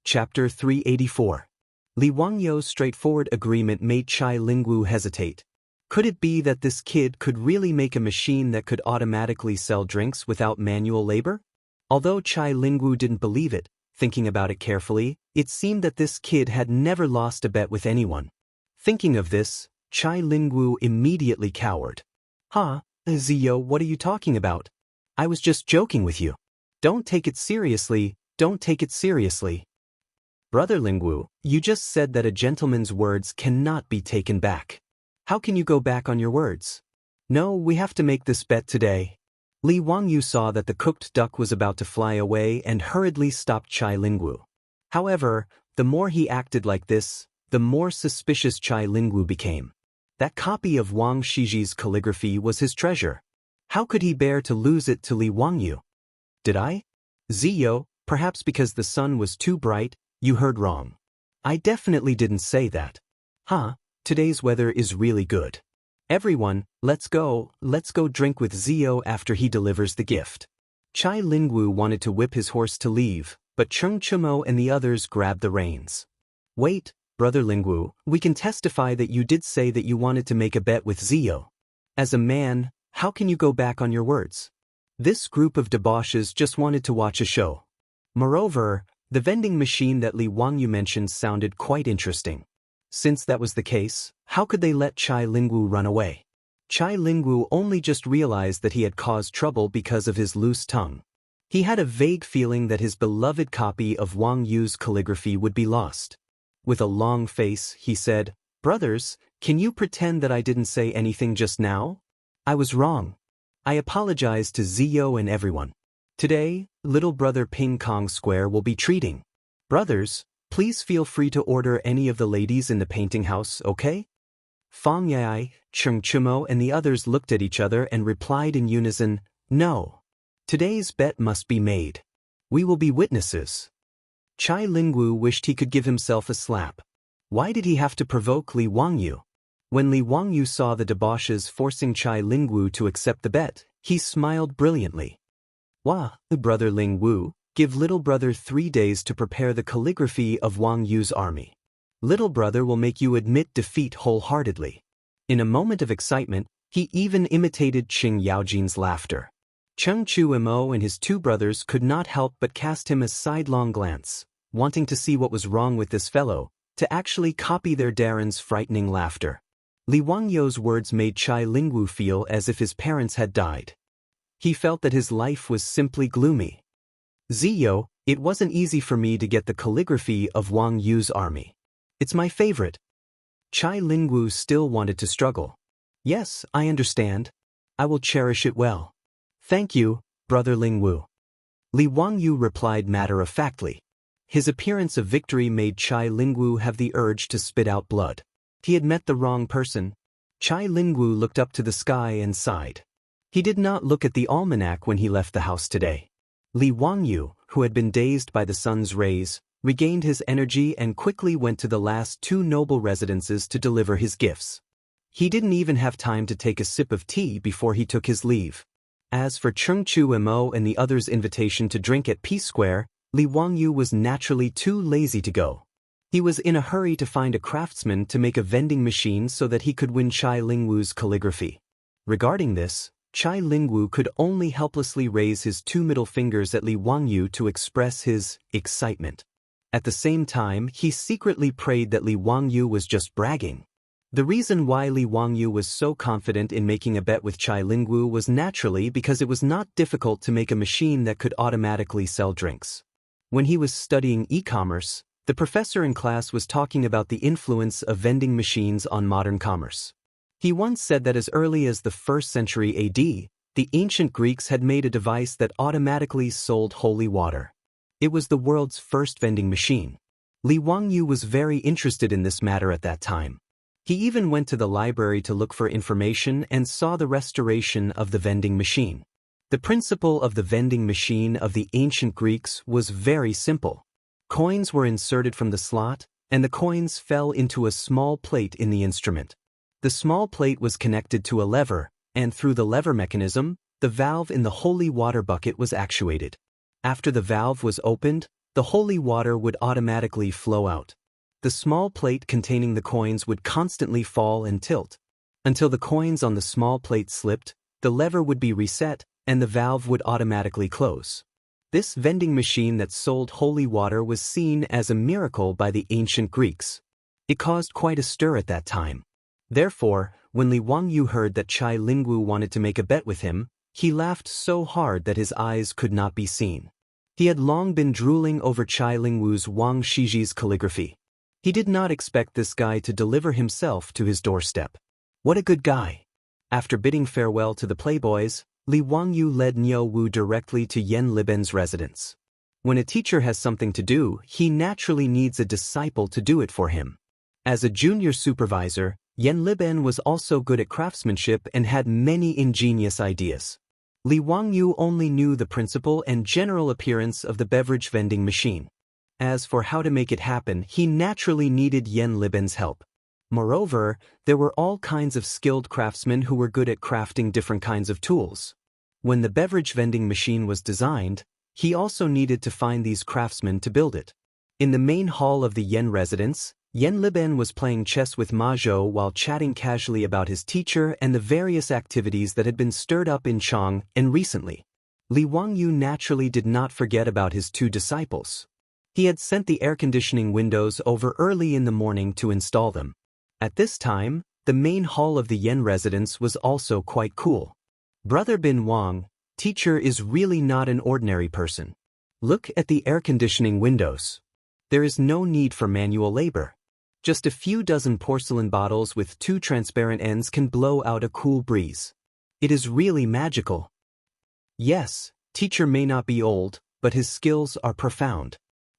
Chapter 384. Li Wangyu's straightforward agreement made Chai Lingwu hesitate. Could it be that this kid could really make a machine that could automatically sell drinks without manual labor? Although Chai Lingwu didn't believe it, thinking about it carefully, it seemed that this kid had never lost a bet with anyone. Thinking of this, Chai Lingwu immediately cowered. Ziyo, what are you talking about? I was just joking with you. Don't take it seriously, don't take it seriously. Brother Lingwu, you just said that a gentleman's words cannot be taken back. How can you go back on your words? No, we have to make this bet today. Li Wangyu saw that the cooked duck was about to fly away and hurriedly stopped Chai Lingwu. However, the more he acted like this, the more suspicious Chai Lingwu became. That copy of Wang Shiji's calligraphy was his treasure. How could he bear to lose it to Li Wangyu? Did I? Ziyo, Perhaps because the sun was too bright, you heard wrong. I definitely didn't say that. Huh, today's weather is really good. Everyone, let's go drink with Zio after he delivers the gift. Chai Lingwu wanted to whip his horse to leave, but Cheng Chumo and the others grabbed the reins. Wait, Brother Lingwu, we can testify that you did say that you wanted to make a bet with Zio. As a man, how can you go back on your words? This group of debauches just wanted to watch a show. Moreover, the vending machine that Li Wangyu mentioned sounded quite interesting. Since that was the case, how could they let Chai Lingwu run away? Chai Lingwu only just realized that he had caused trouble because of his loose tongue. He had a vague feeling that his beloved copy of Wang Yu's calligraphy would be lost. With a long face, he said, "Brothers, can you pretend that I didn't say anything just now? I was wrong. I apologize to Zio and everyone. Today, little brother Ping Kong Square will be treating. Brothers, please feel free to order any of the ladies in the painting house, okay?" Fang Yai, Cheng Chumo and the others looked at each other and replied in unison, "No. Today's bet must be made. We will be witnesses." Chai Lingwu wished he could give himself a slap. Why did he have to provoke Li Wangyu? When Li Wangyu saw the debauches forcing Chai Lingwu to accept the bet, he smiled brilliantly. "Wah, Brother Lingwu, give little brother 3 days to prepare the calligraphy of Wang Yu's army. Little brother will make you admit defeat wholeheartedly." In a moment of excitement, he even imitated Qing Yaojin's laughter. Cheng Chumo and his 2 brothers could not help but cast him a sidelong glance, wanting to see what was wrong with this fellow, to actually copy their Darren's frightening laughter. Li Wangyu's words made Chai Lingwu feel as if his parents had died. He felt that his life was simply gloomy. "Zio, it wasn't easy for me to get the calligraphy of Wang Yu's army. It's my favorite." Chai Lingwu still wanted to struggle. "Yes, I understand. I will cherish it well. Thank you, Brother Lingwu." Li Wangyu replied matter-of-factly. His appearance of victory made Chai Lingwu have the urge to spit out blood. He had met the wrong person. Chai Lingwu looked up to the sky and sighed. He did not look at the almanac when he left the house today. Li Wangyu, who had been dazed by the sun's rays, regained his energy and quickly went to the last 2 noble residences to deliver his gifts. He didn't even have time to take a sip of tea before he took his leave. As for Cheng Chumo and the others' invitation to drink at Peace Square, Li Wangyu was naturally too lazy to go. He was in a hurry to find a craftsman to make a vending machine so that he could win Chai Lingwu's calligraphy. Regarding this, Chai Lingwu could only helplessly raise his 2 middle fingers at Li Wangyu to express his excitement. At the same time, he secretly prayed that Li Wangyu was just bragging. The reason why Li Wangyu was so confident in making a bet with Chai Lingwu was naturally because it was not difficult to make a machine that could automatically sell drinks. When he was studying e-commerce, the professor in class was talking about the influence of vending machines on modern commerce. He once said that as early as the 1st century AD, the ancient Greeks had made a device that automatically sold holy water. It was the world's first vending machine. Li Wangyu was very interested in this matter at that time. He even went to the library to look for information and saw the restoration of the vending machine. The principle of the vending machine of the ancient Greeks was very simple. Coins were inserted from the slot, and the coins fell into a small plate in the instrument. The small plate was connected to a lever, and through the lever mechanism, the valve in the holy water bucket was actuated. After the valve was opened, the holy water would automatically flow out. The small plate containing the coins would constantly fall and tilt. Until the coins on the small plate slipped, the lever would be reset, and the valve would automatically close. This vending machine that sold holy water was seen as a miracle by the ancient Greeks. It caused quite a stir at that time. Therefore, when Li Wangyu heard that Chai Lingwu wanted to make a bet with him, he laughed so hard that his eyes could not be seen. He had long been drooling over Chai Lingwu's Wang Shiji's calligraphy. He did not expect this guy to deliver himself to his doorstep. What a good guy. After bidding farewell to the playboys, Li Wangyu led Niu Wu directly to Yan Liben's residence. When a teacher has something to do, he naturally needs a disciple to do it for him. As a junior supervisor, Yan Liben was also good at craftsmanship and had many ingenious ideas. Li Wangyu only knew the principle and general appearance of the beverage vending machine. As for how to make it happen, he naturally needed Yan Liben's help. Moreover, there were all kinds of skilled craftsmen who were good at crafting different kinds of tools. When the beverage vending machine was designed, he also needed to find these craftsmen to build it. In the main hall of the Yan residence, Yan Liben was playing chess with Ma Zhou while chatting casually about his teacher and the various activities that had been stirred up in Chang'an recently. Li Wangyu naturally did not forget about his two disciples. He had sent the air conditioning windows over early in the morning to install them. At this time, the main hall of the Yan residence was also quite cool. Brother Bin Wang, teacher is really not an ordinary person. Look at the air conditioning windows. There is no need for manual labor. Just a few dozen porcelain bottles with two transparent ends can blow out a cool breeze. It is really magical. Yes, teacher may not be old, but his skills are profound.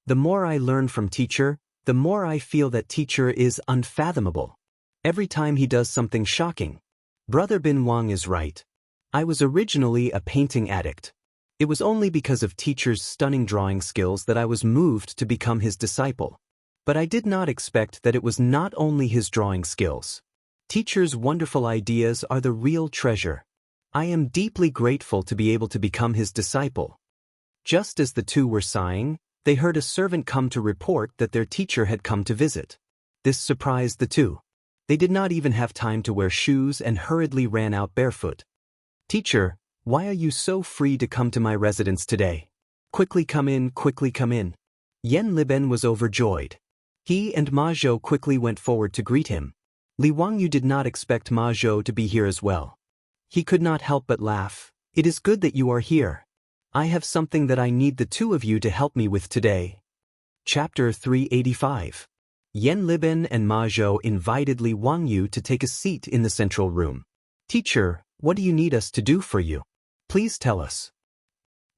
The more I learn from teacher, the more I feel that teacher is unfathomable. Every time he does something shocking. Brother Bin Wang is right. I was originally a painting addict. It was only because of teacher's stunning drawing skills that I was moved to become his disciple. But I did not expect that it was not only his drawing skills. Teacher's wonderful ideas are the real treasure. I am deeply grateful to be able to become his disciple. Just as the two were sighing, they heard a servant come to report that their teacher had come to visit. This surprised the two. They did not even have time to wear shoes and hurriedly ran out barefoot. Teacher, why are you so free to come to my residence today? Quickly come in, quickly come in. Yan Liben was overjoyed. He and Ma Zhou quickly went forward to greet him. Li Wangyu did not expect Ma Zhou to be here as well. He could not help but laugh. It is good that you are here. I have something that I need the two of you to help me with today. Chapter 385. Yan Liben and Ma Zhou invited Li Wangyu to take a seat in the central room. Teacher, what do you need us to do for you? Please tell us.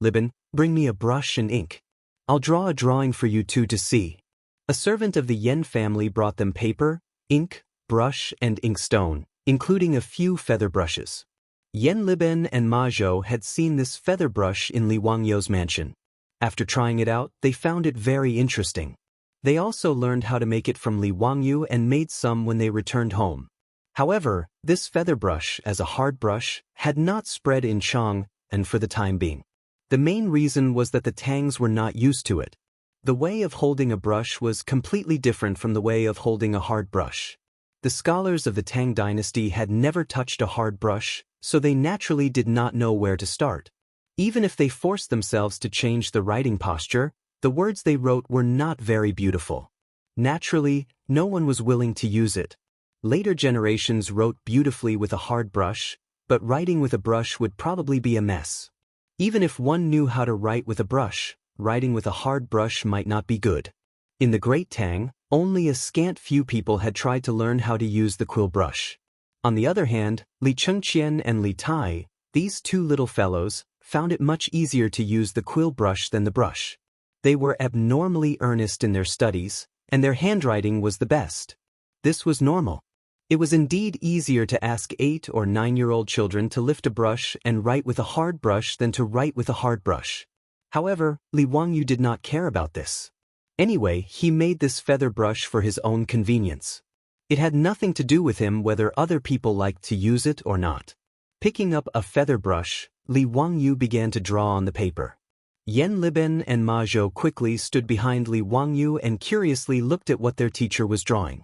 Liben, bring me a brush and ink. I'll draw a drawing for you two to see. A servant of the Yan family brought them paper, ink, brush, and inkstone, including a few feather brushes. Yan Liben and Ma Zhou had seen this feather brush in Li Wangyu's mansion. After trying it out, they found it very interesting. They also learned how to make it from Li Wangyu and made some when they returned home. However, this feather brush, as a hard brush, had not spread in Chang'an, and for the time being. The main reason was that the Tangs were not used to it. The way of holding a brush was completely different from the way of holding a hard brush. The scholars of the Tang dynasty had never touched a hard brush, so they naturally did not know where to start. Even if they forced themselves to change the writing posture, the words they wrote were not very beautiful. Naturally, no one was willing to use it. Later generations wrote beautifully with a hard brush, but writing with a brush would probably be a mess. Even if one knew how to write with a brush, writing with a hard brush might not be good. In the Great Tang, only a scant few people had tried to learn how to use the quill brush. On the other hand, Li Chengqian and Li Tai, these two little fellows, found it much easier to use the quill brush than the brush. They were abnormally earnest in their studies, and their handwriting was the best. This was normal. It was indeed easier to ask 8- or 9-year-old children to lift a brush and write with a hard brush than to write with a hard brush. However, Li Wangyu did not care about this. Anyway, he made this feather brush for his own convenience. It had nothing to do with him whether other people liked to use it or not. Picking up a feather brush, Li Wangyu began to draw on the paper. Yan Liben and Ma Zhou quickly stood behind Li Wangyu and curiously looked at what their teacher was drawing.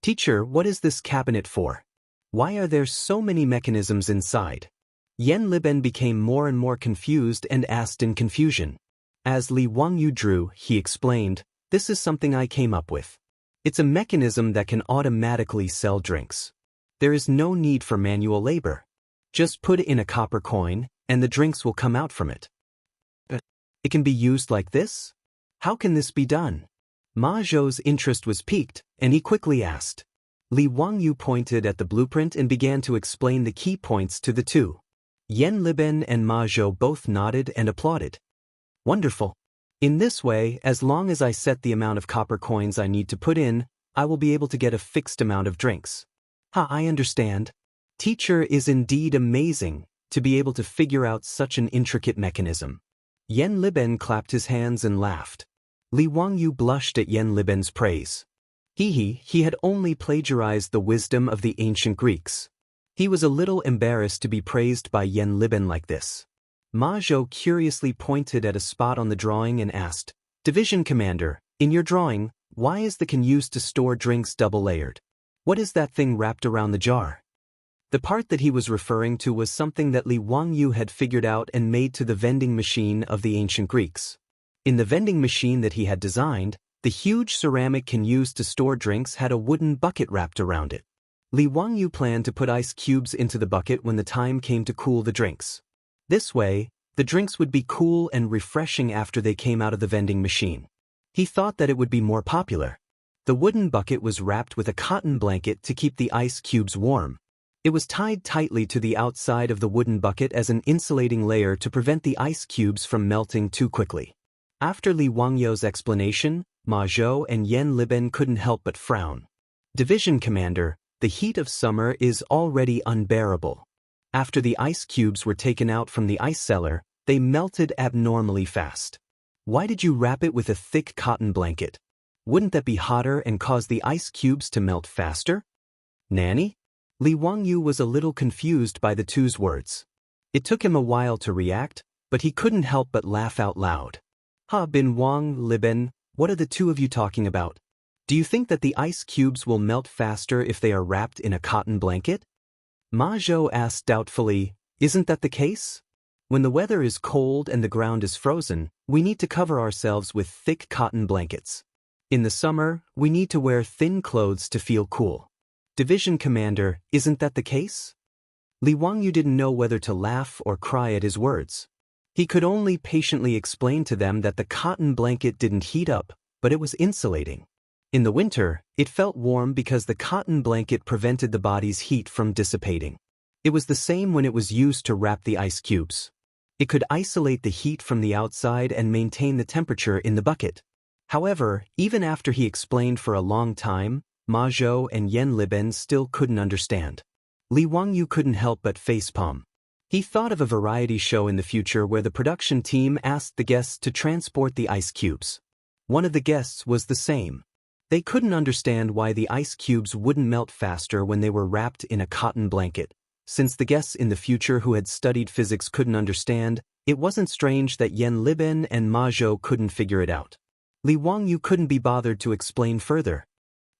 Teacher, what is this cabinet for? Why are there so many mechanisms inside? Yan Liben became more and more confused and asked in confusion. As Li Wangyu drew, he explained, "This is something I came up with. It's a mechanism that can automatically sell drinks. There is no need for manual labor. Just put in a copper coin, and the drinks will come out from it." It can be used like this? How can this be done? Ma Zhou's interest was piqued, and he quickly asked. Li Wangyu pointed at the blueprint and began to explain the key points to the two. Yan Liben and Ma Zhou both nodded and applauded. Wonderful. In this way, as long as I set the amount of copper coins I need to put in, I will be able to get a fixed amount of drinks. I understand. Teacher is indeed amazing. to be able to figure out such an intricate mechanism. Yen Liben clapped his hands and laughed. Li Wangyu blushed at Yen Liben's praise. He had only plagiarized the wisdom of the ancient Greeks. He was a little embarrassed to be praised by Yen Liben like this. Ma Zhou curiously pointed at a spot on the drawing and asked, "Division Commander, in your drawing, why is the can used to store drinks double-layered? What is that thing wrapped around the jar?" The part that he was referring to was something that Li Wangyu had figured out and made to the vending machine of the ancient Greeks. In the vending machine that he had designed, the huge ceramic can used to store drinks had a wooden bucket wrapped around it. Li Wangyu planned to put ice cubes into the bucket when the time came to cool the drinks. This way, the drinks would be cool and refreshing after they came out of the vending machine. He thought that it would be more popular. The wooden bucket was wrapped with a cotton blanket to keep the ice cubes warm. It was tied tightly to the outside of the wooden bucket as an insulating layer to prevent the ice cubes from melting too quickly. After Li Wangyu's explanation, Ma Zhou and Yen Liben couldn't help but frown. "Division Commander, the heat of summer is already unbearable. After the ice cubes were taken out from the ice cellar, they melted abnormally fast. Why did you wrap it with a thick cotton blanket? Wouldn't that be hotter and cause the ice cubes to melt faster?" "Nanny?" Li Wangyu was a little confused by the two's words. It took him a while to react, but he couldn't help but laugh out loud. "Ha bin Wang Liben, what are the two of you talking about? Do you think that the ice cubes will melt faster if they are wrapped in a cotton blanket?" Ma Zhou asked doubtfully, "Isn't that the case? When the weather is cold and the ground is frozen, we need to cover ourselves with thick cotton blankets. In the summer, we need to wear thin clothes to feel cool. Division Commander, isn't that the case?" Li Wangyu didn't know whether to laugh or cry at his words. He could only patiently explain to them that the cotton blanket didn't heat up, but it was insulating. In the winter, it felt warm because the cotton blanket prevented the body's heat from dissipating. It was the same when it was used to wrap the ice cubes. It could isolate the heat from the outside and maintain the temperature in the bucket. However, even after he explained for a long time, Ma Zhou and Yen Liben still couldn't understand. Li Wangyu couldn't help but facepalm. He thought of a variety show in the future where the production team asked the guests to transport the ice cubes. One of the guests was the same. They couldn't understand why the ice cubes wouldn't melt faster when they were wrapped in a cotton blanket. Since the guests in the future who had studied physics couldn't understand, it wasn't strange that Yen Liben and Ma Zhou couldn't figure it out. Li Wangyu couldn't be bothered to explain further.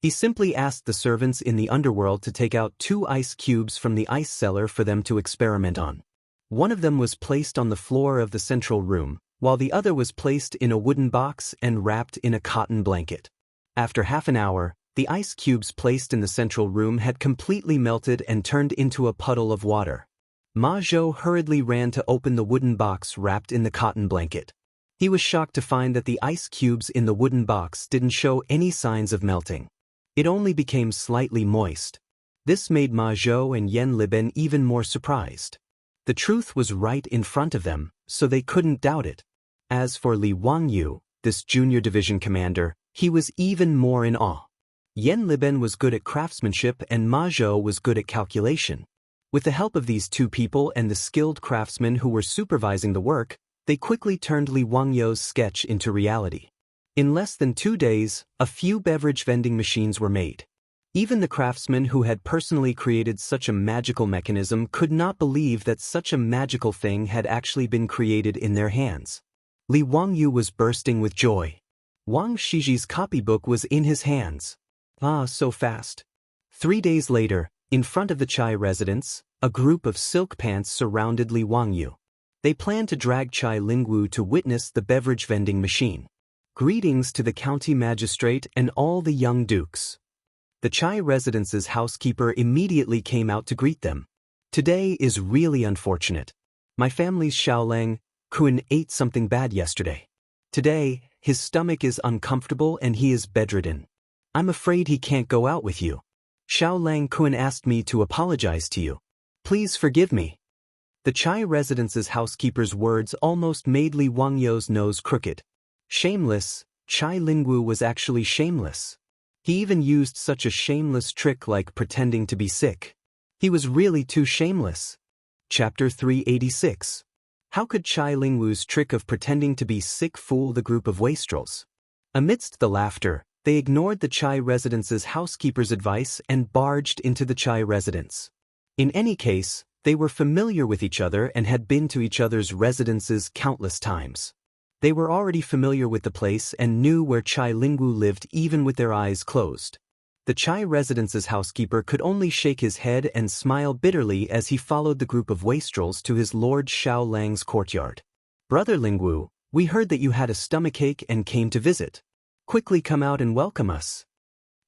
He simply asked the servants in the underworld to take out 2 ice cubes from the ice cellar for them to experiment on. One of them was placed on the floor of the central room, while the other was placed in a wooden box and wrapped in a cotton blanket. After half an hour, the ice cubes placed in the central room had completely melted and turned into a puddle of water. Ma Zhou hurriedly ran to open the wooden box wrapped in the cotton blanket. He was shocked to find that the ice cubes in the wooden box didn't show any signs of melting. It only became slightly moist. This made Ma Zhou and Yen Liben even more surprised. The truth was right in front of them, so they couldn't doubt it. As for Li Wangyu, this junior division commander, he was even more in awe. Yen Liben was good at craftsmanship and Ma Zhou was good at calculation. With the help of these two people and the skilled craftsmen who were supervising the work, they quickly turned Li Wangyu's sketch into reality. In less than 2 days, a few beverage vending machines were made. Even the craftsmen who had personally created such a magical mechanism could not believe that such a magical thing had actually been created in their hands. Li Wangyu was bursting with joy. Wang Shiji's copybook was in his hands. Ah, so fast. 3 days later, in front of the Chai residence, a group of silk pants surrounded Li Wangyu. They planned to drag Chai Lingwu to witness the beverage vending machine. Greetings to the county magistrate and all the young dukes. The Chai residence's housekeeper immediately came out to greet them. Today is really unfortunate. My family's Xiaolang Kun ate something bad yesterday. Today, his stomach is uncomfortable and he is bedridden. I'm afraid he can't go out with you. Xiaolang Kun asked me to apologize to you. Please forgive me. The Chai residence's housekeeper's words almost made Li Wangyu's nose crooked. Shameless, Chai Lingwu was actually shameless. He even used such a shameless trick like pretending to be sick. He was really too shameless. Chapter 386. How could Chai Lingwu's trick of pretending to be sick fool the group of wastrels? Amidst the laughter, they ignored the Chai residence's housekeeper's advice and barged into the Chai residence. In any case, they were familiar with each other and had been to each other's residences countless times. They were already familiar with the place and knew where Chai Lingwu lived even with their eyes closed. The Chai residence's housekeeper could only shake his head and smile bitterly as he followed the group of wastrels to his lord Xiao Lang's courtyard. "Brother Lingwu, we heard that you had a stomachache and came to visit. Quickly come out and welcome us."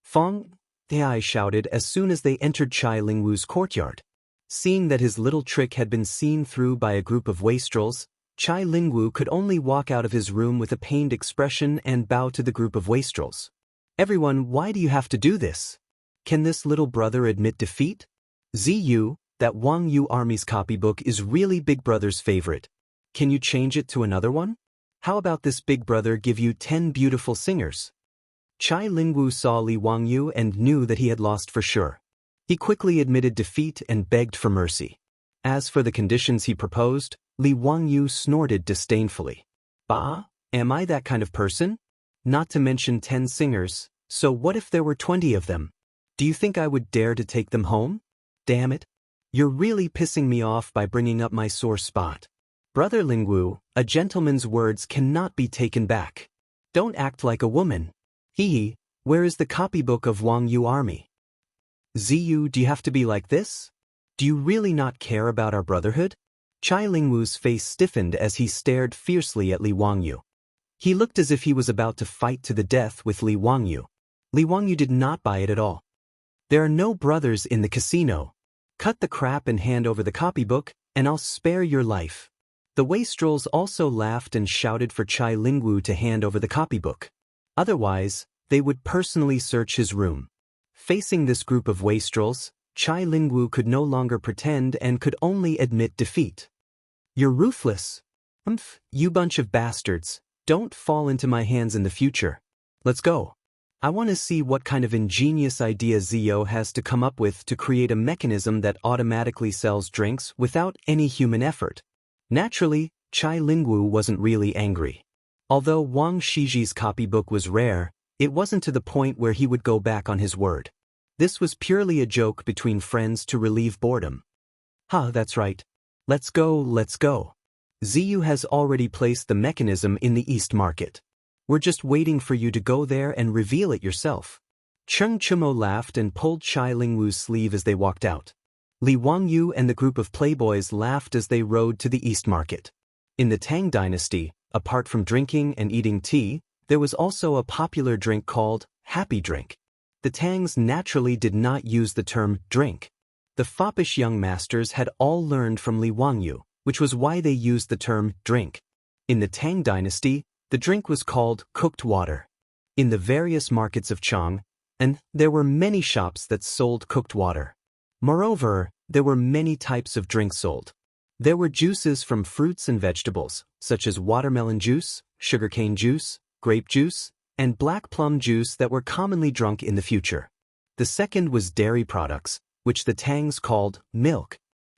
Fong Dai shouted as soon as they entered Chai Lingwu's courtyard. Seeing that his little trick had been seen through by a group of wastrels, Chai Lingwu could only walk out of his room with a pained expression and bow to the group of wastrels. "Everyone, why do you have to do this? Can this little brother admit defeat? Ziyu, that Wang Yu army's copybook is really Big Brother's favorite. Can you change it to another one? How about this Big Brother give you 10 beautiful singers?" Chai Lingwu saw Li Wangyu and knew that he had lost for sure. He quickly admitted defeat and begged for mercy. As for the conditions he proposed, Li Wangyu snorted disdainfully. "Bah, am I that kind of person? Not to mention 10 singers, so what if there were 20 of them? Do you think I would dare to take them home? Damn it. You're really pissing me off by bringing up my sore spot. Brother Lingwu, a gentleman's words cannot be taken back. Don't act like a woman. Hee, where is the copybook of Wang Yu army? Ziyu, do you have to be like this? Do you really not care about our brotherhood?" Chai Lingwu's face stiffened as he stared fiercely at Li Wangyu. He looked as if he was about to fight to the death with Li Wangyu. Li Wangyu did not buy it at all. "There are no brothers in the casino. Cut the crap and hand over the copybook, and I'll spare your life." The wastrels also laughed and shouted for Chai Lingwu to hand over the copybook. Otherwise, they would personally search his room. Facing this group of wastrels, Chai Lingwu could no longer pretend and could only admit defeat. "You're ruthless. You bunch of bastards. Don't fall into my hands in the future. Let's go. I want to see what kind of ingenious idea Zio has to come up with to create a mechanism that automatically sells drinks without any human effort." Naturally, Chai Lingwu wasn't really angry. Although Wang Shiji's copybook was rare, it wasn't to the point where he would go back on his word. This was purely a joke between friends to relieve boredom. That's right. Let's go, let's go. Ziyu has already placed the mechanism in the East Market. We're just waiting for you to go there and reveal it yourself. Cheng Chumo laughed and pulled Chai Lingwu's sleeve as they walked out. Li Wangyu and the group of playboys laughed as they rode to the East Market. In the Tang dynasty, apart from drinking and eating tea, there was also a popular drink called Happy Drink. The Tangs naturally did not use the term drink. The foppish young masters had all learned from Li Wangyu, which was why they used the term drink. In the Tang dynasty, the drink was called cooked water. In the various markets of Chang'an, there were many shops that sold cooked water. Moreover, there were many types of drinks sold. There were juices from fruits and vegetables, such as watermelon juice, sugarcane juice, grape juice, and black plum juice that were commonly drunk in the future. The second was dairy products, which the Tangs called milk.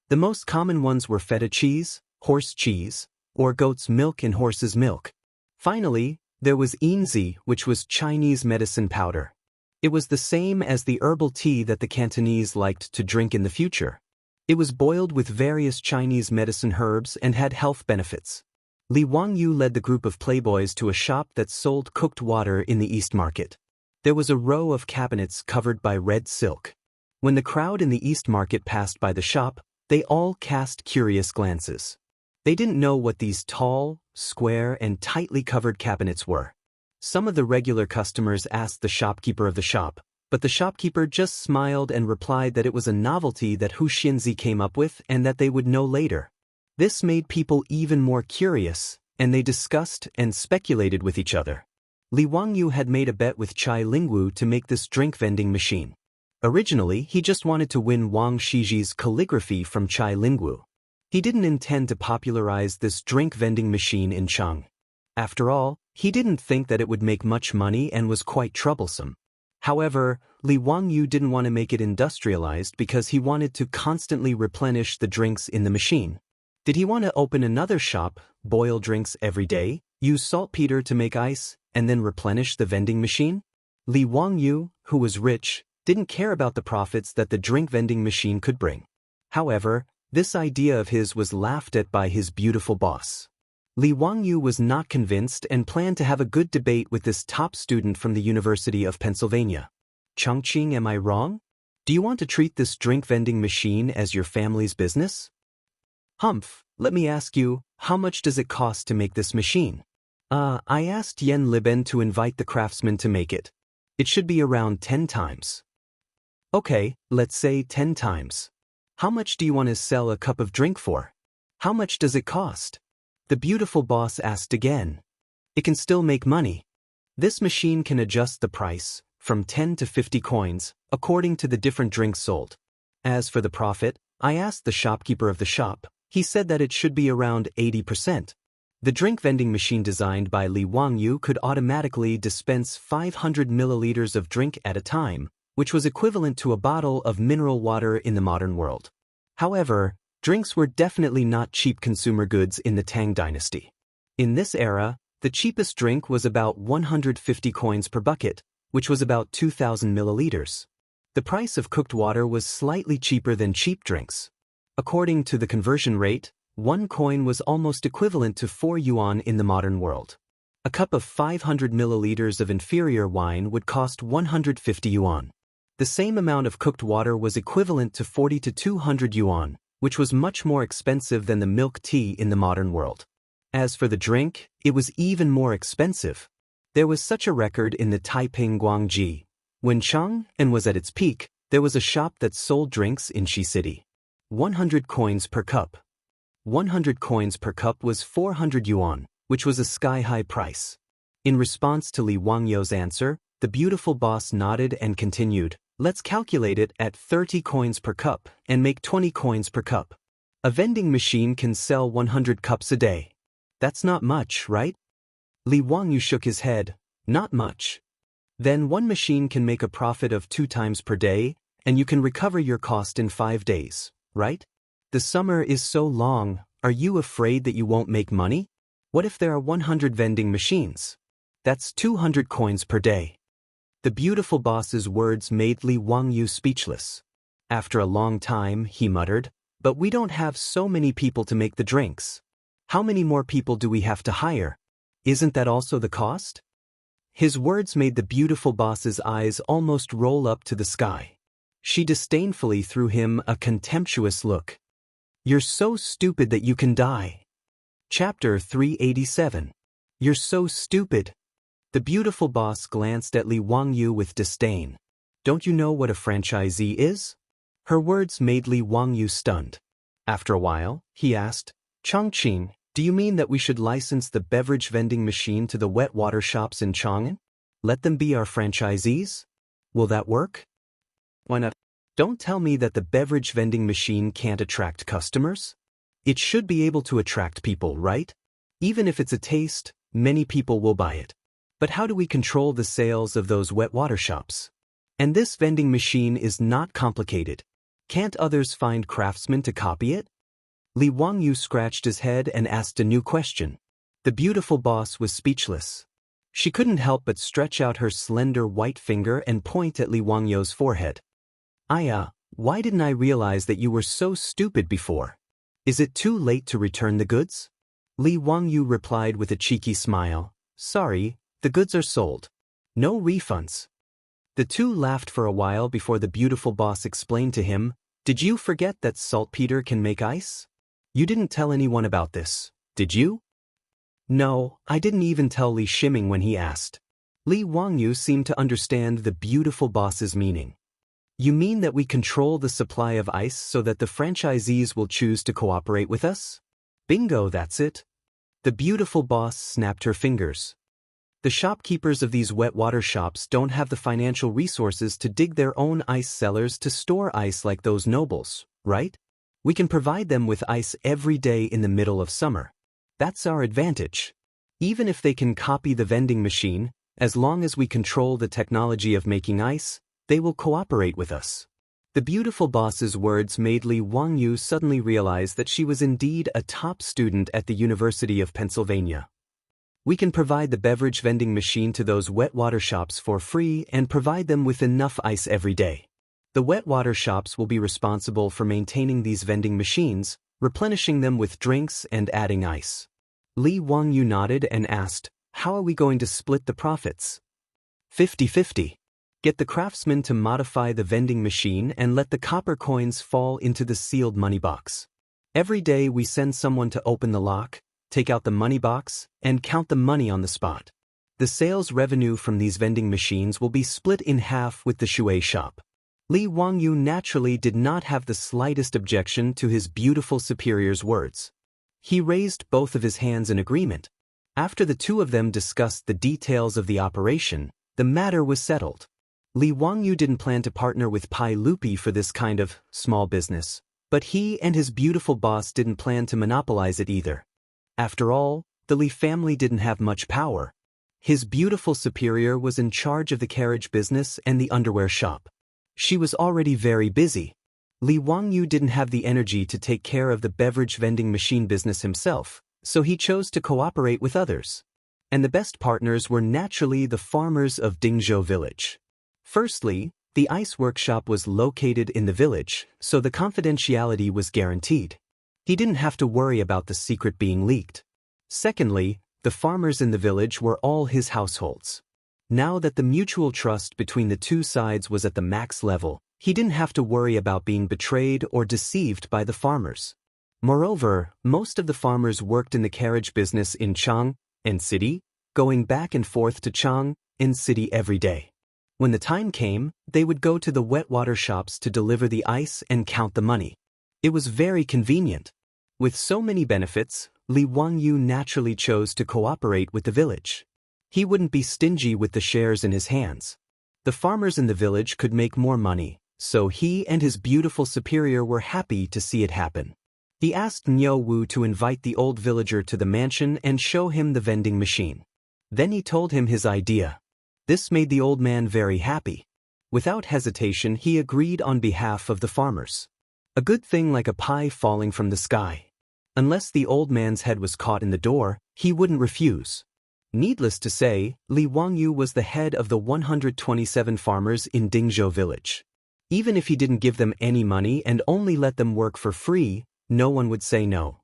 The most common ones were feta cheese, horse cheese, or goat's milk and horse's milk. Finally, there was yinzi, which was Chinese medicine powder. It was the same as the herbal tea that the Cantonese liked to drink in the future. It was boiled with various Chinese medicine herbs and had health benefits. Li Wangyu led the group of playboys to a shop that sold cooked water in the East Market. There was a row of cabinets covered by red silk. When the crowd in the East Market passed by the shop, they all cast curious glances. They didn't know what these tall, square, and tightly covered cabinets were. Some of the regular customers asked the shopkeeper of the shop, but the shopkeeper just smiled and replied that it was a novelty that Hu Xianzi came up with and that they would know later. This made people even more curious, and they discussed and speculated with each other. Li Wangyu had made a bet with Chai Lingwu to make this drink vending machine. Originally, he just wanted to win Wang Shiji's calligraphy from Chai Lingwu. He didn't intend to popularize this drink vending machine in Chang'an. After all, he didn't think that it would make much money and was quite troublesome. However, Li Wangyu didn't want to make it industrialized because he wanted to constantly replenish the drinks in the machine. Did he want to open another shop, boil drinks every day, use saltpeter to make ice, and then replenish the vending machine? Li Wangyu, who was rich, didn't care about the profits that the drink vending machine could bring. However, this idea of his was laughed at by his beautiful boss. Li Wangyu was not convinced and planned to have a good debate with this top student from the University of Pennsylvania. Chang'an, am I wrong? Do you want to treat this drink vending machine as your family's business? Humph, let me ask you, how much does it cost to make this machine? I asked Yen Liben to invite the craftsman to make it. It should be around 10 times. Okay, let's say 10 times. How much do you want to sell a cup of drink for? How much does it cost? The beautiful boss asked again. It can still make money. This machine can adjust the price, from 10 to 50 coins, according to the different drinks sold. As for the profit, I asked the shopkeeper of the shop. He said that it should be around 80%. The drink vending machine designed by Li Wangyu could automatically dispense 500 milliliters of drink at a time, which was equivalent to a bottle of mineral water in the modern world. However, drinks were definitely not cheap consumer goods in the Tang dynasty. In this era, the cheapest drink was about 150 coins per bucket, which was about 2,000 milliliters. The price of cooked water was slightly cheaper than cheap drinks. According to the conversion rate, 1 coin was almost equivalent to 4 yuan in the modern world. A cup of 500 milliliters of inferior wine would cost 150 yuan. The same amount of cooked water was equivalent to 40 to 200 yuan, which was much more expensive than the milk tea in the modern world. As for the drink, it was even more expensive. There was such a record in the Taiping Guangji. When Chang'an was at its peak, there was a shop that sold drinks in Shi City. 100 coins per cup. 100 coins per cup was 400 yuan, which was a sky-high price. In response to Li Wangyu's answer, the beautiful boss nodded and continued, let's calculate it at 30 coins per cup and make 20 coins per cup. A vending machine can sell 100 cups a day. That's not much, right? Li Wangyu shook his head, not much. Then one machine can make a profit of 2 times per day, and you can recover your cost in 5 days, right? The summer is so long, are you afraid that you won't make money? What if there are 100 vending machines? That's 200 coins per day. The beautiful boss's words made Li Wangyu speechless. After a long time, he muttered, but we don't have so many people to make the drinks. How many more people do we have to hire? Isn't that also the cost? His words made the beautiful boss's eyes almost roll up to the sky. She disdainfully threw him a contemptuous look. You're so stupid that you can die. Chapter 387. You're so stupid. The beautiful boss glanced at Li Wangyu with disdain. Don't you know what a franchisee is? Her words made Li Wangyu stunned. After a while, he asked, Chang'an, do you mean that we should license the beverage vending machine to the wet water shops in Chang'an? Let them be our franchisees? Will that work? Why not? Don't tell me that the beverage vending machine can't attract customers. It should be able to attract people, right? Even if it's a taste, many people will buy it. But how do we control the sales of those wet water shops? And this vending machine is not complicated. Can't others find craftsmen to copy it? Li Wangyu scratched his head and asked a new question. The beautiful boss was speechless. She couldn't help but stretch out her slender white finger and point at Li Wangyu's forehead. Why didn't I realize that you were so stupid before? Is it too late to return the goods? Li Wangyu replied with a cheeky smile. Sorry, the goods are sold. No refunds. The two laughed for a while before the beautiful boss explained to him, Did you forget that saltpeter can make ice? You didn't tell anyone about this, did you? No, I didn't even tell Li Shiming when he asked. Li Wangyu seemed to understand the beautiful boss's meaning. You mean that we control the supply of ice so that the franchisees will choose to cooperate with us? Bingo, that's it. The beautiful boss snapped her fingers. The shopkeepers of these wet water shops don't have the financial resources to dig their own ice cellars to store ice like those nobles, right? We can provide them with ice every day in the middle of summer. That's our advantage. Even if they can copy the vending machine, As long as we control the technology of making ice, they will cooperate with us. The beautiful boss's words made Li Wangyu suddenly realize that she was indeed a top student at the University of Pennsylvania. We can provide the beverage vending machine to those wet water shops for free and provide them with enough ice every day. The wet water shops will be responsible for maintaining these vending machines, replenishing them with drinks and adding ice. Li Wangyu nodded and asked, "How are we going to split the profits?" 50-50. Get the craftsman to modify the vending machine and let the copper coins fall into the sealed money box. Every day we send someone to open the lock, take out the money box, and count the money on the spot. The sales revenue from these vending machines will be split in half with the Shui shop. Li Wangyu naturally did not have the slightest objection to his beautiful superior's words. He raised both of his hands in agreement. After the two of them discussed the details of the operation, the matter was settled. Li Wangyu didn't plan to partner with Pai Lupi for this kind of small business, but he and his beautiful boss didn't plan to monopolize it either. After all, the Li family didn't have much power. His beautiful superior was in charge of the carriage business and the underwear shop. She was already very busy. Li Wangyu didn't have the energy to take care of the beverage vending machine business himself, so he chose to cooperate with others. And the best partners were naturally the farmers of Dingzhou village. Firstly, the ice workshop was located in the village, so the confidentiality was guaranteed. He didn't have to worry about the secret being leaked. Secondly, the farmers in the village were all his households. Now that the mutual trust between the two sides was at the max level, he didn't have to worry about being betrayed or deceived by the farmers. Moreover, most of the farmers worked in the carriage business in Chang'an City, going back and forth to Chang'an City every day. When the time came, they would go to the wet water shops to deliver the ice and count the money. It was very convenient. With so many benefits, Li Wangyu naturally chose to cooperate with the village. He wouldn't be stingy with the shares in his hands. The farmers in the village could make more money, so he and his beautiful superior were happy to see it happen. He asked Niu Wu to invite the old villager to the mansion and show him the vending machine. Then he told him his idea. This made the old man very happy. Without hesitation, he agreed on behalf of the farmers. A good thing like a pie falling from the sky. Unless the old man's head was caught in the door, he wouldn't refuse. Needless to say, Li Wangyu was the head of the 127 farmers in Dingzhou village. Even if he didn't give them any money and only let them work for free, no one would say no.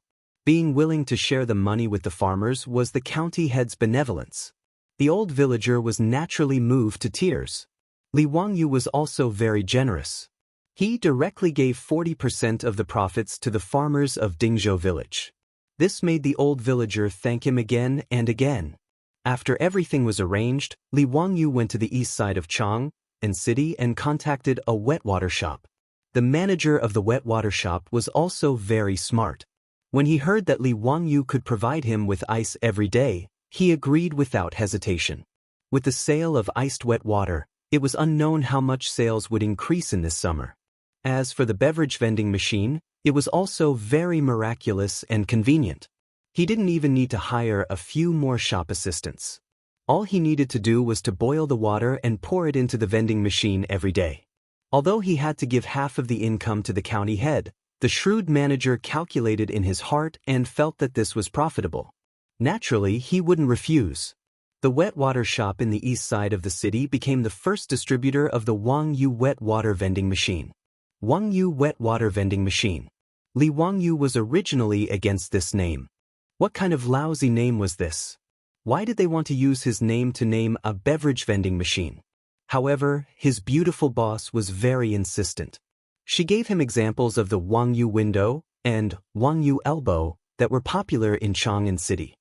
Being willing to share the money with the farmers was the county head's benevolence. The old villager was naturally moved to tears. Li Wangyu was also very generous. He directly gave 40% of the profits to the farmers of Dingzhou village. This made the old villager thank him again and again. After everything was arranged, Li Wangyu went to the east side of Chang'an City and contacted a wet water shop. The manager of the wet water shop was also very smart. When he heard that Li Wangyu could provide him with ice every day, he agreed without hesitation. With the sale of iced wet water, it was unknown how much sales would increase in this summer. As for the beverage vending machine, it was also very miraculous and convenient. He didn't even need to hire a few more shop assistants. All he needed to do was to boil the water and pour it into the vending machine every day. Although he had to give half of the income to the county head, the shrewd manager calculated in his heart and felt that this was profitable. Naturally, he wouldn't refuse. The wet water shop in the east side of the city became the first distributor of the Wangyu wet water vending machine. Wangyu wet water vending machine. Li Wangyu was originally against this name. What kind of lousy name was this? Why did they want to use his name to name a beverage vending machine? However, his beautiful boss was very insistent. She gave him examples of the Wangyu window and Wangyu elbow that were popular in Chang'an City.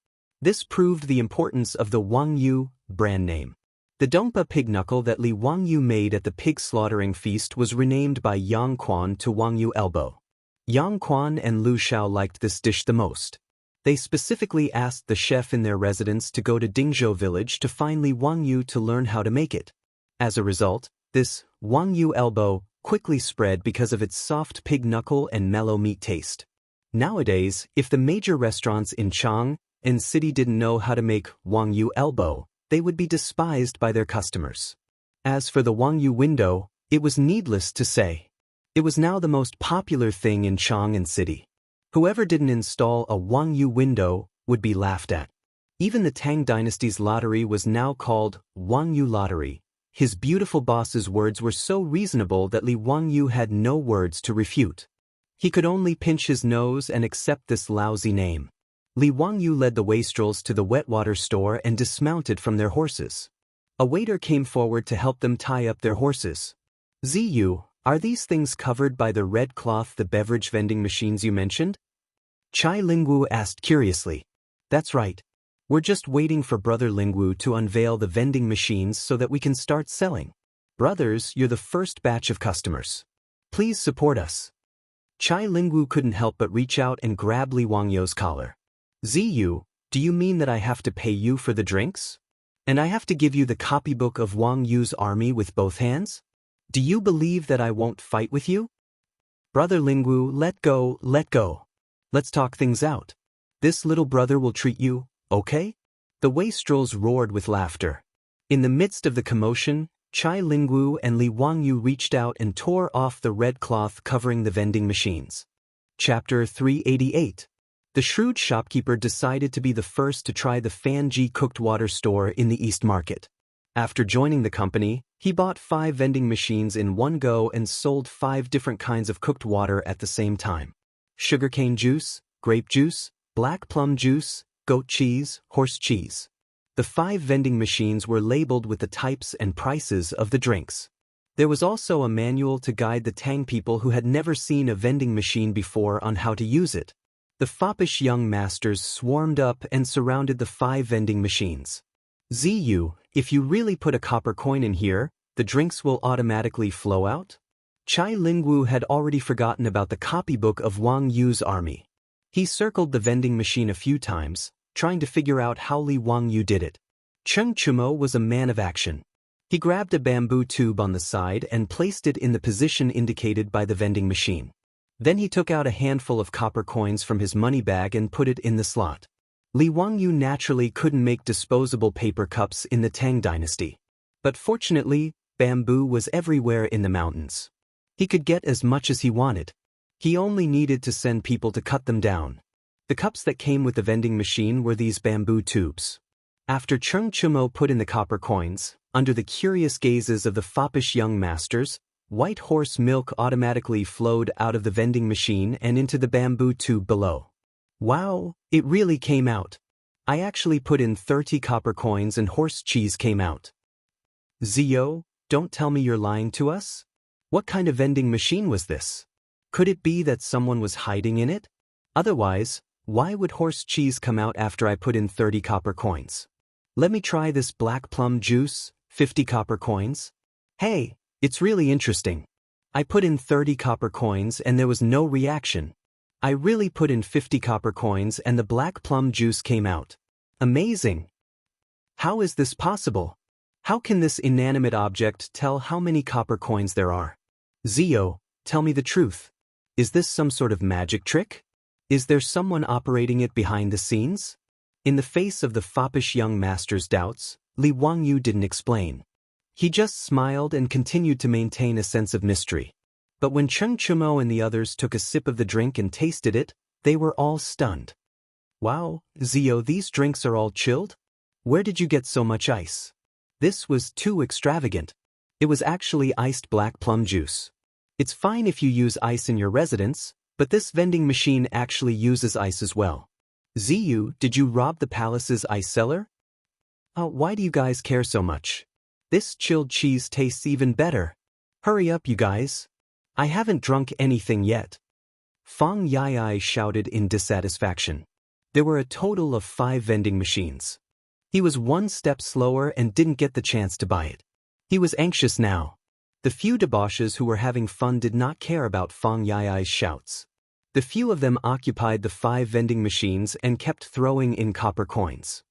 This proved the importance of the Wangyu brand name. The Dongpa pig knuckle that Li Wangyu made at the pig slaughtering feast was renamed by Yang Quan to Wangyu elbow. Yang Quan and Lu Xiao liked this dish the most. They specifically asked the chef in their residence to go to Dingzhou village to find Li Wangyu to learn how to make it. As a result, this Wangyu elbow quickly spread because of its soft pig knuckle and mellow meat taste. Nowadays, if the major restaurants in Chang'an City didn't know how to make Wangyu elbow, they would be despised by their customers. As for the Wangyu window, it was needless to say. It was now the most popular thing in Chang'an City. Whoever didn't install a Wangyu window would be laughed at. Even the Tang dynasty's lottery was now called Wangyu Lottery. His beautiful boss's words were so reasonable that Li Wangyu had no words to refute. He could only pinch his nose and accept this lousy name. Li Wangyu led the wastrels to the wet-water store and dismounted from their horses. A waiter came forward to help them tie up their horses. Ziyu, are these things covered by the red cloth, the beverage vending machines you mentioned? Chai Lingwu asked curiously. That's right. We're just waiting for Brother Lingwu to unveil the vending machines so that we can start selling. Brothers, you're the first batch of customers. Please support us. Chai Lingwu couldn't help but reach out and grab Li Wangyu's collar. Ziyu, do you mean that I have to pay you for the drinks? And I have to give you the copybook of Wang Yu's army with both hands? Do you believe that I won't fight with you? Brother Lingwu, let go, let go. Let's talk things out. This little brother will treat you, okay? The wastrels roared with laughter. In the midst of the commotion, Chai Lingwu and Li Wangyu reached out and tore off the red cloth covering the vending machines. Chapter 388. The shrewd shopkeeper decided to be the first to try the Fanji cooked water store in the East Market. After joining the company, he bought 5 vending machines in one go and sold 5 different kinds of cooked water at the same time. Sugarcane juice, grape juice, black plum juice, goat cheese, horse cheese. The 5 vending machines were labeled with the types and prices of the drinks. There was also a manual to guide the Tang people who had never seen a vending machine before on how to use it. The foppish young masters swarmed up and surrounded the 5 vending machines. Ziyu, if you really put a copper coin in here, the drinks will automatically flow out? Chai Lingwu had already forgotten about the copybook of Wang Yu's army. He circled the vending machine a few times, trying to figure out how Li Wangyu did it. Cheng Chumo was a man of action. He grabbed a bamboo tube on the side and placed it in the position indicated by the vending machine. Then he took out a handful of copper coins from his money bag and put it in the slot. Li Wangyu naturally couldn't make disposable paper cups in the Tang dynasty. But fortunately, bamboo was everywhere in the mountains. He could get as much as he wanted. He only needed to send people to cut them down. The cups that came with the vending machine were these bamboo tubes. After Cheng Chumo put in the copper coins, under the curious gazes of the foppish young masters, white horse milk automatically flowed out of the vending machine and into the bamboo tube below. Wow, it really came out. I actually put in 30 copper coins and horse cheese came out. Zio, don't tell me you're lying to us? What kind of vending machine was this? Could it be that someone was hiding in it? Otherwise, why would horse cheese come out after I put in 30 copper coins? Let me try this black plum juice, 50 copper coins. Hey, it's really interesting. I put in 30 copper coins and there was no reaction. I really put in 50 copper coins and the black plum juice came out. Amazing. How is this possible? How can this inanimate object tell how many copper coins there are? Zio, tell me the truth. Is this some sort of magic trick? Is there someone operating it behind the scenes? In the face of the foppish young master's doubts, Li Wangyu didn't explain. He just smiled and continued to maintain a sense of mystery. But when Cheng Chumo and the others took a sip of the drink and tasted it, they were all stunned. Wow, Zio, these drinks are all chilled? Where did you get so much ice? This was too extravagant. It was actually iced black plum juice. It's fine if you use ice in your residence, but this vending machine actually uses ice as well. Ziyu, did you rob the palace's ice cellar? Why do you guys care so much? This chilled cheese tastes even better. Hurry up, you guys. I haven't drunk anything yet. Fang Yai shouted in dissatisfaction. There were a total of 5 vending machines. He was one step slower and didn't get the chance to buy it. He was anxious now. The few debauches who were having fun did not care about Fang Yai's shouts. The few of them occupied the 5 vending machines and kept throwing in copper coins.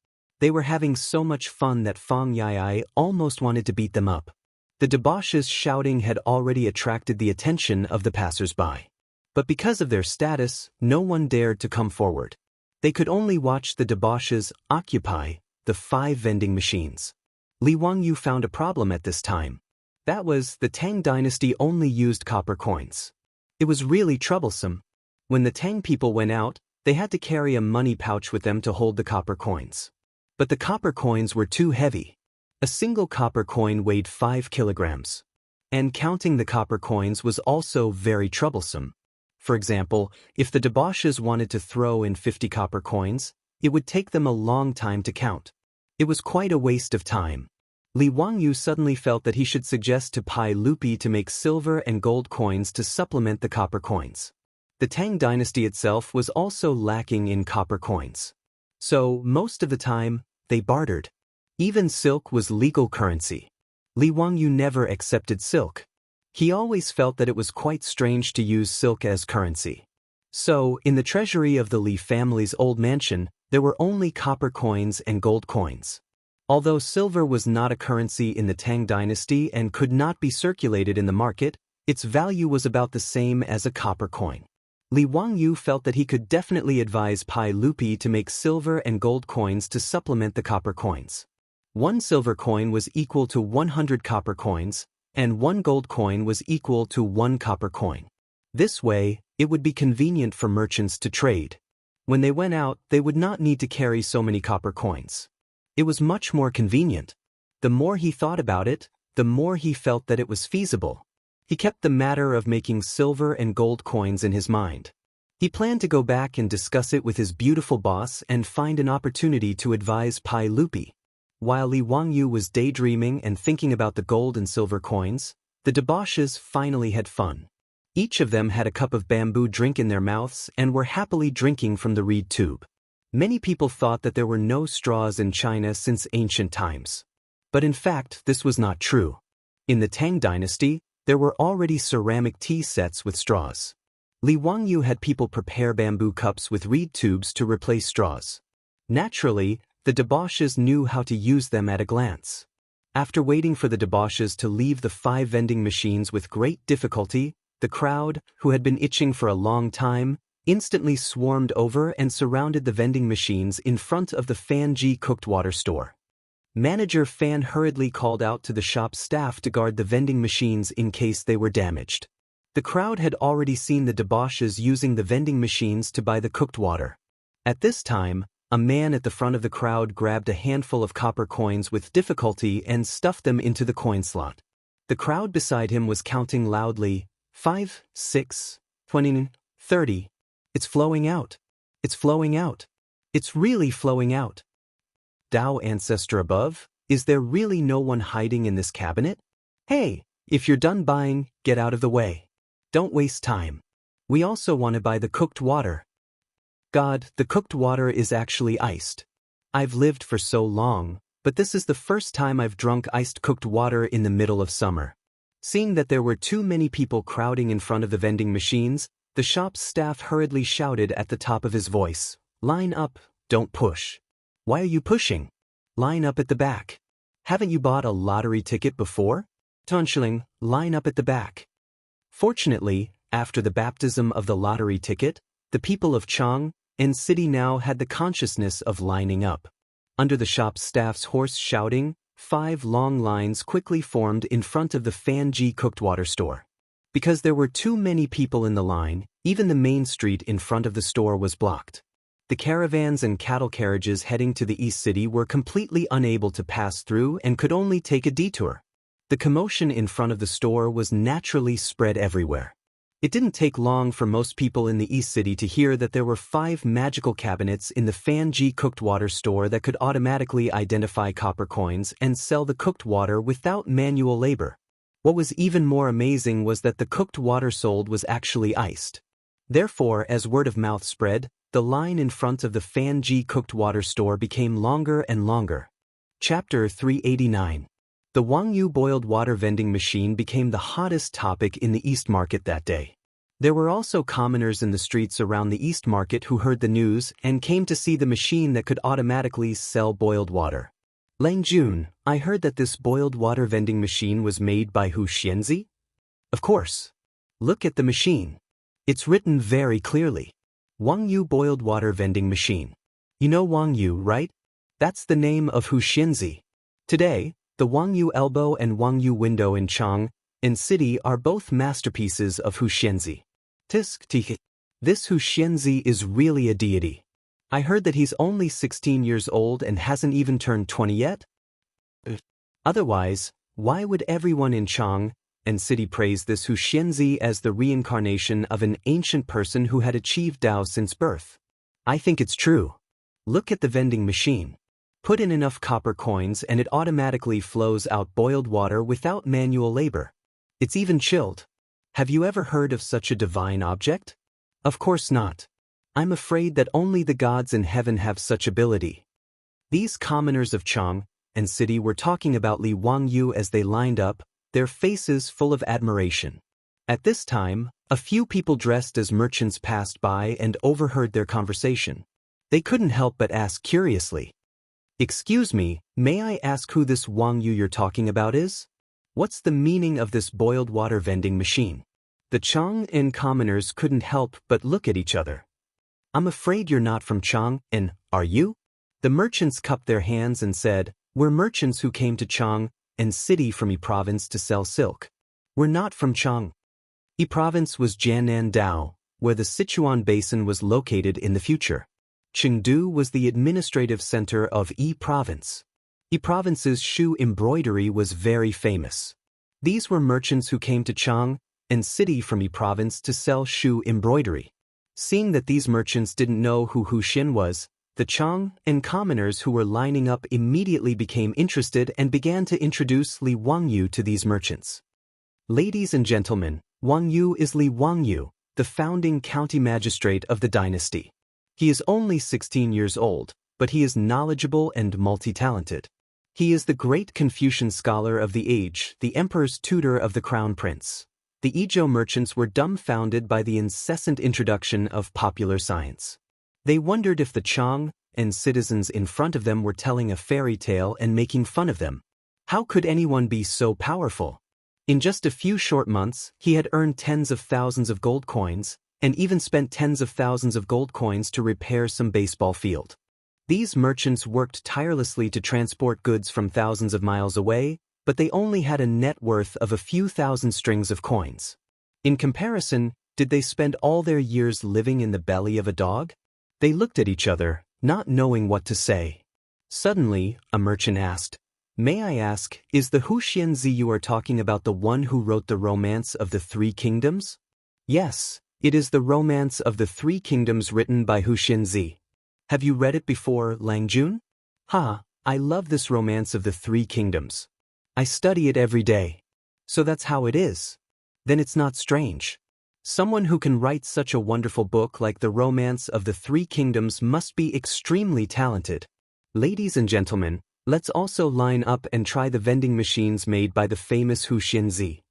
They were having so much fun that Fang Yai almost wanted to beat them up. The debauches shouting had already attracted the attention of the passers-by. But because of their status, no one dared to come forward. They could only watch the debauches occupy, the 5 vending machines. Li Wangyu found a problem at this time. That was, the Tang dynasty only used copper coins. It was really troublesome. When the Tang people went out, they had to carry a money pouch with them to hold the copper coins. But the copper coins were too heavy. A single copper coin weighed 5 kilograms. And counting the copper coins was also very troublesome. For example, if the debauches wanted to throw in 50 copper coins, it would take them a long time to count. It was quite a waste of time. Li Wangyu suddenly felt that he should suggest to Pai Lupi to make silver and gold coins to supplement the copper coins. The Tang dynasty itself was also lacking in copper coins. So, most of the time, they bartered. Even silk was legal currency. Li Wangyu never accepted silk. He always felt that it was quite strange to use silk as currency. So, in the treasury of the Li family's old mansion, there were only copper coins and gold coins. Although silver was not a currency in the Tang dynasty and could not be circulated in the market, its value was about the same as a copper coin. Li Wangyu felt that he could definitely advise Pai Lupi to make silver and gold coins to supplement the copper coins. 1 silver coin was equal to 100 copper coins, and 1 gold coin was equal to 1 copper coin. This way, it would be convenient for merchants to trade. When they went out, they would not need to carry so many copper coins. It was much more convenient. The more he thought about it, the more he felt that it was feasible. He kept the matter of making silver and gold coins in his mind. He planned to go back and discuss it with his beautiful boss and find an opportunity to advise Pai Lupi. While Li Wangyu was daydreaming and thinking about the gold and silver coins, the debauches finally had fun. Each of them had a cup of bamboo drink in their mouths and were happily drinking from the reed tube. Many people thought that there were no straws in China since ancient times. But in fact, this was not true. In the Tang dynasty, there were already ceramic tea sets with straws. Li Wangyu had people prepare bamboo cups with reed tubes to replace straws. Naturally, the debauches knew how to use them at a glance. After waiting for the debauches to leave the 5 vending machines with great difficulty, the crowd, who had been itching for a long time, instantly swarmed over and surrounded the vending machines in front of the Fanji cooked water store. Manager Fan hurriedly called out to the shop staff to guard the vending machines in case they were damaged. The crowd had already seen the debauches using the vending machines to buy the cooked water. At this time, a man at the front of the crowd grabbed a handful of copper coins with difficulty and stuffed them into the coin slot. The crowd beside him was counting loudly, 5, 6, 20, 30. It's flowing out. It's flowing out. It's really flowing out. Tao ancestor above, is there really no one hiding in this cabinet? Hey, if you're done buying, get out of the way. Don't waste time. We also want to buy the cooked water. God, the cooked water is actually iced. I've lived for so long, but this is the first time I've drunk iced cooked water in the middle of summer. Seeing that there were too many people crowding in front of the vending machines, the shop's staff hurriedly shouted at the top of his voice, "Line up, don't push. Why are you pushing? Line up at the back. Haven't you bought a lottery ticket before? Tonshling, line up at the back." Fortunately, after the baptism of the lottery ticket, the people of Chang'an city now had the consciousness of lining up. Under the shop staff's hoarse shouting, 5 long lines quickly formed in front of the Fanji cooked water store. Because there were too many people in the line, even the main street in front of the store was blocked. The caravans and cattle carriages heading to the East City were completely unable to pass through and could only take a detour. The commotion in front of the store was naturally spread everywhere. It didn't take long for most people in the East City to hear that there were 5 magical cabinets in the Fanji cooked water store that could automatically identify copper coins and sell the cooked water without manual labor. What was even more amazing was that the cooked water sold was actually iced. Therefore, as word of mouth spread, the line in front of the Fanji cooked water store became longer and longer. Chapter 389. The Wangyu boiled water vending machine became the hottest topic in the East Market that day. There were also commoners in the streets around the East Market who heard the news and came to see the machine that could automatically sell boiled water. Lang Jun, I heard that this boiled water vending machine was made by Hu Xianzi? Of course. Look at the machine. It's written very clearly. Wangyu boiled water vending machine. You know Wangyu, right? That's the name of Huxianzi. Today, the Wangyu elbow and Wangyu window in Chang'an city are both masterpieces of Huxianzi. This Huxianzi is really a deity. I heard that he's only 16 years old and hasn't even turned 20 yet? Otherwise, why would everyone in Chang'an city praise this Huxianzi as the reincarnation of an ancient person who had achieved Tao since birth? I think it's true. Look at the vending machine. Put in enough copper coins and it automatically flows out boiled water without manual labor. It's even chilled. Have you ever heard of such a divine object? Of course not. I'm afraid that only the gods in heaven have such ability. These commoners of Chang'an city were talking about Li Wangyu as they lined up, their faces full of admiration. At this time, a few people dressed as merchants passed by and overheard their conversation. They couldn't help but ask curiously, "Excuse me, may I ask who this Wangyu you're talking about is? What's the meaning of this boiled water vending machine?" The Chang'an commoners couldn't help but look at each other. "I'm afraid you're not from Chang'an, are you?" The merchants cupped their hands and said, "We're merchants who came to Chang'an city from Yi province to sell silk. We're not from Chang'an." Yi province was Jiannan Dao, where the Sichuan Basin was located in the future. Chengdu was the administrative center of Yi province. Yi province's shoe embroidery was very famous. These were merchants who came to Chang'an city from Yi province to sell shoe embroidery. Seeing that these merchants didn't know who Huxian was, the Chang'an commoners who were lining up immediately became interested and began to introduce Li Wangyu to these merchants. "Ladies and gentlemen, Wangyu is Li Wangyu, the founding county magistrate of the dynasty. He is only 16 years old, but he is knowledgeable and multi-talented. He is the great Confucian scholar of the age, the emperor's tutor of the crown prince." The Izhou merchants were dumbfounded by the incessant introduction of popular science. They wondered if the Chang'an citizens in front of them were telling a fairy tale and making fun of them. How could anyone be so powerful? In just a few short months, he had earned tens of thousands of gold coins, and even spent tens of thousands of gold coins to repair some baseball field. These merchants worked tirelessly to transport goods from thousands of miles away, but they only had a net worth of a few thousand strings of coins. In comparison, did they spend all their years living in the belly of a dog? They looked at each other, not knowing what to say. Suddenly, a merchant asked, "May I ask, is the Huxianzi you are talking about the one who wrote the Romance of the Three Kingdoms?" "Yes, it is the Romance of the Three Kingdoms written by Huxianzi. Have you read it before, Langjun?" "Ha, I love this Romance of the Three Kingdoms. I study it every day." "So that's how it is. Then it's not strange. Someone who can write such a wonderful book like the Romance of the Three Kingdoms must be extremely talented. Ladies and gentlemen, let's also line up and try the vending machines made by the famous Huxianzi.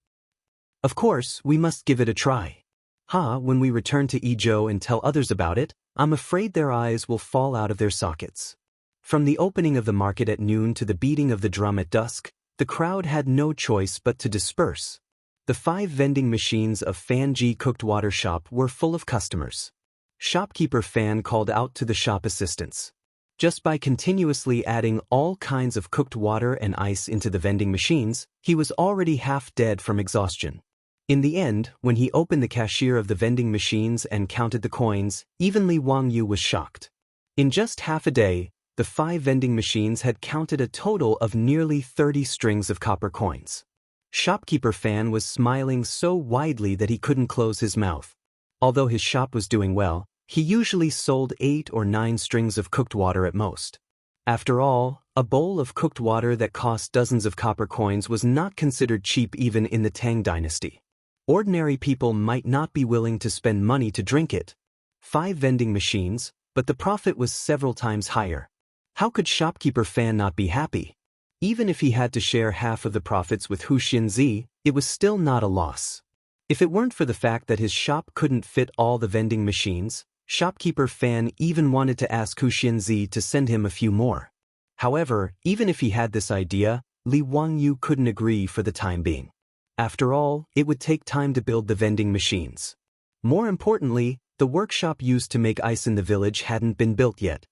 Of course, we must give it a try. When we return to Izhou and tell others about it, I'm afraid their eyes will fall out of their sockets." From the opening of the market at noon to the beating of the drum at dusk, the crowd had no choice but to disperse. The 5 vending machines of Fanji cooked water shop were full of customers. Shopkeeper Fan called out to the shop assistants. Just by continuously adding all kinds of cooked water and ice into the vending machines, he was already half dead from exhaustion. In the end, when he opened the cashier of the vending machines and counted the coins, even Li Wangyu was shocked. In just half a day, the 5 vending machines had counted a total of nearly 30 strings of copper coins. Shopkeeper Fan was smiling so widely that he couldn't close his mouth. Although his shop was doing well, he usually sold 8 or 9 strings of cooked water at most. After all, a bowl of cooked water that cost dozens of copper coins was not considered cheap even in the Tang dynasty. Ordinary people might not be willing to spend money to drink it. 5 vending machines, but the profit was several times higher. How could shopkeeper Fan not be happy? Even if he had to share half of the profits with Huxianzi, it was still not a loss. If it weren't for the fact that his shop couldn't fit all the vending machines, shopkeeper Fan even wanted to ask Huxianzi to send him a few more. However, even if he had this idea, Li Wangyu couldn't agree for the time being. After all, it would take time to build the vending machines. More importantly, the workshop used to make ice in the village hadn't been built yet.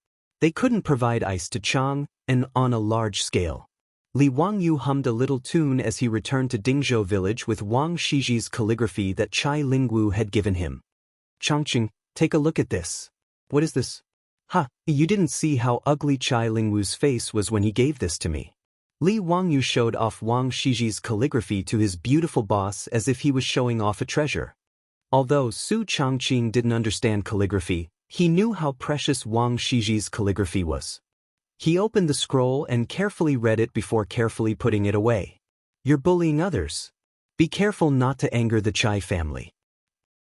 They couldn't provide ice to Chang'an on a large scale. Li Wangyu hummed a little tune as he returned to Dingzhou village with Wang Shiji's calligraphy that Chai Lingwu had given him. Changqing, take a look at this. What is this? Ha, you didn't see how ugly Chai Lingwu's face was when he gave this to me. Li Wangyu showed off Wang Shiji's calligraphy to his beautiful boss as if he was showing off a treasure. Although Su Changqing didn't understand calligraphy, he knew how precious Wang Shiji's calligraphy was. He opened the scroll and carefully read it before carefully putting it away. You're bullying others. Be careful not to anger the Chai family.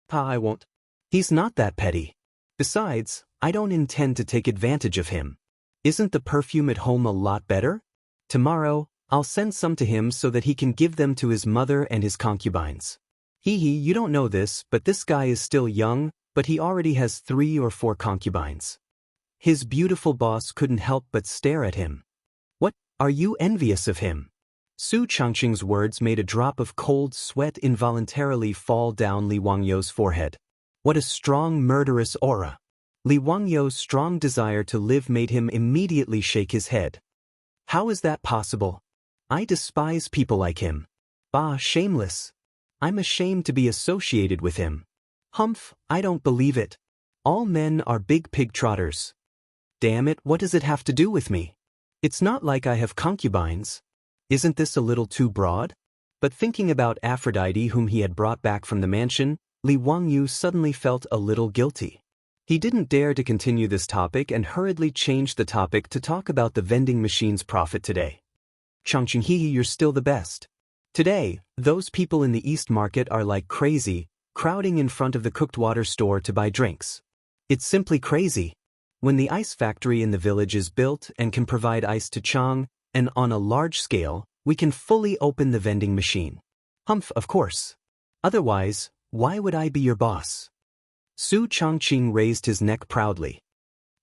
Pa, I won't. He's not that petty. Besides, I don't intend to take advantage of him. Isn't the perfume at home a lot better? Tomorrow, I'll send some to him so that he can give them to his mother and his concubines. You don't know this, but this guy is still young, but he already has 3 or 4 concubines. His beautiful boss couldn't help but stare at him. What, are you envious of him? Su Changqing's words made a drop of cold sweat involuntarily fall down Li Wangyu's forehead. What a strong murderous aura. Li Wangyu's strong desire to live made him immediately shake his head. How is that possible? I despise people like him. Bah, shameless. I'm ashamed to be associated with him. Humph, I don't believe it. All men are big pig trotters. Damn it, what does it have to do with me? It's not like I have concubines. Isn't this a little too broad? But thinking about Aphrodite whom he had brought back from the mansion, Li Wangyu suddenly felt a little guilty. He didn't dare to continue this topic and hurriedly changed the topic to talk about the vending machine's profit today. Changqing, you're still the best. Today, those people in the East Market are like crazy, crowding in front of the cooked water store to buy drinks. It's simply crazy. When the ice factory in the village is built and can provide ice to Chang'an on a large scale, we can fully open the vending machine. Humph, of course. Otherwise, why would I be your boss? Su Changqing raised his neck proudly.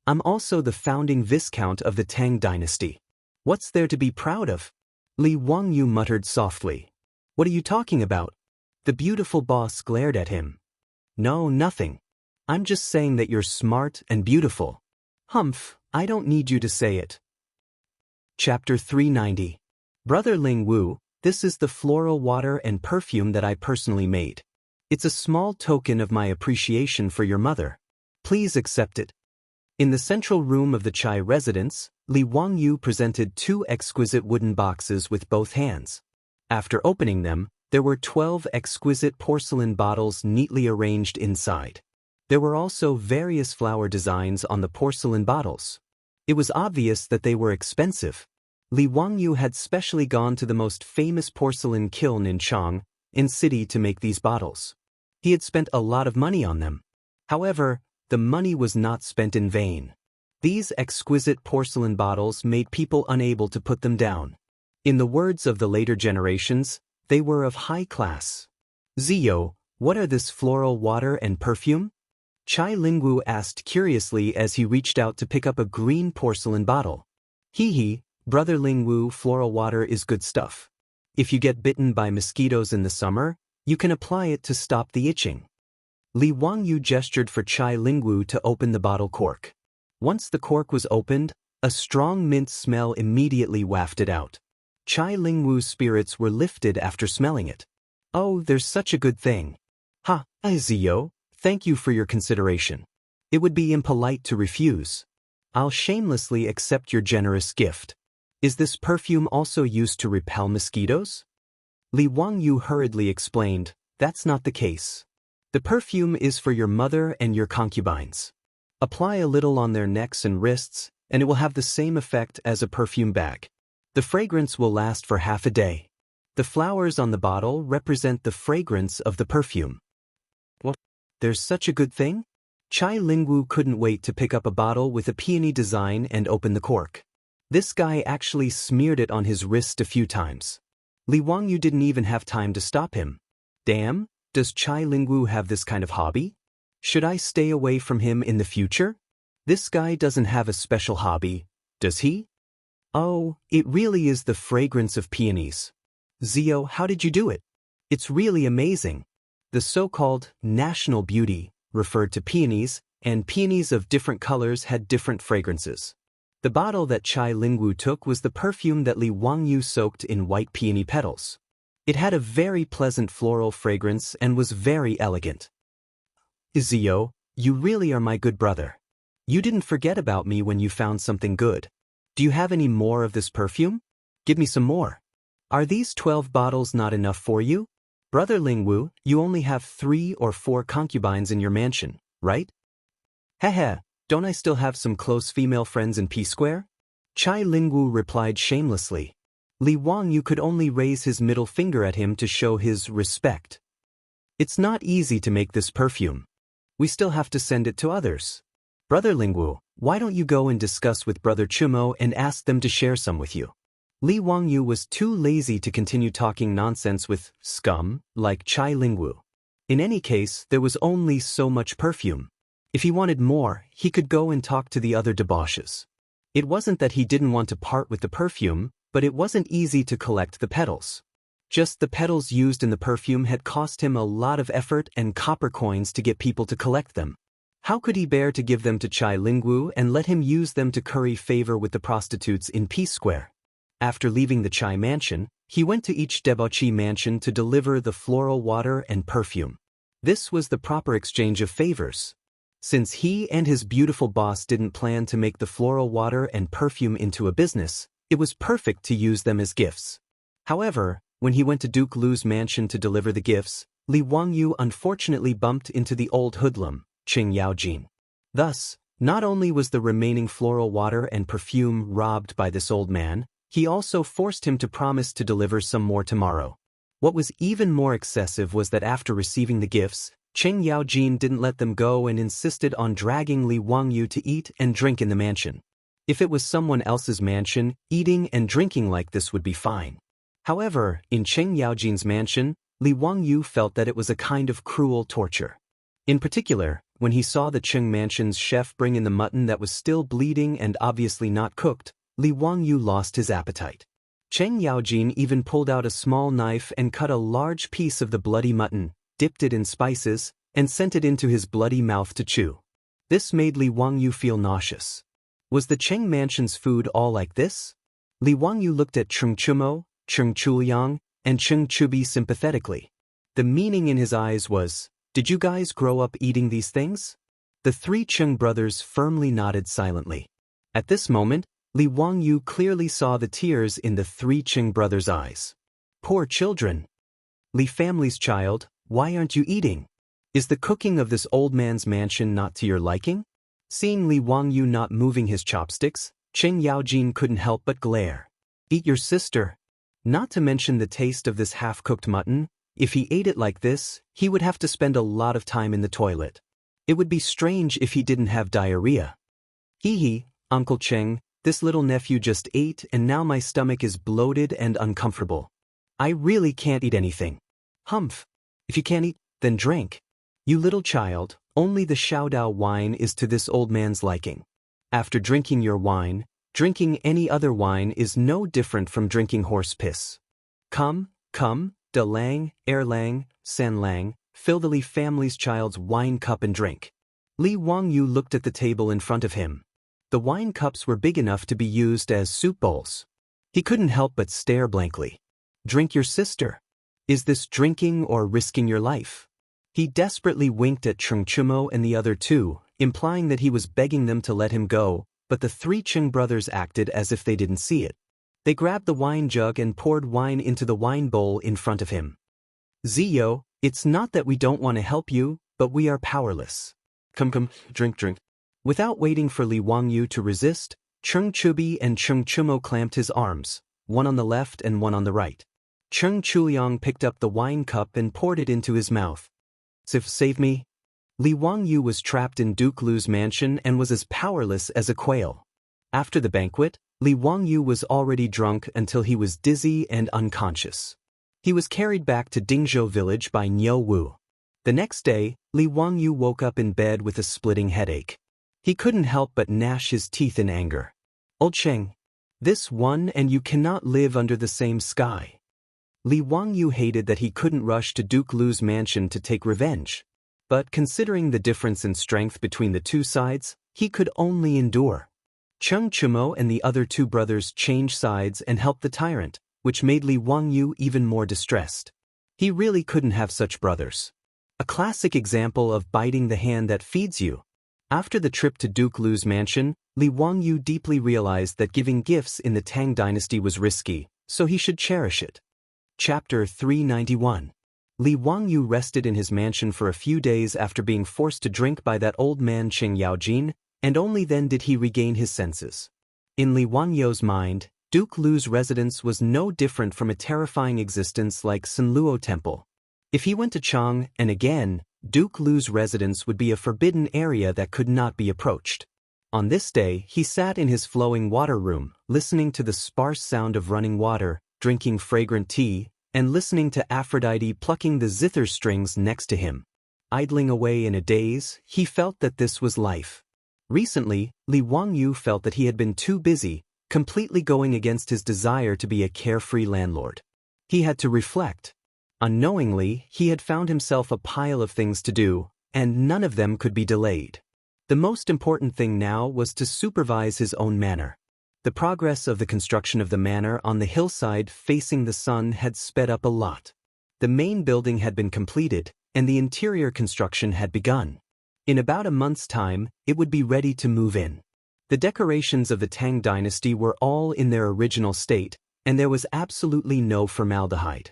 I'm also the founding viscount of the Tang dynasty. What's there to be proud of? Li Wangyu muttered softly. What are you talking about? The beautiful boss glared at him. No, nothing. I'm just saying that you're smart and beautiful. Humph, I don't need you to say it. Chapter 390. Brother Ling Wu, this is the floral water and perfume that I personally made. It's a small token of my appreciation for your mother. Please accept it. In the central room of the Chai residence, Li Wangyu presented 2 exquisite wooden boxes with both hands. After opening them, there were 12 exquisite porcelain bottles neatly arranged inside. There were also various flower designs on the porcelain bottles. It was obvious that they were expensive. Li Wangyu had specially gone to the most famous porcelain kiln in Chang'an city to make these bottles. He had spent a lot of money on them. However, the money was not spent in vain. These exquisite porcelain bottles made people unable to put them down. In the words of the later generations, they were of high class. Ziyo, what are this floral water and perfume? Chai Lingwu asked curiously as he reached out to pick up a green porcelain bottle. Brother Lingwu, floral water is good stuff. If you get bitten by mosquitoes in the summer, you can apply it to stop the itching. Li Wangyu gestured for Chai Lingwu to open the bottle cork. Once the cork was opened, a strong mint smell immediately wafted out. Chai Lingwu's spirits were lifted after smelling it. Oh, there's such a good thing. Ziyo. Thank you for your consideration. It would be impolite to refuse. I'll shamelessly accept your generous gift. Is this perfume also used to repel mosquitoes? Li Wangyu hurriedly explained, that's not the case. The perfume is for your mother and your concubines. Apply a little on their necks and wrists, and it will have the same effect as a perfume bag. The fragrance will last for half a day. The flowers on the bottle represent the fragrance of the perfume. What? There's such a good thing? Chai Lingwu couldn't wait to pick up a bottle with a peony design and open the cork. This guy actually smeared it on his wrist a few times. Li Wangyu didn't even have time to stop him. Damn, does Chai Lingwu have this kind of hobby? Should I stay away from him in the future? This guy doesn't have a special hobby, does he? Oh, it really is the fragrance of peonies. Ziyo, how did you do it? It's really amazing. The so-called national beauty referred to peonies, and peonies of different colors had different fragrances. The bottle that Chai Lingwu took was the perfume that Li Wangyu soaked in white peony petals. It had a very pleasant floral fragrance and was very elegant. Zio, you really are my good brother. You didn't forget about me when you found something good. Do you have any more of this perfume? Give me some more. Are these 12 bottles not enough for you? Brother Lingwu, you only have 3 or 4 concubines in your mansion, right? Heh, don't I still have some close female friends in P-Square? Chai Lingwu replied shamelessly. Li Wangyu could only raise his middle finger at him to show his respect. It's not easy to make this perfume. We still have to send it to others. Brother Lingwu, why don't you go and discuss with Brother Chumo and ask them to share some with you? Li Wangyu was too lazy to continue talking nonsense with scum like Chai Lingwu. In any case, there was only so much perfume. If he wanted more, he could go and talk to the other debauches. It wasn't that he didn't want to part with the perfume, but it wasn't easy to collect the petals. Just the petals used in the perfume had cost him a lot of effort and copper coins to get people to collect them. How could he bear to give them to Chai Lingwu and let him use them to curry favor with the prostitutes in Peace Square? After leaving the Chai mansion, he went to each debauchee mansion to deliver the floral water and perfume. This was the proper exchange of favors. Since he and his beautiful boss didn't plan to make the floral water and perfume into a business, it was perfect to use them as gifts. However, when he went to Duke Lu's mansion to deliver the gifts, Li Wangyu unfortunately bumped into the old hoodlum, Qing Yaojin. Thus, not only was the remaining floral water and perfume robbed by this old man, he also forced him to promise to deliver some more tomorrow. What was even more excessive was that after receiving the gifts, Qing Yaojin didn't let them go and insisted on dragging Li Wangyu to eat and drink in the mansion. If it was someone else's mansion, eating and drinking like this would be fine. However, in Qing Yaojin's mansion, Li Wangyu felt that it was a kind of cruel torture. In particular, when he saw the Qing mansion's chef bring in the mutton that was still bleeding and obviously not cooked, Li Wangyu lost his appetite. Qing Yaojin even pulled out a small knife and cut a large piece of the bloody mutton, dipped it in spices, and sent it into his bloody mouth to chew. This made Li Wangyu feel nauseous. Was the Qing mansion's food all like this? Li Wangyu looked at Cheng Chumo, Cheng Chuliang, and Cheng Chubi sympathetically. The meaning in his eyes was, did you guys grow up eating these things? The 3 Cheng brothers firmly nodded silently. At this moment, Li Wangyu clearly saw the tears in the 3 Qing brothers' eyes. Poor children. Li family's child, why aren't you eating? Is the cooking of this old man's mansion not to your liking? Seeing Li Wangyu not moving his chopsticks, Qing Yaojin couldn't help but glare. Eat your sister. Not to mention the taste of this half-cooked mutton, if he ate it like this, he would have to spend a lot of time in the toilet. It would be strange if he didn't have diarrhea. Hee, Uncle Cheng, this little nephew just ate and now my stomach is bloated and uncomfortable. I really can't eat anything. Humph. If you can't eat, then drink. You little child, only the Shaodao wine is to this old man's liking. After drinking your wine, drinking any other wine is no different from drinking horse piss. Come, De Lang, Erlang, San Lang, fill the Li family's child's wine cup and drink. Li Wangyu looked at the table in front of him. The wine cups were big enough to be used as soup bowls. He couldn't help but stare blankly. Drink your sister. Is this drinking or risking your life? He desperately winked at Cheng Chumo and the other 2, implying that he was begging them to let him go, but the 3 Qing brothers acted as if they didn't see it. They grabbed the wine jug and poured wine into the wine bowl in front of him. Zio, it's not that we don't want to help you, but we are powerless. Come, drink. Without waiting for Li Wangyu to resist, Cheng Chubi and Cheng Chumo clamped his arms, one on the left and one on the right. Cheng Chuliang picked up the wine cup and poured it into his mouth. Save me. Li Wangyu was trapped in Duke Lu's mansion and was as powerless as a quail. After the banquet, Li Wangyu was already drunk until he was dizzy and unconscious. He was carried back to Dingzhou village by Niu Wu. The next day, Li Wangyu woke up in bed with a splitting headache. He couldn't help but gnash his teeth in anger. Old Cheng. This one and you cannot live under the same sky. Li Wangyu hated that he couldn't rush to Duke Lu's mansion to take revenge. But considering the difference in strength between the 2 sides, he could only endure. Cheng Chumo and the other two brothers changed sides and helped the tyrant, which made Li Wangyu even more distressed. He really couldn't have such brothers. A classic example of biting the hand that feeds you. After the trip to Duke Lu's mansion, Li Wangyu deeply realized that giving gifts in the Tang dynasty was risky, so he should cherish it. Chapter 391. Li Wangyu rested in his mansion for a few days after being forced to drink by that old man Qing Yaojin, and only then did he regain his senses. In Li Wangyu's mind, Duke Lu's residence was no different from a terrifying existence like Sanluo Temple. If he went to Chang'an again, Duke Lu's residence would be a forbidden area that could not be approached. On this day, he sat in his flowing water room, listening to the sparse sound of running water, drinking fragrant tea, and listening to Aphrodite plucking the zither strings next to him. Idling away in a daze, he felt that this was life. Recently, Li Wangyu felt that he had been too busy, completely going against his desire to be a carefree landlord. He had to reflect. Unknowingly, he had found himself a pile of things to do, and none of them could be delayed. The most important thing now was to supervise his own manor. The progress of the construction of the manor on the hillside facing the sun had sped up a lot. The main building had been completed, and the interior construction had begun. In about a month's time, it would be ready to move in. The decorations of the Tang dynasty were all in their original state, and there was absolutely no formaldehyde.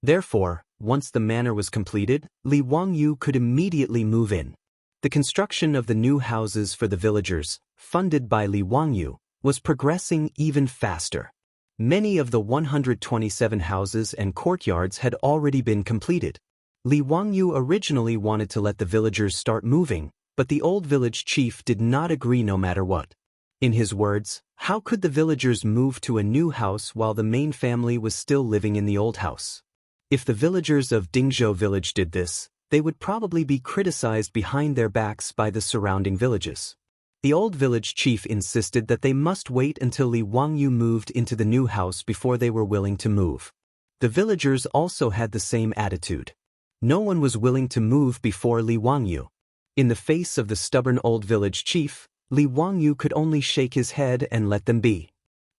Therefore, once the manor was completed, Li Wangyu could immediately move in. The construction of the new houses for the villagers, funded by Li Wangyu, was progressing even faster. Many of the 127 houses and courtyards had already been completed. Li Wangyu originally wanted to let the villagers start moving, but the old village chief did not agree no matter what. In his words, how could the villagers move to a new house while the main family was still living in the old house? If the villagers of Dingzhou village did this, they would probably be criticized behind their backs by the surrounding villages. The old village chief insisted that they must wait until Li Wangyu moved into the new house before they were willing to move. The villagers also had the same attitude. No one was willing to move before Li Wangyu. In the face of the stubborn old village chief, Li Wangyu could only shake his head and let them be.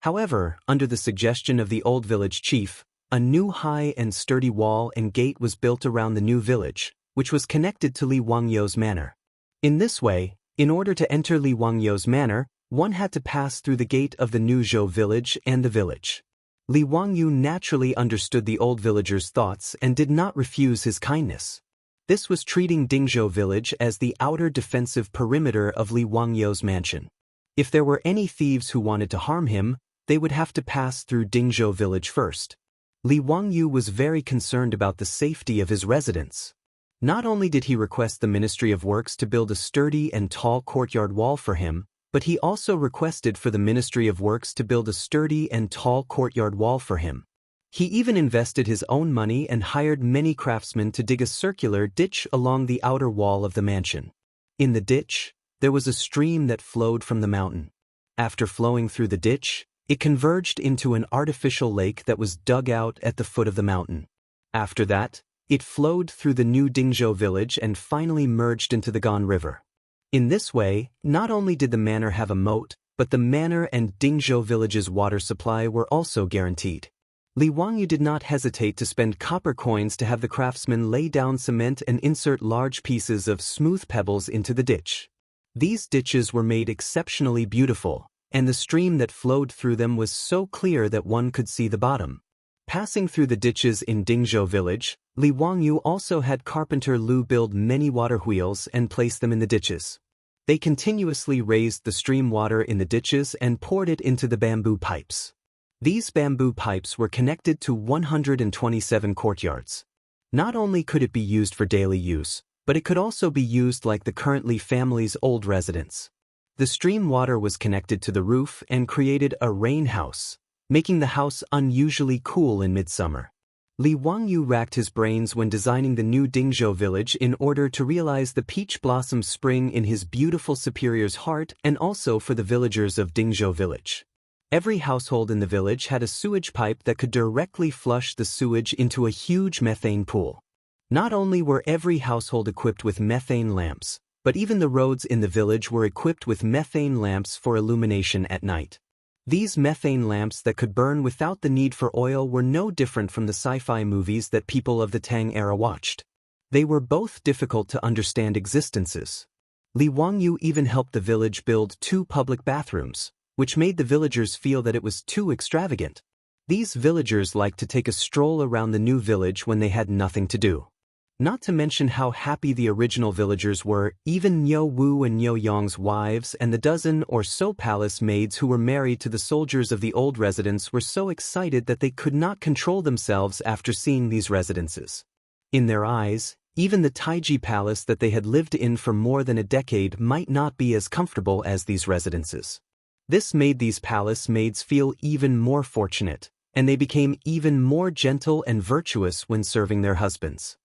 However, under the suggestion of the old village chief, a new high and sturdy wall and gate was built around the new village, which was connected to Li Wangyu's manor. In this way, in order to enter Li Wangyu's manor, one had to pass through the gate of the new Zhou village and the village. Li Wangyu naturally understood the old villager's thoughts and did not refuse his kindness. This was treating Dingzhou village as the outer defensive perimeter of Li Wangyu's mansion. If there were any thieves who wanted to harm him, they would have to pass through Dingzhou village first. Li Wangyu was very concerned about the safety of his residents. Not only did he request the Ministry of Works to build a sturdy and tall courtyard wall for him, but he also requested for the Ministry of Works to build a sturdy and tall courtyard wall for him. He even invested his own money and hired many craftsmen to dig a circular ditch along the outer wall of the mansion. In the ditch, there was a stream that flowed from the mountain. After flowing through the ditch, it converged into an artificial lake that was dug out at the foot of the mountain. After that, it flowed through the new Dingzhou village and finally merged into the Gan River. In this way, not only did the manor have a moat, but the manor and Dingzhou village's water supply were also guaranteed. Li Wangyu did not hesitate to spend copper coins to have the craftsmen lay down cement and insert large pieces of smooth pebbles into the ditch. These ditches were made exceptionally beautiful, and the stream that flowed through them was so clear that one could see the bottom. Passing through the ditches in Dingzhou village, Li Wangyu also had carpenter Lu build many water wheels and place them in the ditches. They continuously raised the stream water in the ditches and poured it into the bamboo pipes. These bamboo pipes were connected to 127 courtyards. Not only could it be used for daily use, but it could also be used like the currently family's old residence. The stream water was connected to the roof and created a rain house, making the house unusually cool in midsummer. Li Wangyu racked his brains when designing the new Dingzhou village in order to realize the peach blossom spring in his beautiful superior's heart and also for the villagers of Dingzhou village. Every household in the village had a sewage pipe that could directly flush the sewage into a huge methane pool. Not only were every household equipped with methane lamps, But even the roads in the village were equipped with methane lamps for illumination at night. These methane lamps that could burn without the need for oil were no different from the sci-fi movies that people of the Tang era watched. They were both difficult to understand existences. Li Wangyu even helped the village build 2 public bathrooms, which made the villagers feel that it was too extravagant. These villagers liked to take a stroll around the new village when they had nothing to do. Not to mention how happy the original villagers were. Even Niu Wu and Niu Yong's wives and the dozen or so palace maids who were married to the soldiers of the old residence were so excited that they could not control themselves after seeing these residences. In their eyes, even the Taiji palace that they had lived in for more than a decade might not be as comfortable as these residences. This made these palace maids feel even more fortunate, and they became even more gentle and virtuous when serving their husbands.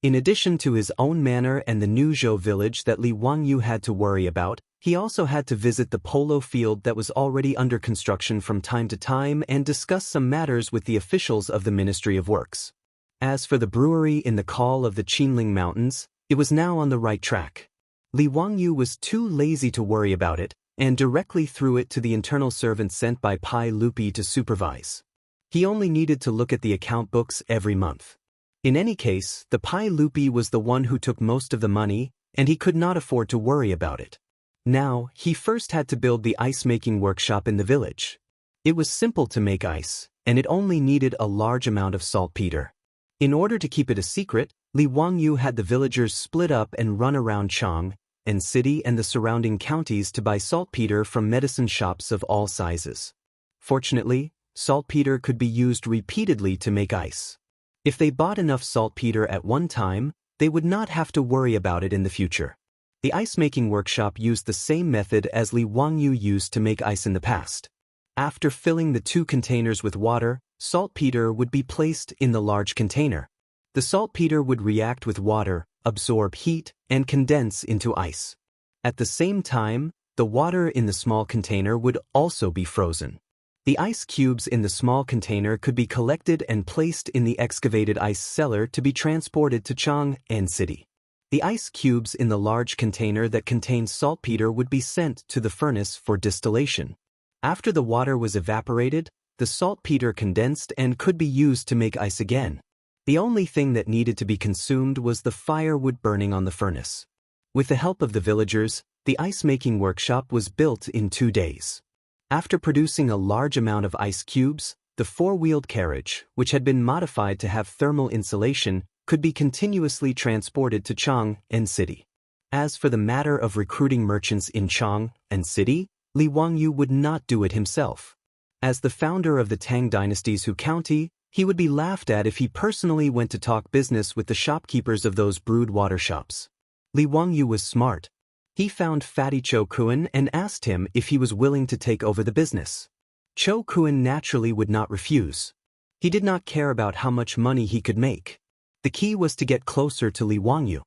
In addition to his own manor and the new Zhou village that Li Wangyu had to worry about, he also had to visit the polo field that was already under construction from time to time and discuss some matters with the officials of the Ministry of Works. As for the brewery in the call of the Qinling Mountains, it was now on the right track. Li Wangyu was too lazy to worry about it, and directly threw it to the internal servant sent by Pai Lupi to supervise. He only needed to look at the account books every month. In any case, the Pai Lupi was the one who took most of the money, and he could not afford to worry about it. Now, he first had to build the ice-making workshop in the village. It was simple to make ice, and it only needed a large amount of saltpeter. In order to keep it a secret, Li Wangyu had the villagers split up and run around Chang'an city and the surrounding counties to buy saltpeter from medicine shops of all sizes. Fortunately, saltpeter could be used repeatedly to make ice. If they bought enough saltpeter at one time, they would not have to worry about it in the future. The ice-making workshop used the same method as Li Wangyu used to make ice in the past. After filling the 2 containers with water, saltpeter would be placed in the large container. The saltpeter would react with water, absorb heat, and condense into ice. At the same time, the water in the small container would also be frozen. The ice cubes in the small container could be collected and placed in the excavated ice cellar to be transported to Chang'an city. The ice cubes in the large container that contained saltpeter would be sent to the furnace for distillation. After the water was evaporated, the saltpeter condensed and could be used to make ice again. The only thing that needed to be consumed was the firewood burning on the furnace. With the help of the villagers, the ice-making workshop was built in 2 days. After producing a large amount of ice cubes, the 4-wheeled carriage, which had been modified to have thermal insulation, could be continuously transported to Chang'an city. As for the matter of recruiting merchants in Chang'an city, Li Wangyu would not do it himself. As the founder of the Tang dynasty's Hu County, he would be laughed at if he personally went to talk business with the shopkeepers of those brewed water shops. Li Wangyu was smart. He found Fatty Cho Kuan and asked him if he was willing to take over the business. Cho Kuan naturally would not refuse. He did not care about how much money he could make. The key was to get closer to Li Wangyu.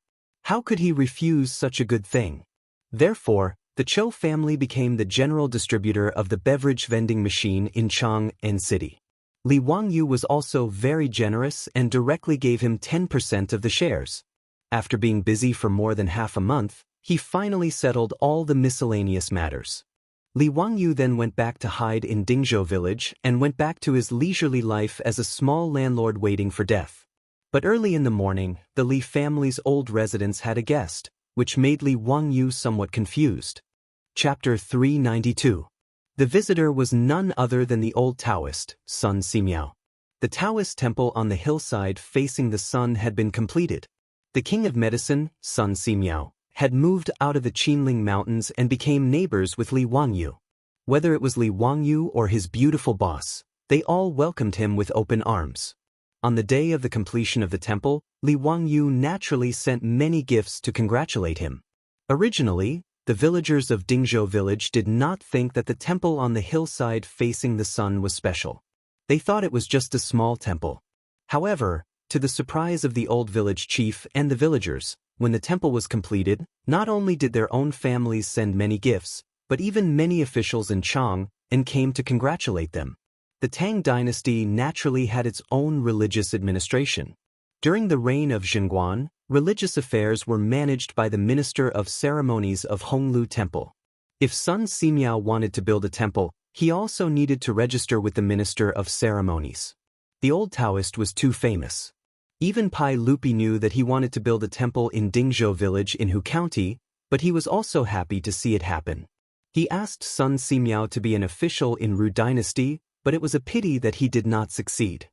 How could he refuse such a good thing? Therefore, the Cho family became the general distributor of the beverage vending machine in Chang'an city. Li Wangyu was also very generous and directly gave him 10% of the shares. After being busy for more than half a month, he finally settled all the miscellaneous matters. Li Wangyu then went back to hide in Dingzhou village and went back to his leisurely life as a small landlord waiting for death. But early in the morning, the Li family's old residence had a guest, which made Li Wangyu somewhat confused. Chapter 392. The visitor was none other than the old Taoist, Sun Simiao. The Taoist temple on the hillside facing the sun had been completed. The king of medicine, Sun Simiao, had moved out of the Qinling Mountains and became neighbors with Li Wangyu. Whether it was Li Wangyu or his beautiful boss, they all welcomed him with open arms. On the day of the completion of the temple, Li Wangyu naturally sent many gifts to congratulate him. Originally, the villagers of Dingzhou village did not think that the temple on the hillside facing the sun was special. They thought it was just a small temple. However, to the surprise of the old village chief and the villagers, when the temple was completed, not only did their own families send many gifts, but even many officials in Chang'an came to congratulate them. The Tang dynasty naturally had its own religious administration. During the reign of Chang'an, Religious affairs were managed by the Minister of Ceremonies of Honglu Temple. If Sun Simiao wanted to build a temple, he also needed to register with the Minister of Ceremonies. The old Taoist was too famous. Even Pai Lupi knew that he wanted to build a temple in Dingzhou village in Hu County, but he was also happy to see it happen. He asked Sun Simiao to be an official in Ru dynasty, but it was a pity that he did not succeed.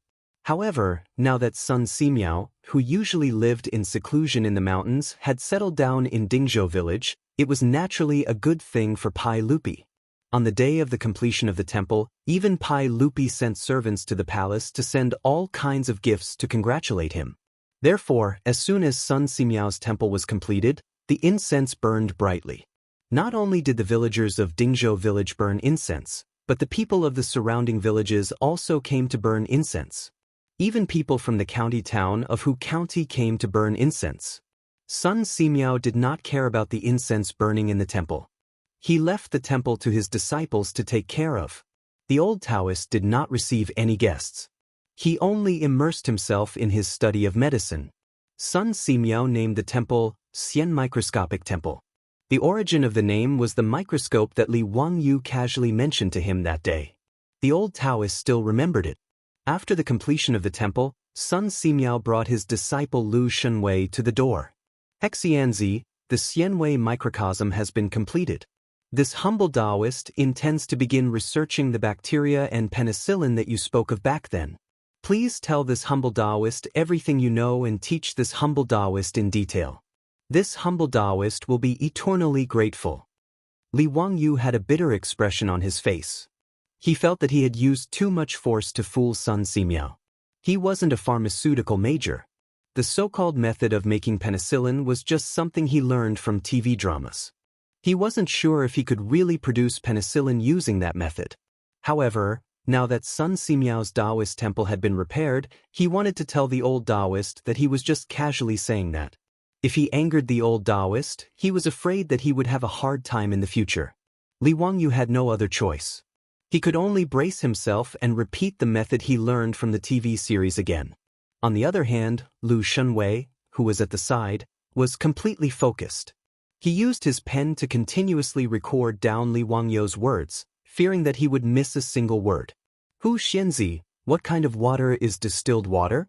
However, now that Sun Simiao, who usually lived in seclusion in the mountains, had settled down in Dingzhou village, it was naturally a good thing for Pai Lupi. On the day of the completion of the temple, even Pai Lupi sent servants to the palace to send all kinds of gifts to congratulate him. Therefore, as soon as Sun Simiao's temple was completed, the incense burned brightly. Not only did the villagers of Dingzhou village burn incense, but the people of the surrounding villages also came to burn incense. Even people from the county town of Hu County came to burn incense. Sun Simiao did not care about the incense burning in the temple. He left the temple to his disciples to take care of. The old Taoist did not receive any guests. He only immersed himself in his study of medicine. Sun Simiao named the temple Xian Microscopic Temple. The origin of the name was the microscope that Li Wangyu casually mentioned to him that day. The old Taoist still remembered it. After the completion of the temple, Sun Simiao brought his disciple Lu Shunwei to the door. Hexianzi, the Xianwei microcosm has been completed. This humble Taoist intends to begin researching the bacteria and penicillin that you spoke of back then. Please tell this humble Taoist everything you know and teach this humble Taoist in detail. This humble Taoist will be eternally grateful. Li Wangyu had a bitter expression on his face. He felt that he had used too much force to fool Sun Simiao. He wasn't a pharmaceutical major. The so-called method of making penicillin was just something he learned from TV dramas. He wasn't sure if he could really produce penicillin using that method. However, now that Sun Simiao's Taoist temple had been repaired, he wanted to tell the old Taoist that he was just casually saying that. If he angered the old Taoist, he was afraid that he would have a hard time in the future. Li Wangyu had no other choice. He could only brace himself and repeat the method he learned from the TV series again. On the other hand, Lu Shunwei, who was at the side, was completely focused. He used his pen to continuously record down Li Wangyu's words, fearing that he would miss a single word. Hu Xianzi, what kind of water is distilled water?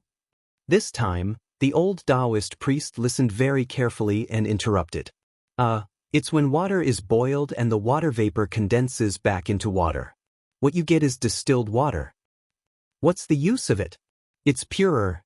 This time, the old Taoist priest listened very carefully and interrupted. It's when water is boiled and the water vapor condenses back into water. What you get is distilled water. What's the use of it? It's purer.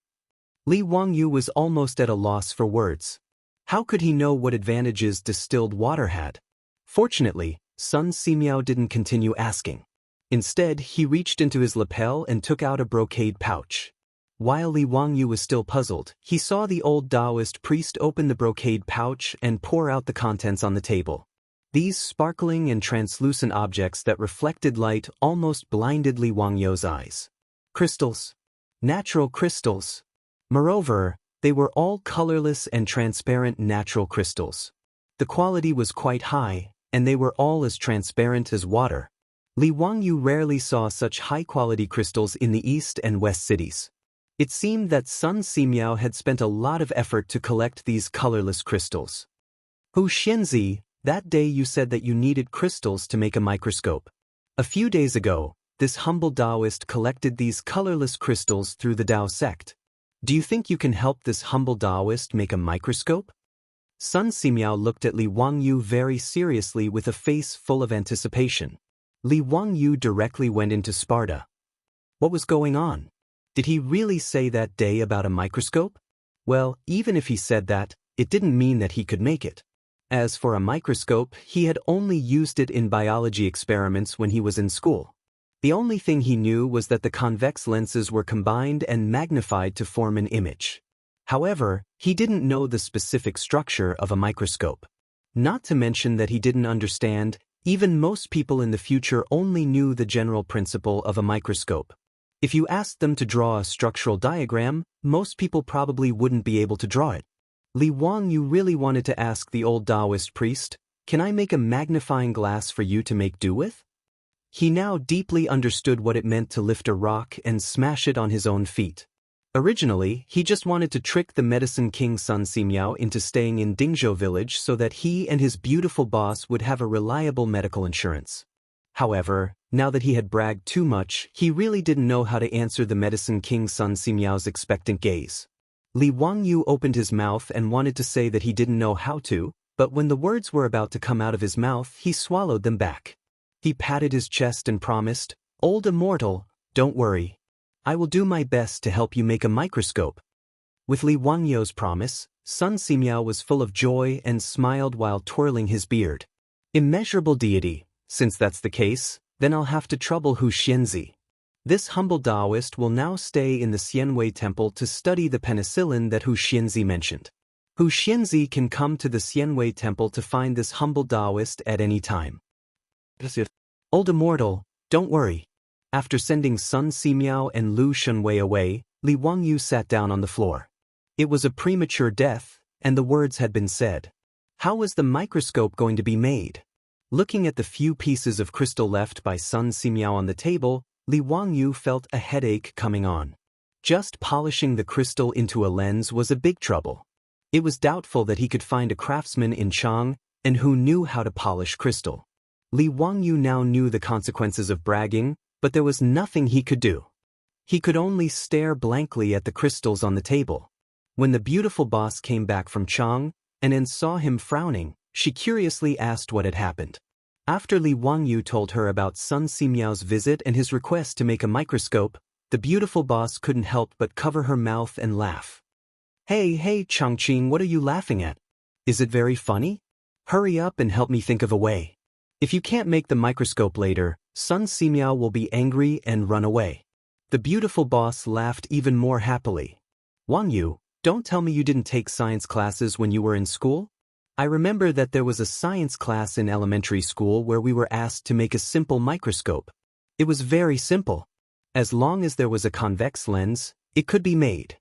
Li Wangyu was almost at a loss for words. How could he know what advantages distilled water had? Fortunately, Sun Simiao didn't continue asking. Instead, he reached into his lapel and took out a brocade pouch. While Li Wangyu was still puzzled, he saw the old Taoist priest open the brocade pouch and pour out the contents on the table. These sparkling and translucent objects that reflected light almost blinded Li Wangyu's eyes. Crystals. Natural crystals. Moreover, they were all colorless and transparent natural crystals. The quality was quite high, and they were all as transparent as water. Li Wangyu rarely saw such high-quality crystals in the east and west cities. It seemed that Sun Simiao had spent a lot of effort to collect these colorless crystals. Hu Xianzi, that day you said that you needed crystals to make a microscope. A few days ago, this humble Taoist collected these colorless crystals through the Tao sect. Do you think you can help this humble Taoist make a microscope? Sun Simiao looked at Li Wangyu very seriously with a face full of anticipation. Li Wangyu directly went into Sparta. What was going on? Did he really say that day about a microscope? Well, even if he said that, it didn't mean that he could make it. As for a microscope, he had only used it in biology experiments when he was in school. The only thing he knew was that the convex lenses were combined and magnified to form an image. However, he didn't know the specific structure of a microscope. Not to mention that he didn't understand, even most people in the future only knew the general principle of a microscope. If you asked them to draw a structural diagram, most people probably wouldn't be able to draw it. Li Wangyu really wanted to ask the old Taoist priest, "Can I make a magnifying glass for you to make do with?" He now deeply understood what it meant to lift a rock and smash it on his own feet. Originally, he just wanted to trick the medicine king Sun Simiao into staying in Dingzhou village so that he and his beautiful boss would have a reliable medical insurance. However, now that he had bragged too much, he really didn't know how to answer the medicine king Sun Simiao's expectant gaze. Li Wangyu opened his mouth and wanted to say that he didn't know how to, but when the words were about to come out of his mouth, he swallowed them back. He patted his chest and promised, "Old immortal, don't worry. I will do my best to help you make a microscope." With Li Wangyu's promise, Sun Simiao was full of joy and smiled while twirling his beard. "Immeasurable deity, since that's the case, then I'll have to trouble Hu Xianzi. This humble Taoist will now stay in the Xianwei temple to study the penicillin that Hu Xianzi mentioned. Hu Xianzi can come to the Xianwei temple to find this humble Taoist at any time." "Old immortal, don't worry." After sending Sun Simiao and Lu Shunwei away, Li Wangyu sat down on the floor. It was a premature death, and the words had been said. How was the microscope going to be made? Looking at the few pieces of crystal left by Sun Simiao on the table, Li Wangyu felt a headache coming on. Just polishing the crystal into a lens was a big trouble. It was doubtful that he could find a craftsman in Chang'an and who knew how to polish crystal. Li Wangyu now knew the consequences of bragging, but there was nothing he could do. He could only stare blankly at the crystals on the table. When the beautiful boss came back from Chang'an and saw him frowning, she curiously asked what had happened. After Li Wangyu told her about Sun Simiao's visit and his request to make a microscope, the beautiful boss couldn't help but cover her mouth and laugh. Hey, Changqing, what are you laughing at? Is it very funny? Hurry up and help me think of a way. If you can't make the microscope later, Sun Simiao will be angry and run away." The beautiful boss laughed even more happily. "Wangyu, don't tell me you didn't take science classes when you were in school? I remember that there was a science class in elementary school where we were asked to make a simple microscope. It was very simple. As long as there was a convex lens, it could be made."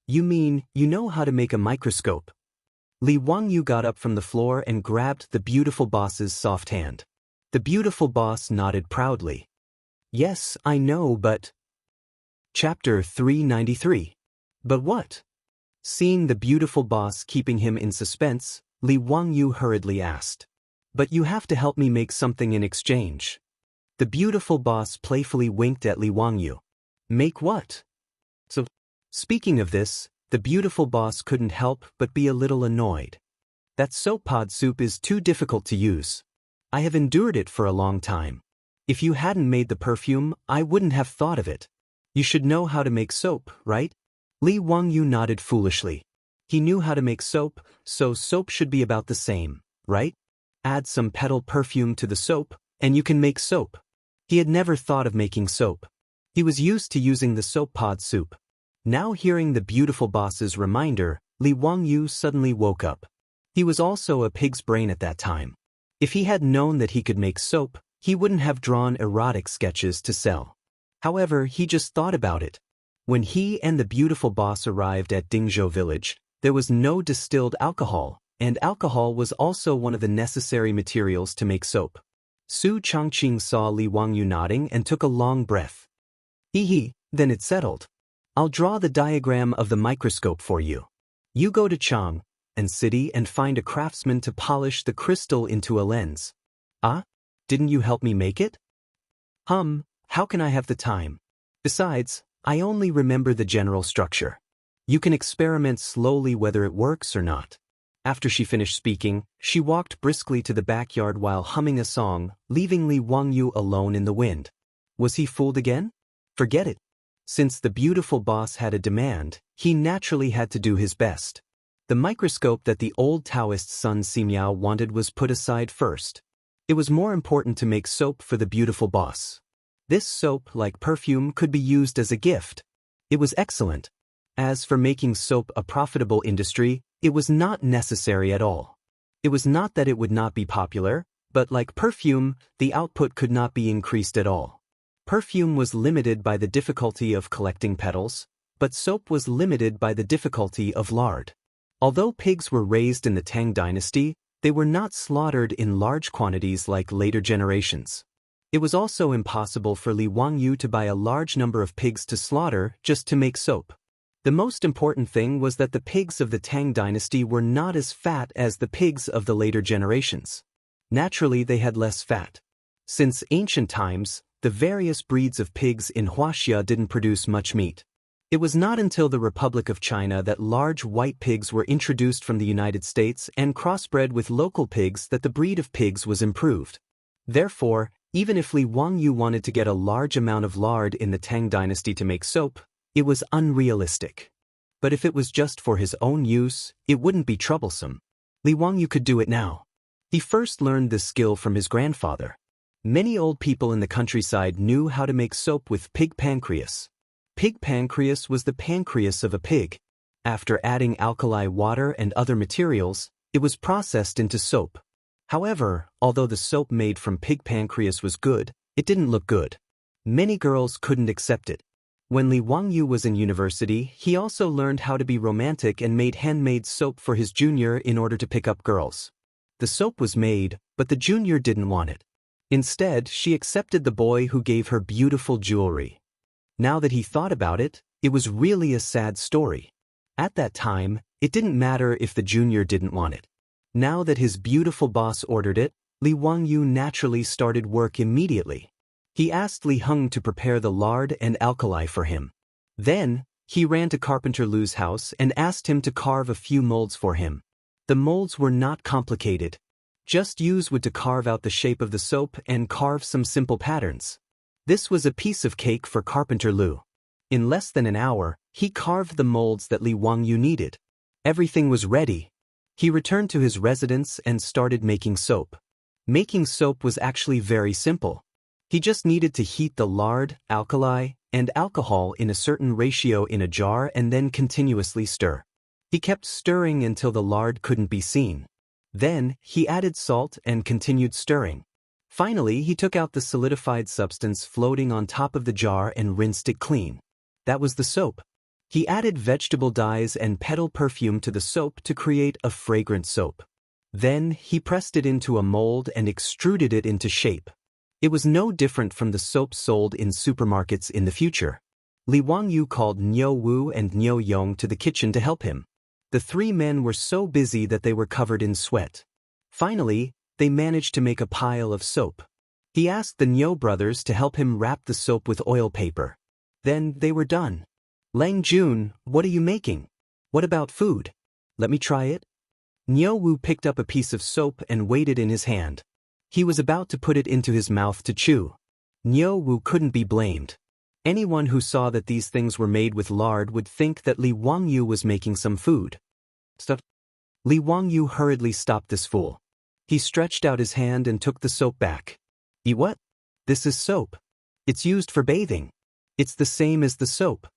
"You mean, you know how to make a microscope?" Li Wangyu got up from the floor and grabbed the beautiful boss's soft hand. The beautiful boss nodded proudly. "Yes, I know, but..." Chapter 393. But what? Seeing the beautiful boss keeping him in suspense, Li Wangyu hurriedly asked. "But you have to help me make something in exchange." The beautiful boss playfully winked at Li Wangyu. "Make what?" Speaking of this, the beautiful boss couldn't help but be a little annoyed. "That soap pod soup is too difficult to use. I have endured it for a long time. If you hadn't made the perfume, I wouldn't have thought of it. You should know how to make soap, right?" Li Wangyu nodded foolishly. He knew how to make soap, so soap should be about the same, right? Add some petal perfume to the soap, and you can make soap. He had never thought of making soap. He was used to using the soap pod soup. Now hearing the beautiful boss's reminder, Li Wangyu suddenly woke up. He was also a pig's brain at that time. If he had known that he could make soap, he wouldn't have drawn erotic sketches to sell. However, he just thought about it. When he and the beautiful boss arrived at Dingzhou village, there was no distilled alcohol, and alcohol was also one of the necessary materials to make soap. Su Changqing saw Li Wangyu nodding and took a long breath. Hee, then it's settled. I'll draw the diagram of the microscope for you. You go to Chang'an City and find a craftsman to polish the crystal into a lens. Ah? Didn't you help me make it? How can I have the time? Besides, I only remember the general structure. You can experiment slowly whether it works or not." After she finished speaking, she walked briskly to the backyard while humming a song, leaving Li Wangyu alone in the wind. Was he fooled again? Forget it. Since the beautiful boss had a demand, he naturally had to do his best. The microscope that the old Taoist Sun Simiao wanted was put aside first. It was more important to make soap for the beautiful boss. This soap, like perfume, could be used as a gift. It was excellent. As for making soap a profitable industry, it was not necessary at all. It was not that it would not be popular, but like perfume, the output could not be increased at all. Perfume was limited by the difficulty of collecting petals, but soap was limited by the difficulty of lard. Although pigs were raised in the Tang dynasty, they were not slaughtered in large quantities like later generations. It was also impossible for Li Wangyu to buy a large number of pigs to slaughter just to make soap. The most important thing was that the pigs of the Tang dynasty were not as fat as the pigs of the later generations. Naturally, they had less fat. Since ancient times, the various breeds of pigs in Huaxia didn't produce much meat. It was not until the Republic of China that large white pigs were introduced from the United States and crossbred with local pigs that the breed of pigs was improved. Therefore, even if Li Wangyu wanted to get a large amount of lard in the Tang dynasty to make soap, it was unrealistic. But if it was just for his own use, it wouldn't be troublesome. Li Wangyu could do it now. He first learned this skill from his grandfather. Many old people in the countryside knew how to make soap with pig pancreas. Pig pancreas was the pancreas of a pig. After adding alkali water and other materials, it was processed into soap. However, although the soap made from pig pancreas was good, it didn't look good. Many girls couldn't accept it. When Li Wangyu was in university, he also learned how to be romantic and made handmade soap for his junior in order to pick up girls. The soap was made, but the junior didn't want it. Instead, she accepted the boy who gave her beautiful jewelry. Now that he thought about it, it was really a sad story. At that time, it didn't matter if the junior didn't want it. Now that his beautiful boss ordered it, Li Wangyu naturally started work immediately. He asked Li Heng to prepare the lard and alkali for him. Then, he ran to Carpenter Lu's house and asked him to carve a few molds for him. The molds were not complicated. Just use wood to carve out the shape of the soap and carve some simple patterns. This was a piece of cake for Carpenter Lu. In less than an hour, he carved the molds that Li Wangyu needed. Everything was ready. He returned to his residence and started making soap. Making soap was actually very simple. He just needed to heat the lard, alkali, and alcohol in a certain ratio in a jar and then continuously stir. He kept stirring until the lard couldn't be seen. Then, he added salt and continued stirring. Finally, he took out the solidified substance floating on top of the jar and rinsed it clean. That was the soap. He added vegetable dyes and petal perfume to the soap to create a fragrant soap. Then, he pressed it into a mold and extruded it into shape. It was no different from the soap sold in supermarkets in the future. Li Wangyu called Niu Wu and Niu Yong to the kitchen to help him. The three men were so busy that they were covered in sweat. Finally, they managed to make a pile of soap. He asked the Niu brothers to help him wrap the soap with oil paper. Then they were done. Lang Jun, what are you making? What about food? Let me try it. Niu Wu picked up a piece of soap and weighed it in his hand. He was about to put it into his mouth to chew. Niu Wu couldn't be blamed. Anyone who saw that these things were made with lard would think that Li Wangyu was making some food. Stuff. Li Wangyu hurriedly stopped this fool. He stretched out his hand and took the soap back. Eat what? This is soap. It's used for bathing. It's the same as the soap.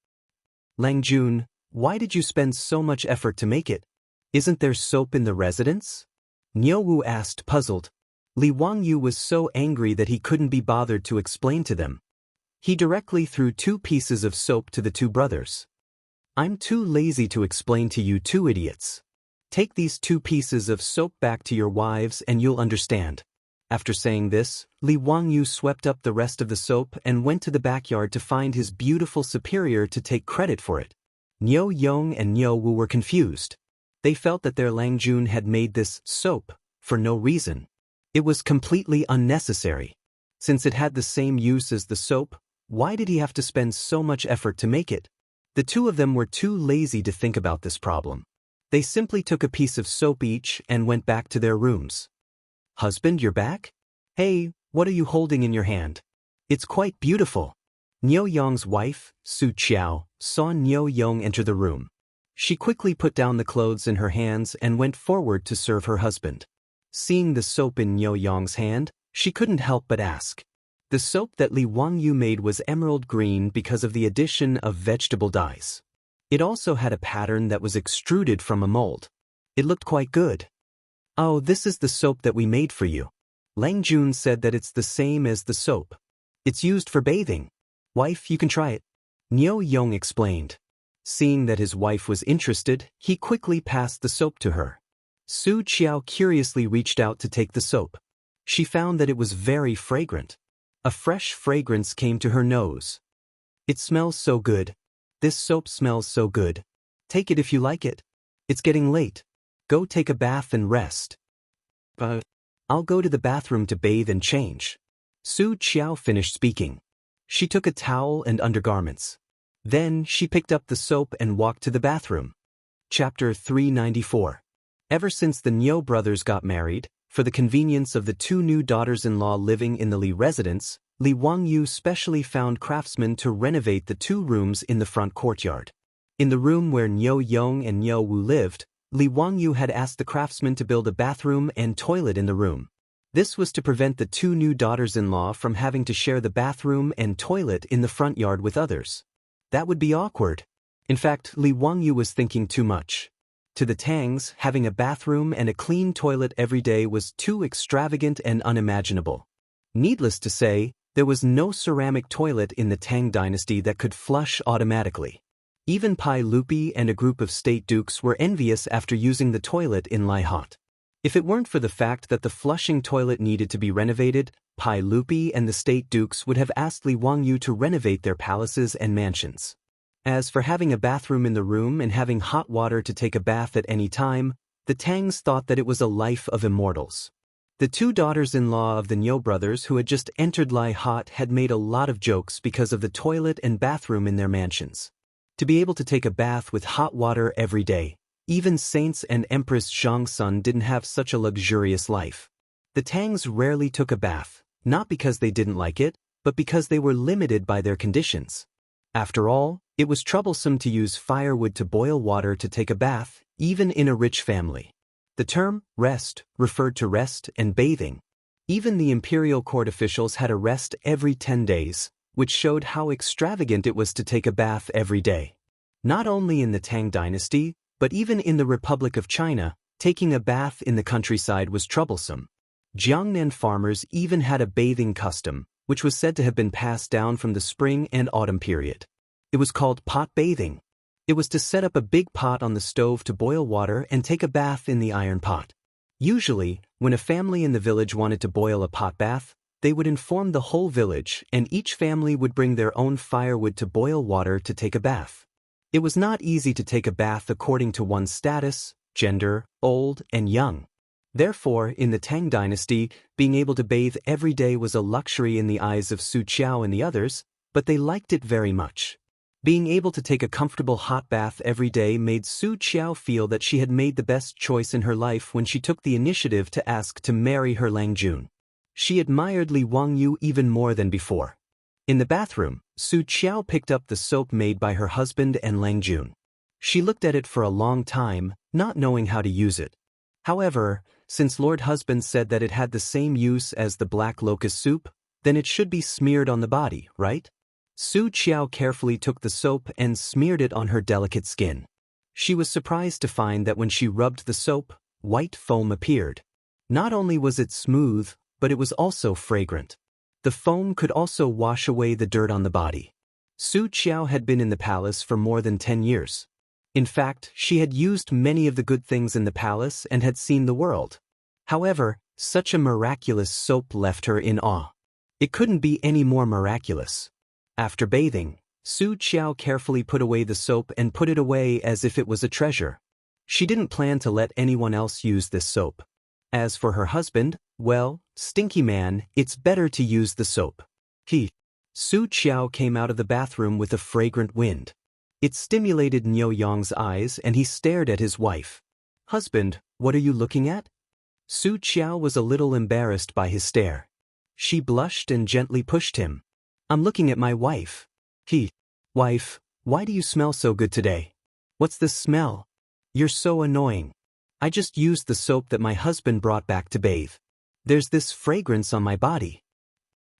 Lang Jun, why did you spend so much effort to make it? Isn't there soap in the residence? Niu Wu asked, puzzled. Li Wangyu was so angry that he couldn't be bothered to explain to them. He directly threw 2 pieces of soap to the 2 brothers. I'm too lazy to explain to you 2 idiots. Take these 2 pieces of soap back to your wives and you'll understand. After saying this, Li Wangyu swept up the rest of the soap and went to the backyard to find his beautiful superior to take credit for it. Niu Yong and Niu Wu were confused. They felt that their Lang Jun had made this soap for no reason. It was completely unnecessary. Since it had the same use as the soap, why did he have to spend so much effort to make it? The 2 of them were too lazy to think about this problem. They simply took a piece of soap each and went back to their rooms. Husband, you're back? Hey, what are you holding in your hand? It's quite beautiful. Niu Yong's wife, Su Qiao, saw Niu Yong enter the room. She quickly put down the clothes in her hands and went forward to serve her husband. Seeing the soap in Niu Yong's hand, she couldn't help but ask. The soap that Li Wangyu made was emerald green because of the addition of vegetable dyes. It also had a pattern that was extruded from a mold. It looked quite good. Oh, this is the soap that we made for you. Lang Jun said that it's the same as the soap. It's used for bathing. Wife, you can try it. Niu Yong explained. Seeing that his wife was interested, he quickly passed the soap to her. Su Qiao curiously reached out to take the soap. She found that it was very fragrant. A fresh fragrance came to her nose. It smells so good. This soap smells so good. Take it if you like it. It's getting late. Go take a bath and rest. I'll go to the bathroom to bathe and change. Su Qiao finished speaking. She took a towel and undergarments. Then she picked up the soap and walked to the bathroom. Chapter 394. Ever since the Niu brothers got married, for the convenience of the two new daughters-in-law living in the Li residence, Li Wangyu specially found craftsmen to renovate the two rooms in the front courtyard. In the room where Niu Yong and Niu Wu lived, Li Wangyu had asked the craftsmen to build a bathroom and toilet in the room. This was to prevent the two new daughters-in-law from having to share the bathroom and toilet in the front yard with others. That would be awkward. In fact, Li Wangyu was thinking too much. To the Tangs, having a bathroom and a clean toilet every day was too extravagant and unimaginable. Needless to say, there was no ceramic toilet in the Tang dynasty that could flush automatically. Even Pai Lupi and a group of state dukes were envious after using the toilet in Lai Hot. If it weren't for the fact that the flushing toilet needed to be renovated, Pai Lupi and the state dukes would have asked Li Wangyu to renovate their palaces and mansions. As for having a bathroom in the room and having hot water to take a bath at any time, the Tangs thought that it was a life of immortals. The two daughters-in-law of the Niu brothers who had just entered Lai Hot had made a lot of jokes because of the toilet and bathroom in their mansions. To be able to take a bath with hot water every day, even Saints and Empress Zhongsun didn't have such a luxurious life. The Tangs rarely took a bath, not because they didn't like it, but because they were limited by their conditions. After all, it was troublesome to use firewood to boil water to take a bath, even in a rich family. The term rest referred to rest and bathing. Even the imperial court officials had a rest every 10 days, which showed how extravagant it was to take a bath every day. Not only in the Tang dynasty, but even in the Republic of China, taking a bath in the countryside was troublesome. Jiangnan farmers even had a bathing custom, which was said to have been passed down from the spring and autumn period. It was called pot bathing. It was to set up a big pot on the stove to boil water and take a bath in the iron pot. Usually, when a family in the village wanted to boil a pot bath, they would inform the whole village and each family would bring their own firewood to boil water to take a bath. It was not easy to take a bath according to one's status, gender, old and young. Therefore, in the Tang dynasty, being able to bathe every day was a luxury in the eyes of Su Qiao and the others, but they liked it very much. Being able to take a comfortable hot bath every day made Su Qiao feel that she had made the best choice in her life when she took the initiative to ask to marry her Lang Jun. She admired Li Wangyu even more than before. In the bathroom, Su Qiao picked up the soap made by her husband and Lang Jun. She looked at it for a long time, not knowing how to use it. However, since Lord Husband said that it had the same use as the black locust soup, then it should be smeared on the body, right? Su Qiao carefully took the soap and smeared it on her delicate skin. She was surprised to find that when she rubbed the soap, white foam appeared. Not only was it smooth, but it was also fragrant. The foam could also wash away the dirt on the body. Su Qiao had been in the palace for more than 10 years. In fact, she had used many of the good things in the palace and had seen the world. However, such a miraculous soap left her in awe. It couldn't be any more miraculous. After bathing, Su Qiao carefully put away the soap and put it away as if it was a treasure. She didn't plan to let anyone else use this soap. As for her husband, well, stinky man, it's better to use the soap. Su Qiao came out of the bathroom with a fragrant wind. It stimulated Niu Yong's eyes and he stared at his wife. Husband, what are you looking at? Su Qiao was a little embarrassed by his stare. She blushed and gently pushed him. I'm looking at my wife. Wife, why do you smell so good today? What's this smell? You're so annoying. I just used the soap that my husband brought back to bathe. There's this fragrance on my body.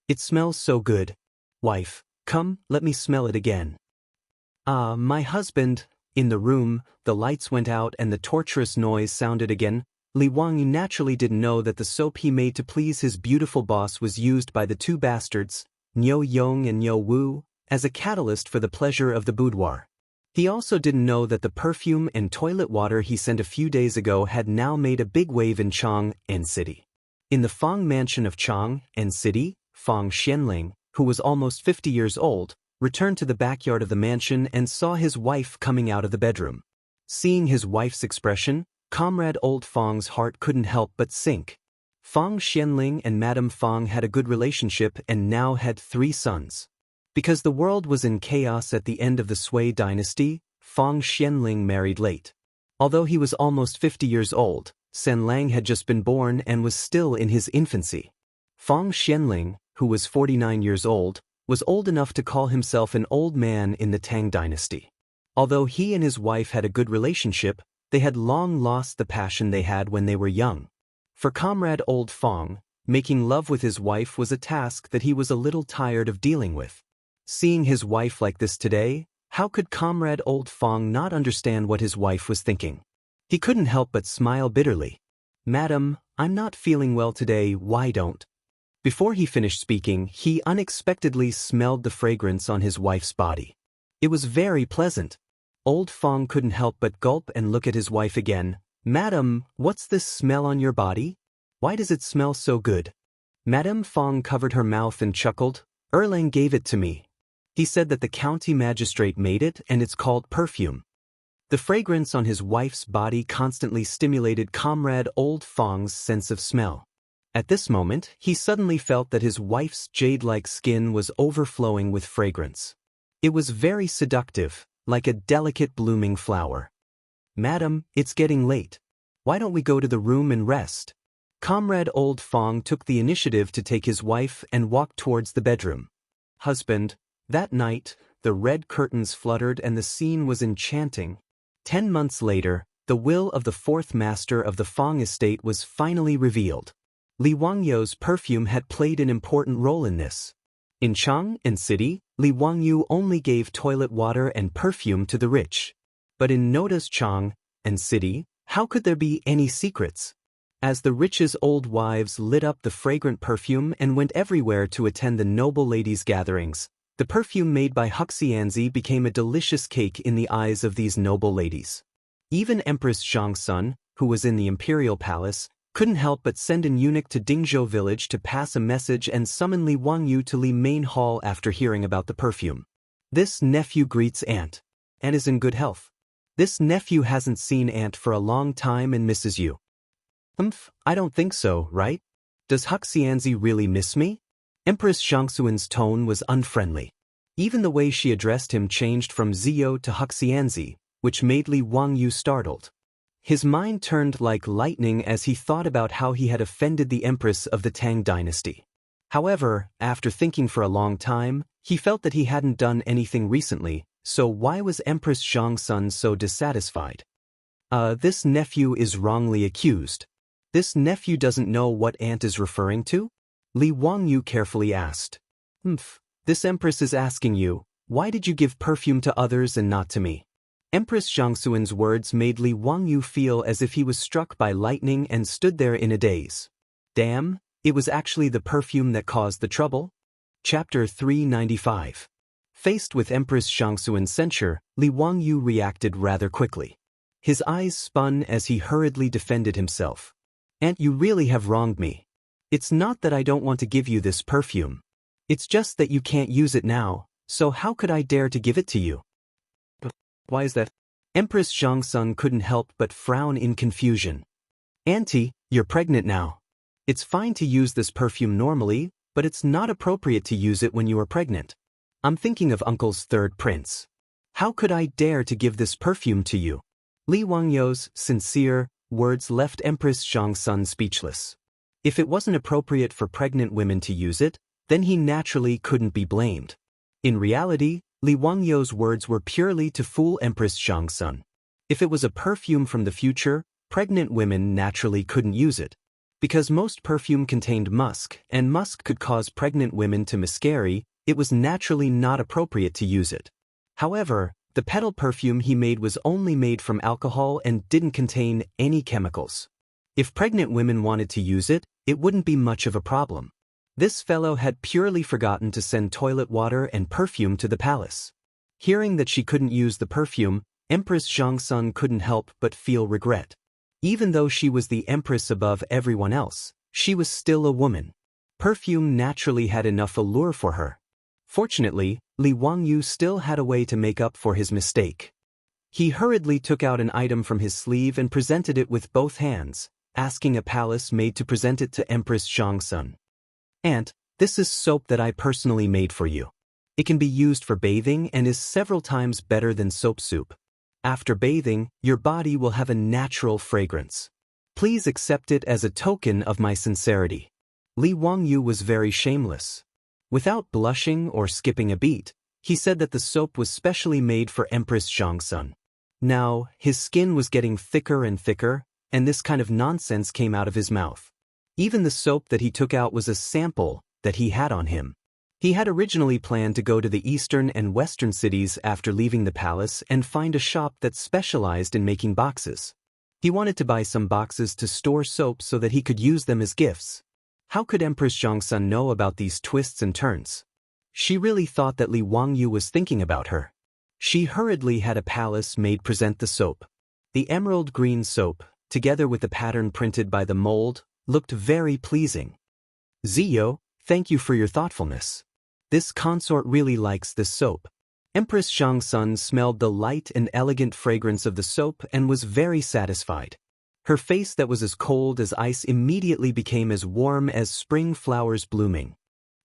It smells so good. Wife, come, let me smell it again. My husband. In the room, the lights went out and the torturous noise sounded again. Li Wangyu naturally didn't know that the soap he made to please his beautiful boss was used by the two bastards, Niu Yong and Niu Wu, as a catalyst for the pleasure of the boudoir. He also didn't know that the perfume and toilet water he sent a few days ago had now made a big wave in Chang'an City. In the Fang mansion of Chang'an City, Fang Xianling, who was almost 50 years old, returned to the backyard of the mansion and saw his wife coming out of the bedroom. Seeing his wife's expression, Comrade Old Fong's heart couldn't help but sink. Fong Xianling and Madame Fong had a good relationship and now had 3 sons. Because the world was in chaos at the end of the Sui dynasty, Fong Xianling married late. Although he was almost 50 years old, Sen Lang had just been born and was still in his infancy. Fong Xianling, who was 49 years old, was old enough to call himself an old man in the Tang dynasty. Although he and his wife had a good relationship, they had long lost the passion they had when they were young. For Comrade Old Fong, making love with his wife was a task that he was a little tired of dealing with. Seeing his wife like this today, how could Comrade Old Fong not understand what his wife was thinking? He couldn't help but smile bitterly. "Madam, I'm not feeling well today, why don't?" Before he finished speaking, he unexpectedly smelled the fragrance on his wife's body. It was very pleasant. Old Fong couldn't help but gulp and look at his wife again. "Madam, what's this smell on your body? Why does it smell so good?" Madame Fong covered her mouth and chuckled. "Erlang gave it to me. He said that the county magistrate made it and it's called perfume." The fragrance on his wife's body constantly stimulated Comrade Old Fong's sense of smell. At this moment, he suddenly felt that his wife's jade-like skin was overflowing with fragrance. It was very seductive, like a delicate blooming flower. "Madam, it's getting late. Why don't we go to the room and rest?" Comrade Old Fong took the initiative to take his wife and walk towards the bedroom. "Husband." That night, the red curtains fluttered and the scene was enchanting. 10 months later, the will of the 4th master of the Fong estate was finally revealed. Li Wangyo's perfume had played an important role in this. In Chang'an city, Li Wangyu only gave toilet water and perfume to the rich. But in Noda's Chang'an city, how could there be any secrets? As the rich's old wives lit up the fragrant perfume and went everywhere to attend the noble ladies' gatherings, the perfume made by Huxianzi became a delicious cake in the eyes of these noble ladies. Even Empress Zhangsun, who was in the imperial palace, couldn't help but send an eunuch to Dingzhou village to pass a message and summon Li Wangyu to Li Main Hall after hearing about the perfume. "This nephew greets aunt. And is in good health. This nephew hasn't seen aunt for a long time and misses you." I don't think so, right? Does Huxianzi really miss me?" Empress Zhangsun's tone was unfriendly. Even the way she addressed him changed from Zio to Huxianzi, which made Li Wangyu startled. His mind turned like lightning as he thought about how he had offended the empress of the Tang dynasty. However, after thinking for a long time, he felt that he hadn't done anything recently, so why was Empress Zhangsun so dissatisfied? This nephew is wrongly accused. This nephew doesn't know what aunt is referring to?" Li Wangyu carefully asked. This empress is asking you, why did you give perfume to others and not to me?" Empress Zhangsun's words made Li Wangyu feel as if he was struck by lightning and stood there in a daze. Damn, it was actually the perfume that caused the trouble? Chapter 395. Faced with Empress Zhangsun's censure, Li Wangyu reacted rather quickly. His eyes spun as he hurriedly defended himself. "Aunt, you really have wronged me. It's not that I don't want to give you this perfume. It's just that you can't use it now, so how could I dare to give it to you?" "Why is that?" Empress Zhangsun couldn't help but frown in confusion. "Auntie, you're pregnant now. It's fine to use this perfume normally, but it's not appropriate to use it when you are pregnant. I'm thinking of uncle's 3rd prince. How could I dare to give this perfume to you?" Li Wangyu's sincere words left Empress Zhangsun speechless. If it wasn't appropriate for pregnant women to use it, then he naturally couldn't be blamed. In reality, Li Wangyu's words were purely to fool Empress Zhangsun. If it was a perfume from the future, pregnant women naturally couldn't use it. Because most perfume contained musk, and musk could cause pregnant women to miscarry, it was naturally not appropriate to use it. However, the petal perfume he made was only made from alcohol and didn't contain any chemicals. If pregnant women wanted to use it, it wouldn't be much of a problem. This fellow had purely forgotten to send toilet water and perfume to the palace. Hearing that she couldn't use the perfume, Empress Zhangsun couldn't help but feel regret. Even though she was the empress above everyone else, she was still a woman. Perfume naturally had enough allure for her. Fortunately, Li Wangyu still had a way to make up for his mistake. He hurriedly took out an item from his sleeve and presented it with both hands, asking a palace maid to present it to Empress Chang'an. "Aunt, this is soap that I personally made for you. It can be used for bathing and is several times better than soap soup. After bathing, your body will have a natural fragrance. Please accept it as a token of my sincerity." Li Wangyu was very shameless. Without blushing or skipping a beat, he said that the soap was specially made for Empress Chang'an. Now, his skin was getting thicker and thicker, and this kind of nonsense came out of his mouth. Even the soap that he took out was a sample that he had on him. He had originally planned to go to the eastern and western cities after leaving the palace and find a shop that specialized in making boxes. He wanted to buy some boxes to store soap so that he could use them as gifts. How could Empress Chang'an know about these twists and turns? She really thought that Li Wangyu was thinking about her. She hurriedly had a palace maid present the soap. The emerald green soap, together with the pattern printed by the mold, looked very pleasing. "Ziyo, thank you for your thoughtfulness. This consort really likes this soap." Empress Chang'an smelled the light and elegant fragrance of the soap and was very satisfied. Her face that was as cold as ice immediately became as warm as spring flowers blooming.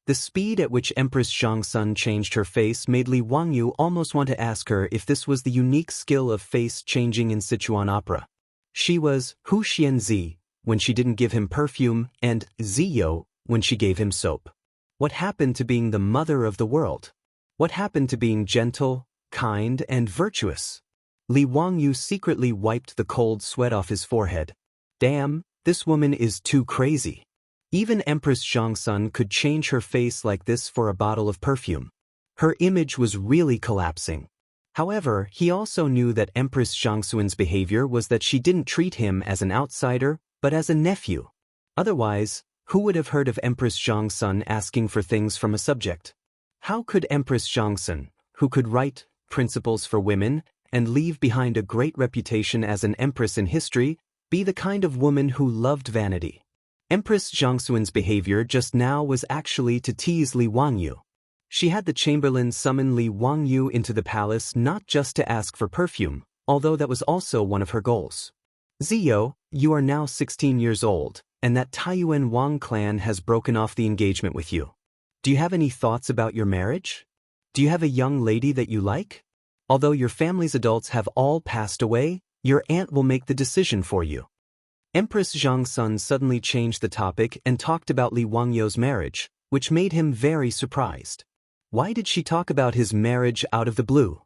The speed at which Empress Chang'an changed her face made Li Wangyu almost want to ask her if this was the unique skill of face changing in Sichuan opera. She was Hu Xianzi when she didn't give him perfume and Ziyo when she gave him soap. What happened to being the mother of the world? What happened to being gentle, kind, and virtuous? Li Wangyu secretly wiped the cold sweat off his forehead. Damn, this woman is too crazy. Even Empress Chang'an could change her face like this for a bottle of perfume. Her image was really collapsing. However, he also knew that Empress Chang'an's behavior was that she didn't treat him as an outsider, but as a nephew. Otherwise, who would have heard of Empress Chang'an asking for things from a subject? How could Empress Chang'an, who could write Principles for Women and leave behind a great reputation as an empress in history, be the kind of woman who loved vanity? Empress Chang'an's behavior just now was actually to tease Li Wangyu. She had the chamberlain summon Li Wangyu into the palace not just to ask for perfume, although that was also one of her goals. "Ziyo, you are now 16 years old, and that Taiyuan Wang clan has broken off the engagement with you. Do you have any thoughts about your marriage? Do you have a young lady that you like? Although your family's adults have all passed away, your aunt will make the decision for you." Empress Chang'an suddenly changed the topic and talked about Li Wangyu's marriage, which made him very surprised. Why did she talk about his marriage out of the blue?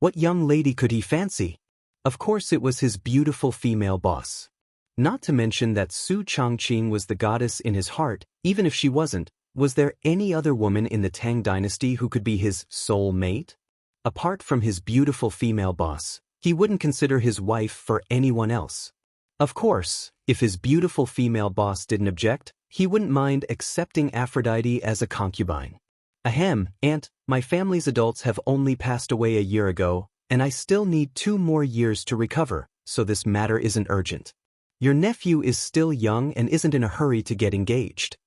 What young lady could he fancy? Of course it was his beautiful female boss. Not to mention that Su Changqing was the goddess in his heart. Even if she wasn't, was there any other woman in the Tang dynasty who could be his soul mate? Apart from his beautiful female boss, he wouldn't consider his wife for anyone else. Of course, if his beautiful female boss didn't object, he wouldn't mind accepting Aphrodite as a concubine. "Ahem, aunt, my family's adults have only passed away a year ago, and I still need 2 more years to recover, so this matter isn't urgent. Your nephew is still young and isn't in a hurry to get engaged,"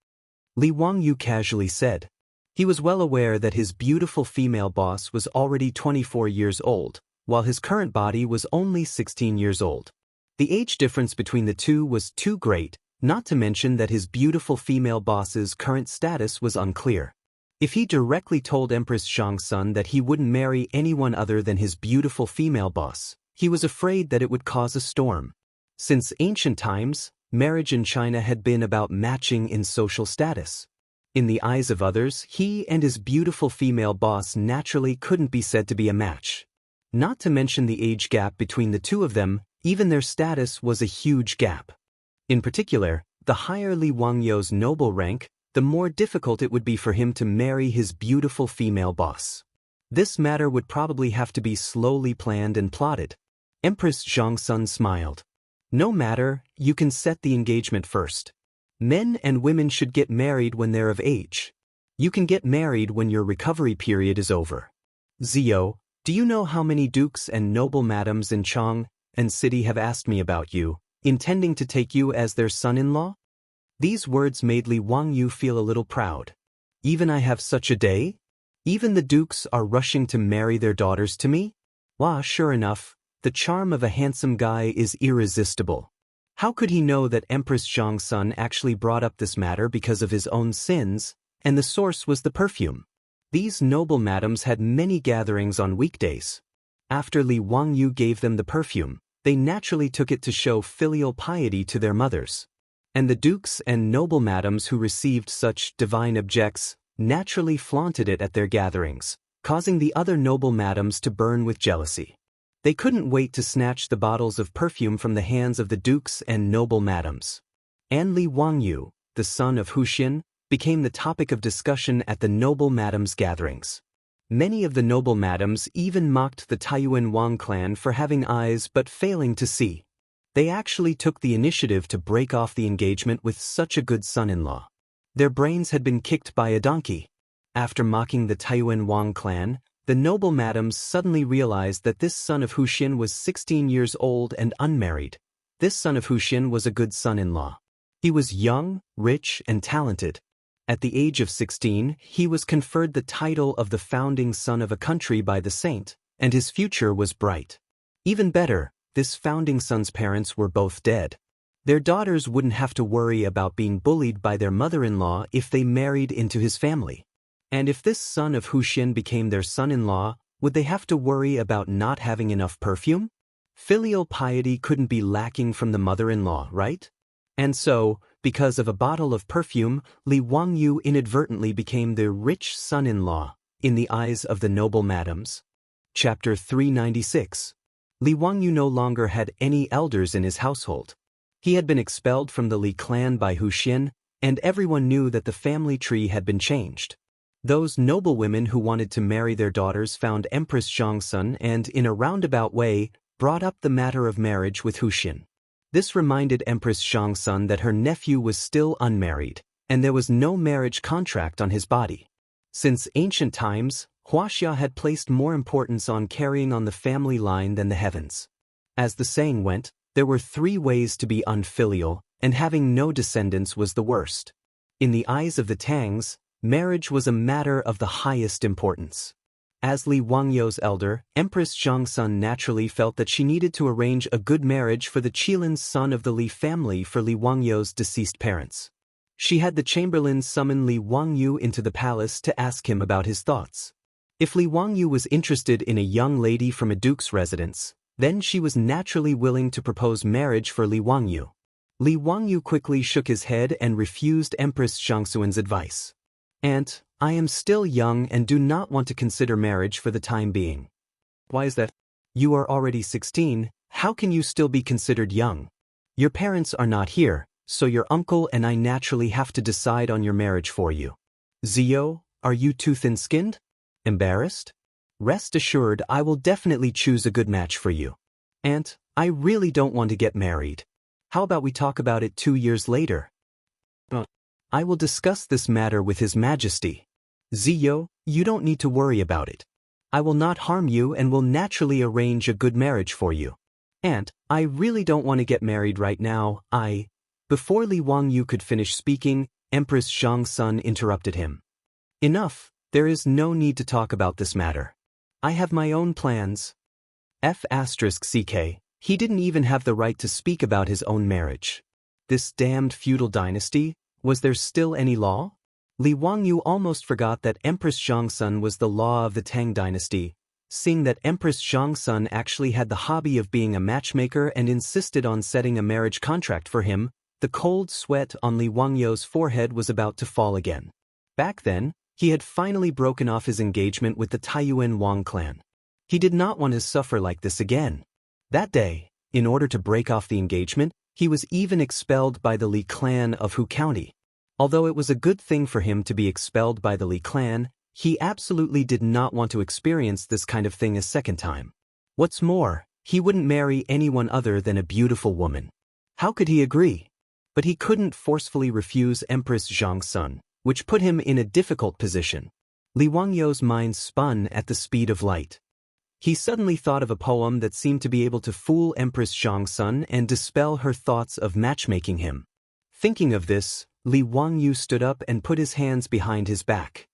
Li Wangyu casually said. He was well aware that his beautiful female boss was already 24 years old, while his current body was only 16 years old. The age difference between the two was too great, not to mention that his beautiful female boss's current status was unclear. If he directly told Empress Chang'an that he wouldn't marry anyone other than his beautiful female boss, he was afraid that it would cause a storm. Since ancient times, marriage in China had been about matching in social status. In the eyes of others, he and his beautiful female boss naturally couldn't be said to be a match. Not to mention the age gap between the two of them, even their status was a huge gap. In particular, the higher Li Wangyu's noble rank, the more difficult it would be for him to marry his beautiful female boss. This matter would probably have to be slowly planned and plotted. Empress Chang'an smiled. "No matter, you can set the engagement first. Men and women should get married when they're of age. You can get married when your recovery period is over. Ziyo, do you know how many dukes and noble madams in Chang'an city have asked me about you, intending to take you as their son-in-law?" These words made Li Wangyu feel a little proud. "Even I have such a day?" Even the dukes are rushing to marry their daughters to me? Wah, sure enough, the charm of a handsome guy is irresistible. How could he know that Empress Chang'an actually brought up this matter because of his own sins, and the source was the perfume? These noble madams had many gatherings on weekdays. After Li Wangyu gave them the perfume, they naturally took it to show filial piety to their mothers. And the dukes and noble madams who received such divine objects naturally flaunted it at their gatherings, causing the other noble madams to burn with jealousy. They couldn't wait to snatch the bottles of perfume from the hands of the dukes and noble madams. And Li Wangyu, the son of Huxin, became the topic of discussion at the noble madams' gatherings. Many of the noble madams even mocked the Taiyuan Wang clan for having eyes but failing to see. They actually took the initiative to break off the engagement with such a good son-in-law. Their brains had been kicked by a donkey. After mocking the Taiyuan Wang clan, the noble madams suddenly realized that this son of Huxin was 16 years old and unmarried. This son of Huxin was a good son-in-law. He was young, rich, and talented. At the age of 16, he was conferred the title of the founding son of a country by the saint, and his future was bright. Even better, this founding son's parents were both dead. Their daughters wouldn't have to worry about being bullied by their mother-in-law if they married into his family. And if this son of Huxin became their son-in-law, would they have to worry about not having enough perfume? Filial piety couldn't be lacking from the mother-in-law, right? And so, because of a bottle of perfume, Li Wangyu inadvertently became the rich son-in-law in the eyes of the noble madams. Chapter 396. Li Wangyu no longer had any elders in his household. He had been expelled from the Li clan by Huxin, and everyone knew that the family tree had been changed. Those noble women who wanted to marry their daughters found Empress Chang'an and, in a roundabout way, brought up the matter of marriage with Huxin. This reminded Empress Chang'an that her nephew was still unmarried, and there was no marriage contract on his body. Since ancient times, Huaxia had placed more importance on carrying on the family line than the heavens. As the saying went, there were 3 ways to be unfilial, and having no descendants was the worst. In the eyes of the Tangs, marriage was a matter of the highest importance. As Li Wangyu's elder, Empress Chang'an naturally felt that she needed to arrange a good marriage for the Qilin's son of the Li family for Li Wangyu's deceased parents. She had the chamberlain summon Li Wangyu into the palace to ask him about his thoughts. If Li Wangyu was interested in a young lady from a duke's residence, then she was naturally willing to propose marriage for Li Wangyu. Li Wangyu quickly shook his head and refused Empress Chang'an's advice. "Aunt, I am still young and do not want to consider marriage for the time being." "Why is that?" "You are already 16, how can you still be considered young? Your parents are not here, so your uncle and I naturally have to decide on your marriage for you." "Zio, are you too thin-skinned? Embarrassed? Rest assured I will definitely choose a good match for you. Aunt, I really don't want to get married. How about we talk about it 2 years later?" "I will discuss this matter with His Majesty." "Zio, you don't need to worry about it. I will not harm you and will naturally arrange a good marriage for you. Aunt, I really don't want to get married right now, Before Li Wangyu could finish speaking, Empress Chang'an interrupted him. "Enough, there is no need to talk about this matter. I have my own plans." F***ck, he didn't even have the right to speak about his own marriage. This damned feudal dynasty, was there still any law? Li Wangyu almost forgot that Empress Chang'an was the law of the Tang dynasty, seeing that Empress Chang'an actually had the hobby of being a matchmaker and insisted on setting a marriage contract for him. The cold sweat on Li Wangyu's forehead was about to fall again. Back then, he had finally broken off his engagement with the Taiyuan Wang clan. He did not want to suffer like this again. That day, in order to break off the engagement, he was even expelled by the Li clan of Hu County. Although it was a good thing for him to be expelled by the Li clan, he absolutely did not want to experience this kind of thing a second time. What's more, he wouldn't marry anyone other than a beautiful woman. How could he agree? But he couldn't forcefully refuse Empress Chang'an, which put him in a difficult position. Li Wangyu's mind spun at the speed of light. He suddenly thought of a poem that seemed to be able to fool Empress Chang'an and dispel her thoughts of matchmaking him. Thinking of this, Li Wangyu stood up and put his hands behind his back.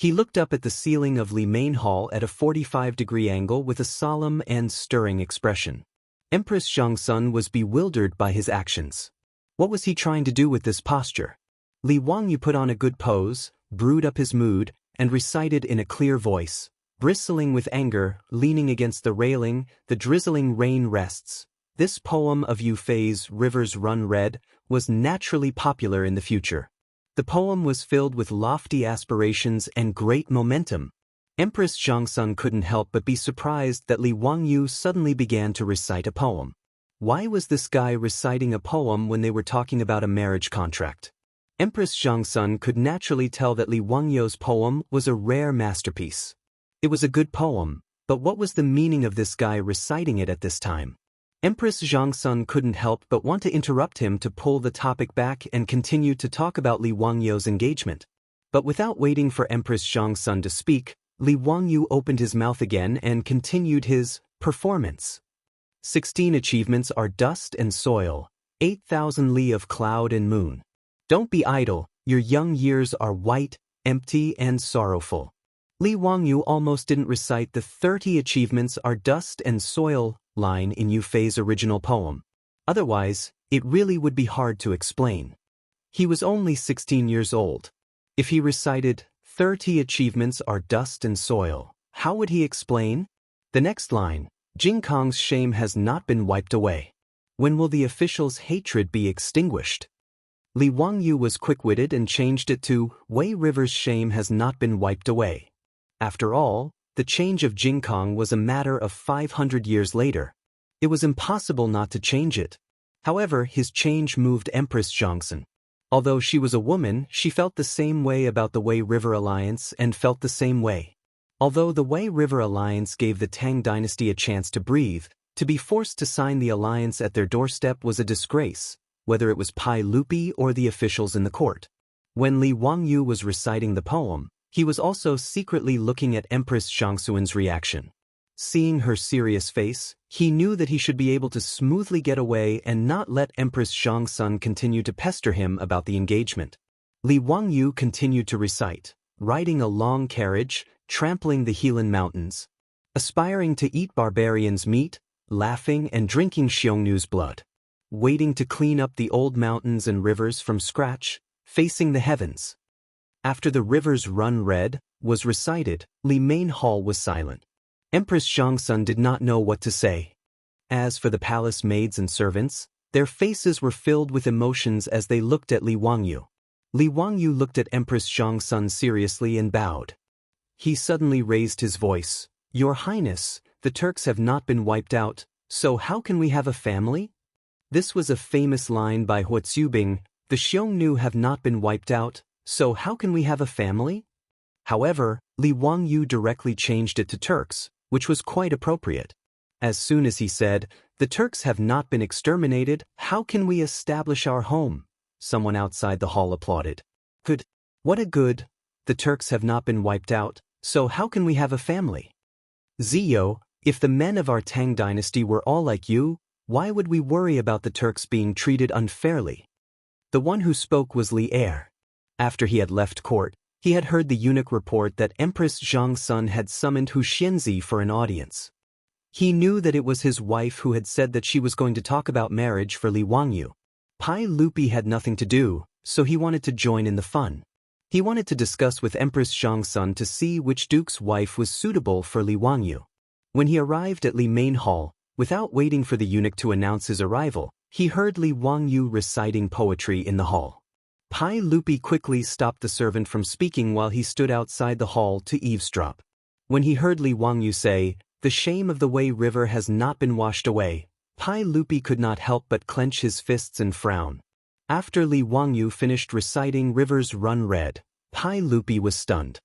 He looked up at the ceiling of Li Main Hall at a 45-degree angle with a solemn and stirring expression. Empress Chang'an was bewildered by his actions. What was he trying to do with this posture? Li Wangyu put on a good pose, brewed up his mood, and recited in a clear voice. Bristling with anger, leaning against the railing, the drizzling rain rests. This poem of Yu Fei's Rivers Run Red was naturally popular in the future. The poem was filled with lofty aspirations and great momentum. Empress Chang'an couldn't help but be surprised that Li Wangyu suddenly began to recite a poem. Why was this guy reciting a poem when they were talking about a marriage contract? Empress Chang'an could naturally tell that Li Wangyu's poem was a rare masterpiece. It was a good poem, but what was the meaning of this guy reciting it at this time? Empress Chang'an couldn't help but want to interrupt him to pull the topic back and continue to talk about Li Wangyu's engagement. But without waiting for Empress Chang'an to speak, Li Wangyu opened his mouth again and continued his performance. 16 achievements are dust and soil, 8,000 li of cloud and moon. Don't be idle, your young years are white, empty and sorrowful. Li Wangyu almost didn't recite the 30 achievements are dust and soil line in Yu Fei's original poem. Otherwise, it really would be hard to explain. He was only 16 years old. If he recited 30 achievements are dust and soil, how would he explain? The next line, Jing Kong's shame has not been wiped away. When will the officials' hatred be extinguished? Li Wangyu was quick-witted and changed it to Wei River's shame has not been wiped away. After all, the change of Jing Kong was a matter of 500 years later. It was impossible not to change it. However, his change moved Empress Chang'an. Although she was a woman, she felt the same way about the Wei River Alliance and felt the same way. Although the Wei River Alliance gave the Tang dynasty a chance to breathe, to be forced to sign the alliance at their doorstep was a disgrace, whether it was Pai Lupi or the officials in the court. When Li Wangyu was reciting the poem, he was also secretly looking at Empress Chang'an's reaction. Seeing her serious face, he knew that he should be able to smoothly get away and not let Empress Chang'an continue to pester him about the engagement. Li Wangyu continued to recite, riding a long carriage, trampling the Helan Mountains, aspiring to eat barbarians' meat, laughing and drinking Xiongnu's blood, waiting to clean up the old mountains and rivers from scratch, facing the heavens. After the Rivers Run Red was recited, Li Main Hall was silent. Empress Chang'an did not know what to say. As for the palace maids and servants, their faces were filled with emotions as they looked at Li Wangyu. Li Wangyu looked at Empress Chang'an seriously and bowed. He suddenly raised his voice. Your Highness, the Turks have not been wiped out, so how can we have a family? This was a famous line by Hua Tsubing. The Xiongnu have not been wiped out, so how can we have a family? However, Li Wangyu directly changed it to Turks, which was quite appropriate. As soon as he said, the Turks have not been exterminated, how can we establish our home? Someone outside the hall applauded. Good. What a good. The Turks have not been wiped out, so how can we have a family? Ziyo, if the men of our Tang dynasty were all like you, why would we worry about the Turks being treated unfairly? The one who spoke was Li Er. After he had left court, he had heard the eunuch report that Empress Chang'an had summoned Hu Xianzi for an audience. He knew that it was his wife who had said that she was going to talk about marriage for Li Wangyu. Pai Lupi had nothing to do, so he wanted to join in the fun. He wanted to discuss with Empress Chang'an to see which duke's wife was suitable for Li Wangyu. When he arrived at Li Main Hall, without waiting for the eunuch to announce his arrival, he heard Li Wangyu reciting poetry in the hall. Pai Lupi quickly stopped the servant from speaking while he stood outside the hall to eavesdrop. When he heard Li Wangyu say, the shame of the Wei River has not been washed away, Pai Lupi could not help but clench his fists and frown. After Li Wangyu finished reciting Rivers Run Red, Pai Lupi was stunned.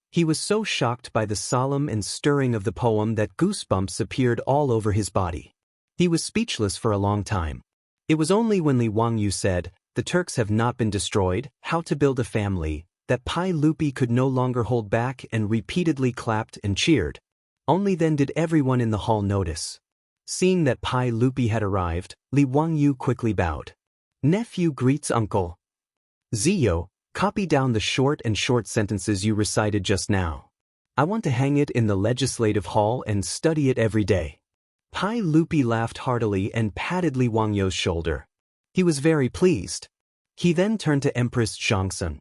He was so shocked by the solemn and stirring of the poem that goosebumps appeared all over his body. He was speechless for a long time. It was only when Li Wangyu said, the Turks have not been destroyed, how to build a family, that Pai Lupi could no longer hold back and repeatedly clapped and cheered. Only then did everyone in the hall notice. Seeing that Pai Lupi had arrived, Li Wangyu quickly bowed. Nephew greets uncle. Ziyo, Copy down the short sentences you recited just now. I want to hang it in the legislative hall and study it every day. Pai Lupi laughed heartily and patted Li Wangyu's shoulder. He was very pleased. He then turned to Empress Chang'an.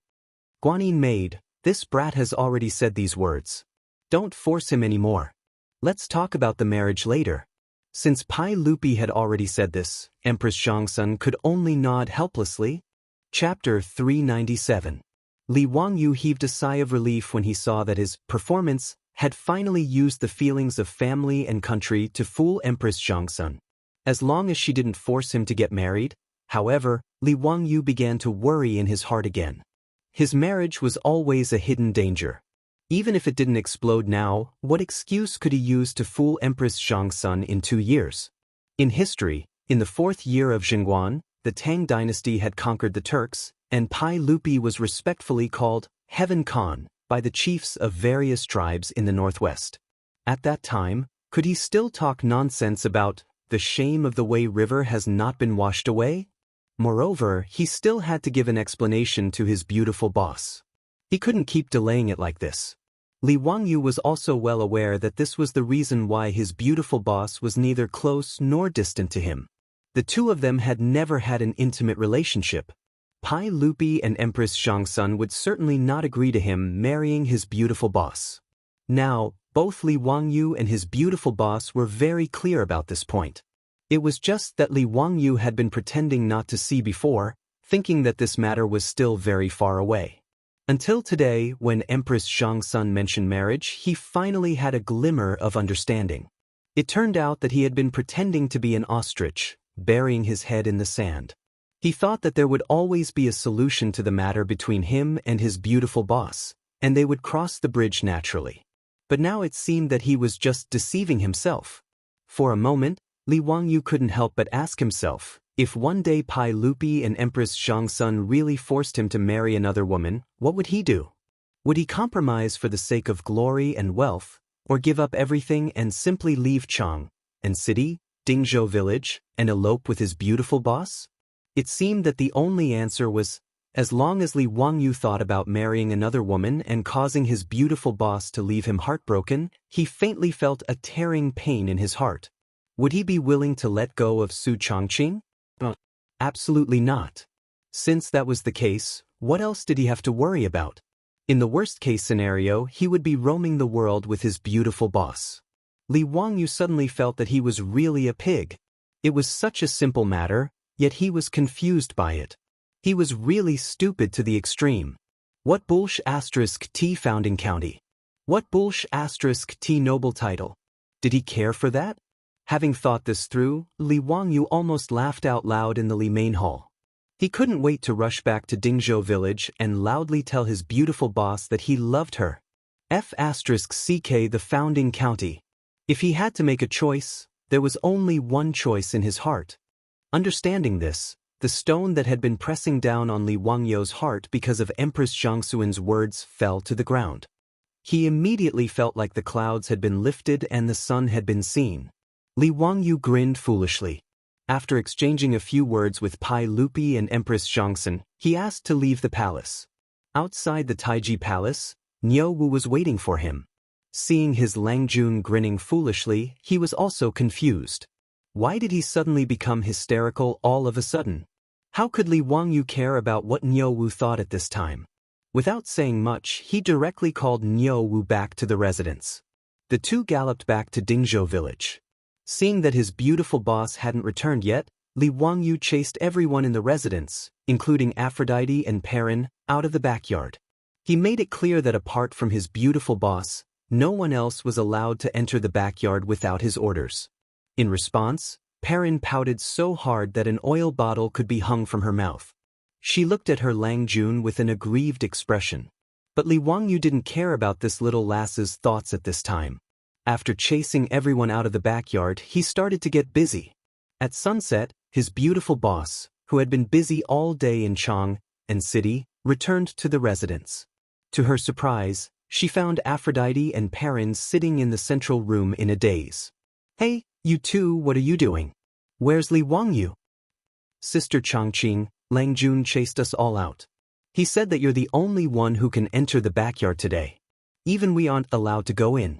Guanyin maid, this brat has already said these words. Don't force him anymore. Let's talk about the marriage later. Since Pai Lupi had already said this, Empress Chang'an could only nod helplessly. Chapter 397. Li Wangyu heaved a sigh of relief when he saw that his performance had finally used the feelings of family and country to fool Empress Chang'an. As long as she didn't force him to get married, however, Li Wangyu began to worry in his heart again. His marriage was always a hidden danger. Even if it didn't explode now, what excuse could he use to fool Empress Chang'an in 2 years? In history, in the 4th year of Chang'an, the Tang dynasty had conquered the Turks, and Pai Lupi was respectfully called Heaven Khan by the chiefs of various tribes in the northwest. At that time, could he still talk nonsense about the shame of the Wei River has not been washed away? Moreover, he still had to give an explanation to his beautiful boss. He couldn't keep delaying it like this. Li Wangyu was also well aware that this was the reason why his beautiful boss was neither close nor distant to him. The two of them had never had an intimate relationship. Pai Lupi and Empress Chang'an would certainly not agree to him marrying his beautiful boss. Now, both Li Wangyu and his beautiful boss were very clear about this point. It was just that Li Wangyu had been pretending not to see before, thinking that this matter was still very far away. Until today, when Empress Chang'an mentioned marriage, he finally had a glimmer of understanding. It turned out that he had been pretending to be an ostrich, burying his head in the sand. He thought that there would always be a solution to the matter between him and his beautiful boss, and they would cross the bridge naturally. But now it seemed that he was just deceiving himself. For a moment, Li Wangyu couldn't help but ask himself, if one day Pai Lupi and Empress Chang'an really forced him to marry another woman, what would he do? Would he compromise for the sake of glory and wealth, or give up everything and simply leave Chang'an city, Dingzhou village, and elope with his beautiful boss? It seemed that the only answer was, as long as Li Wangyu thought about marrying another woman and causing his beautiful boss to leave him heartbroken, he faintly felt a tearing pain in his heart. Would he be willing to let go of Su Chongqing? Absolutely not. Since that was the case, what else did he have to worry about? In the worst-case scenario, he would be roaming the world with his beautiful boss. Li Wangyu suddenly felt that he was really a pig. It was such a simple matter, yet he was confused by it. He was really stupid to the extreme. What bullsh asterisk T founding county? What bullsh asterisk T noble title? Did he care for that? Having thought this through, Li Wangyu almost laughed out loud in the Li main hall. He couldn't wait to rush back to Dingzhou village and loudly tell his beautiful boss that he loved her. F***CK the founding county. If he had to make a choice, there was only one choice in his heart. Understanding this, the stone that had been pressing down on Li Wangyu's heart because of Empress Chang'an's words fell to the ground. He immediately felt like the clouds had been lifted and the sun had been seen. Li Wangyu grinned foolishly. After exchanging a few words with Pai Lupi and Empress Chang'an, he asked to leave the palace. Outside the Taiji palace, Niu Wu was waiting for him. Seeing his Langjun grinning foolishly, he was also confused. Why did he suddenly become hysterical all of a sudden? How could Li Wangyu care about what Niu Wu thought at this time? Without saying much, he directly called Niu Wu back to the residence. The two galloped back to Dingzhou village. Seeing that his beautiful boss hadn't returned yet, Li Wangyu chased everyone in the residence, including Aphrodite and Perrin, out of the backyard. He made it clear that apart from his beautiful boss, no one else was allowed to enter the backyard without his orders. In response, Perrin pouted so hard that an oil bottle could be hung from her mouth. She looked at her Langjun with an aggrieved expression. But Li Wangyu didn't care about this little lass's thoughts at this time. After chasing everyone out of the backyard, he started to get busy. At sunset, his beautiful boss, who had been busy all day in Chang'an city, returned to the residence. To her surprise, she found Aphrodite and Perrin sitting in the central room in a daze. "Hey, you two, what are you doing? Where's Li Wangyu?" "Sister Chongqing, Langjun chased us all out. He said that you're the only one who can enter the backyard today. Even we aren't allowed to go in.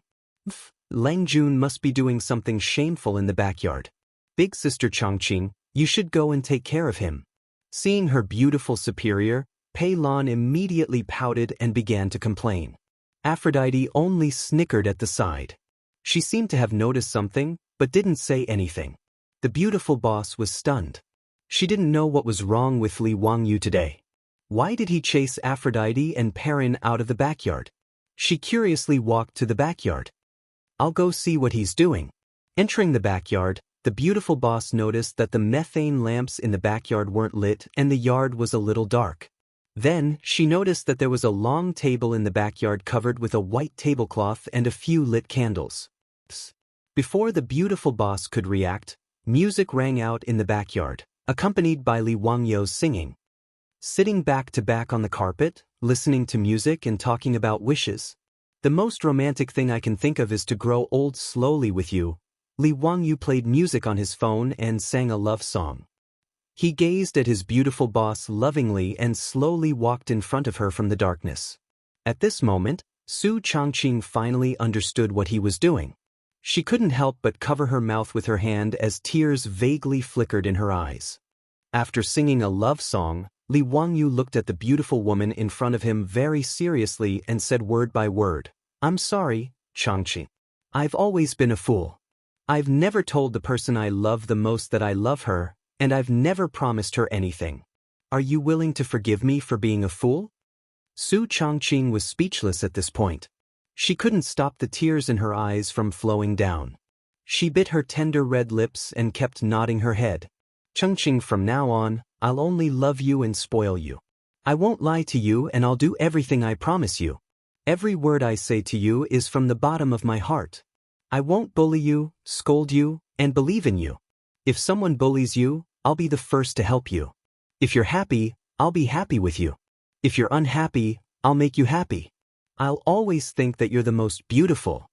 Lang Jun must be doing something shameful in the backyard. Big sister Changqing, you should go and take care of him. Seeing her beautiful superior, Pei Lan immediately pouted and began to complain. Aphrodite only snickered at the side. She seemed to have noticed something, but didn't say anything. The beautiful boss was stunned. She didn't know what was wrong with Li Wangyu today. Why did he chase Aphrodite and Perrin out of the backyard? She curiously walked to the backyard. I'll go see what he's doing. Entering the backyard, the beautiful boss noticed that the methane lamps in the backyard weren't lit and the yard was a little dark. Then, she noticed that there was a long table in the backyard covered with a white tablecloth and a few lit candles. Before the beautiful boss could react, music rang out in the backyard, accompanied by Li Wangyu's singing. Sitting back to back on the carpet, listening to music and talking about wishes. The most romantic thing I can think of is to grow old slowly with you. Li Wangyu played music on his phone and sang a love song. He gazed at his beautiful boss lovingly and slowly walked in front of her from the darkness. At this moment, Su Changqing finally understood what he was doing. She couldn't help but cover her mouth with her hand as tears vaguely flickered in her eyes. After singing a love song, Li Wangyu looked at the beautiful woman in front of him very seriously and said word by word, I'm sorry, Changqing. I've always been a fool. I've never told the person I love the most that I love her, and I've never promised her anything. Are you willing to forgive me for being a fool? Su Changqing was speechless at this point. She couldn't stop the tears in her eyes from flowing down. She bit her tender red lips and kept nodding her head. Changqing, from now on, I'll only love you and spoil you. I won't lie to you and I'll do everything I promise you. Every word I say to you is from the bottom of my heart. I won't bully you, scold you, and believe in you. If someone bullies you, I'll be the first to help you. If you're happy, I'll be happy with you. If you're unhappy, I'll make you happy. I'll always think that you're the most beautiful.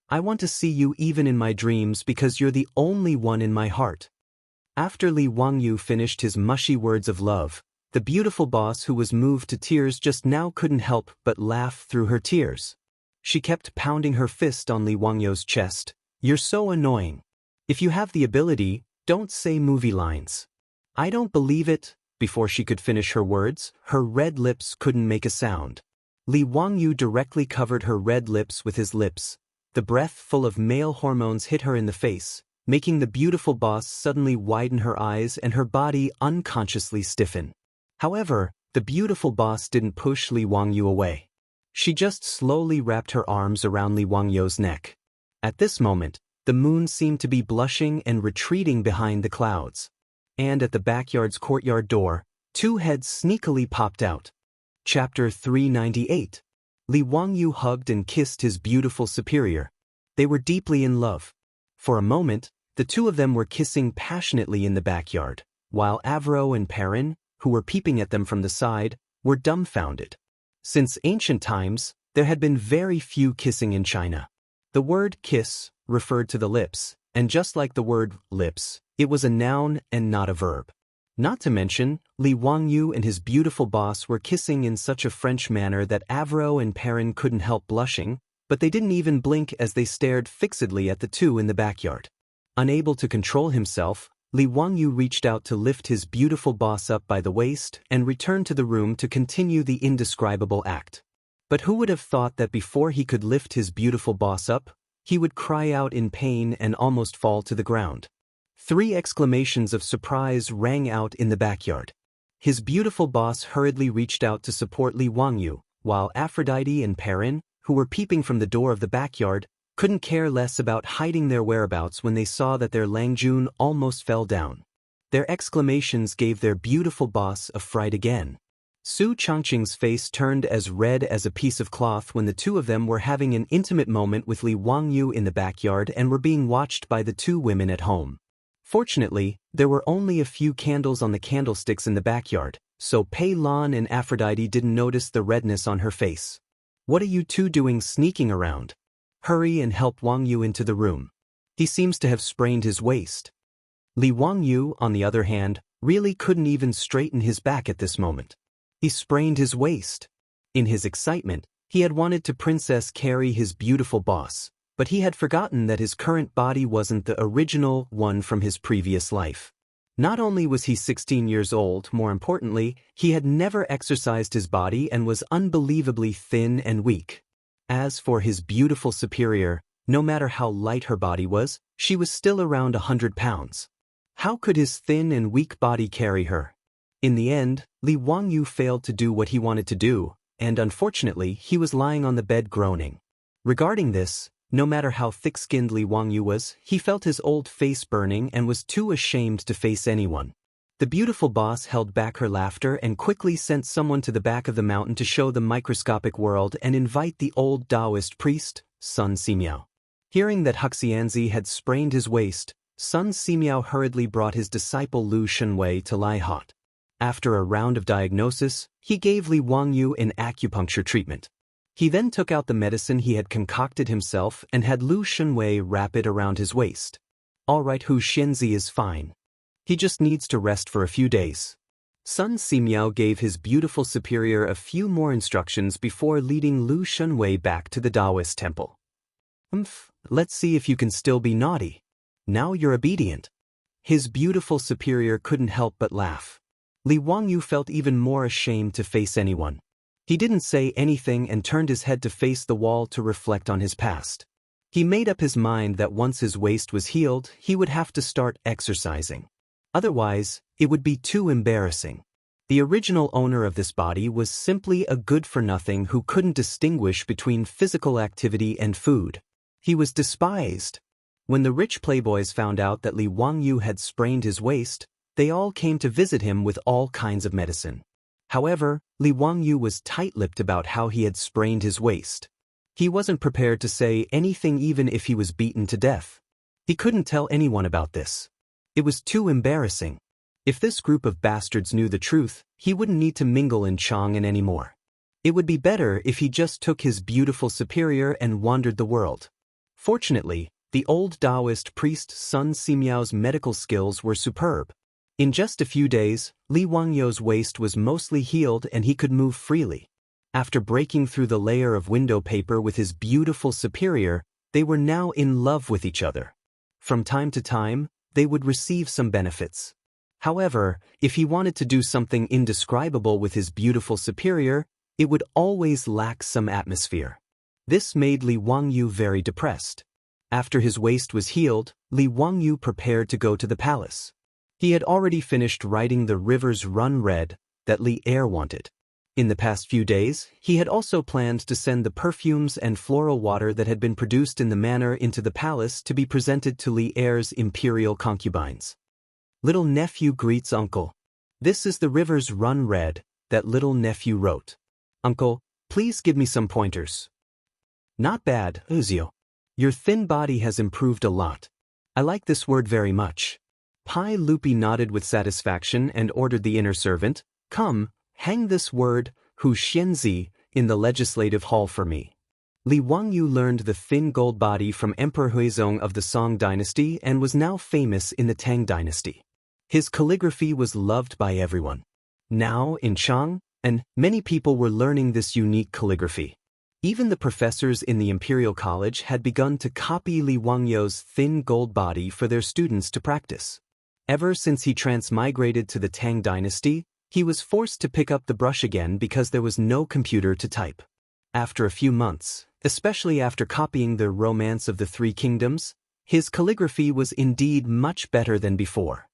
I want to see you even in my dreams because you're the only one in my heart. After Li Wangyu finished his mushy words of love, the beautiful boss who was moved to tears just now couldn't help but laugh through her tears. She kept pounding her fist on Li Wangyu's chest. You're so annoying. If you have the ability, don't say movie lines. I don't believe it. Before she could finish her words, her red lips couldn't make a sound. Li Wangyu directly covered her red lips with his lips. The breath full of male hormones hit her in the face, making the beautiful boss suddenly widen her eyes and her body unconsciously stiffen. However, the beautiful boss didn't push Li Wangyu away. She just slowly wrapped her arms around Li Wangyu's neck. At this moment, the moon seemed to be blushing and retreating behind the clouds. And at the backyard's courtyard door, two heads sneakily popped out. Chapter 398. Li Wangyu hugged and kissed his beautiful superior. They were deeply in love. For a moment, the two of them were kissing passionately in the backyard, while Avro and Perrin, who were peeping at them from the side, were dumbfounded. Since ancient times, there had been very few kissing in China. The word kiss referred to the lips, and just like the word lips, it was a noun and not a verb. Not to mention, Li Wangyu and his beautiful boss were kissing in such a French manner that Avro and Perrin couldn't help blushing, but they didn't even blink as they stared fixedly at the two in the backyard. Unable to control himself, Li Wangyu reached out to lift his beautiful boss up by the waist and returned to the room to continue the indescribable act. But who would have thought that before he could lift his beautiful boss up, he would cry out in pain and almost fall to the ground. 3 exclamations of surprise rang out in the backyard. His beautiful boss hurriedly reached out to support Li Wangyu, while Aphrodite and Perrin, who were peeping from the door of the backyard, couldn't care less about hiding their whereabouts when they saw that their Langjun almost fell down. Their exclamations gave their beautiful boss a fright again. Su Changqing's face turned as red as a piece of cloth when the two of them were having an intimate moment with Li Wangyu in the backyard and were being watched by the two women at home. Fortunately, there were only a few candles on the candlesticks in the backyard, so Pei Lan and Aphrodite didn't notice the redness on her face. What are you two doing sneaking around? Hurry and help Wangyu into the room. He seems to have sprained his waist. Li Wangyu, on the other hand, really couldn't even straighten his back at this moment. He sprained his waist. In his excitement, he had wanted to Princess carry his beautiful boss, but he had forgotten that his current body wasn't the original one from his previous life. Not only was he 16 years old, more importantly, he had never exercised his body and was unbelievably thin and weak. As for his beautiful superior, no matter how light her body was, she was still around 100 pounds. How could his thin and weak body carry her? In the end, Li Wangyu failed to do what he wanted to do, and unfortunately, he was lying on the bed groaning. Regarding this, no matter how thick-skinned Li Wangyu was, he felt his old face burning and was too ashamed to face anyone. The beautiful boss held back her laughter and quickly sent someone to the back of the mountain to show the microscopic world and invite the old Taoist priest, Sun Simiao. Hearing that Huxianzi had sprained his waist, Sun Simiao hurriedly brought his disciple Lu Shunwei to lie hot. After a round of diagnosis, he gave Li Wangyu an acupuncture treatment. He then took out the medicine he had concocted himself and had Lu Shunwei wrap it around his waist. All right, Hu Xianzi is fine. He just needs to rest for a few days. Sun Simiao gave his beautiful superior a few more instructions before leading Lu Shunwei back to the Taoist temple. Let's see if you can still be naughty. Now you're obedient. His beautiful superior couldn't help but laugh. Li Wangyu felt even more ashamed to face anyone. He didn't say anything and turned his head to face the wall to reflect on his past. He made up his mind that once his waist was healed, he would have to start exercising. Otherwise, it would be too embarrassing. The original owner of this body was simply a good-for-nothing who couldn't distinguish between physical activity and food. He was despised. When the rich playboys found out that Li Wangyu had sprained his waist, they all came to visit him with all kinds of medicine. However, Li Wangyu was tight-lipped about how he had sprained his waist. He wasn't prepared to say anything even if he was beaten to death. He couldn't tell anyone about this. It was too embarrassing. If this group of bastards knew the truth, he wouldn't need to mingle in Chang'an anymore. It would be better if he just took his beautiful superior and wandered the world. Fortunately, the old Taoist priest Sun Simiao's medical skills were superb. In just a few days, Li Wangyu's waist was mostly healed and he could move freely. After breaking through the layer of window paper with his beautiful superior, they were now in love with each other. From time to time, they would receive some benefits. However, if he wanted to do something indescribable with his beautiful superior, it would always lack some atmosphere. This made Li Wangyu very depressed. After his waist was healed, Li Wangyu prepared to go to the palace. He had already finished writing the Rivers Run Red that Li Er wanted. In the past few days, he had also planned to send the perfumes and floral water that had been produced in the manor into the palace to be presented to Li Er's imperial concubines. Little nephew greets uncle. This is the Rivers Run Red that little nephew wrote. Uncle, please give me some pointers. Not bad, Uzio. Your thin body has improved a lot. I like this word very much. Pai Lupi nodded with satisfaction and ordered the inner servant, come, hang this word, Hu Xianzi, in the legislative hall for me. Li Wangyu learned the thin gold body from Emperor Huizong of the Song dynasty and was now famous in the Tang dynasty. His calligraphy was loved by everyone. Now, in Chang'an, many people were learning this unique calligraphy. Even the professors in the Imperial College had begun to copy Li Wangyu's thin gold body for their students to practice. Ever since he transmigrated to the Tang dynasty, he was forced to pick up the brush again because there was no computer to type. After a few months, especially after copying the Romance of the Three Kingdoms, his calligraphy was indeed much better than before.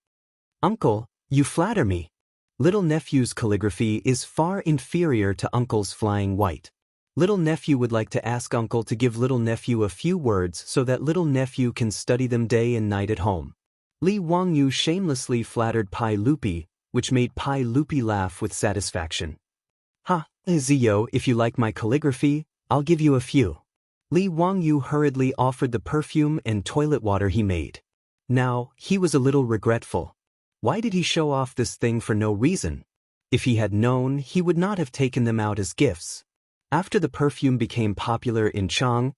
Uncle, you flatter me. Little nephew's calligraphy is far inferior to uncle's flying white. Little nephew would like to ask uncle to give little nephew a few words so that little nephew can study them day and night at home. Li Wangyu shamelessly flattered Pai Lupi, which made Pai Lupi laugh with satisfaction. Ha, Zio, if you like my calligraphy, I'll give you a few. Li Wangyu hurriedly offered the perfume and toilet water he made. Now, he was a little regretful. Why did he show off this thing for no reason? If he had known, he would not have taken them out as gifts. After the perfume became popular in Chang'an,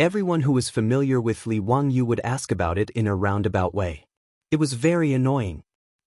everyone who was familiar with Li Wangyu would ask about it in a roundabout way. It was very annoying.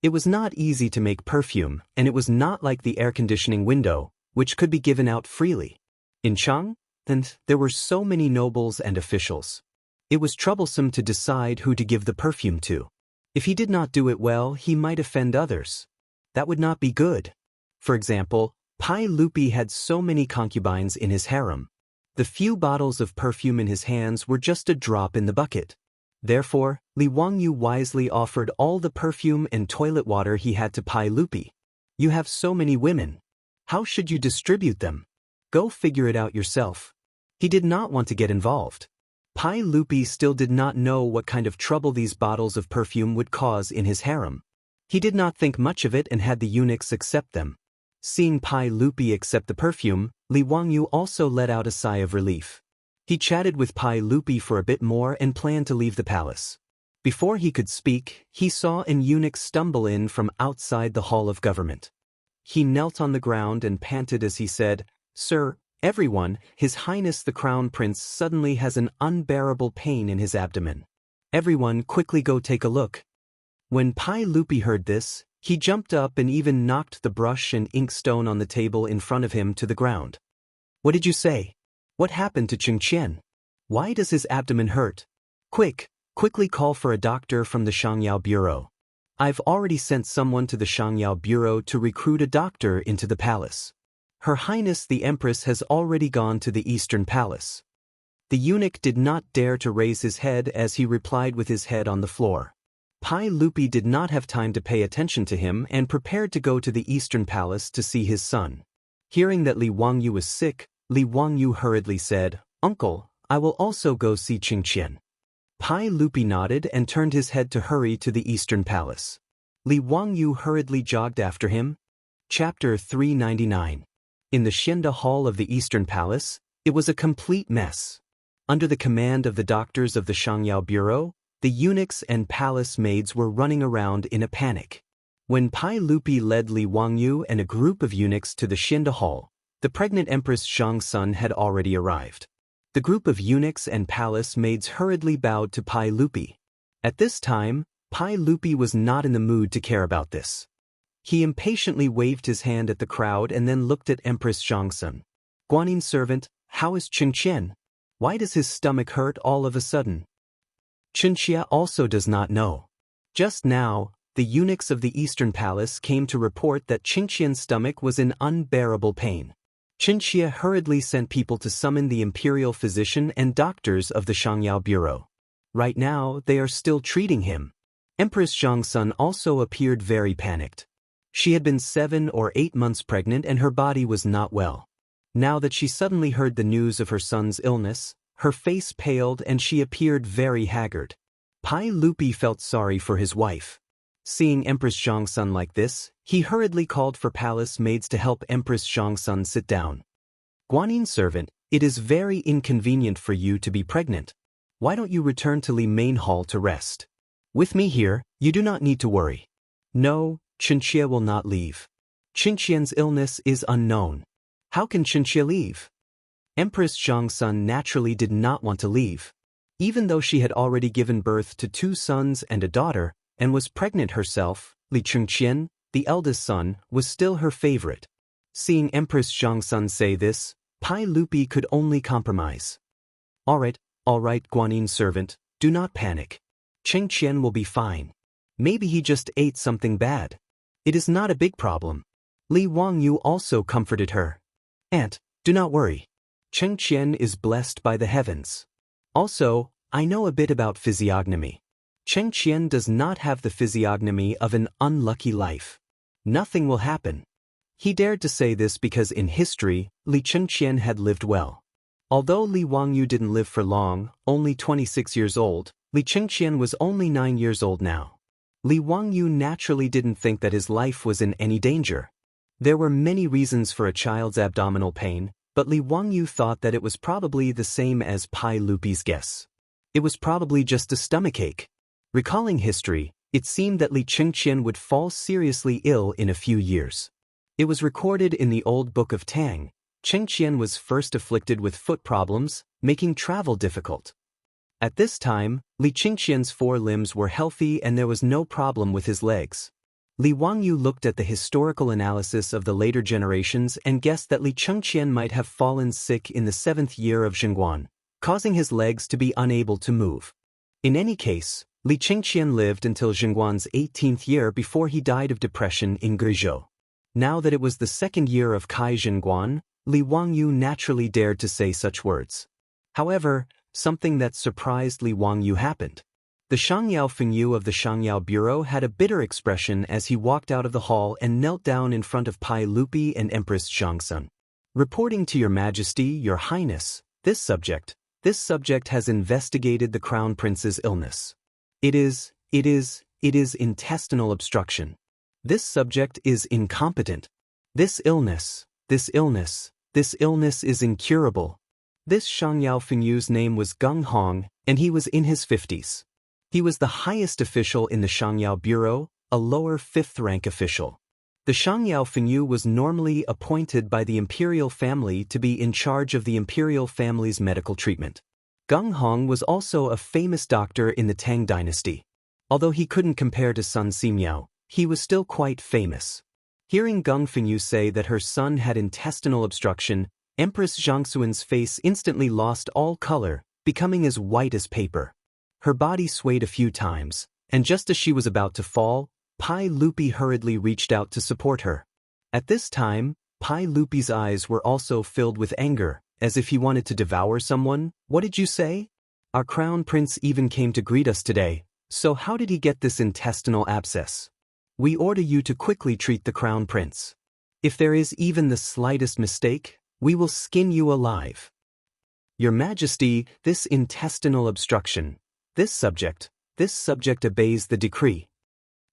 It was not easy to make perfume, and it was not like the air conditioning window, which could be given out freely. In Chang'an, there were so many nobles and officials. It was troublesome to decide who to give the perfume to. If he did not do it well, he might offend others. That would not be good. For example, Pai Lupi had so many concubines in his harem. The few bottles of perfume in his hands were just a drop in the bucket. Therefore, Li Wangyu wisely offered all the perfume and toilet water he had to Pai Lupi. You have so many women. How should you distribute them? Go figure it out yourself. He did not want to get involved. Pai Lupi still did not know what kind of trouble these bottles of perfume would cause in his harem. He did not think much of it and had the eunuchs accept them. Seeing Pai Lupi accept the perfume, Li Wangyu also let out a sigh of relief. He chatted with Pai Lupi for a bit more and planned to leave the palace. Before he could speak, he saw an eunuch stumble in from outside the hall of government. He knelt on the ground and panted as he said, "Sir, everyone, His Highness the Crown Prince suddenly has an unbearable pain in his abdomen. Everyone quickly go take a look." When Pai Lupi heard this, he jumped up and even knocked the brush and inkstone on the table in front of him to the ground. "What did you say? What happened to Chang'an? Why does his abdomen hurt? Quickly call for a doctor from the Shangyao Bureau. I've already sent someone to the Shangyao Bureau to recruit a doctor into the palace. Her Highness the Empress has already gone to the Eastern Palace." The eunuch did not dare to raise his head as he replied with his head on the floor. Pai Lupi did not have time to pay attention to him and prepared to go to the Eastern Palace to see his son. Hearing that Li Wangyu was sick, Li Wangyu hurriedly said, "Uncle, I will also go see Chang'an." Pai Lupi nodded and turned his head to hurry to the Eastern Palace. Li Wangyu hurriedly jogged after him. Chapter 399. In the Xianda Hall of the Eastern Palace, it was a complete mess. Under the command of the doctors of the Shangyao Bureau, the eunuchs and palace maids were running around in a panic. When Pai Lupi led Li Wangyu and a group of eunuchs to the Xianda Hall, the pregnant Empress Zhang's son had already arrived. The group of eunuchs and palace maids hurriedly bowed to Pai Lupi. At this time, Pai Lupi was not in the mood to care about this. He impatiently waved his hand at the crowd and then looked at Empress Zhang's son. "Guanyin servant, how is Chang'an? Why does his stomach hurt all of a sudden?" Chang'an also does not know. Just now, the eunuchs of the Eastern Palace came to report that Chang'an's stomach was in unbearable pain. Chang'an hurriedly sent people to summon the imperial physician and doctors of the Shangyao Bureau. Right now, they are still treating him. Empress Zhang's son also appeared very panicked. She had been 7 or 8 months pregnant and her body was not well. Now that she suddenly heard the news of her son's illness, her face paled and she appeared very haggard. Pai Lupi felt sorry for his wife. Seeing Empress Zhang's son like this, he hurriedly called for palace maids to help Empress Zhang's son sit down. "Guanyin servant, it is very inconvenient for you to be pregnant. Why don't you return to Li Main Hall to rest? With me here, you do not need to worry." "No, Chang'an will not leave. Chang'an's illness is unknown. How can Chang'an leave?" Empress Zhang's son naturally did not want to leave. Even though she had already given birth to 2 sons and a daughter, and was pregnant herself, Li Chang'an, the eldest son, was still her favorite. Seeing Empress Zhang's son say this, Pai Lupi could only compromise. All right, Guanyin servant, do not panic. Chang'an will be fine. Maybe he just ate something bad. It is not a big problem." Li Wangyu also comforted her. "Aunt, do not worry. Chang'an is blessed by the heavens. Also, I know a bit about physiognomy. Chang'an does not have the physiognomy of an unlucky life. Nothing will happen." He dared to say this because in history, Li Chang'an had lived well. Although Li Wangyu didn't live for long, only 26 years old, Li Chang'an was only 9 years old now. Li Wangyu naturally didn't think that his life was in any danger. There were many reasons for a child's abdominal pain, but Li Wangyu thought that it was probably the same as Pai Lupi's guess. It was probably just a stomachache. Recalling history, it seemed that Li Chang'an would fall seriously ill in a few years. It was recorded in the old book of Tang. Chang'an was first afflicted with foot problems, making travel difficult. At this time, Li Chang'an's 4 limbs were healthy and there was no problem with his legs. Li Wangyu looked at the historical analysis of the later generations and guessed that Li Chengqian might have fallen sick in the 7th year of Chang'an, causing his legs to be unable to move. In any case, Li Chengqian lived until Chang'an's 18th year before he died of depression in Guizhou. Now that it was the 2nd year of Kai Chang'an, Li Wangyu naturally dared to say such words. However, something that surprised Li Wangyu happened. The Shangyao Fengyu of the Shangyao Bureau had a bitter expression as he walked out of the hall and knelt down in front of Pai Lupi and Empress Zhangsun. Reporting to Your Majesty, Your Highness, this subject has investigated the Crown Prince's illness. It is intestinal obstruction. This subject is incompetent. This illness is incurable. This Shangyao Fengyu's name was Gung Hong, and he was in his 50s. He was the highest official in the Shangyao Bureau, a lower 5th-rank official. The Shangyao Fengyu was normally appointed by the imperial family to be in charge of the imperial family's medical treatment. Gung Hong was also a famous doctor in the Tang dynasty. Although he couldn't compare to Sun Simiao, he was still quite famous. Hearing Gung Fengyu say that her son had intestinal obstruction, Empress Zhangsuan's face instantly lost all color, becoming as white as paper. Her body swayed a few times, and just as she was about to fall, Pai Lupi hurriedly reached out to support her. At this time, Pai Lupi's eyes were also filled with anger, as if he wanted to devour someone. What did you say? Our crown prince even came to greet us today, so how did he get this intestinal abscess? We order you to quickly treat the crown prince. If there is even the slightest mistake, we will skin you alive. Your Majesty, this intestinal obstruction, this subject obeys the decree.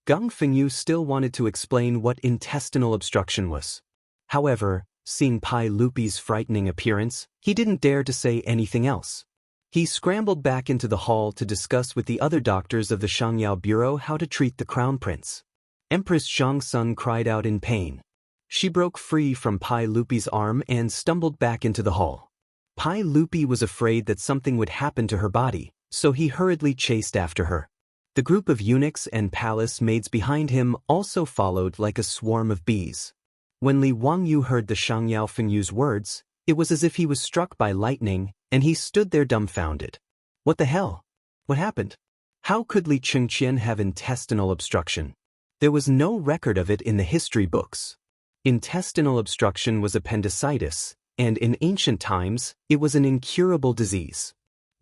Gung Fengyu still wanted to explain what intestinal obstruction was. However, seeing Pai Lupi's frightening appearance, he didn't dare to say anything else. He scrambled back into the hall to discuss with the other doctors of the Shangyao Bureau how to treat the crown prince. Empress Zhangsun cried out in pain. She broke free from Pai Lupi's arm and stumbled back into the hall. Pai Lupi was afraid that something would happen to her body, so he hurriedly chased after her. The group of eunuchs and palace maids behind him also followed like a swarm of bees. When Li Wangyu heard the Shangyao Fengyu's words, it was as if he was struck by lightning, and he stood there dumbfounded. What the hell? What happened? How could Li Chengqian have intestinal obstruction? There was no record of it in the history books. Intestinal obstruction was appendicitis, and in ancient times, it was an incurable disease.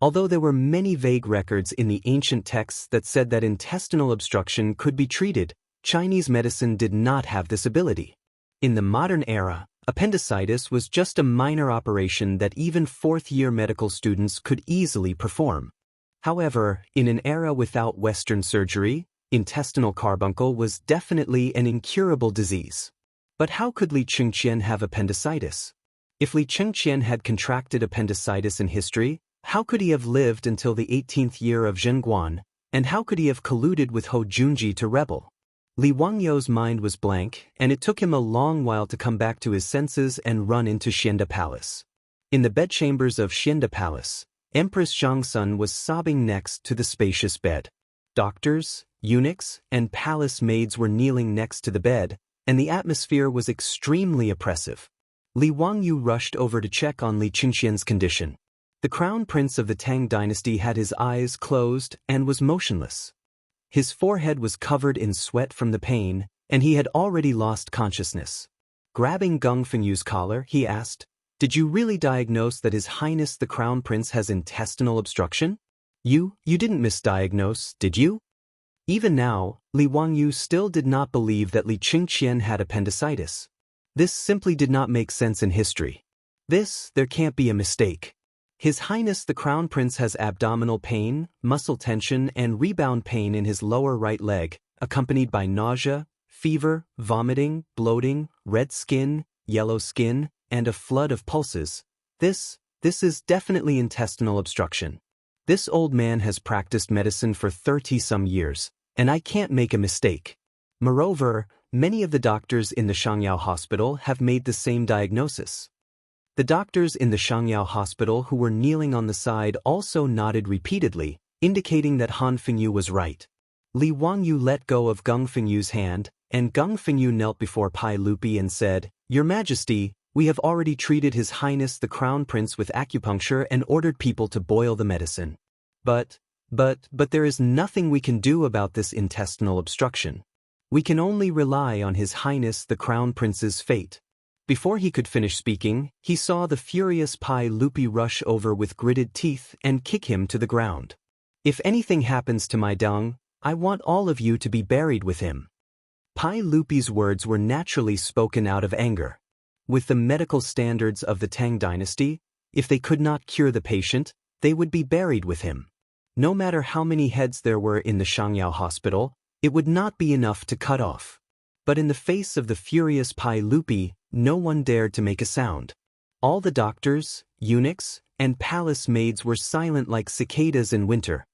Although there were many vague records in the ancient texts that said that intestinal obstruction could be treated, Chinese medicine did not have this ability. In the modern era, appendicitis was just a minor operation that even 4th-year medical students could easily perform. However, in an era without Western surgery, intestinal carbuncle was definitely an incurable disease. But how could Li Chengqian have appendicitis? If Li Chengqian had contracted appendicitis in history, how could he have lived until the 18th year of Zhenguan, and how could he have colluded with Hou Junji to rebel? Li Wangyu's mind was blank, and it took him a long while to come back to his senses and run into Xianda Palace. In the bedchambers of Xianda Palace, Empress Zhangsun was sobbing next to the spacious bed. Doctors, eunuchs, and palace maids were kneeling next to the bed, and the atmosphere was extremely oppressive. Li Wangyu rushed over to check on Li Chengqian's condition. The crown prince of the Tang dynasty had his eyes closed and was motionless. His forehead was covered in sweat from the pain, and he had already lost consciousness. Grabbing Gung Fengyu's collar, he asked, "Did you really diagnose that His Highness the Crown Prince has intestinal obstruction? You didn't misdiagnose, did you?" Even now, Li Wangyu still did not believe that Li Chengqian had appendicitis. This simply did not make sense in history. There can't be a mistake. His Highness the Crown Prince has abdominal pain, muscle tension, and rebound pain in his lower right leg, accompanied by nausea, fever, vomiting, bloating, red skin, yellow skin, and a flood of pulses. This is definitely intestinal obstruction. This old man has practiced medicine for 30-some years, and I can't make a mistake. Moreover, many of the doctors in the Shangyao Hospital have made the same diagnosis. The doctors in the Shangyao Hospital who were kneeling on the side also nodded repeatedly, indicating that Han Fengyu was right. Li Wangyu let go of Gung Fengyu's hand, and Gung Fengyu knelt before Pai Lupi and said, "Your Majesty, we have already treated His Highness the Crown Prince with acupuncture and ordered people to boil the medicine. But there is nothing we can do about this intestinal obstruction. We can only rely on His Highness the Crown Prince's fate." Before he could finish speaking, he saw the furious Pai Lupi rush over with gritted teeth and kick him to the ground. "If anything happens to my Deng, I want all of you to be buried with him." Pai Lupi's words were naturally spoken out of anger. With the medical standards of the Tang dynasty, if they could not cure the patient, they would be buried with him. No matter how many heads there were in the Shangyao hospital, it would not be enough to cut off. But in the face of the furious Pai Lupi, no one dared to make a sound. All the doctors, eunuchs, and palace maids were silent like cicadas in winter.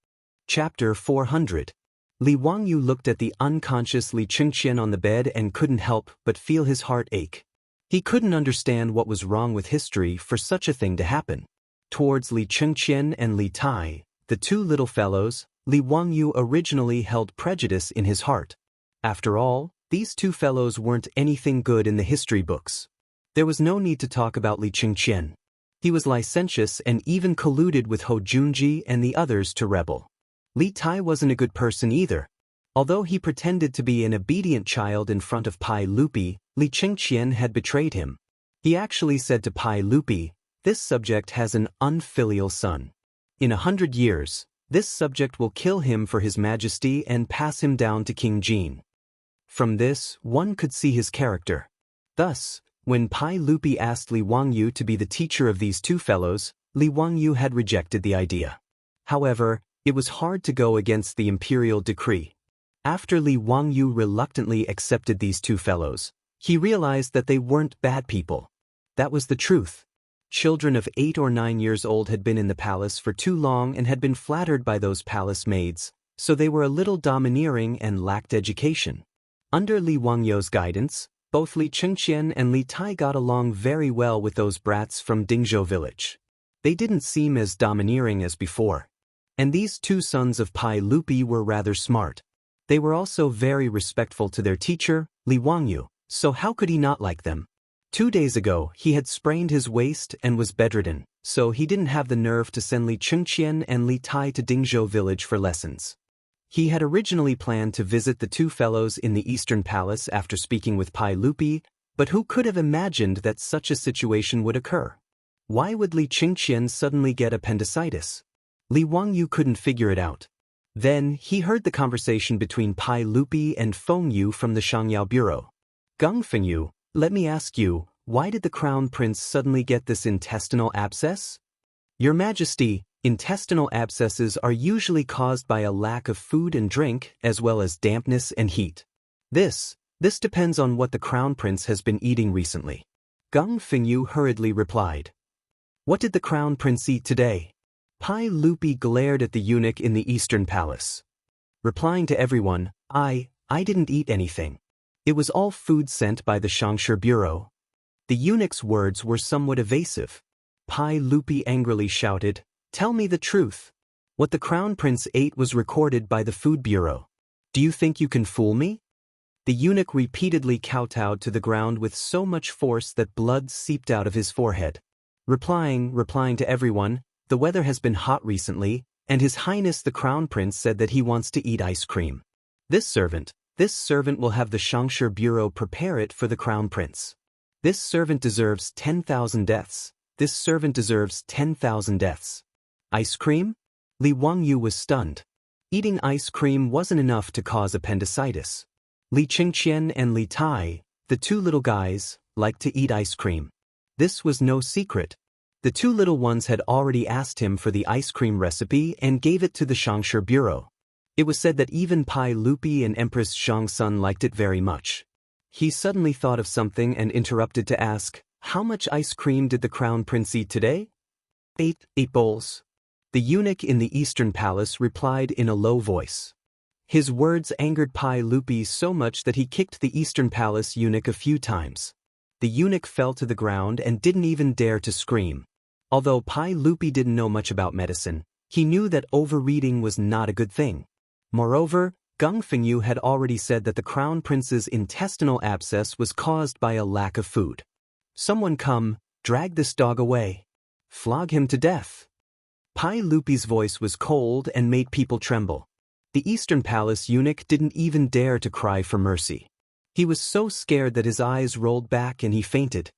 Chapter 400. Li Wangyu looked at the unconscious Li Chengqian on the bed and couldn't help but feel his heart ache. He couldn't understand what was wrong with history for such a thing to happen. Towards Li Chengqian and Li Tai, the two little fellows, Li Wangyu originally held prejudice in his heart. After all, these two fellows weren't anything good in the history books. There was no need to talk about Li Chengqian. He was licentious and even colluded with Hou Junji and the others to rebel. Li Tai wasn't a good person either. Although he pretended to be an obedient child in front of Pai Lupi, Li Chengqian had betrayed him. He actually said to Pai Lupi, "This subject has an unfilial son. In 100 years, this subject will kill him for His Majesty and pass him down to King Jin." From this, one could see his character. Thus, when Pai Lupi asked Li Wangyu to be the teacher of these two fellows, Li Wangyu had rejected the idea. However, it was hard to go against the imperial decree. After Li Wangyu reluctantly accepted these two fellows, he realized that they weren't bad people. That was the truth. Children of 8 or 9 years old had been in the palace for too long and had been flattered by those palace maids, so they were a little domineering and lacked education. Under Li Wangyu's guidance, both Li Chengqian and Li Tai got along very well with those brats from Dingzhou village. They didn't seem as domineering as before. And these two sons of Pai Lupi were rather smart. They were also very respectful to their teacher, Li Wangyu, so how could he not like them? 2 days ago, he had sprained his waist and was bedridden, so he didn't have the nerve to send Li Chengqian and Li Tai to Dingzhou village for lessons. He had originally planned to visit the two fellows in the Eastern Palace after speaking with Pai Lupi, but who could have imagined that such a situation would occur? Why would Li Chengqian suddenly get appendicitis? Li Wangyu couldn't figure it out. Then, he heard the conversation between Pai Lupi and Feng Yu from the Shangyao Bureau. "Gung Fengyu, let me ask you, why did the Crown Prince suddenly get this intestinal abscess?" "Your Majesty, intestinal abscesses are usually caused by a lack of food and drink, as well as dampness and heat. This depends on what the Crown Prince has been eating recently." Gung Fengyu hurriedly replied. "What did the Crown Prince eat today?" Pai Lupi glared at the eunuch in the Eastern Palace. Replying to everyone, I didn't eat anything. It was all food sent by the Shangshi Bureau." The eunuch's words were somewhat evasive. Pai Lupi angrily shouted, "Tell me the truth. What the Crown Prince ate was recorded by the Food Bureau. Do you think you can fool me?" The eunuch repeatedly kowtowed to the ground with so much force that blood seeped out of his forehead. Replying to everyone, "The weather has been hot recently, and His Highness the Crown Prince said that he wants to eat ice cream. This servant will have the Shangshi Bureau prepare it for the Crown Prince. This servant deserves 10,000 deaths. This servant deserves 10,000 deaths." Ice cream? Li Wangyu was stunned. Eating ice cream wasn't enough to cause appendicitis. Li Chengqian and Li Tai, the two little guys, liked to eat ice cream. This was no secret. The two little ones had already asked him for the ice cream recipe and gave it to the Shangshi Bureau. It was said that even Pai Lupi and Empress Zhangsun liked it very much. He suddenly thought of something and interrupted to ask, "How much ice cream did the Crown Prince eat today?" Eight bowls. The eunuch in the Eastern Palace replied in a low voice. His words angered Pai Lupi so much that he kicked the Eastern Palace eunuch a few times. The eunuch fell to the ground and didn't even dare to scream. Although Pai Lupi didn't know much about medicine, he knew that overeating was not a good thing. Moreover, Gung Fengyu had already said that the crown prince's intestinal abscess was caused by a lack of food. Someone come, drag this dog away. Flog him to death. Pai Lupi's voice was cold and made people tremble. The Eastern Palace eunuch didn't even dare to cry for mercy. He was so scared that his eyes rolled back and he fainted.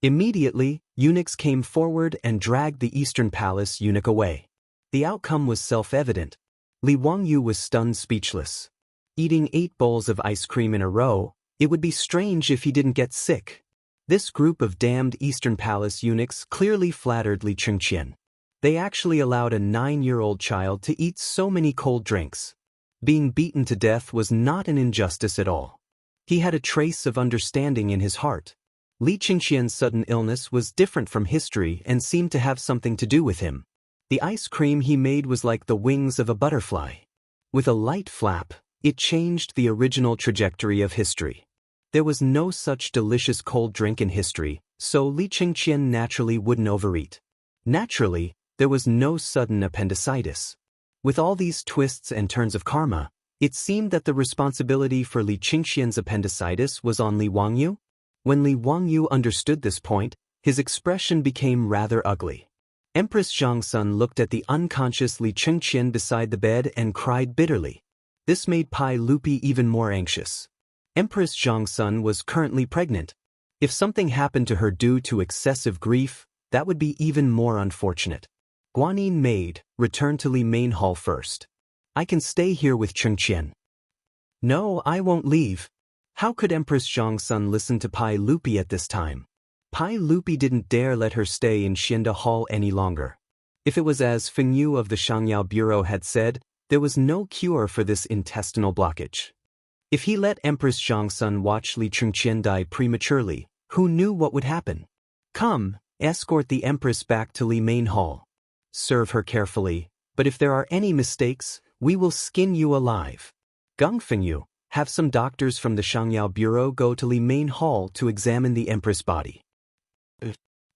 Immediately, eunuchs came forward and dragged the Eastern Palace eunuch away. The outcome was self-evident. Li Wangyu was stunned speechless. Eating 8 bowls of ice cream in a row, it would be strange if he didn't get sick. This group of damned Eastern Palace eunuchs clearly flattered Li Chengqian. They actually allowed a 9-year-old child to eat so many cold drinks. Being beaten to death was not an injustice at all. He had a trace of understanding in his heart. Li Chengqian's sudden illness was different from history and seemed to have something to do with him. The ice cream he made was like the wings of a butterfly. With a light flap, it changed the original trajectory of history. There was no such delicious cold drink in history, so Li Chengqian naturally wouldn't overeat. Naturally, there was no sudden appendicitis. With all these twists and turns of karma, it seemed that the responsibility for Li Chengqian's appendicitis was on Li Wangyu. When Li Wangyu understood this point, his expression became rather ugly. Empress Zhangsun looked at the unconscious Li Chengqian beside the bed and cried bitterly. This made Pai Lupi even more anxious. Empress Zhangsun was currently pregnant. If something happened to her due to excessive grief, that would be even more unfortunate. Guanyin maid, return to Li Main Hall first. I can stay here with Chengqian. No, I won't leave. How could Empress Zhangsun listen to Pai Lupi at this time? Pai Lupi didn't dare let her stay in Xianda Hall any longer. If it was as Fengyu of the Shangyao Bureau had said, there was no cure for this intestinal blockage. If he let Empress Zhangsun watch Li Chengqian die prematurely, who knew what would happen? Come, escort the Empress back to Li Main Hall. Serve her carefully, but if there are any mistakes, we will skin you alive. Gung Fengyu, have some doctors from the Shangyao Bureau go to Li Main Hall to examine the Empress' body.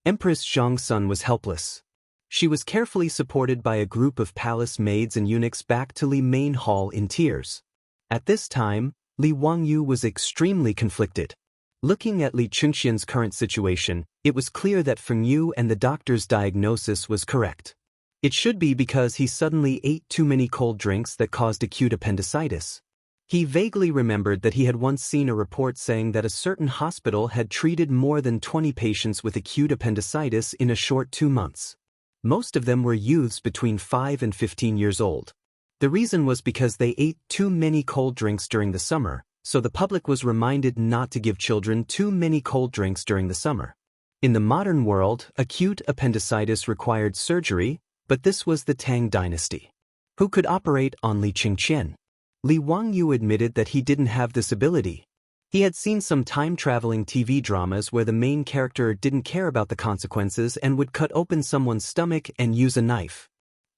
Empress Zhangsun was helpless. She was carefully supported by a group of palace maids and eunuchs back to Li Main Hall in tears. At this time, Li Wangyu was extremely conflicted. Looking at Li Chengqian's current situation, it was clear that Fengyu and the doctor's diagnosis was correct. It should be because he suddenly ate too many cold drinks that caused acute appendicitis. He vaguely remembered that he had once seen a report saying that a certain hospital had treated more than 20 patients with acute appendicitis in a short 2 months. Most of them were youths between 5 and 15 years old. The reason was because they ate too many cold drinks during the summer, so the public was reminded not to give children too many cold drinks during the summer. In the modern world, acute appendicitis required surgery, but this was the Tang dynasty. Who could operate on Li Chengqian? Li Wangyu admitted that he didn't have this ability. He had seen some time-traveling TV dramas where the main character didn't care about the consequences and would cut open someone's stomach and use a knife.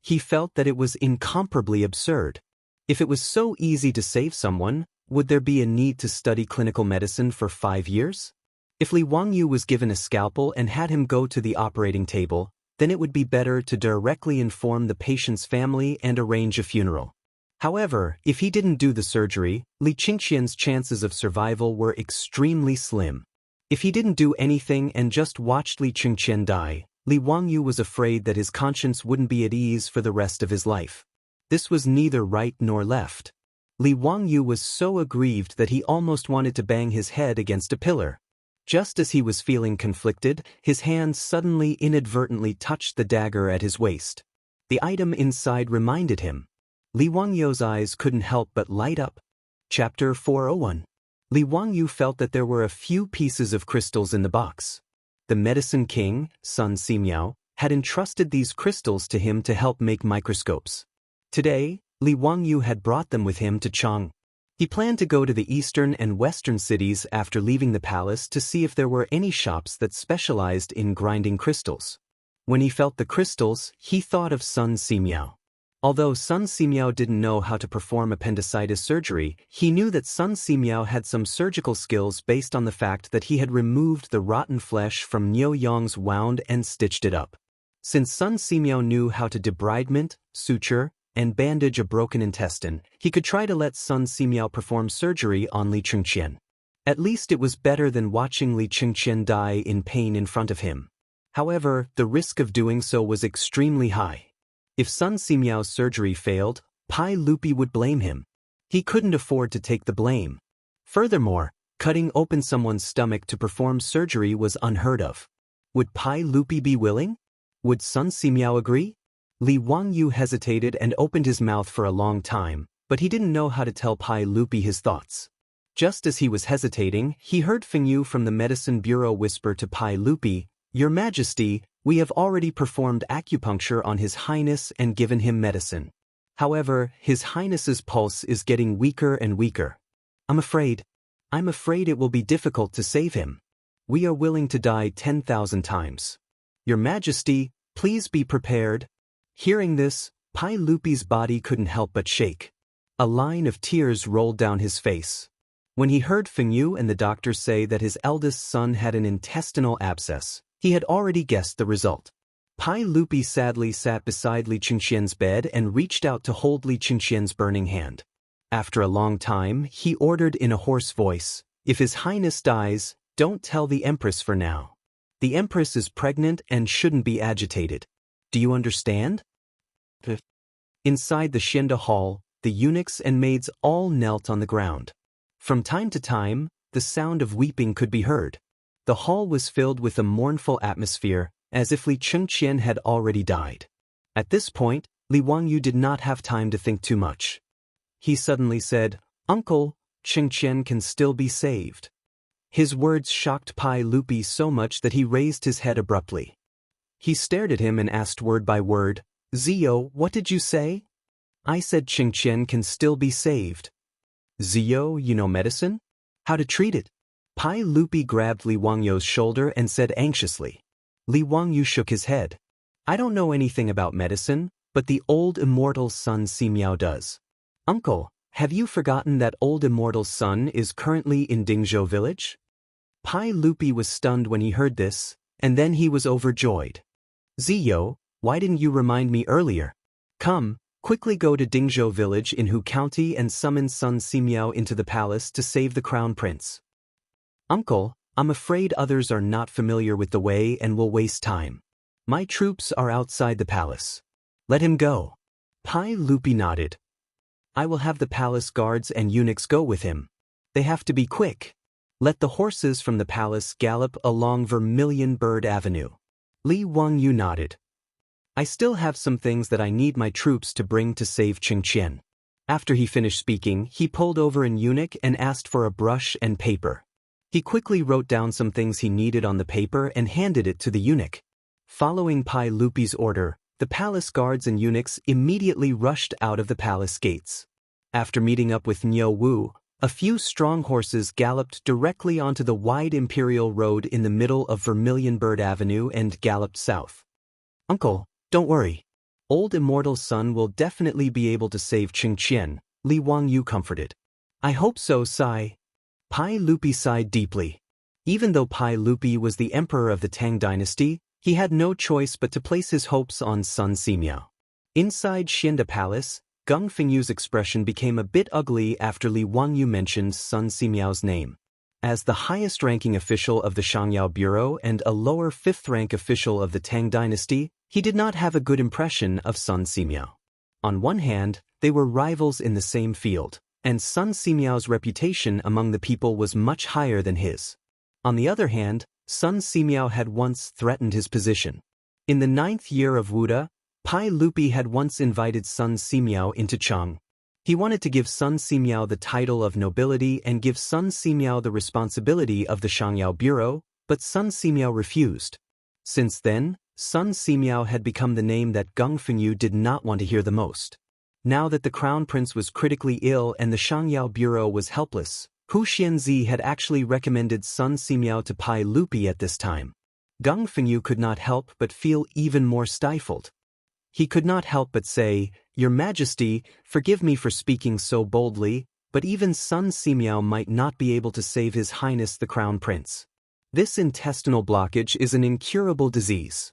He felt that it was incomparably absurd. If it was so easy to save someone, would there be a need to study clinical medicine for 5 years? If Li Wangyu was given a scalpel and had him go to the operating table, then it would be better to directly inform the patient's family and arrange a funeral. However, if he didn't do the surgery, Li Chengqian's chances of survival were extremely slim. If he didn't do anything and just watched Li Chengqian die, Li Wangyu was afraid that his conscience wouldn't be at ease for the rest of his life. This was neither right nor left. Li Wangyu was so aggrieved that he almost wanted to bang his head against a pillar. Just as he was feeling conflicted, his hand suddenly inadvertently touched the dagger at his waist. The item inside reminded him. Li Wangyu's eyes couldn't help but light up. Chapter 401. Li Wangyu felt that there were a few pieces of crystals in the box. The medicine king, Sun Simiao, had entrusted these crystals to him to help make microscopes. Today, Li Wangyu had brought them with him to Chang'an. He planned to go to the eastern and western cities after leaving the palace to see if there were any shops that specialized in grinding crystals. When he felt the crystals, he thought of Sun Simiao. Although Sun Simiao didn't know how to perform appendicitis surgery, he knew that Sun Simiao had some surgical skills based on the fact that he had removed the rotten flesh from Niu Yong's wound and stitched it up. Since Sun Simiao knew how to debridement, suture, and bandage a broken intestine, he could try to let Sun Simiao perform surgery on Li Chengqian. At least it was better than watching Li Chengqian die in pain in front of him. However, the risk of doing so was extremely high. If Sun Simiao's surgery failed, Pai Lupi would blame him. He couldn't afford to take the blame. Furthermore, cutting open someone's stomach to perform surgery was unheard of. Would Pai Lupi be willing? Would Sun Simiao agree? Li Wangyu hesitated and opened his mouth for a long time, but he didn't know how to tell Pai Lupi his thoughts. Just as he was hesitating, he heard Feng Yu from the medicine bureau whisper to Pai Lupi, "Your Majesty, we have already performed acupuncture on His Highness and given him medicine. However, His Highness's pulse is getting weaker and weaker. I'm afraid it will be difficult to save him. We are willing to die 10,000 times. Your Majesty, please be prepared." Hearing this, Pai Lupi's body couldn't help but shake. A line of tears rolled down his face. When he heard Feng Yu and the doctors say that his eldest son had an intestinal abscess, he had already guessed the result. Pai Lupi sadly sat beside Li Chengqian's bed and reached out to hold Li Chengqian's burning hand. After a long time, he ordered in a hoarse voice, "If His Highness dies, don't tell the Empress for now. The Empress is pregnant and shouldn't be agitated. Do you understand?" Inside the Xianda hall, the eunuchs and maids all knelt on the ground. From time to time, the sound of weeping could be heard. The hall was filled with a mournful atmosphere, as if Li Chengqian had already died. At this point, Li Wangyu did not have time to think too much. He suddenly said, "Uncle, Chengqian can still be saved." His words shocked Pai Lupi so much that he raised his head abruptly. He stared at him and asked word by word, "Zio, what did you say?" "I said Chengqian can still be saved." "Zio, you know medicine? How to treat it?" Pai Lupi grabbed Li Wangyu's shoulder and said anxiously. Li Wangyu shook his head. "I don't know anything about medicine, but the old immortal Sun Simiao does." "Uncle, have you forgotten that old immortal Sun is currently in Dingzhou village?" Pai Lupi was stunned when he heard this, and then he was overjoyed. "Zio, why didn't you remind me earlier? Come, quickly go to Dingzhou village in Hu County and summon Sun Simiao into the palace to save the crown prince." "Uncle, I'm afraid others are not familiar with the way and will waste time. My troops are outside the palace. Let him go." Pai Lupi nodded. "I will have the palace guards and eunuchs go with him. They have to be quick. Let the horses from the palace gallop along Vermilion Bird Avenue." Li Wangyu nodded. "I still have some things that I need my troops to bring to save Chengqian." After he finished speaking, he pulled over an eunuch and asked for a brush and paper. He quickly wrote down some things he needed on the paper and handed it to the eunuch. Following Pai Lupi's order, the palace guards and eunuchs immediately rushed out of the palace gates. After meeting up with Niu Wu, a few strong horses galloped directly onto the wide imperial road in the middle of Vermilion Bird Avenue and galloped south. "Uncle, don't worry. Old immortal Sun will definitely be able to save Chengqian," Li Wangyu comforted. "I hope so, Sai." Pai Lupi sighed deeply. Even though Pai Lupi was the emperor of the Tang dynasty, he had no choice but to place his hopes on Sun Simiao. Inside Xianda Palace, Geng Fengyu's expression became a bit ugly after Li Wangyu mentioned Sun Simiao's name. As the highest-ranking official of the Shangyao Bureau and a lower fifth-rank official of the Tang dynasty, he did not have a good impression of Sun Simiao. On one hand, they were rivals in the same field, and Sun Simiao's reputation among the people was much higher than his. On the other hand, Sun Simiao had once threatened his position. In the 9th year of Wuda, Pai Lupi had once invited Sun Simiao into Chang. He wanted to give Sun Simiao the title of nobility and give Sun Simiao the responsibility of the Shangyao Bureau, but Sun Simiao refused. Since then, Sun Simiao had become the name that Geng Fengyu did not want to hear the most. Now that the crown prince was critically ill and the Shangyao Bureau was helpless, Hu Xianzi had actually recommended Sun Simiao to Pai Lupi at this time. Geng Fengyu could not help but feel even more stifled. He could not help but say, "Your Majesty, forgive me for speaking so boldly, but even Sun Simiao might not be able to save His Highness the Crown Prince. This intestinal blockage is an incurable disease.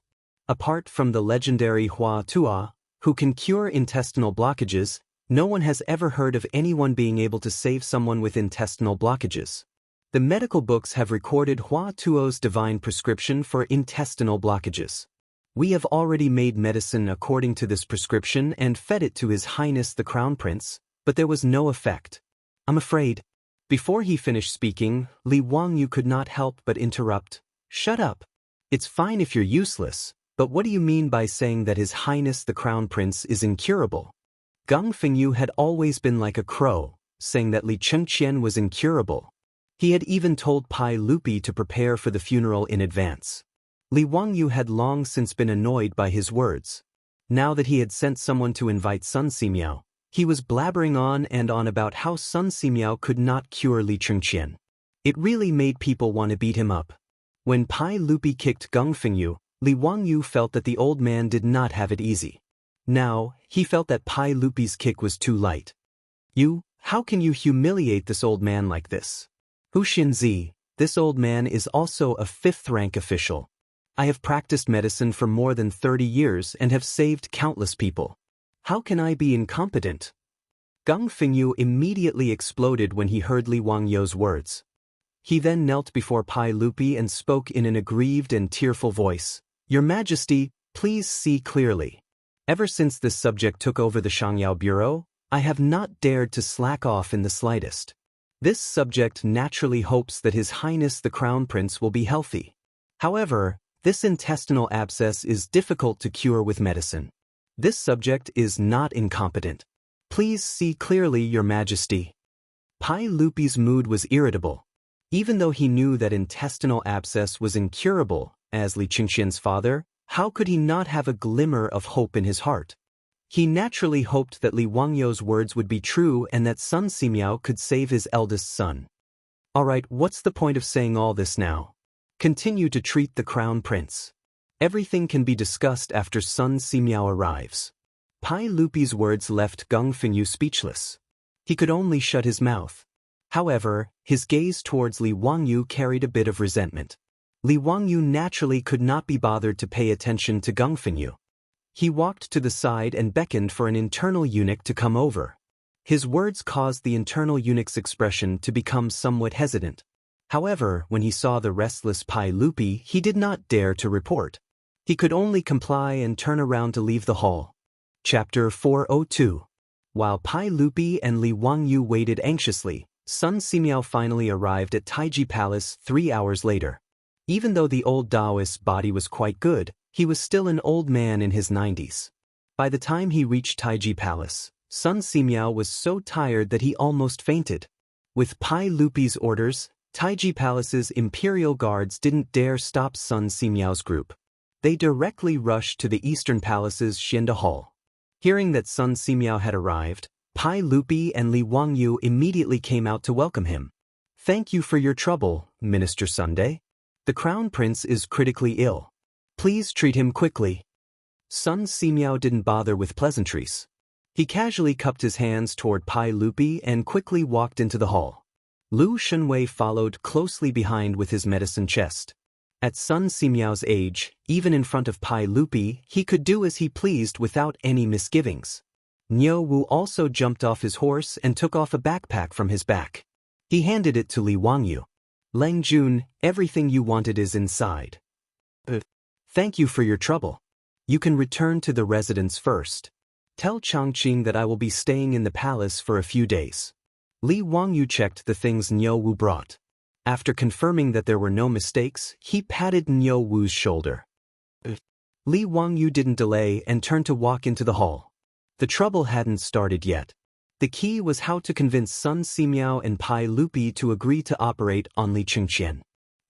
Apart from the legendary Hua Tua, who can cure intestinal blockages. No one has ever heard of anyone being able to save someone with intestinal blockages. The medical books have recorded Hua Tuo's divine prescription for intestinal blockages. We have already made medicine according to this prescription and fed it to His Highness the Crown Prince, but there was no effect. I'm afraid. Before he finished speaking, Li Wangyu could not help but interrupt. Shut up. It's fine if you're useless, but what do you mean by saying that His Highness the Crown Prince is incurable? Geng Fengyu had always been like a crow, saying that Li Chengqian was incurable. He had even told Pai Lupi to prepare for the funeral in advance. Li Wangyu had long since been annoyed by his words. Now that he had sent someone to invite Sun Simiao, he was blabbering on and on about how Sun Simiao could not cure Li Chengqian. It really made people want to beat him up. When Pai Lupi kicked Geng Fengyu, Li Wangyu felt that the old man did not have it easy. Now, he felt that Pai Lupi's kick was too light. How can you humiliate this old man like this? Hu Xinzi, this old man is also a 5th-rank official. I have practiced medicine for more than 30 years and have saved countless people. How can I be incompetent? Geng Fengyu immediately exploded when he heard Li Wangyu's words. He then knelt before Pai Lupi and spoke in an aggrieved and tearful voice. Your Majesty, please see clearly. Ever since this subject took over the Shangyao Bureau, I have not dared to slack off in the slightest. This subject naturally hopes that His Highness the Crown Prince will be healthy. However, this intestinal abscess is difficult to cure with medicine. This subject is not incompetent. Please see clearly, Your Majesty. Pai Lupi's mood was irritable. Even though he knew that intestinal abscess was incurable, as Li Chengqian's father, how could he not have a glimmer of hope in his heart? He naturally hoped that Li Wangyu's words would be true and that Sun Simiao could save his eldest son. Alright, what's the point of saying all this now? Continue to treat the Crown Prince. Everything can be discussed after Sun Simiao arrives. Pai Lupi's words left Geng Fengyu speechless. He could only shut his mouth. However, his gaze towards Li Wangyu carried a bit of resentment. Li Wangyu naturally could not be bothered to pay attention to Geng Fengyu. He walked to the side and beckoned for an internal eunuch to come over. His words caused the internal eunuch's expression to become somewhat hesitant. However, when he saw the restless Pai Lupi, he did not dare to report. He could only comply and turn around to leave the hall. Chapter 402. While Pai Lupi and Li Wangyu waited anxiously, Sun Simiao finally arrived at Taiji Palace 3 hours later. Even though the old Taoist's body was quite good, he was still an old man in his 90s. By the time he reached Taiji Palace, Sun Simiao was so tired that he almost fainted. With Pai Lupi's orders, Taiji Palace's imperial guards didn't dare stop Sun Simiao's group. They directly rushed to the Eastern Palace's Xianda Hall. Hearing that Sun Simiao had arrived, Pai Lupi and Li Wangyu immediately came out to welcome him. Thank you for your trouble, Minister Sunday. The Crown Prince is critically ill. Please treat him quickly. Sun Simiao didn't bother with pleasantries. He casually cupped his hands toward Pai Lupi and quickly walked into the hall. Lu Shunwei followed closely behind with his medicine chest. At Sun Simiao's age, even in front of Pai Lupi, he could do as he pleased without any misgivings. Niu Wu also jumped off his horse and took off a backpack from his back. He handed it to Li Wangyu. Leng Jun, everything you wanted is inside. Thank you for your trouble. You can return to the residence first. Tell Changqing that I will be staying in the palace for a few days. Li Wangyu checked the things Niu Wu brought. After confirming that there were no mistakes, he patted Niu Wu's shoulder. Li Wangyu didn't delay and turned to walk into the hall. The trouble hadn't started yet. The key was how to convince Sun Simiao and Pai Lupi to agree to operate on Li Chengqian.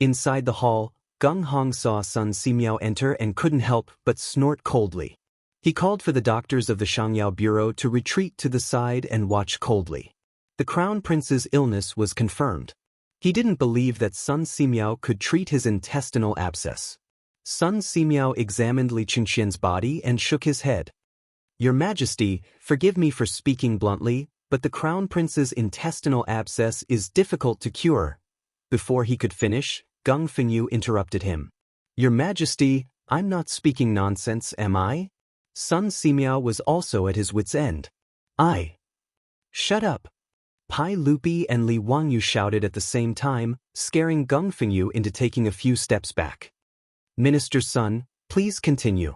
Inside the hall, Geng Hong saw Sun Simiao enter and couldn't help but snort coldly. He called for the doctors of the Shangyao Bureau to retreat to the side and watch coldly. The Crown Prince's illness was confirmed. He didn't believe that Sun Simiao could treat his intestinal abscess. Sun Simiao examined Li Chengqian's body and shook his head. Your Majesty, forgive me for speaking bluntly, but the Crown Prince's intestinal abscess is difficult to cure. Before he could finish, Geng Fengyu interrupted him. Your Majesty, I'm not speaking nonsense, am I? Sun Simiao was also at his wit's end. Shut up! Pai Lupi and Li Wangyu shouted at the same time, scaring Gung Fengyu into taking a few steps back. Minister's son, please continue.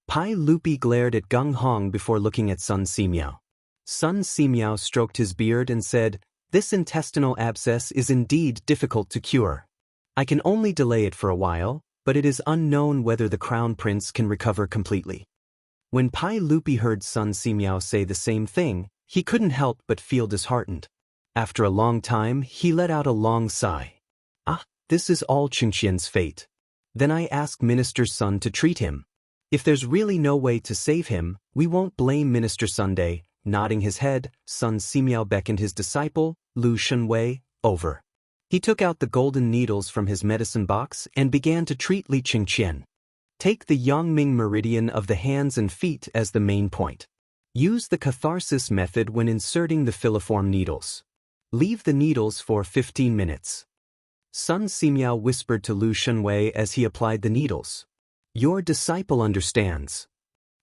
Pai Lupi glared at Gung Hong before looking at Sun Simiao. Sun Simiao stroked his beard and said, "This intestinal abscess is indeed difficult to cure. I can only delay it for a while, but it is unknown whether the Crown Prince can recover completely." When Pai Lupi heard Sun Simiao say the same thing, he couldn't help but feel disheartened. After a long time, he let out a long sigh. This is all Chang'an's fate. Then I ask Minister's son to treat him. If there's really no way to save him, we won't blame Minister Sunday. Nodding his head, Sun Simiao beckoned his disciple, Lu Shunwei, over. He took out the golden needles from his medicine box and began to treat Li Chang'an. Take the Yangming meridian of the hands and feet as the main point. Use the catharsis method when inserting the filiform needles. Leave the needles for 15 minutes. Sun Simiao whispered to Lu Shunwei as he applied the needles. Your disciple understands.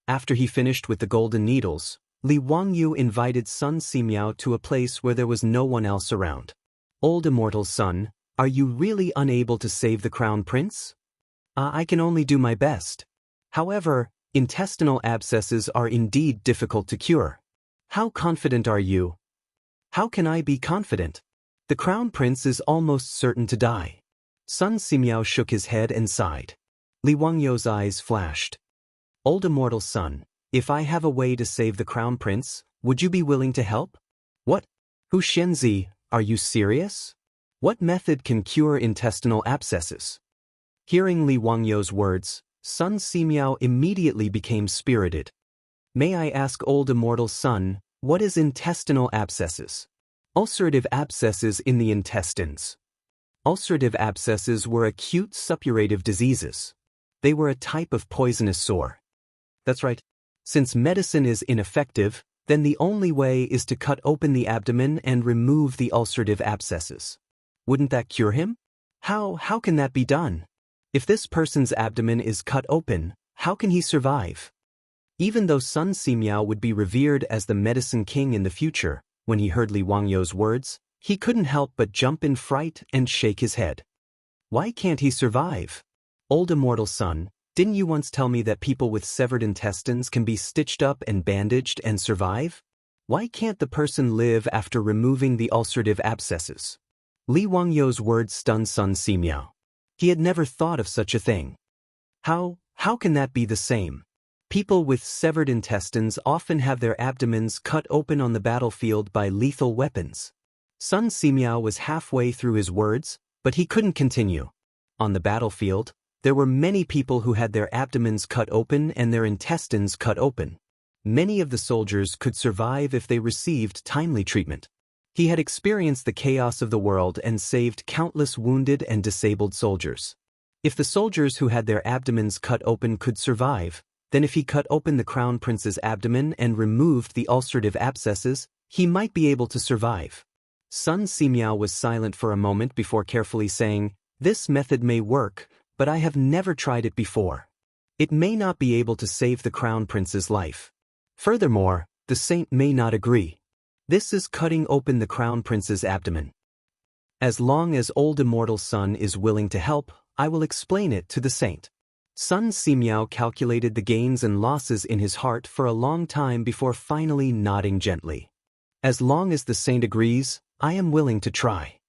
After he finished with the golden needles, Li Wangyu invited Sun Simiao to a place where there was no one else around. Old immortal son, are you really unable to save the Crown Prince? I can only do my best. However, intestinal abscesses are indeed difficult to cure. How confident are you? How can I be confident? The Crown Prince is almost certain to die. Sun Simiao shook his head and sighed. Li Wangyu's eyes flashed. Old immortal son, if I have a way to save the Crown Prince, would you be willing to help? What? Hu Shenzi, are you serious? What method can cure intestinal abscesses? Hearing Li Wangyu's words, Sun Simiao immediately became spirited. May I ask old immortal son, what is intestinal abscesses? Ulcerative abscesses in the intestines. Ulcerative abscesses were acute suppurative diseases. They were a type of poisonous sore. That's right. Since medicine is ineffective, then the only way is to cut open the abdomen and remove the ulcerative abscesses. Wouldn't that cure him? How can that be done? If this person's abdomen is cut open, how can he survive? Even though Sun Simiao would be revered as the medicine king in the future, when he heard Li Wangyu's words, he couldn't help but jump in fright and shake his head. Why can't he survive? Old immortal son, didn't you once tell me that people with severed intestines can be stitched up and bandaged and survive? Why can't the person live after removing the ulcerative abscesses? Li Wangyu's words stunned Sun Simiao. He had never thought of such a thing. How can that be the same? People with severed intestines often have their abdomens cut open on the battlefield by lethal weapons. Sun Simiao was halfway through his words, but he couldn't continue. On the battlefield, there were many people who had their abdomens cut open and their intestines cut open. Many of the soldiers could survive if they received timely treatment. He had experienced the chaos of the world and saved countless wounded and disabled soldiers. If the soldiers who had their abdomens cut open could survive, then if he cut open the Crown Prince's abdomen and removed the ulcerative abscesses, he might be able to survive. Sun Simiao was silent for a moment before carefully saying, "This method may work, but I have never tried it before. It may not be able to save the Crown Prince's life. Furthermore, the saint may not agree. This is cutting open the Crown Prince's abdomen. As long as old immortal son is willing to help, I will explain it to the saint." Sun Simiao calculated the gains and losses in his heart for a long time before finally nodding gently. As long as the saint agrees, I am willing to try.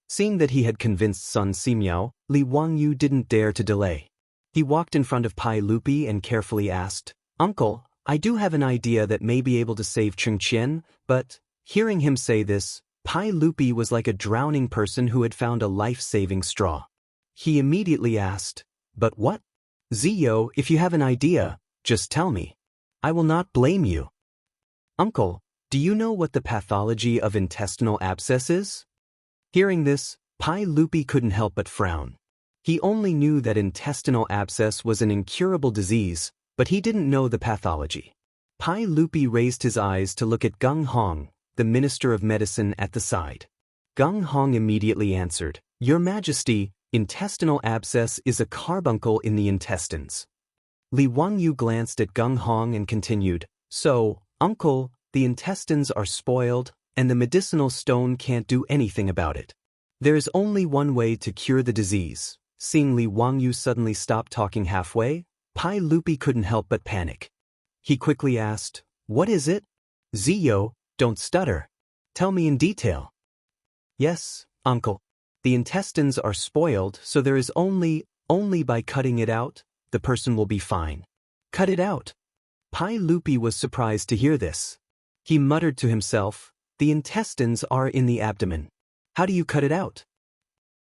Seeing that he had convinced Sun Simiao, Li Wangyu didn't dare to delay. He walked in front of Pai Lupi and carefully asked, "Uncle, I do have an idea that may be able to save Chang'an, but..." Hearing him say this, Pai Lupi was like a drowning person who had found a life-saving straw. He immediately asked, "But what? Ziyo, if you have an idea, just tell me. I will not blame you." "Uncle, do you know what the pathology of intestinal abscess is?" Hearing this, Pai Lupi couldn't help but frown. He only knew that intestinal abscess was an incurable disease, but he didn't know the pathology. Pai Lupi raised his eyes to look at Gung Hong, the Minister of Medicine at the side. Gung Hong immediately answered, "Your Majesty, intestinal abscess is a carbuncle in the intestines." Li Wangyu glanced at Gung Hong and continued, "So, uncle, the intestines are spoiled, and the medicinal stone can't do anything about it. There is only one way to cure the disease." Seeing Li Wangyu suddenly stop talking halfway, Pai Lupi couldn't help but panic. He quickly asked, "What is it?" "Ziyo, don't stutter. Tell me in detail." "Yes, uncle. The intestines are spoiled, so there is only by cutting it out, the person will be fine." "Cut it out?" Pai Lupi was surprised to hear this. He muttered to himself, "The intestines are in the abdomen. How do you cut it out?"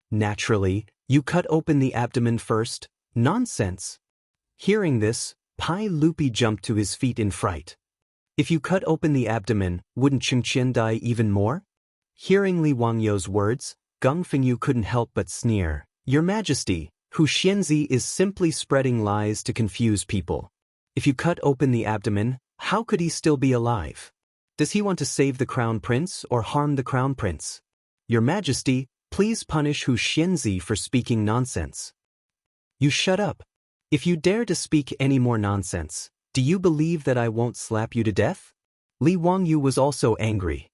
"Naturally, you cut open the abdomen first." "Nonsense." Hearing this, Pai Lupi jumped to his feet in fright. "If you cut open the abdomen, wouldn't Chang'an die even more?" Hearing Li Wangyu's words, Gung Fengyu couldn't help but sneer. "Your Majesty, Hu Xianzi is simply spreading lies to confuse people. If you cut open the abdomen, how could he still be alive? Does he want to save the crown prince or harm the crown prince? Your Majesty, please punish Hu Xianzi for speaking nonsense." "You shut up. If you dare to speak any more nonsense, do you believe that I won't slap you to death?" Li Wangyu was also angry.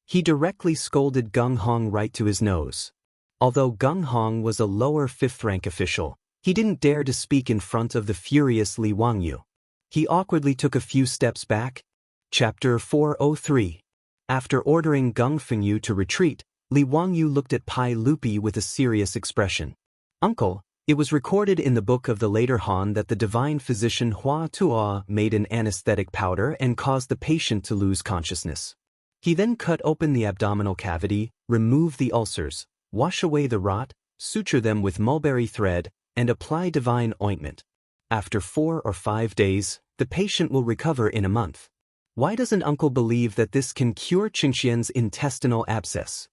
He directly scolded Gung Hong right to his nose. Although Gung Hong was a lower fifth-rank official, he didn't dare to speak in front of the furious Li Wangyu. He awkwardly took a few steps back. Chapter 403. After ordering Gung Fengyu to retreat, Li Wangyu looked at Pai Lupi with a serious expression. "Uncle, it was recorded in the book of the later Han that the divine physician Hua Tuo made an anesthetic powder and caused the patient to lose consciousness. He then cut open the abdominal cavity, remove the ulcers, wash away the rot, suture them with mulberry thread, and apply divine ointment. After 4 or 5 days, the patient will recover in a month. Why doesn't uncle believe that this can cure Chang'an's intestinal abscess?"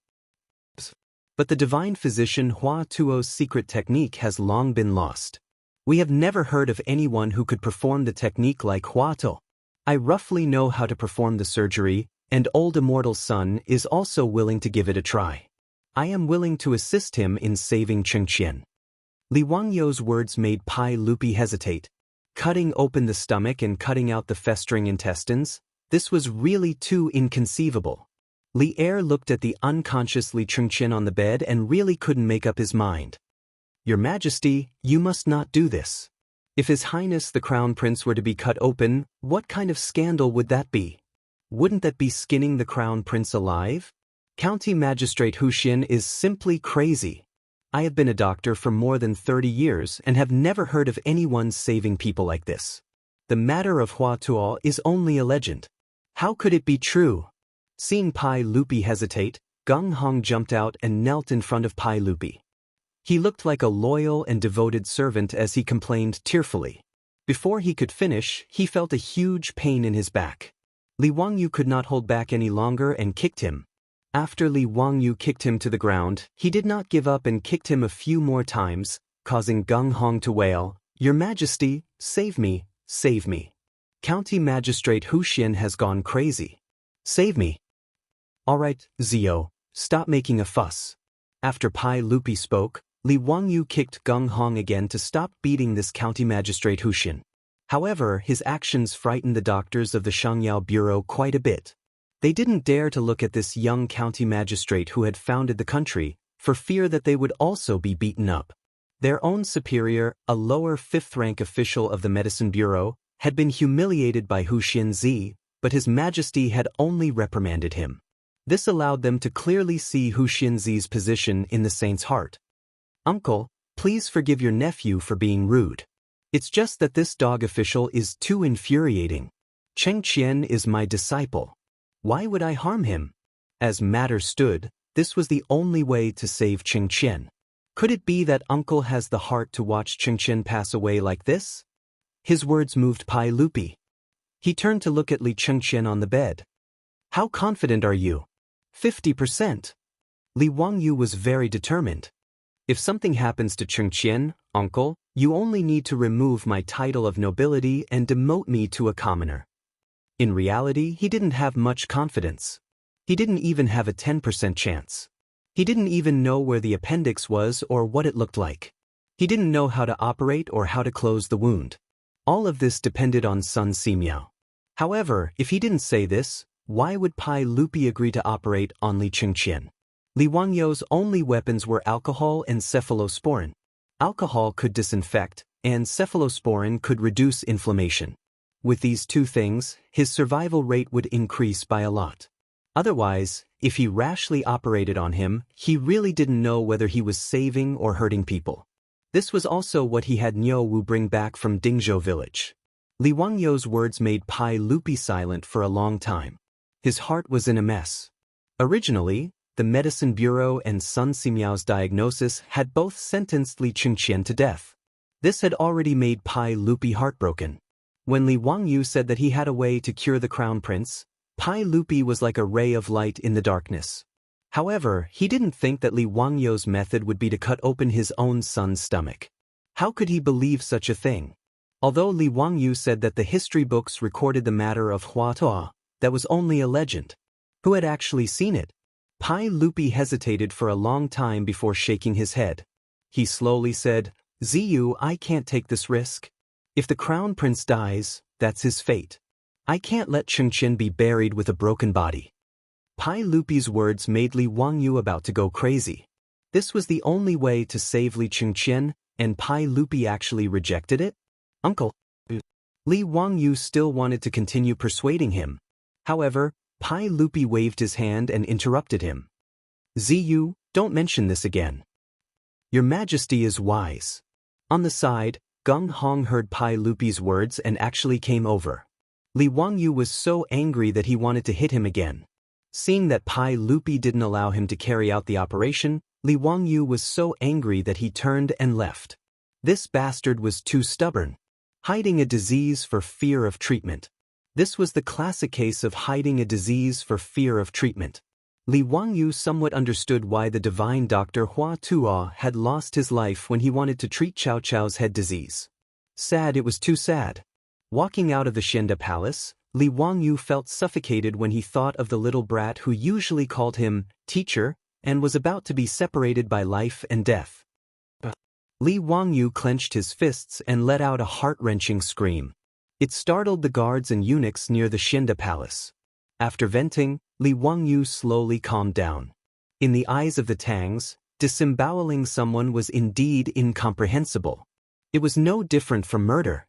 But the divine physician Hua Tuo's secret technique has long been lost. We have never heard of anyone who could perform the technique like Hua Tuo. I roughly know how to perform the surgery, and old immortal son is also willing to give it a try. I am willing to assist him in saving Chang'an. Li Wangyu's words made Pai Lupi hesitate. Cutting open the stomach and cutting out the festering intestines, this was really too inconceivable. Li Er looked at the unconscious Li Chang'an on the bed and really couldn't make up his mind. "Your Majesty, you must not do this. If His Highness the Crown Prince were to be cut open, what kind of scandal would that be? Wouldn't that be skinning the Crown Prince alive? County Magistrate Hu Xin is simply crazy. I have been a doctor for more than 30 years and have never heard of anyone saving people like this. The matter of Hua Tuo is only a legend. How could it be true?" Seeing Pai Lupi hesitate, Gung Hong jumped out and knelt in front of Pai Lupi. He looked like a loyal and devoted servant as he complained tearfully. Before he could finish, he felt a huge pain in his back. Li Wangyu could not hold back any longer and kicked him. After Li Wangyu kicked him to the ground, he did not give up and kicked him a few more times, causing Gung Hong to wail, "Your Majesty, save me, save me. County Magistrate Hu Xin has gone crazy. Save me." "All right, Zio, stop making a fuss." After Pai Lupi spoke, Li Wangyu kicked Gung Hong again to stop beating this County Magistrate Hu Xin. However, his actions frightened the doctors of the Shangyao Bureau quite a bit. They didn't dare to look at this young county magistrate who had founded the country, for fear that they would also be beaten up. Their own superior, a lower fifth-rank official of the Medicine Bureau, had been humiliated by Hu Xianzi, but His Majesty had only reprimanded him. This allowed them to clearly see Hu Xianzi's position in the saint's heart. "Uncle, please forgive your nephew for being rude. It's just that this dog official is too infuriating. Chang'an is my disciple. Why would I harm him?" As matters stood, this was the only way to save Chang'an. Could it be that uncle has the heart to watch Chang'an pass away like this? His words moved Pai Lupi. He turned to look at Li Chang'an on the bed. "How confident are you?" 50%. Li Wangyu was very determined. "If something happens to Chang'an, uncle, you only need to remove my title of nobility and demote me to a commoner." In reality, he didn't have much confidence. He didn't even have a 10% chance. He didn't even know where the appendix was or what it looked like. He didn't know how to operate or how to close the wound. All of this depended on Sun Simiao. However, if he didn't say this, why would Pai Lupi agree to operate on Li Chengqian? Li Wangyou's only weapons were alcohol and cephalosporin. Alcohol could disinfect, and cephalosporin could reduce inflammation. With these two things, his survival rate would increase by a lot. Otherwise, if he rashly operated on him, he really didn't know whether he was saving or hurting people. This was also what he had Niu Wu bring back from Dingzhou village. Li Wangyou's words made Pai Lupi silent for a long time. His heart was in a mess. Originally, the Medicine Bureau and Sun Simiao's diagnosis had both sentenced Li Chengqian to death. This had already made Pai Lupi heartbroken. When Li Wangyu said that he had a way to cure the crown prince, Pai Lupi was like a ray of light in the darkness. However, he didn't think that Li Wangyou's method would be to cut open his own son's stomach. How could he believe such a thing? Although Li Wangyu said that the history books recorded the matter of Hua Tuo, that was only a legend. Who had actually seen it? Pai Lupi hesitated for a long time before shaking his head. He slowly said, "Ziyu, I can't take this risk. If the crown prince dies, that's his fate. I can't let Chengqian be buried with a broken body." Pai Lupi's words made Li Wangyu about to go crazy. This was the only way to save Li Chengqian, and Pai Lupi actually rejected it? Uncle. Li Wangyu still wanted to continue persuading him. However, Pai Lupi waved his hand and interrupted him. "Ziyu, don't mention this again. Your Majesty is wise." On the side, Gung Hong heard Pai Lupi's words and actually came over. Li Wangyu was so angry that he wanted to hit him again. Seeing that Pai Lupi didn't allow him to carry out the operation, Li Wangyu was so angry that he turned and left. This bastard was too stubborn. Hiding a disease for fear of treatment. This was the classic case of hiding a disease for fear of treatment. Li Wangyu somewhat understood why the divine doctor Hua Tuo had lost his life when he wanted to treat Cao Cao's head disease. Sad, it was too sad. Walking out of the Xianda Palace, Li Wangyu felt suffocated when he thought of the little brat who usually called him teacher and was about to be separated by life and death. Li Wangyu clenched his fists and let out a heart-wrenching scream. It startled the guards and eunuchs near the Xianda Palace. After venting, Li Wangyu slowly calmed down. In the eyes of the Tangs, disemboweling someone was indeed incomprehensible. It was no different from murder.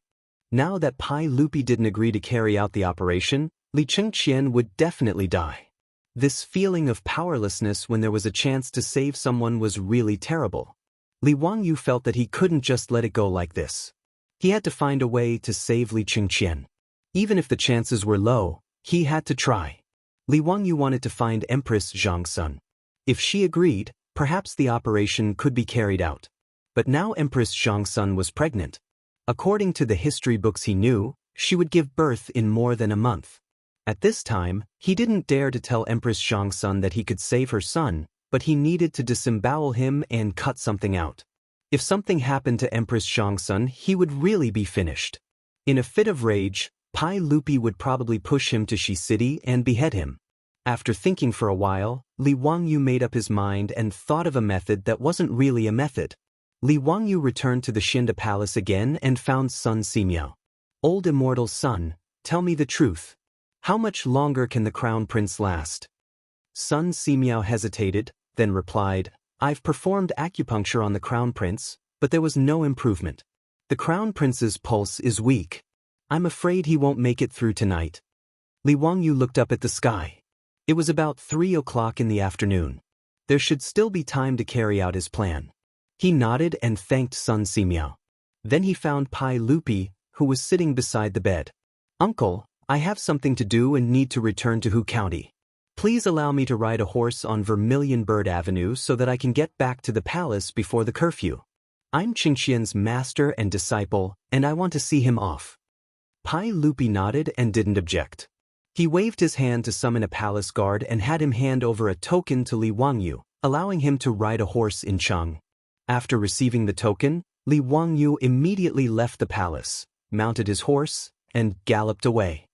Now that Pai Lupi didn't agree to carry out the operation, Li Chengqian would definitely die. This feeling of powerlessness when there was a chance to save someone was really terrible. Li Wangyu felt that he couldn't just let it go like this. He had to find a way to save Li Chengqian. Even if the chances were low, he had to try. Li Wangyu wanted to find Empress Zhangsun. If she agreed, perhaps the operation could be carried out. But now Empress Zhangsun was pregnant. According to the history books he knew, she would give birth in more than a month. At this time, he didn't dare to tell Empress Zhangsun that he could save her son, but he needed to disembowel him and cut something out. If something happened to Empress Zhangsun, he would really be finished. In a fit of rage, Pai Lupi would probably push him to Shi City and behead him. After thinking for a while, Li Wangyu made up his mind and thought of a method that wasn't really a method. Li Wangyu returned to the Xianda Palace again and found Sun Simiao. "Old immortal son, tell me the truth. How much longer can the crown prince last?" Sun Simiao hesitated, then replied, "I've performed acupuncture on the crown prince, but there was no improvement. The crown prince's pulse is weak. I'm afraid he won't make it through tonight." Li Wangyu looked up at the sky. It was about 3 o'clock in the afternoon. There should still be time to carry out his plan. He nodded and thanked Sun Simiao. Then he found Pai Lupi, who was sitting beside the bed. "Uncle, I have something to do and need to return to Hu County. Please allow me to ride a horse on Vermilion Bird Avenue so that I can get back to the palace before the curfew. I'm Chengqian's master and disciple, and I want to see him off." Pai Lupi nodded and didn't object. He waved his hand to summon a palace guard and had him hand over a token to Li Wangyu, allowing him to ride a horse in Chang'an. After receiving the token, Li Wangyu immediately left the palace, mounted his horse, and galloped away.